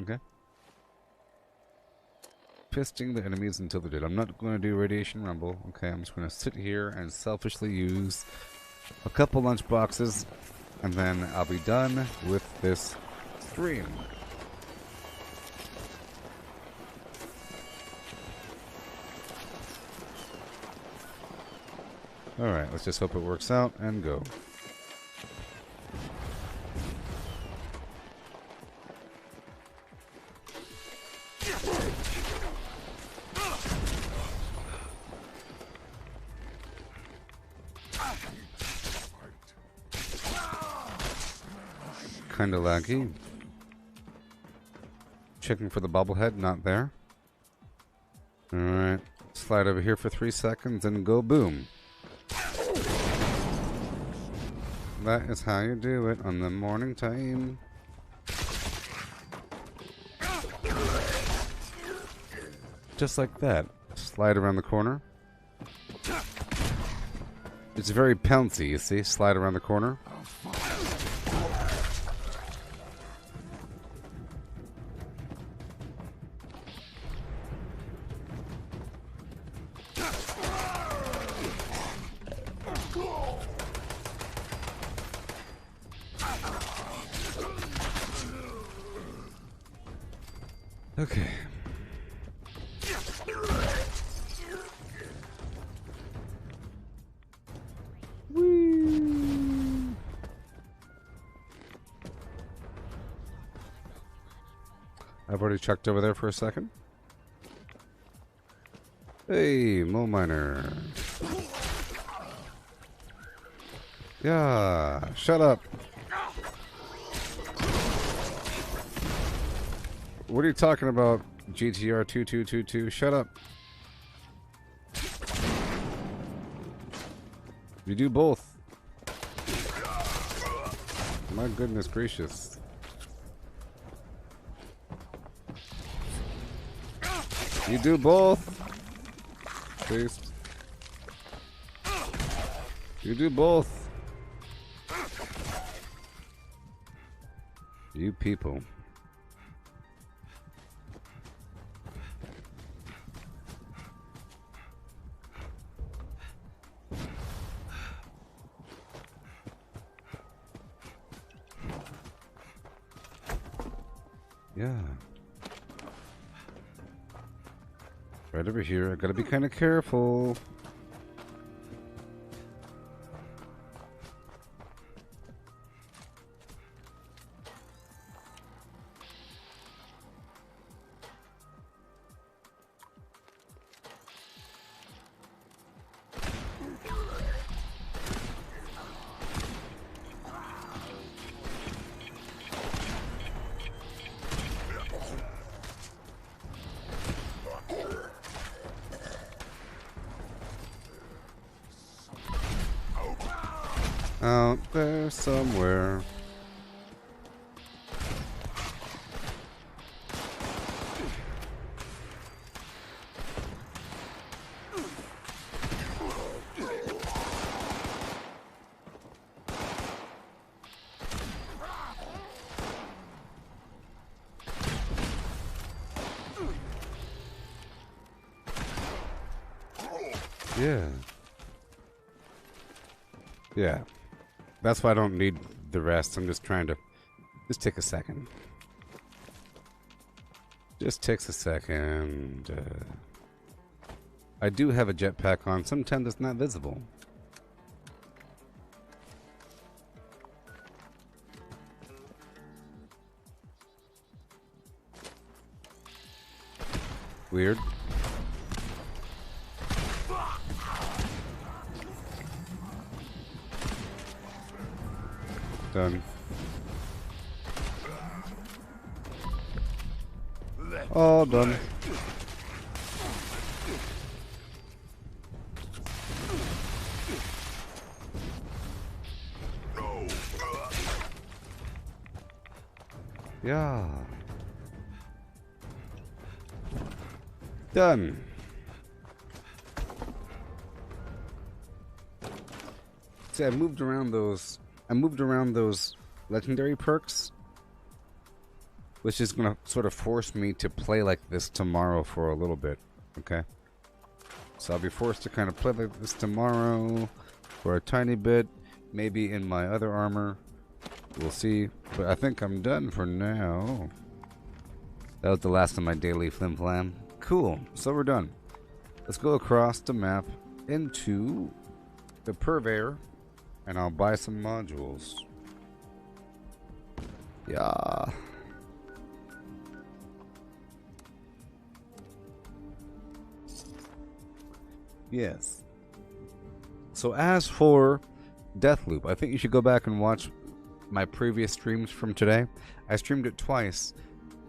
Okay? Fisting the enemies until they're dead. I'm not going to do Radiation Rumble. Okay, I'm just going to sit here and selfishly use a couple lunch boxes, and then I'll be done with this stream. Alright, let's just hope it works out and go. Kinda laggy. Checking for the bobblehead, not there. Alright, slide over here for 3 seconds and go boom. That is how you do it on the morning time. Just like that. Slide around the corner. It's very pouncy, you see? Slide around the corner. Okay. Whee! I've already checked over there for a second. Hey, mole miner. Yeah, shut up. What are you talking about, GTR 2222? Shut up. You do both. My goodness gracious. You do both. Please. You do both. You people. Yeah. Right over here. I gotta be kind of careful. Out there somewhere. Yeah. Yeah. That's why I don't need the rest. I'm just trying to... Just take a second. Just takes a second. I do have a jetpack on. Sometimes it's not visible. Weird. Done. All done. Yeah. Done. See, I moved around those legendary perks, which is gonna sort of force me to play like this tomorrow for a little bit. Okay. So I'll be forced to kind of play like this tomorrow for a tiny bit, maybe in my other armor. We'll see. But I think I'm done for now. That was the last of my daily flim flam. Cool. So we're done. Let's go across the map into the purveyor, and I'll buy some modules. Yeah. Yes. So as for Deathloop, I think you should go back and watch my previous streams from today. I streamed it twice,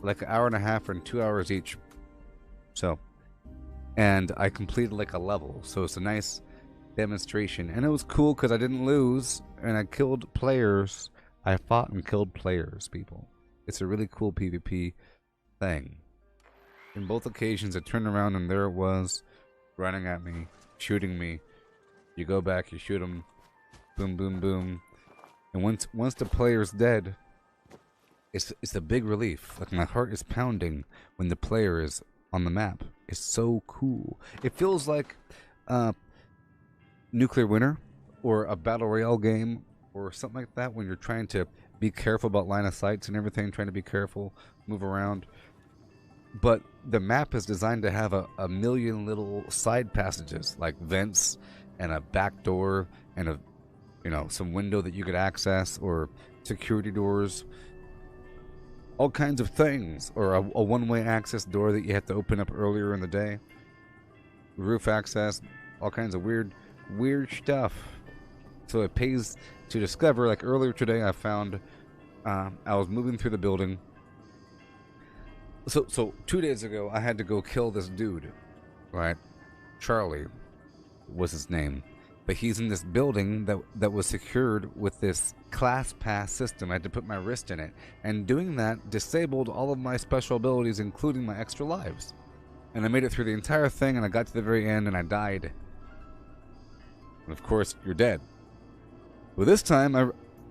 like an hour and a half and 2 hours each. So, and I completed like a level, so it's a nice demonstration, and it was cool because I didn't lose, and I killed players. I fought and killed players, people. It's a really cool PvP thing. In both occasions, I turned around and there it was, running at me, shooting me. You go back, you shoot him, boom, boom, boom, and once the player's dead, it's a big relief. Like my heart is pounding when the player is on the map. It's so cool. It feels like Nuclear Winter or a Battle Royale game or something like that when you're trying to be careful about line of sights and everything, trying to be careful, move around. But the map is designed to have a million little side passages, like vents and a back door and a, you know, some window that you could access, or security doors, all kinds of things, or a one-way access door that you have to open up earlier in the day, roof access, all kinds of weird stuff. So it pays to discover. Like earlier today, I found I was moving through the building. So 2 days ago, I had to go kill this dude, right? Charlie was his name. But he's in this building that was secured with this class pass system. I had to put my wrist in it. And doing that disabled all of my special abilities, including my extra lives. And I made it through the entire thing, and I got to the very end, and I died. And of course, you're dead. Well, this time,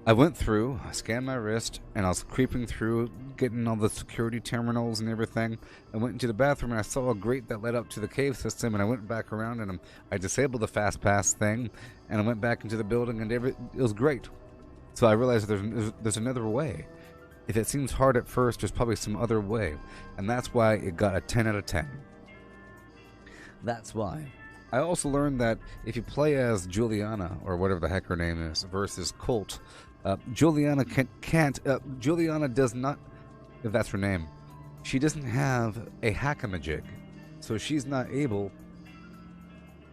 I went through, I scanned my wrist, and I was creeping through, getting all the security terminals and everything. I went into the bathroom, and I saw a grate that led up to the cave system, and I went back around, and I disabled the fast pass thing, and I went back into the building, and it was great. So I realized there's another way. If it seems hard at first, there's probably some other way, and that's why it got a 10 out of 10. That's why. I also learned that if you play as Juliana, or whatever the heck her name is, versus Colt, Juliana Juliana does not, if that's her name, she doesn't have a hackamajig, so she's not able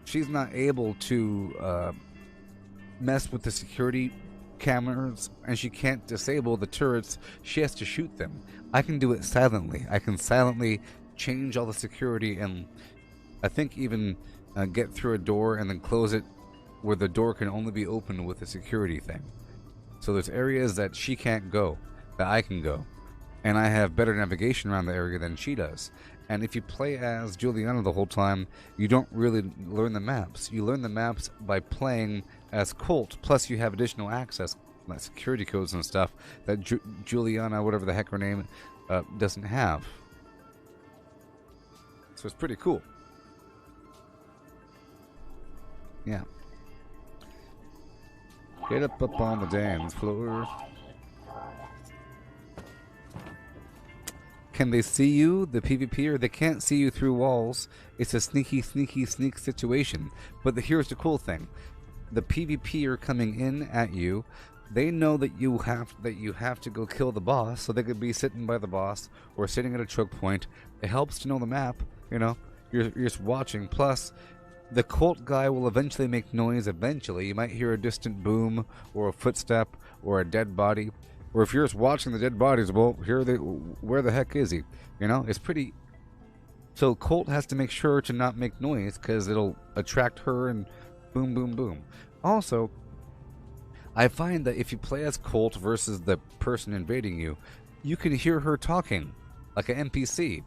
to mess with the security cameras, and she can't disable the turrets. She has to shoot them. I can do it silently. I can silently change all the security, and I think even get through a door and then close it where the door can only be opened with a security thing. So there's areas that she can't go, that I can go. And I have better navigation around the area than she does. And if you play as Juliana the whole time, you don't really learn the maps. You learn the maps by playing as Colt, plus you have additional access, like security codes and stuff, that Juliana, whatever the heck her name, doesn't have. So it's pretty cool. Yeah. Get up on the dance floor. Can they see you, the PvPer? They can't see you through walls. It's a sneak situation. But here's the cool thing. The PvPer coming in at you, they know that you have to go kill the boss, so they could be sitting by the boss or sitting at a choke point. It helps to know the map, you know. You're just watching. Plus, the Colt guy will eventually make noise eventually. You might hear a distant boom or a footstep or a dead body. Or if you're just watching the dead bodies, well, where the heck is he? You know, it's pretty... So Colt has to make sure to not make noise because it'll attract her and boom, boom, boom. Also, I find that if you play as Colt versus the person invading you, you can hear her talking like an NPC.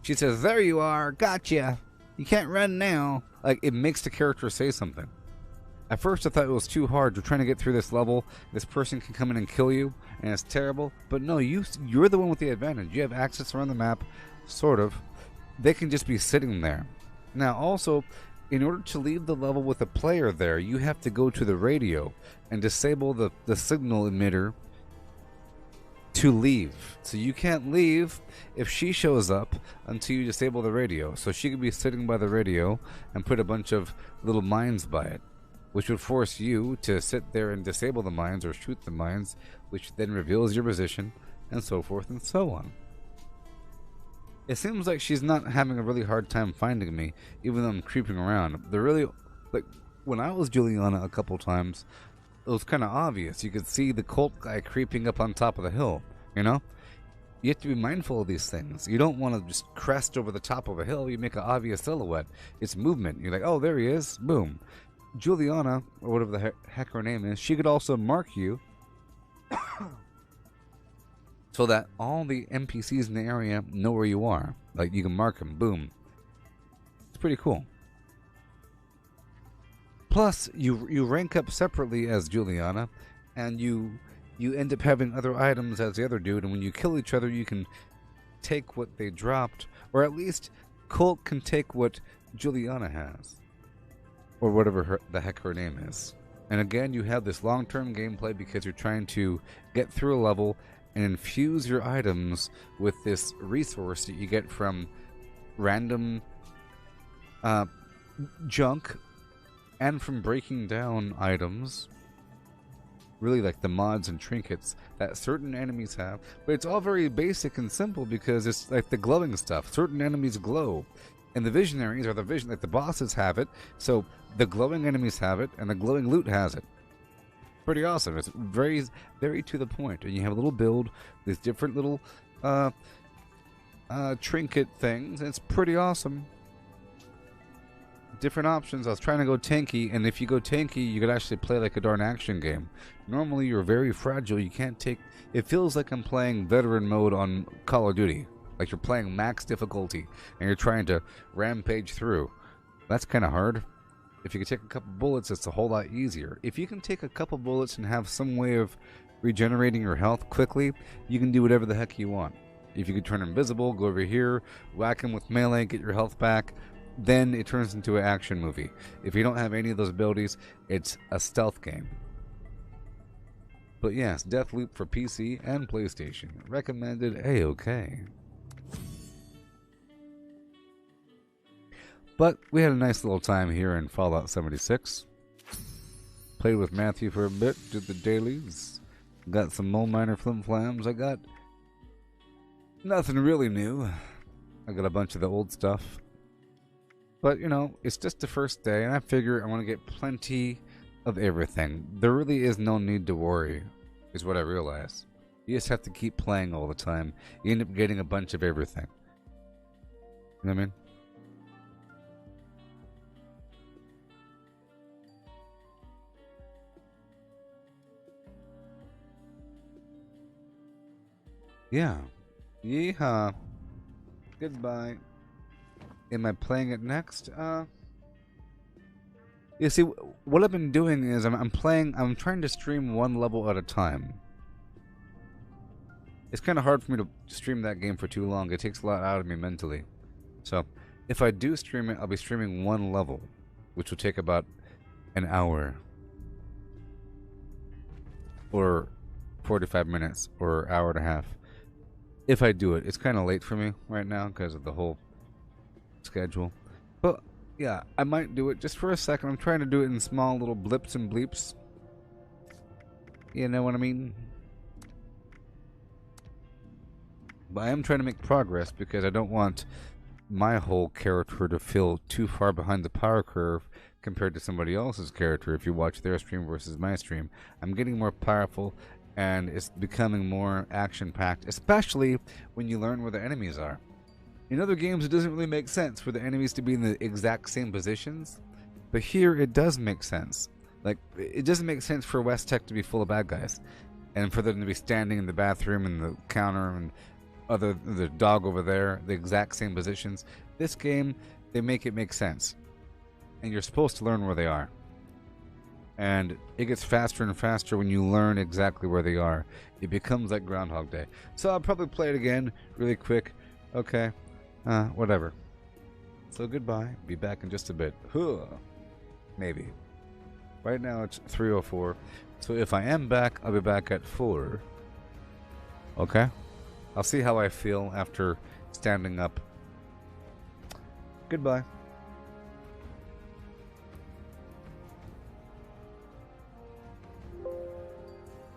She says, "There you are, gotcha. You can't run now." Like, it makes the character say something. At first I thought it was too hard. You're trying to get through this level. This person can come in and kill you, and it's terrible. But no, you're the one with the advantage. You have access around the map, sort of. They can just be sitting there. Now, also, in order to leave the level with a player there, you have to go to the radio and disable the signal emitter to leave. So you can't leave if she shows up until you disable the radio. So she could be sitting by the radio and put a bunch of little mines by it, which would force you to sit there and disable the mines or shoot the mines, which then reveals your position, and so forth and so on. It seems like she's not having a really hard time finding me, even though I'm creeping around. They're really, like, when I was Juliana a couple times, it was kind of obvious. You could see the Colt guy creeping up on top of the hill, you know? You have to be mindful of these things. You don't want to just crest over the top of a hill. You make an obvious silhouette. It's movement. You're like, oh, there he is. Boom. Juliana, or whatever the heck her name is, she could also mark you so that all the NPCs in the area know where you are. Like, you can mark them. Boom. It's pretty cool. Plus, you rank up separately as Juliana, and you end up having other items as the other dude, and when you kill each other, you can take what they dropped, or at least Colt can take what Juliana has. Or whatever the heck her name is. And again, you have this long-term gameplay because you're trying to get through a level and infuse your items with this resource that you get from random junk and from breaking down items. Really, like the mods and trinkets that certain enemies have. But it's all very basic and simple because it's like the glowing stuff. Certain enemies glow. And the visionaries are like the bosses have it, so the glowing enemies have it, and the glowing loot has it. Pretty awesome. It's very, very to the point. And you have a little build, these different little trinket things, and it's pretty awesome. Different options. I was trying to go tanky, and if you go tanky, you could actually play like a darn action game. Normally, you're very fragile. You can't take... It feels like I'm playing veteran mode on Call of Duty. Like you're playing max difficulty and you're trying to rampage through. That's kind of hard. If you can take a couple bullets, it's a whole lot easier. If you can take a couple bullets and have some way of regenerating your health quickly, you can do whatever the heck you want. If you can turn invisible, go over here, whack him with melee, get your health back, then it turns into an action movie. If you don't have any of those abilities, it's a stealth game. But yes, Deathloop for PC and PlayStation. Recommended A-OK. But we had a nice little time here in Fallout 76. Played with Matthew for a bit, did the dailies. Got some Mole Miner flim-flams. I got nothing really new. I got a bunch of the old stuff. But, you know, it's just the first day, and I figure I want to get plenty of everything. There really is no need to worry, is what I realize. You just have to keep playing all the time. You end up getting a bunch of everything. You know what I mean? Yeah. Yeehaw. Goodbye. Am I playing it next? You see, what I've been doing is I'm trying to stream one level at a time. It's kind of hard for me to stream that game for too long. It takes a lot out of me mentally. So, if I do stream it, I'll be streaming one level, which will take about an hour. Or 45 minutes, or hour and a half. If I do it. It's kind of late for me right now because of the whole schedule. But, yeah, I might do it just for a second. I'm trying to do it in small little blips and bleeps. You know what I mean? But I am trying to make progress because I don't want my whole character to feel too far behind the power curve compared to somebody else's character. If you watch their stream versus my stream, I'm getting more powerful and it's becoming more action-packed, especially when you learn where the enemies are. In other games, it doesn't really make sense for the enemies to be in the exact same positions, but here it does make sense. Like, it doesn't make sense for West Tech to be full of bad guys and for them to be standing in the bathroom and the counter and the dog over there, the exact same positions. This game, they make it make sense. And you're supposed to learn where they are. And it gets faster and faster when you learn exactly where they are. It becomes like Groundhog Day. So I'll probably play it again really quick. Okay. Whatever. So goodbye. Be back in just a bit. Maybe. Right now it's 3:04. So if I am back, I'll be back at 4. Okay? I'll see how I feel after standing up. Goodbye.